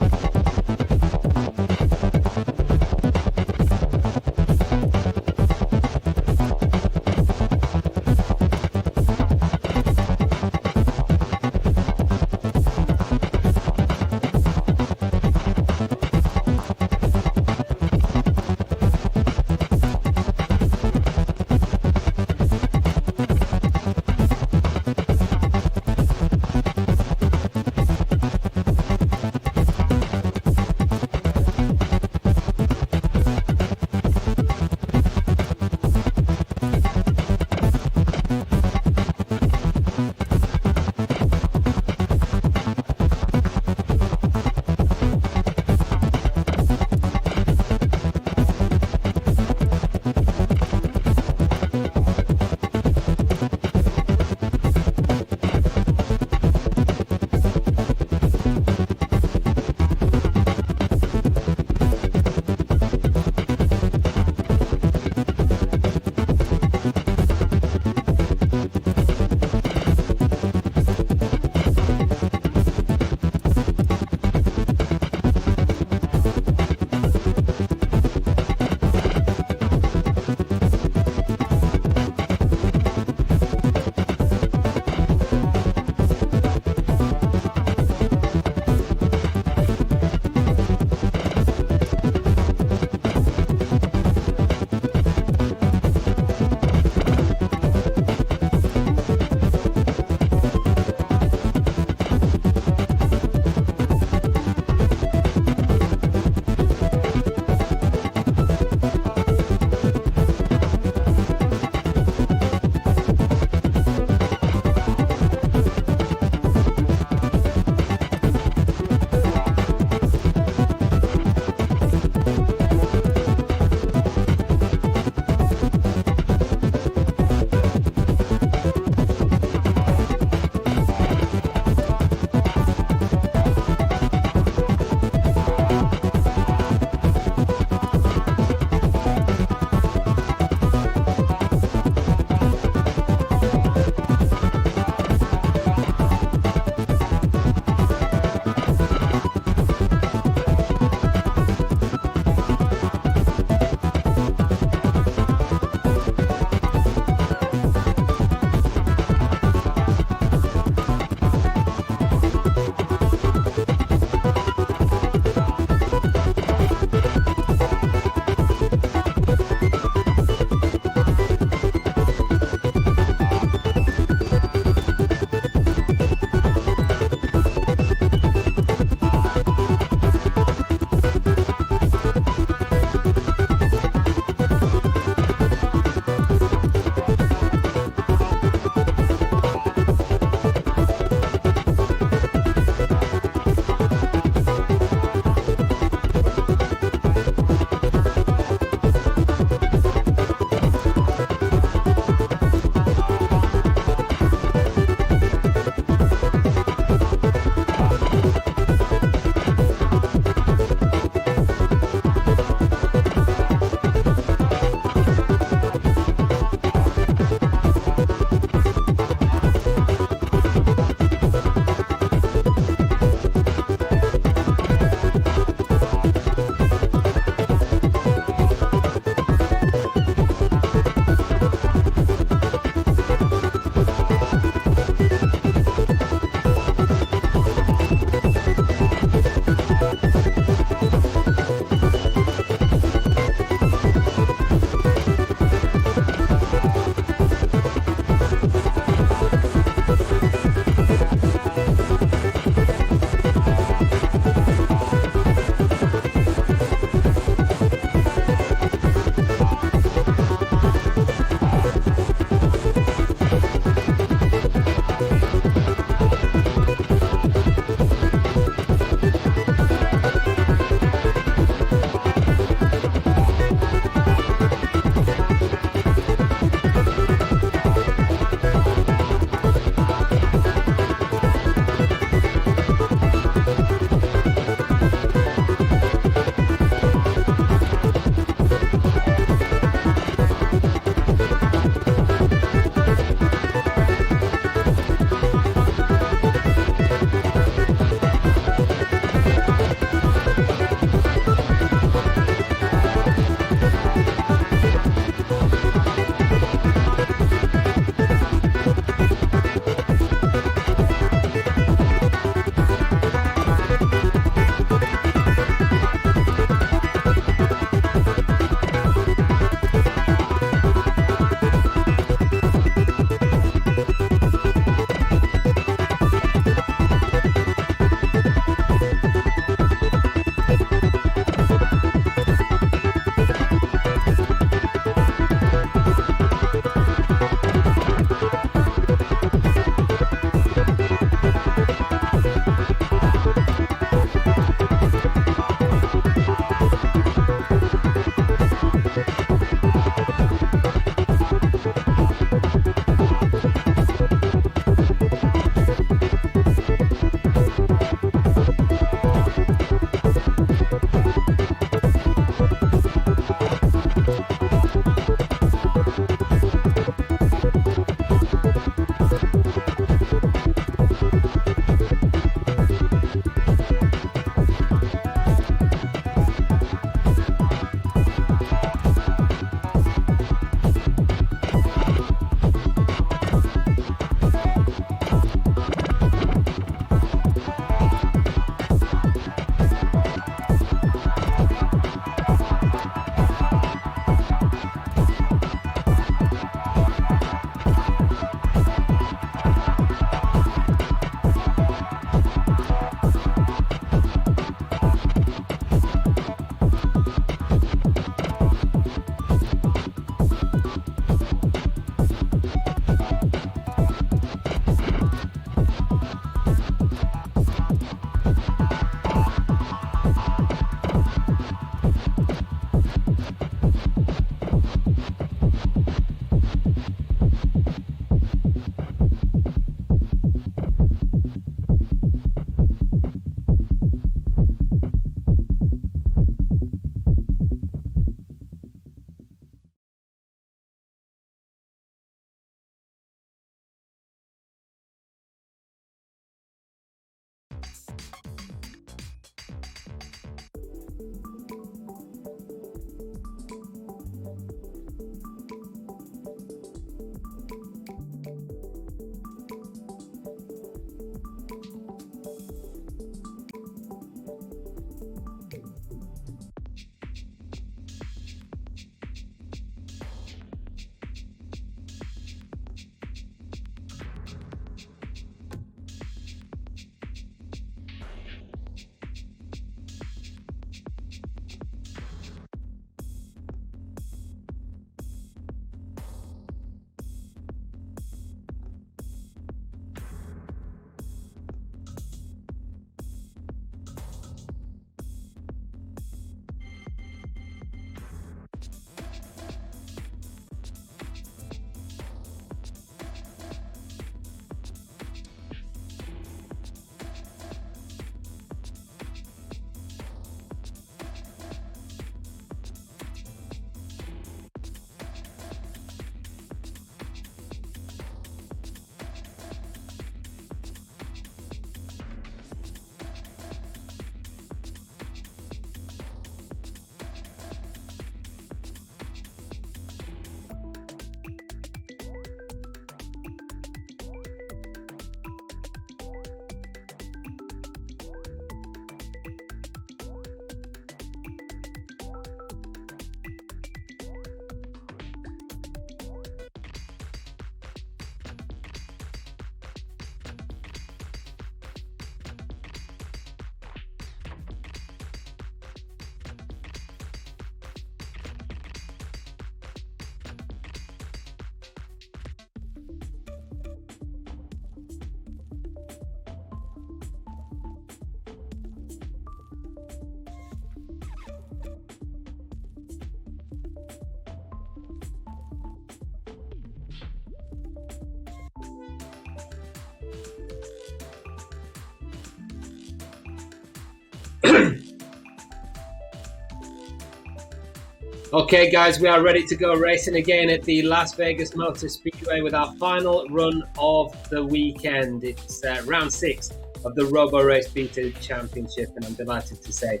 [SPEAKER 7] Okay, guys, we are ready to go racing again at the Las Vegas Motor Speedway with our final run of the weekend. It's round 6 of the Roborace Beta Championship, and I'm delighted to say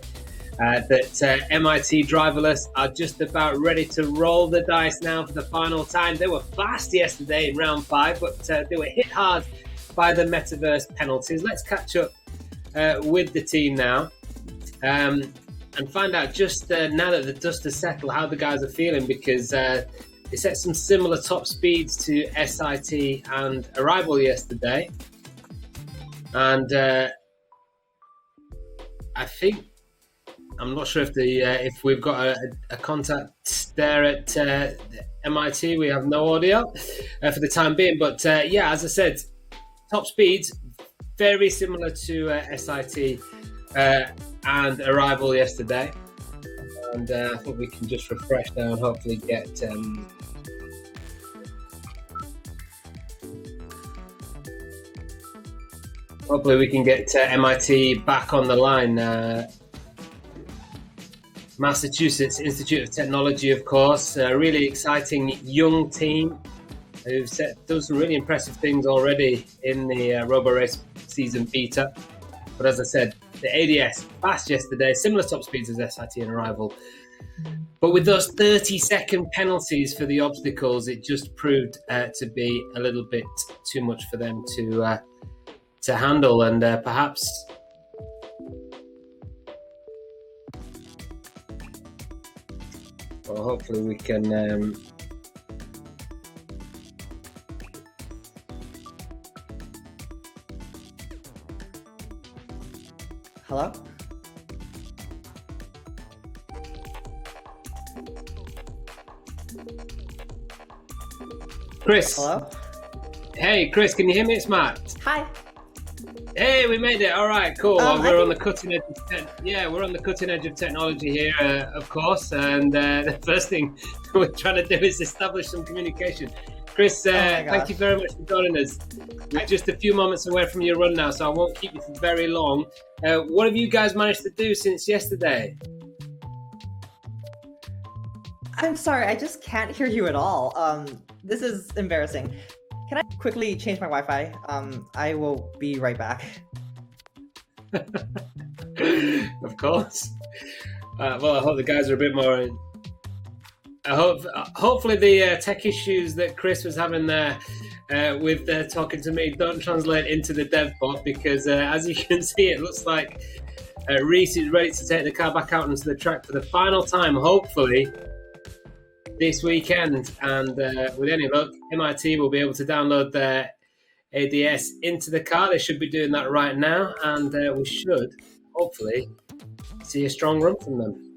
[SPEAKER 7] that MIT Driverless are just about ready to roll the dice now for the final time. They were fast yesterday in round 5, but they were hit hard by the metaverse penalties. Let's catch up with the team now. And find out just now that the dust has settled how the guys are feeling, because they set some similar top speeds to SIT and Arrival yesterday. And I think, I'm not sure if we've got a contact there at MIT. We have no audio for the time being. But yeah, as I said, top speeds, very similar to SIT and Arrival yesterday, and I think we can just refresh now and hopefully get MIT back on the line. Massachusetts Institute of Technology, of course, a really exciting young team who've done some really impressive things already in the Roborace season beta. But as I said, the ADS fast yesterday, similar top speeds as SIT and Arrival. But with those 30-second penalties for the obstacles, it just proved to be a little bit too much for them to handle. And perhaps hopefully we can
[SPEAKER 13] Hello?
[SPEAKER 7] Chris.
[SPEAKER 13] Hello?
[SPEAKER 7] Hey, Chris, can you hear me? It's Matt.
[SPEAKER 13] Hi.
[SPEAKER 7] Hey, we made it. All right, cool. We're on the cutting edge. We're on the cutting edge of technology here, of course. And the first thing we're trying to do is establish some communication. Chris, thank you very much for joining us. We're just a few moments away from your run now, so I won't keep you for very long. What have you guys managed to do since yesterday?
[SPEAKER 13] I'm sorry, I just can't hear you at all. This is embarrassing. Can I quickly change my Wi-Fi? I will be right back.
[SPEAKER 7] Of course. Well, I hope the guys are a bit more... hopefully the tech issues that Chris was having there with talking to me don't translate into the dev bot, because as you can see, it looks like Reese is ready to take the car back out onto the track for the final time, hopefully this weekend. And with any luck, MIT will be able to download their ADS into the car. They should be doing that right now, and we should hopefully see a strong run from them.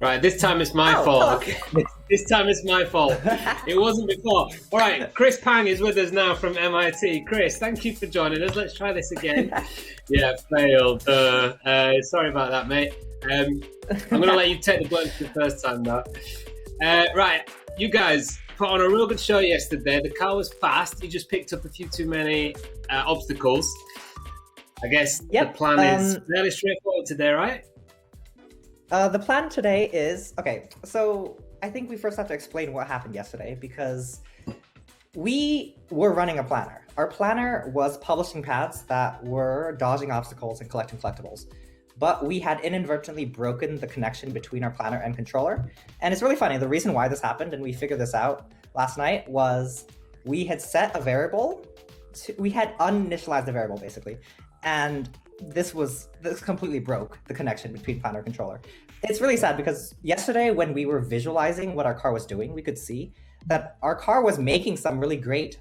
[SPEAKER 7] Right, this time it's my fault. Okay. This time it's my fault. It wasn't before. All right, Chris Pang is with us now from MIT. Chris, thank you for joining us. Let's try this again. Yeah, failed. Sorry about that, mate. I'm going to let you take the blame for the first time, though. Right, you guys put on a real good show yesterday. The car was fast. You just picked up a few too many obstacles. I guess the plan is fairly straightforward today, right?
[SPEAKER 13] The plan today is, okay, so I think we first have to explain what happened yesterday because we were running a planner. Our planner was publishing pads that were dodging obstacles and collecting collectibles. But we had inadvertently broken the connection between our planner and controller. And it's really funny. The reason why this happened, and we figured this out last night, was we had set a variable. We had uninitialized the variable, basically. And this completely broke the connection between planner and controller. It's really sad because yesterday when we were visualizing what our car was doing, we could see that our car was making some really great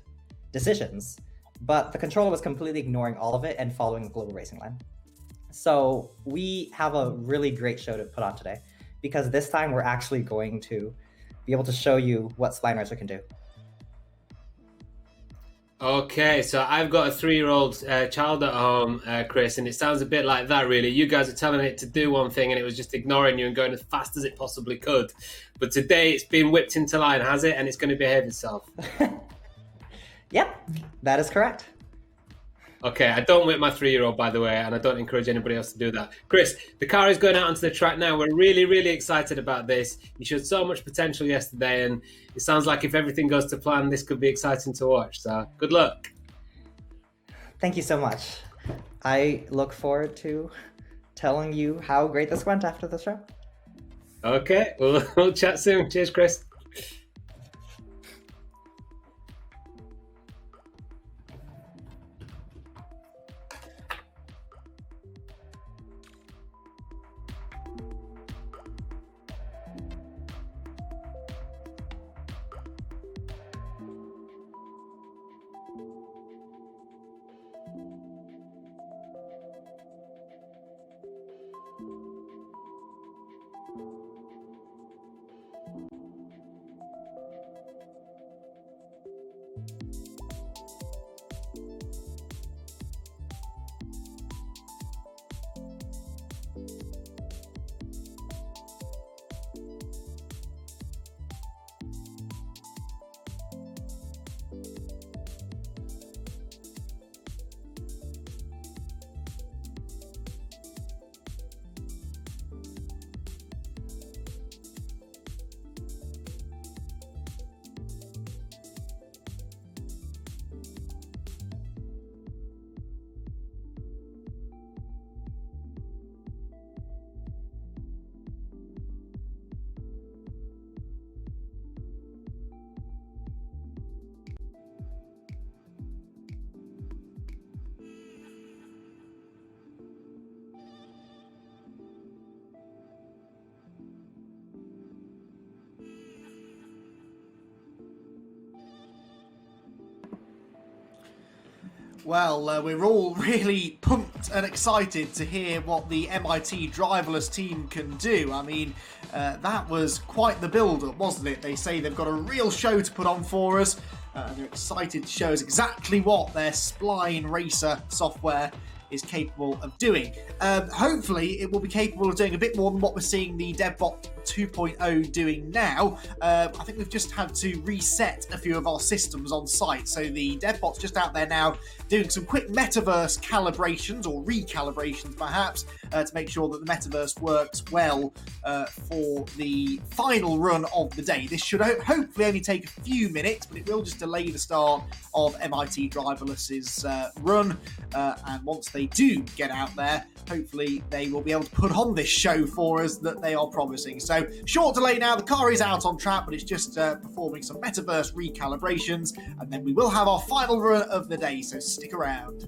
[SPEAKER 13] decisions, but the controller was completely ignoring all of it and following the global racing line. So we have a really great show to put on today because this time we're actually going to be able to show you what Spline Racer can do.
[SPEAKER 7] Okay, so I've got a 3-year-old child at home, Chris, and it sounds a bit like that, really. You guys are telling it to do one thing and it was just ignoring you and going as fast as it possibly could. But today it's been whipped into line, has it? And it's going to behave itself.
[SPEAKER 13] Yep, that is correct.
[SPEAKER 7] Okay, I don't whip my 3-year-old, by the way, and I don't encourage anybody else to do that. Chris, the car is going out onto the track now. We're really, really excited about this. You showed so much potential yesterday, and it sounds like if everything goes to plan, this could be exciting to watch. So, good luck.
[SPEAKER 13] Thank you so much. I look forward to telling you how great this went after the show.
[SPEAKER 7] Okay, we'll chat soon. Cheers, Chris.
[SPEAKER 11] Well, we're all really pumped and excited to hear what the MIT driverless team can do. I mean, that was quite the build-up, wasn't it? They say they've got a real show to put on for us. They're excited to show us exactly what their Spline Racer software is capable of doing. Hopefully, it will be capable of doing a bit more than what we're seeing the DevBot 2.0 doing now. I think we've just had to reset a few of our systems on site. So the DevBot's just out there now doing some quick metaverse calibrations or recalibrations perhaps to make sure that the metaverse works well for the final run of the day. This should hopefully only take a few minutes, but it will just delay the start of MIT Driverless's run. And once they do get out there, hopefully they will be able to put on this show for us that they are promising. So short delay now, the car is out on track, but it's just performing some metaverse recalibrations, and then we will have our final run of the day, so stick around.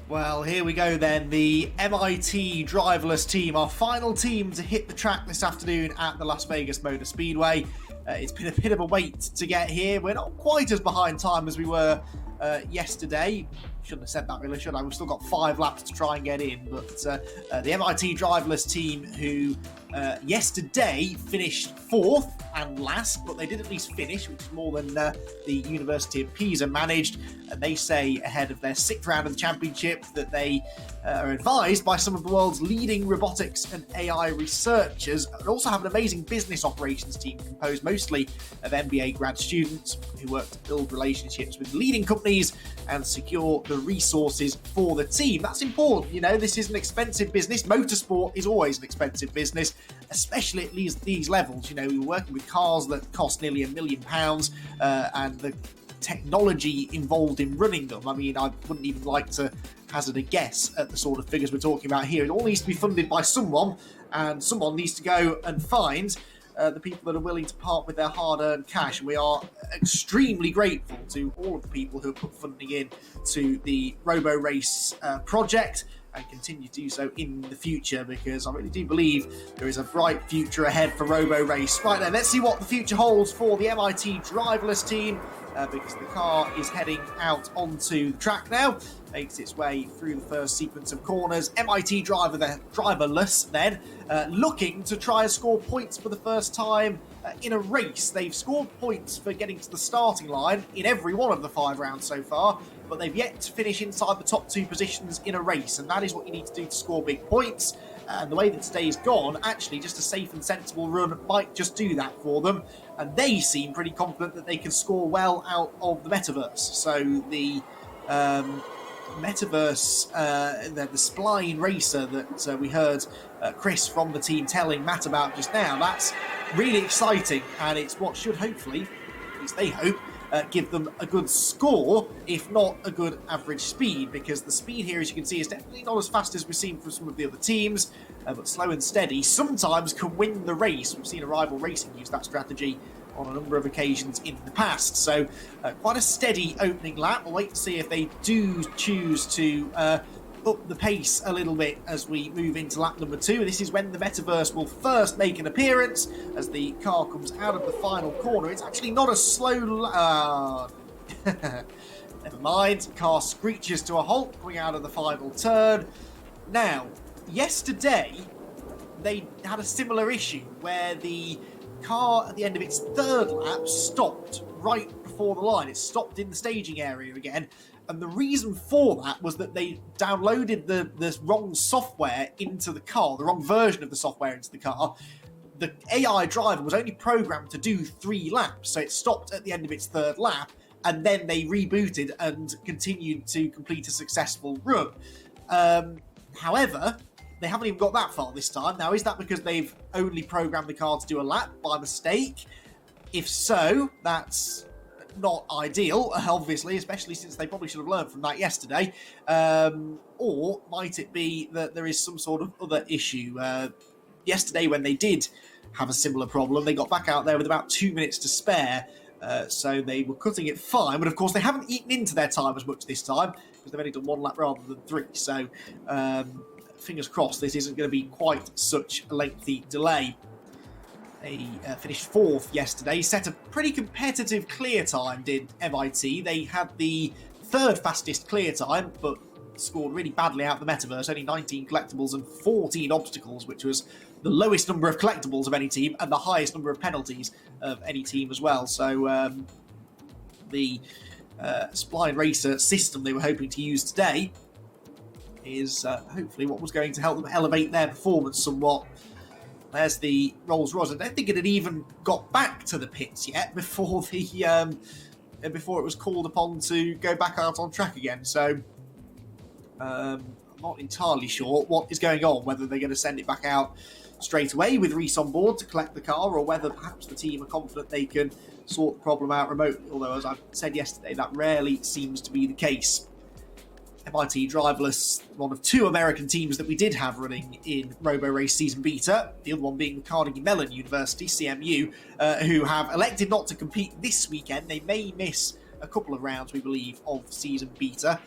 [SPEAKER 11] Well, here we go then. The MIT driverless team, our final team to hit the track this afternoon at the Las Vegas Motor Speedway. It's been a bit of a wait to get here. We're not quite as behind time as we were yesterday. Shouldn't have said that really, should I? We've still got 5 laps to try and get in. But the MIT driverless team, who yesterday finished 4th and last, but they did at least finish, which is more than the University of Pisa managed. And they say ahead of their 6th round of the championship that they are advised by some of the world's leading robotics and AI researchers, and also have an amazing business operations team composed mostly of MBA grad students who work to build relationships with leading companies and secure the resources for the team. That's important. You know, this is an expensive business. Motorsport is always an expensive business, especially at these levels. You know, we're working with cars that cost nearly £1 million, and the technology involved in running them. I mean, I wouldn't even like to hazard a guess at the sort of figures we're talking about here. It all needs to be funded by someone, and someone needs to go and find the people that are willing to part with their hard-earned cash. And we are extremely grateful to all of the people who have put funding in to the Roborace project, and continue to do so in the future, because I really do believe there is a bright future ahead for Roborace. Right then, let's see what the future holds for the MIT driverless team, because the car is heading out onto the track now, makes its way through the first sequence of corners. MIT driverless then, looking to try and score points for the first time in a race. They've scored points for getting to the starting line in every one of the 5 rounds so far, but they've yet to finish inside the top 2 positions in a race, and that is what you need to do to score big points. And the way that today's gone, actually just a safe and sensible run might just do that for them, and they seem pretty confident that they can score well out of the metaverse. So the metaverse, the spline racer that we heard Chris from the team telling Matt about just now, that's really exciting, and it's what should hopefully, at least they hope, give them a good score, if not a good average speed, because the speed here, as you can see, is definitely not as fast as we've seen from some of the other teams, but slow and steady sometimes can win the race. We've seen Arrival Racing use that strategy on a number of occasions in the past. So quite a steady opening lap. We'll wait to see if they do choose to up the pace a little bit as we move into lap number 2. This is when the metaverse will first make an appearance as the car comes out of the final corner. It's actually not a slow never mind. Car screeches to a halt coming out of the final turn. Now, yesterday they had a similar issue where the car at the end of its 3rd lap stopped right before the line. It stopped in the staging area again. And the reason for that was that they downloaded the wrong software into the car, the wrong version of the software into the car. The AI driver was only programmed to do 3 laps, so it stopped at the end of its 3rd lap, and then they rebooted and continued to complete a successful run. However, they haven't even got that far this time. Now, is that because they've only programmed the car to do a lap by mistake? If so, that's not ideal, obviously, especially since they probably should have learned from that yesterday. Or might it be that there is some sort of other issue? Yesterday, when they did have a similar problem, they got back out there with about 2 minutes to spare, so they were cutting it fine. But of course, they haven't eaten into their time as much this time, because they've only done 1 lap rather than 3. So fingers crossed this isn't going to be quite such a lengthy delay. They finished 4th yesterday, set a pretty competitive clear time, did MIT. They had the 3rd fastest clear time, but scored really badly out the metaverse, only 19 collectibles and 14 obstacles, which was the lowest number of collectibles of any team and the highest number of penalties of any team as well. So the spline racer system they were hoping to use today is hopefully what was going to help them elevate their performance somewhat. There's the Rolls Royce. I don't think it had even got back to the pits yet before before it was called upon to go back out on track again. So I'm not entirely sure what is going on, whether they're going to send it back out straight away with Reese on board to collect the car, or whether perhaps the team are confident they can sort the problem out remotely. Although, as I said yesterday, that rarely seems to be the case. MIT Driverless, one of 2 American teams that we did have running in Roborace Season Beta, the other one being the Carnegie Mellon University, CMU, who have elected not to compete this weekend. They may miss a couple of rounds, we believe, of Season Beta,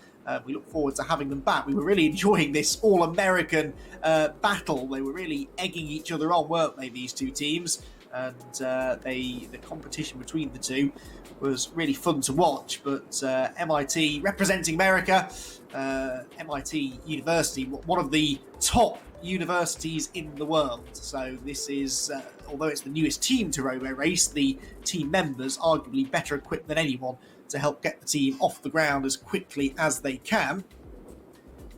[SPEAKER 11] We look forward to having them back. We were really enjoying this all-American battle. They were really egging each other on, weren't they, these two teams? And the competition between the two was really fun to watch. But MIT representing America, MIT University, one of the top universities in the world. So this is, although it's the newest team to Roborace, the team members arguably better equipped than anyone to help get the team off the ground as quickly as they can.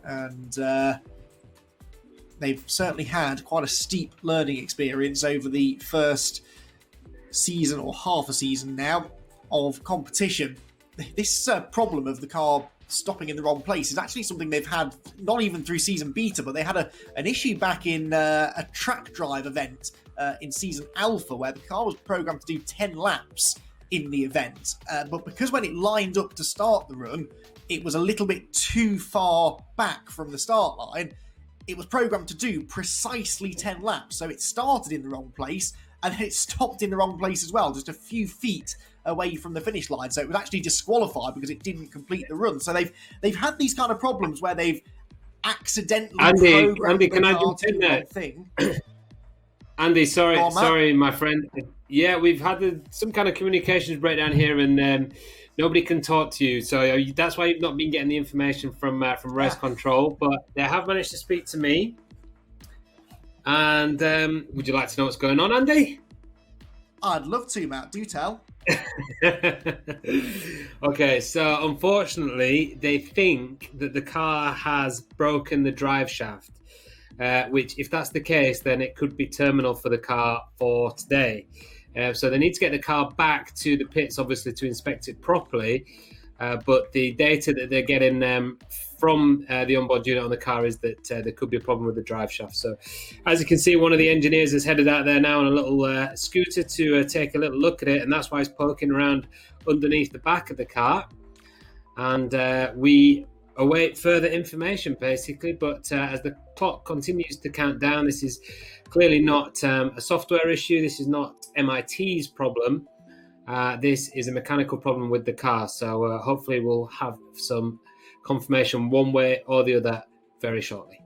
[SPEAKER 11] And they've certainly had quite a steep learning experience over the first season or half a season now of competition. This problem of the car stopping in the wrong place is actually something they've had not even through season beta, but they had an issue back in a track drive event in season alpha where the car was programmed to do 10 laps in the event, but because when it lined up to start the run, it was a little bit too far back from the start line. It was programmed to do precisely 10 laps, so it started in the wrong place and then it stopped in the wrong place as well, just a few feet away from the finish line. So it was actually disqualified because it didn't complete the run. So they've had these kind of problems where they've accidentally programmed the
[SPEAKER 7] can I
[SPEAKER 11] car
[SPEAKER 7] jump
[SPEAKER 11] to
[SPEAKER 7] in
[SPEAKER 11] do the
[SPEAKER 7] there?
[SPEAKER 11] wrong thing.
[SPEAKER 7] Andy,
[SPEAKER 11] Go on, Matt.
[SPEAKER 7] sorry, my friend. Yeah, we've had some kind of communications breakdown here, and nobody can talk to you. So that's why you've not been getting the information from race control. But they have managed to speak to me. And would you like to know what's going on, Andy?
[SPEAKER 11] I'd love to, Matt. Do tell.
[SPEAKER 7] Okay, so unfortunately, they think that the car has broken the drive shaft. Which, if that's the case, then it could be terminal for the car for today. So they need to get the car back to the pits, obviously, to inspect it properly. But the data that they're getting from the onboard unit on the car is that there could be a problem with the drive shaft. So, as you can see, one of the engineers has headed out there now on a little scooter to take a little look at it, and that's why he's poking around underneath the back of the car. And we await further information, basically, but as the clock continues to count down, this is clearly not a software issue. This is not MIT's problem. This is a mechanical problem with the car. So hopefully we'll have some confirmation one way or the other very shortly.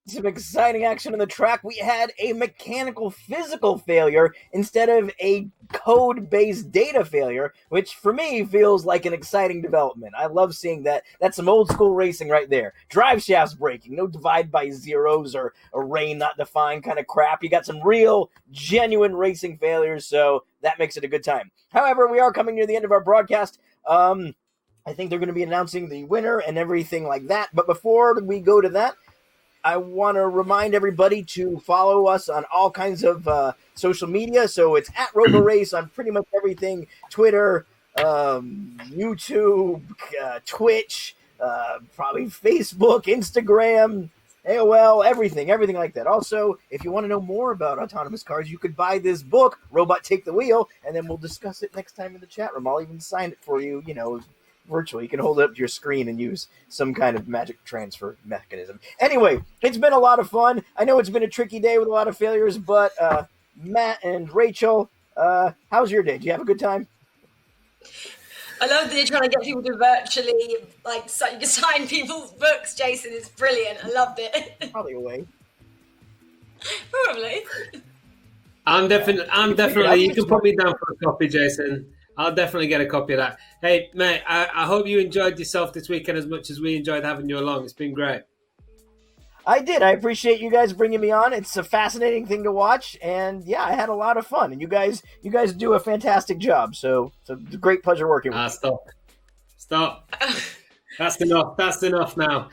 [SPEAKER 15] Some exciting action on the track. We had a mechanical physical failure instead of a code-based data failure, which for me feels like an exciting development. I love seeing that. That's some old school racing right there. Drive shafts breaking, no divide by zeros or array not defined kind of crap. You got some real, genuine racing failures, so that makes it a good time. However, we are coming near the end of our broadcast. I think they're going to be announcing the winner and everything like that, but before we go to that, I want to remind everybody to follow us on all kinds of social media. So it's at Roborace on pretty much everything: Twitter, YouTube, Twitch, probably Facebook, Instagram, AOL, everything like that. Also, if you want to know more about autonomous cars, you could buy this book, Robot Take the Wheel, and then we'll discuss it next time in the chat room. I'll even sign it for you, virtually. You can hold it up to your screen and use some kind of magic transfer mechanism. Anyway, it's been a lot of fun. I know it's been a tricky day with a lot of failures, but Matt and Rachel, how's your day? Do you have a good time?
[SPEAKER 8] I love that you're trying to get people to virtually sign people's books, Jason. It's brilliant. I loved it.
[SPEAKER 15] Probably a way.
[SPEAKER 8] Probably.
[SPEAKER 7] I'm definitely. You can put me down for a copy, Jason. I'll definitely get a copy of that. Hey, mate, I hope you enjoyed yourself this weekend as much as we enjoyed having you along. It's been great.
[SPEAKER 15] I did. I appreciate you guys bringing me on. It's a fascinating thing to watch, and yeah, I had a lot of fun. And you guys do a fantastic job. So it's a great pleasure working with you.
[SPEAKER 7] Stop. That's enough. That's enough now.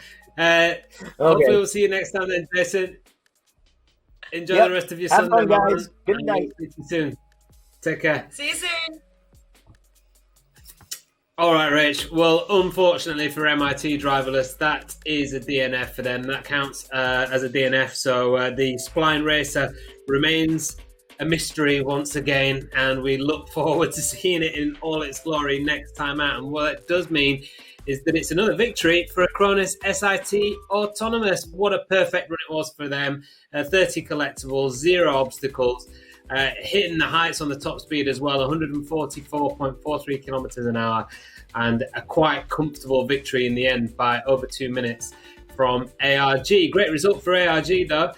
[SPEAKER 7] Hopefully we'll see you next time then, Jason. Enjoy the rest of your Sunday,
[SPEAKER 15] guys. Good night.
[SPEAKER 7] See you soon. Take care.
[SPEAKER 8] See you soon.
[SPEAKER 7] All right, Rich. Well, unfortunately for MIT Driverless, that is a DNF for them. That counts as a DNF. So the Spline Racer remains a mystery once again, and we look forward to seeing it in all its glory next time out. And what it does mean is that it's another victory for Acronis SIT Autonomous. What a perfect run it was for them. 30 collectibles, 0 obstacles. Hitting the heights on the top speed as well, 144.43 kilometers an hour, and a quite comfortable victory in the end by over 2 minutes from ARG. Great result for ARG though.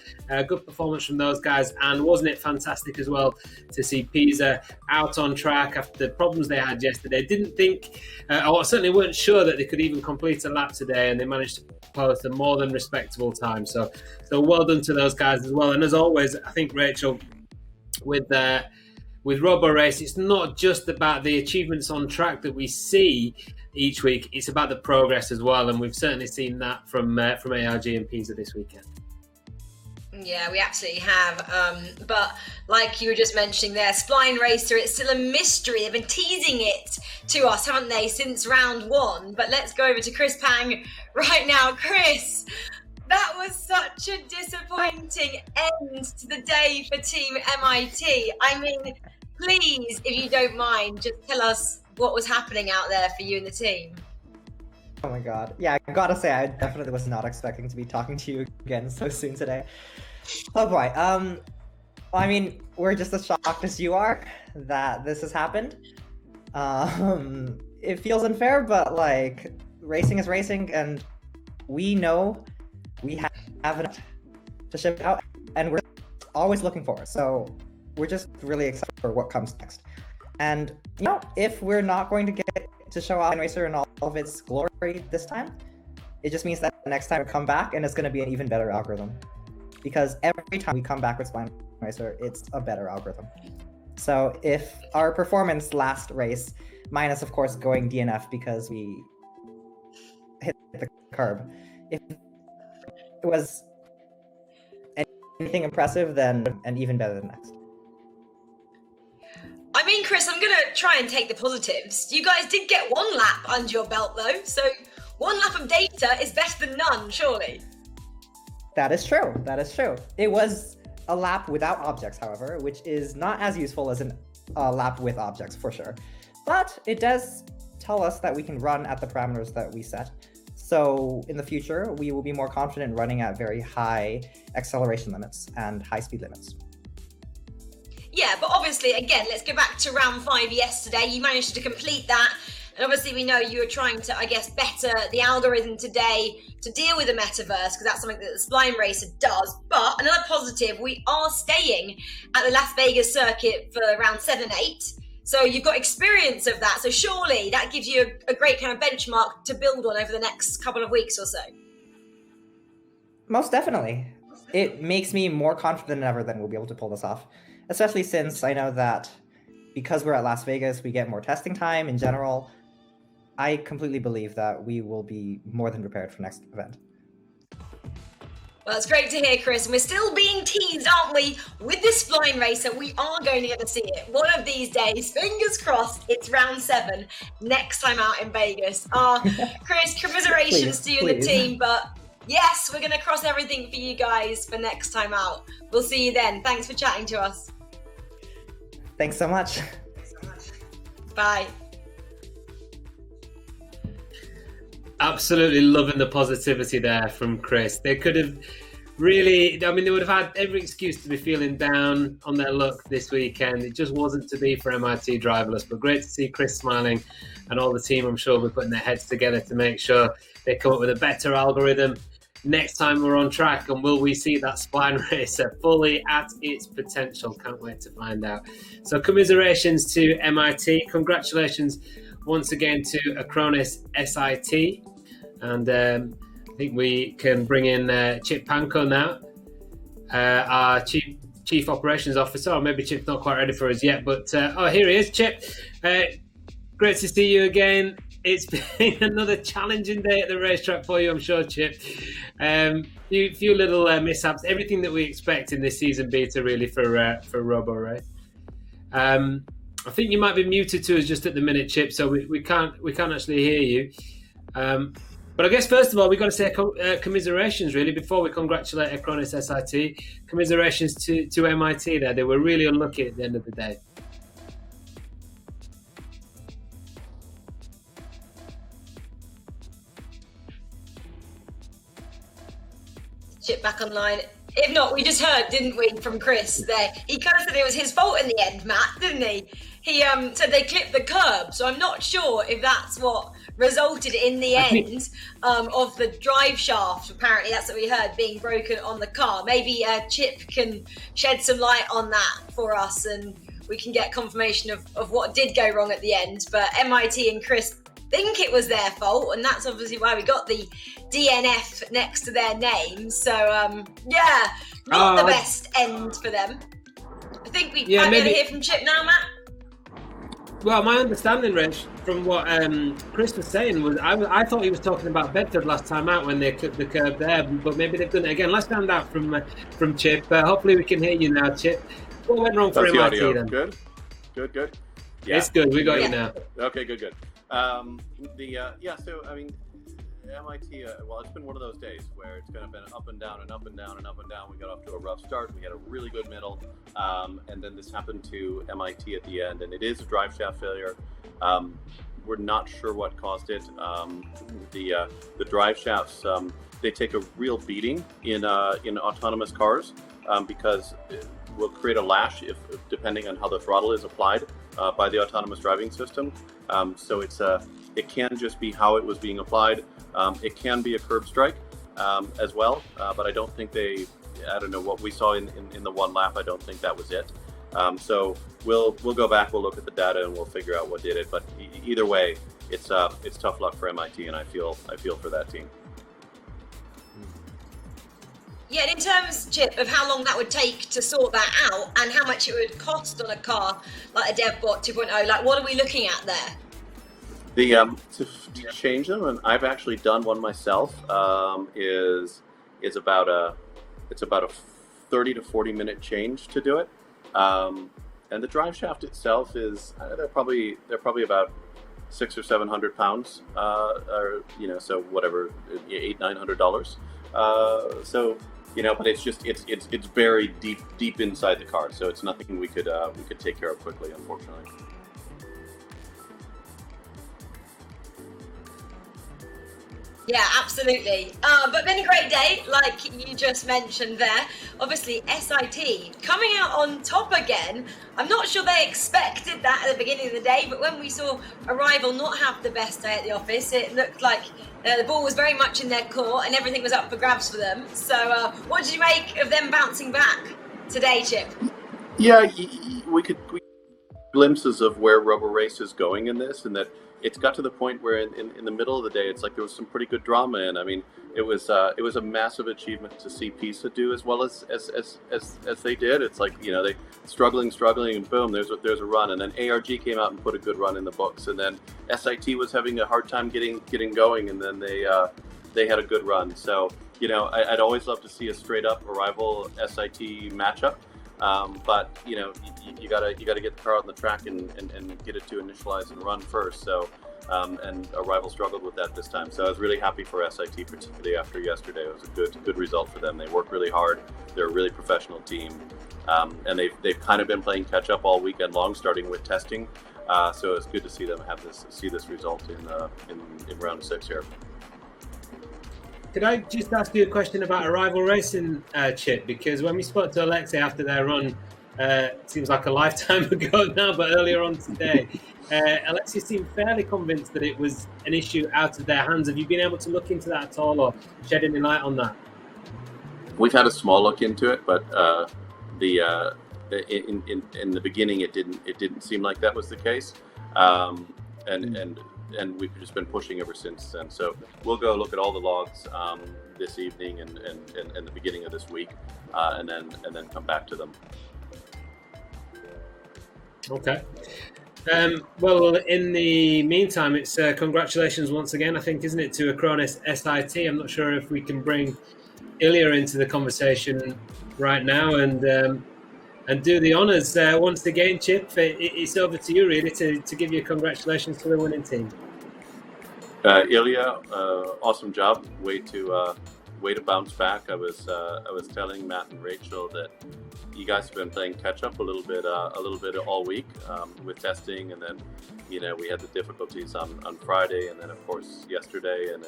[SPEAKER 7] Good performance from those guys, and wasn't it fantastic as well to see Pisa out on track after the problems they had yesterday. Didn't think, or certainly weren't sure that they could even complete a lap today, and they managed to post a more than respectable time. So well done to those guys as well. And as always, I think, Rachel, with Roborace, it's not just about the achievements on track that we see each week, it's about the progress as well, and we've certainly seen that from ARG and Pisa this weekend.
[SPEAKER 8] Yeah, we absolutely have. But like you were just mentioning there, Spline Racer, it's still a mystery. They've been teasing it to us, haven't they, since round 1? But let's go over to Chris Pang right now. Chris, that was such a disappointing end to the day for Team MIT. I mean, please, if you don't mind, just tell us what was happening out there for you and the team.
[SPEAKER 13] Oh my god. Yeah, I gotta say, I definitely was not expecting to be talking to you again so soon today. Oh boy. I mean, we're just as shocked as you are that this has happened. It feels unfair, but like, racing is racing, and we know we have enough to ship out, and we're always looking for it. So we're just really excited for what comes next. And if we're not going to get to show Spline Racer in all of its glory this time, it just means that next time we come back, and it's going to be an even better algorithm. Because every time we come back with Spline Racer, it's a better algorithm. So if our performance last race, minus of course going DNF because we hit the curb, if was anything impressive, then and even better than next.
[SPEAKER 8] I mean, Chris, I'm going to try and take the positives. You guys did get 1 lap under your belt, though, so 1 lap of data is better than none, surely.
[SPEAKER 13] That is true. That is true. It was a lap without objects, however, which is not as useful as a lap with objects, for sure. But it does tell us that we can run at the parameters that we set. So in the future, we will be more confident running at very high acceleration limits and high speed limits.
[SPEAKER 8] Yeah, but obviously, again, let's go back to round 5 yesterday. You managed to complete that. And obviously, we know you were trying to, I guess, better the algorithm today to deal with the metaverse, because that's something that the Spline Racer does. But another positive, we are staying at the Las Vegas circuit for round 7, 8. So you've got experience of that. So surely that gives you a great kind of benchmark to build on over the next couple of weeks or so.
[SPEAKER 13] Most definitely. It makes me more confident than ever that we'll be able to pull this off. Especially since I know that because we're at Las Vegas, we get more testing time in general. I completely believe that we will be more than prepared for next event.
[SPEAKER 8] Well, it's great to hear, Chris. And we're still being teased, aren't we? With this Spline Racer, we are going to get to see it one of these days. Fingers crossed, it's round 7 next time out in Vegas. Chris, commiserations to you and the team, but yes, we're going to cross everything for you guys for next time out. We'll see you then. Thanks for chatting to us.
[SPEAKER 13] Thanks so much.
[SPEAKER 8] Bye.
[SPEAKER 7] Absolutely loving the positivity there from Chris. They could have really, I mean, they would have had every excuse to be feeling down on their luck this weekend. It just wasn't to be for MIT Driverless, but great to see Chris smiling and all the team, I'm sure, will be putting their heads together to make sure they come up with a better algorithm next time we're on track. And will we see that Spline Racer fully at its potential? Can't wait to find out. So commiserations to MIT. Congratulations once again to Acronis SIT. And I think we can bring in Chip Pankow now, our Chief Operations Officer, or maybe Chip's not quite ready for us yet, but here he is, Chip. Great to see you again. It's been another challenging day at the racetrack for you, I'm sure, Chip. Few little mishaps, everything that we expect in this season beta, really, for Roborace. I think you might be muted to us just at the minute, Chip, so we can't actually hear you. But I guess first of all, we've got to say commiserations, really, before we congratulate Acronis SIT. Commiserations to MIT there. They were really unlucky at the end of the day.
[SPEAKER 8] Chip back online. If not, we just heard, didn't we, from Chris there? He kind of said it was his fault in the end, Matt, didn't he? He said they clipped the curb, so I'm not sure if that's what resulted in the end of the drive shaft. Apparently, that's what we heard, being broken on the car. Maybe Chip can shed some light on that for us, and we can get confirmation of what did go wrong at the end. But MIT and Chris think it was their fault, and that's obviously why we got the DNF next to their name. So not the best end for them. I think we might be able to hear from Chip now, Matt.
[SPEAKER 7] Well, my understanding, Rich, from what Chris was saying, was I thought he was talking about Bedford last time out when they clipped the curb there, but maybe they've done it again. Let's find out from Chip. Hopefully we can hear you now, Chip. What went wrong for MIT
[SPEAKER 18] audio.
[SPEAKER 7] then?
[SPEAKER 18] Good. Yeah.
[SPEAKER 7] It's good. We got you now.
[SPEAKER 18] Okay, good. So I mean, MIT. Well, it's been one of those days where it's kind of been up and down and up and down and up and down. We got off to a rough start. We had a really good middle, and then this happened to MIT at the end, and it is a drive shaft failure. We're not sure what caused it. The drive shafts they take a real beating in autonomous cars because it will create a lash if depending on how the throttle is applied by the autonomous driving system. So it can just be how it was being applied. It can be a curb strike as well, but I don't think I don't know what we saw in the one lap. I don't think that was it. So we'll go back, we'll look at the data, and we'll figure out what did it. But either way, it's tough luck for MIT, and I feel for that team.
[SPEAKER 8] Yeah, and in terms, Chip, of how long that would take to sort that out and how much it would cost on a car like a DevBot 2.0, like what are we looking at there?
[SPEAKER 18] To change them, and I've actually done one myself, is is about a 30 to 40 minute change to do it. And the drive shaft itself is they're probably about 600 or 700 pounds, or so whatever, $800-900. So but it's buried deep inside the car, so it's nothing we could take care of quickly, unfortunately.
[SPEAKER 8] Yeah, absolutely. But been a great day, like you just mentioned there. Obviously, SIT coming out on top again. I'm not sure they expected that at the beginning of the day, but when we saw Arrival not have the best day at the office, it looked like the ball was very much in their court and everything was up for grabs for them. So what did you make of them bouncing back today, Chip?
[SPEAKER 18] Yeah, we could glimpses of where Roborace is going in this, and that it's got to the point where in the middle of the day, it's like there was some pretty good drama in. I mean, it was a massive achievement to see Pisa do as well as they did. It's like they struggling, and boom, there's a run, and then ARG came out and put a good run in the books, and then SIT was having a hard time getting going, and then they had a good run. So I'd always love to see a straight up Arrival SIT matchup. But you gotta get the car on the track and get it to initialize and run first. So and Arrival struggled with that this time. So I was really happy for SIT, particularly after yesterday. It was a good result for them. They work really hard. They're a really professional team, and they've kind of been playing catch up all weekend long, starting with testing. So it's good to see them see this result in round 6 here.
[SPEAKER 7] Could I just ask you a question about Arrival Racing, Chip? Because when we spoke to Alexey after their run, it seems like a lifetime ago now, but earlier on today, Alexey seemed fairly convinced that it was an issue out of their hands. Have you been able to look into that at all, or shed any light on that?
[SPEAKER 18] We've had a small look into it, but in the beginning, it didn't seem like that was the case, and we've just been pushing ever since then. So we'll go look at all the logs this evening and the beginning of this week, and then come back to them.
[SPEAKER 7] Okay. Well, in the meantime, it's congratulations once again, I think, isn't it, to Acronis SIT? I'm not sure if we can bring Ilya into the conversation right now and do the honours once again, Chip. It's over to you, really, to give you congratulations to the winning team.
[SPEAKER 18] Ilya, awesome job. Way to bounce back. I was telling Matt and Rachel that you guys have been playing catch up a little bit all week with testing, and then we had the difficulties on Friday, and then of course yesterday, and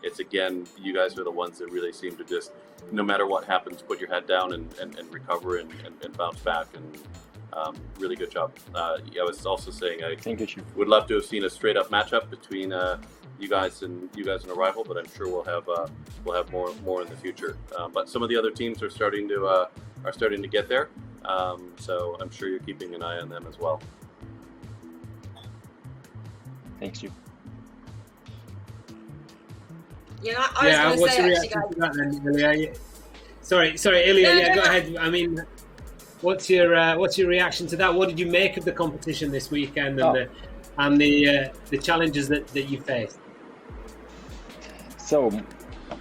[SPEAKER 18] it's again, you guys are the ones that really seem to just, no matter what happens, put your head down and recover and bounce back, and really good job. I was also saying I would love to have seen a straight up matchup between you guys and Arrival, but I'm sure we'll have more in the future. But some of the other teams are starting to get there, so I'm sure you're keeping an eye on them as well.
[SPEAKER 21] Thanks, you.
[SPEAKER 8] Yeah, I was going to say, actually, guys.
[SPEAKER 7] To that then, Ilya? Sorry, Ilya. Go ahead. I mean, what's your reaction to that? What did you make of the competition this weekend and the challenges that you faced?
[SPEAKER 21] So,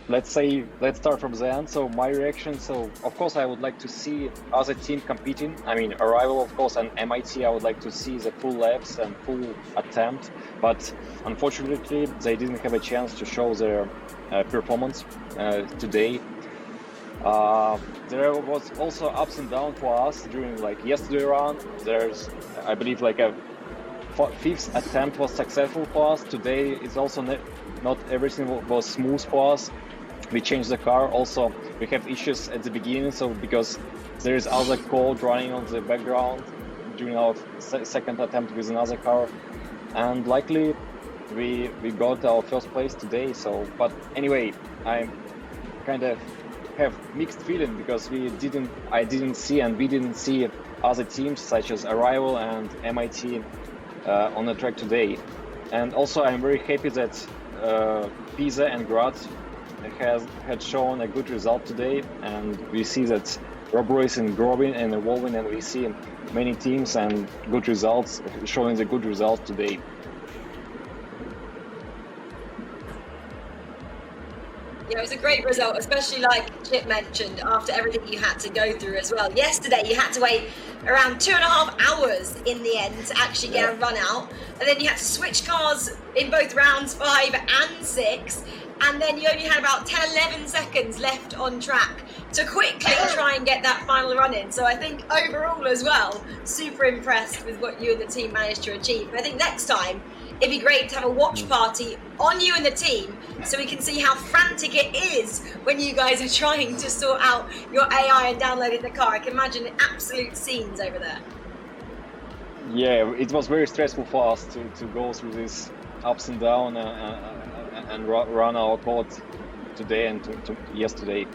[SPEAKER 21] let's start from the end. So my reaction. So of course I would like to see other team competing. I mean, Arrival, of course, and MIT. I would like to see the full laps and full attempt. But unfortunately, they didn't have a chance to show their performance today. There was also ups and downs for us during yesterday run. There's, I believe, a fifth attempt was successful for us. Today it's also not everything was smooth for us. We changed the car. Also, we have issues at the beginning, so because there is other code running on the background during our second attempt with another car, and likely we got our first place today. So, but anyway, I kind of have mixed feeling because we didn't see other teams such as Arrival and MIT on the track today. And also, I'm very happy that Pisa and Graz had shown a good result today, and we see that Roborace is growing and evolving, and we see many teams and good results showing the good results today.
[SPEAKER 8] it was a great result, especially like Chip mentioned, after everything you had to go through as well. Yesterday, you had to wait around 2.5 hours in the end to actually get a run out. And then you had to switch cars in both rounds 5 and 6. And then you only had about 10, 11 seconds left on track to quickly try and get that final run in. So I think overall as well, super impressed with what you and the team managed to achieve. I think next time, it'd be great to have a watch party on you and the team so we can see how frantic it is when you guys are trying to sort out your AI and downloading the car. I can imagine absolute scenes over there.
[SPEAKER 21] Yeah, it was very stressful for us to go through this ups and downs and run our code today and to yesterday.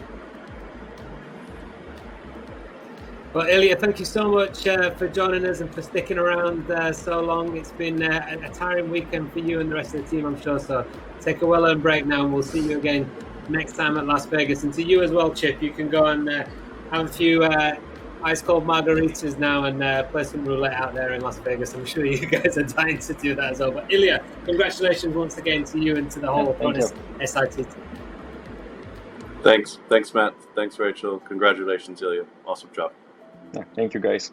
[SPEAKER 7] Well, Ilya, thank you so much for joining us and for sticking around so long. It's been a tiring weekend for you and the rest of the team, I'm sure. So take a well-earned break now, and we'll see you again next time at Las Vegas. And to you as well, Chip, you can go and have a few ice-cold margaritas now and play some roulette out there in Las Vegas. I'm sure you guys are dying to do that as well. But Ilya, congratulations once again to you and to the whole Acronis SIT team.
[SPEAKER 18] Thanks, Matt. Thanks, Rachel. Congratulations, Ilya. Awesome job.
[SPEAKER 21] Yeah, thank you, guys.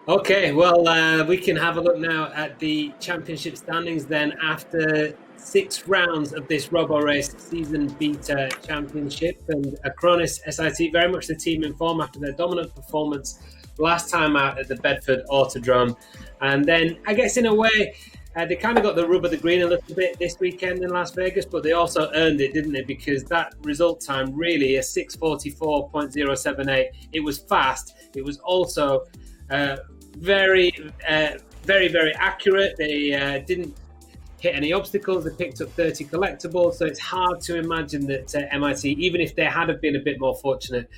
[SPEAKER 7] Okay, well, we can have a look now at the championship standings then after 6 rounds of this Roborace season beta championship. And Acronis SIT, very much the team in form after their dominant performance last time out at the Bedford Autodrome. And then, I guess in a way, they kind of got the rub of the green a little bit this weekend in Las Vegas, but they also earned it, didn't they? Because that result time, really, a 6:44.078. It was fast. It was also very, very accurate. They didn't hit any obstacles. They picked up 30 collectibles. So it's hard to imagine that MIT, even if they had have been a bit more fortunate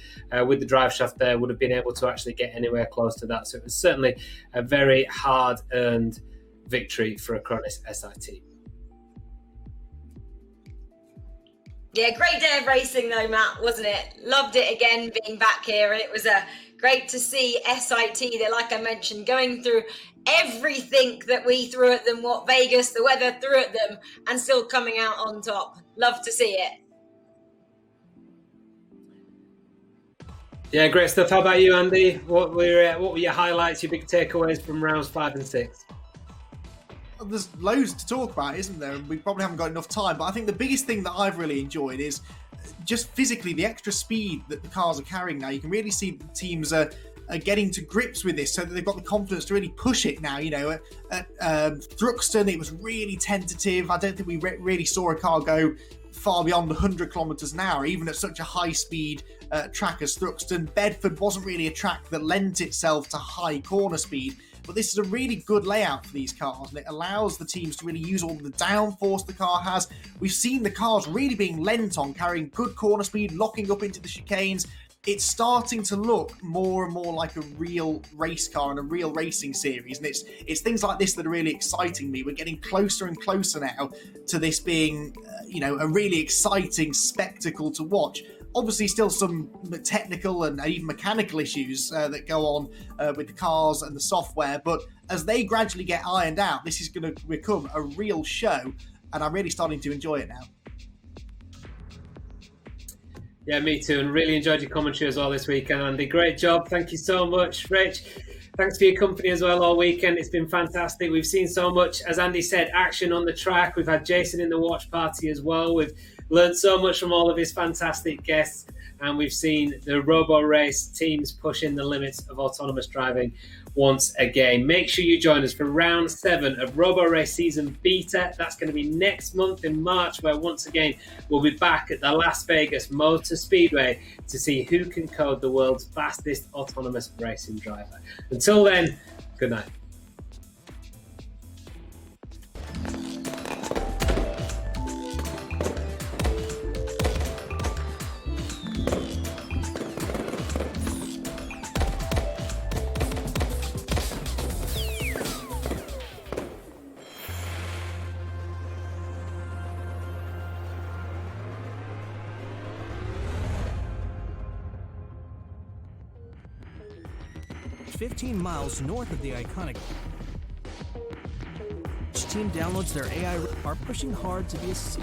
[SPEAKER 7] with the drive shaft there, would have been able to actually get anywhere close to that. So it was certainly a very hard-earned victory for Acronis SIT.
[SPEAKER 8] Yeah, great day of racing though, Matt, wasn't it? Loved it again being back here, and it was great to see SIT. They're, like I mentioned, going through everything that we threw at them, what Vegas, the weather threw at them, and still coming out on top. Love to see it.
[SPEAKER 7] Yeah, great stuff. How about you, Andy? What were your highlights, your big takeaways from rounds 5 and 6?
[SPEAKER 11] There's loads to talk about, isn't there? And we probably haven't got enough time, but I think the biggest thing that I've really enjoyed is just physically the extra speed that the cars are carrying now. You can really see the teams are getting to grips with this so that they've got the confidence to really push it now. You know, at Thruxton, it was really tentative. I don't think we really saw a car go far beyond 100 kilometers an hour, even at such a high speed track as Thruxton. Bedford wasn't really a track that lent itself to high corner speed. But this is a really good layout for these cars, and it allows the teams to really use all the downforce the car has. We've seen the cars really being lent on, carrying good corner speed, locking up into the chicanes. It's starting to look more and more like a real race car and a real racing series, and it's things like this that are really exciting me. We're getting closer and closer now to this being, a really exciting spectacle to watch. Obviously, still some technical and even mechanical issues that go on with the cars and the software, but as they gradually get ironed out, this is going to become a real show, and I'm really starting to enjoy it now.
[SPEAKER 7] Yeah, me too, and really enjoyed your commentary as well this weekend, Andy. Great job. Thank you so much, Rich. Thanks for your company as well all weekend. It's been fantastic. We've seen so much, as Andy said, action on the track. We've had Jason in the watch party as well. We've learned so much from all of his fantastic guests, and we've seen the Roborace teams pushing the limits of autonomous driving once again. Make sure you join us for round 7 of Roborace season beta. That's going to be next month in March, where once again we'll be back at the Las Vegas Motor Speedway to see who can code the world's fastest autonomous racing driver. Until then, good night.
[SPEAKER 1] "15 miles north of the iconic team downloads their AI are pushing hard to be a C.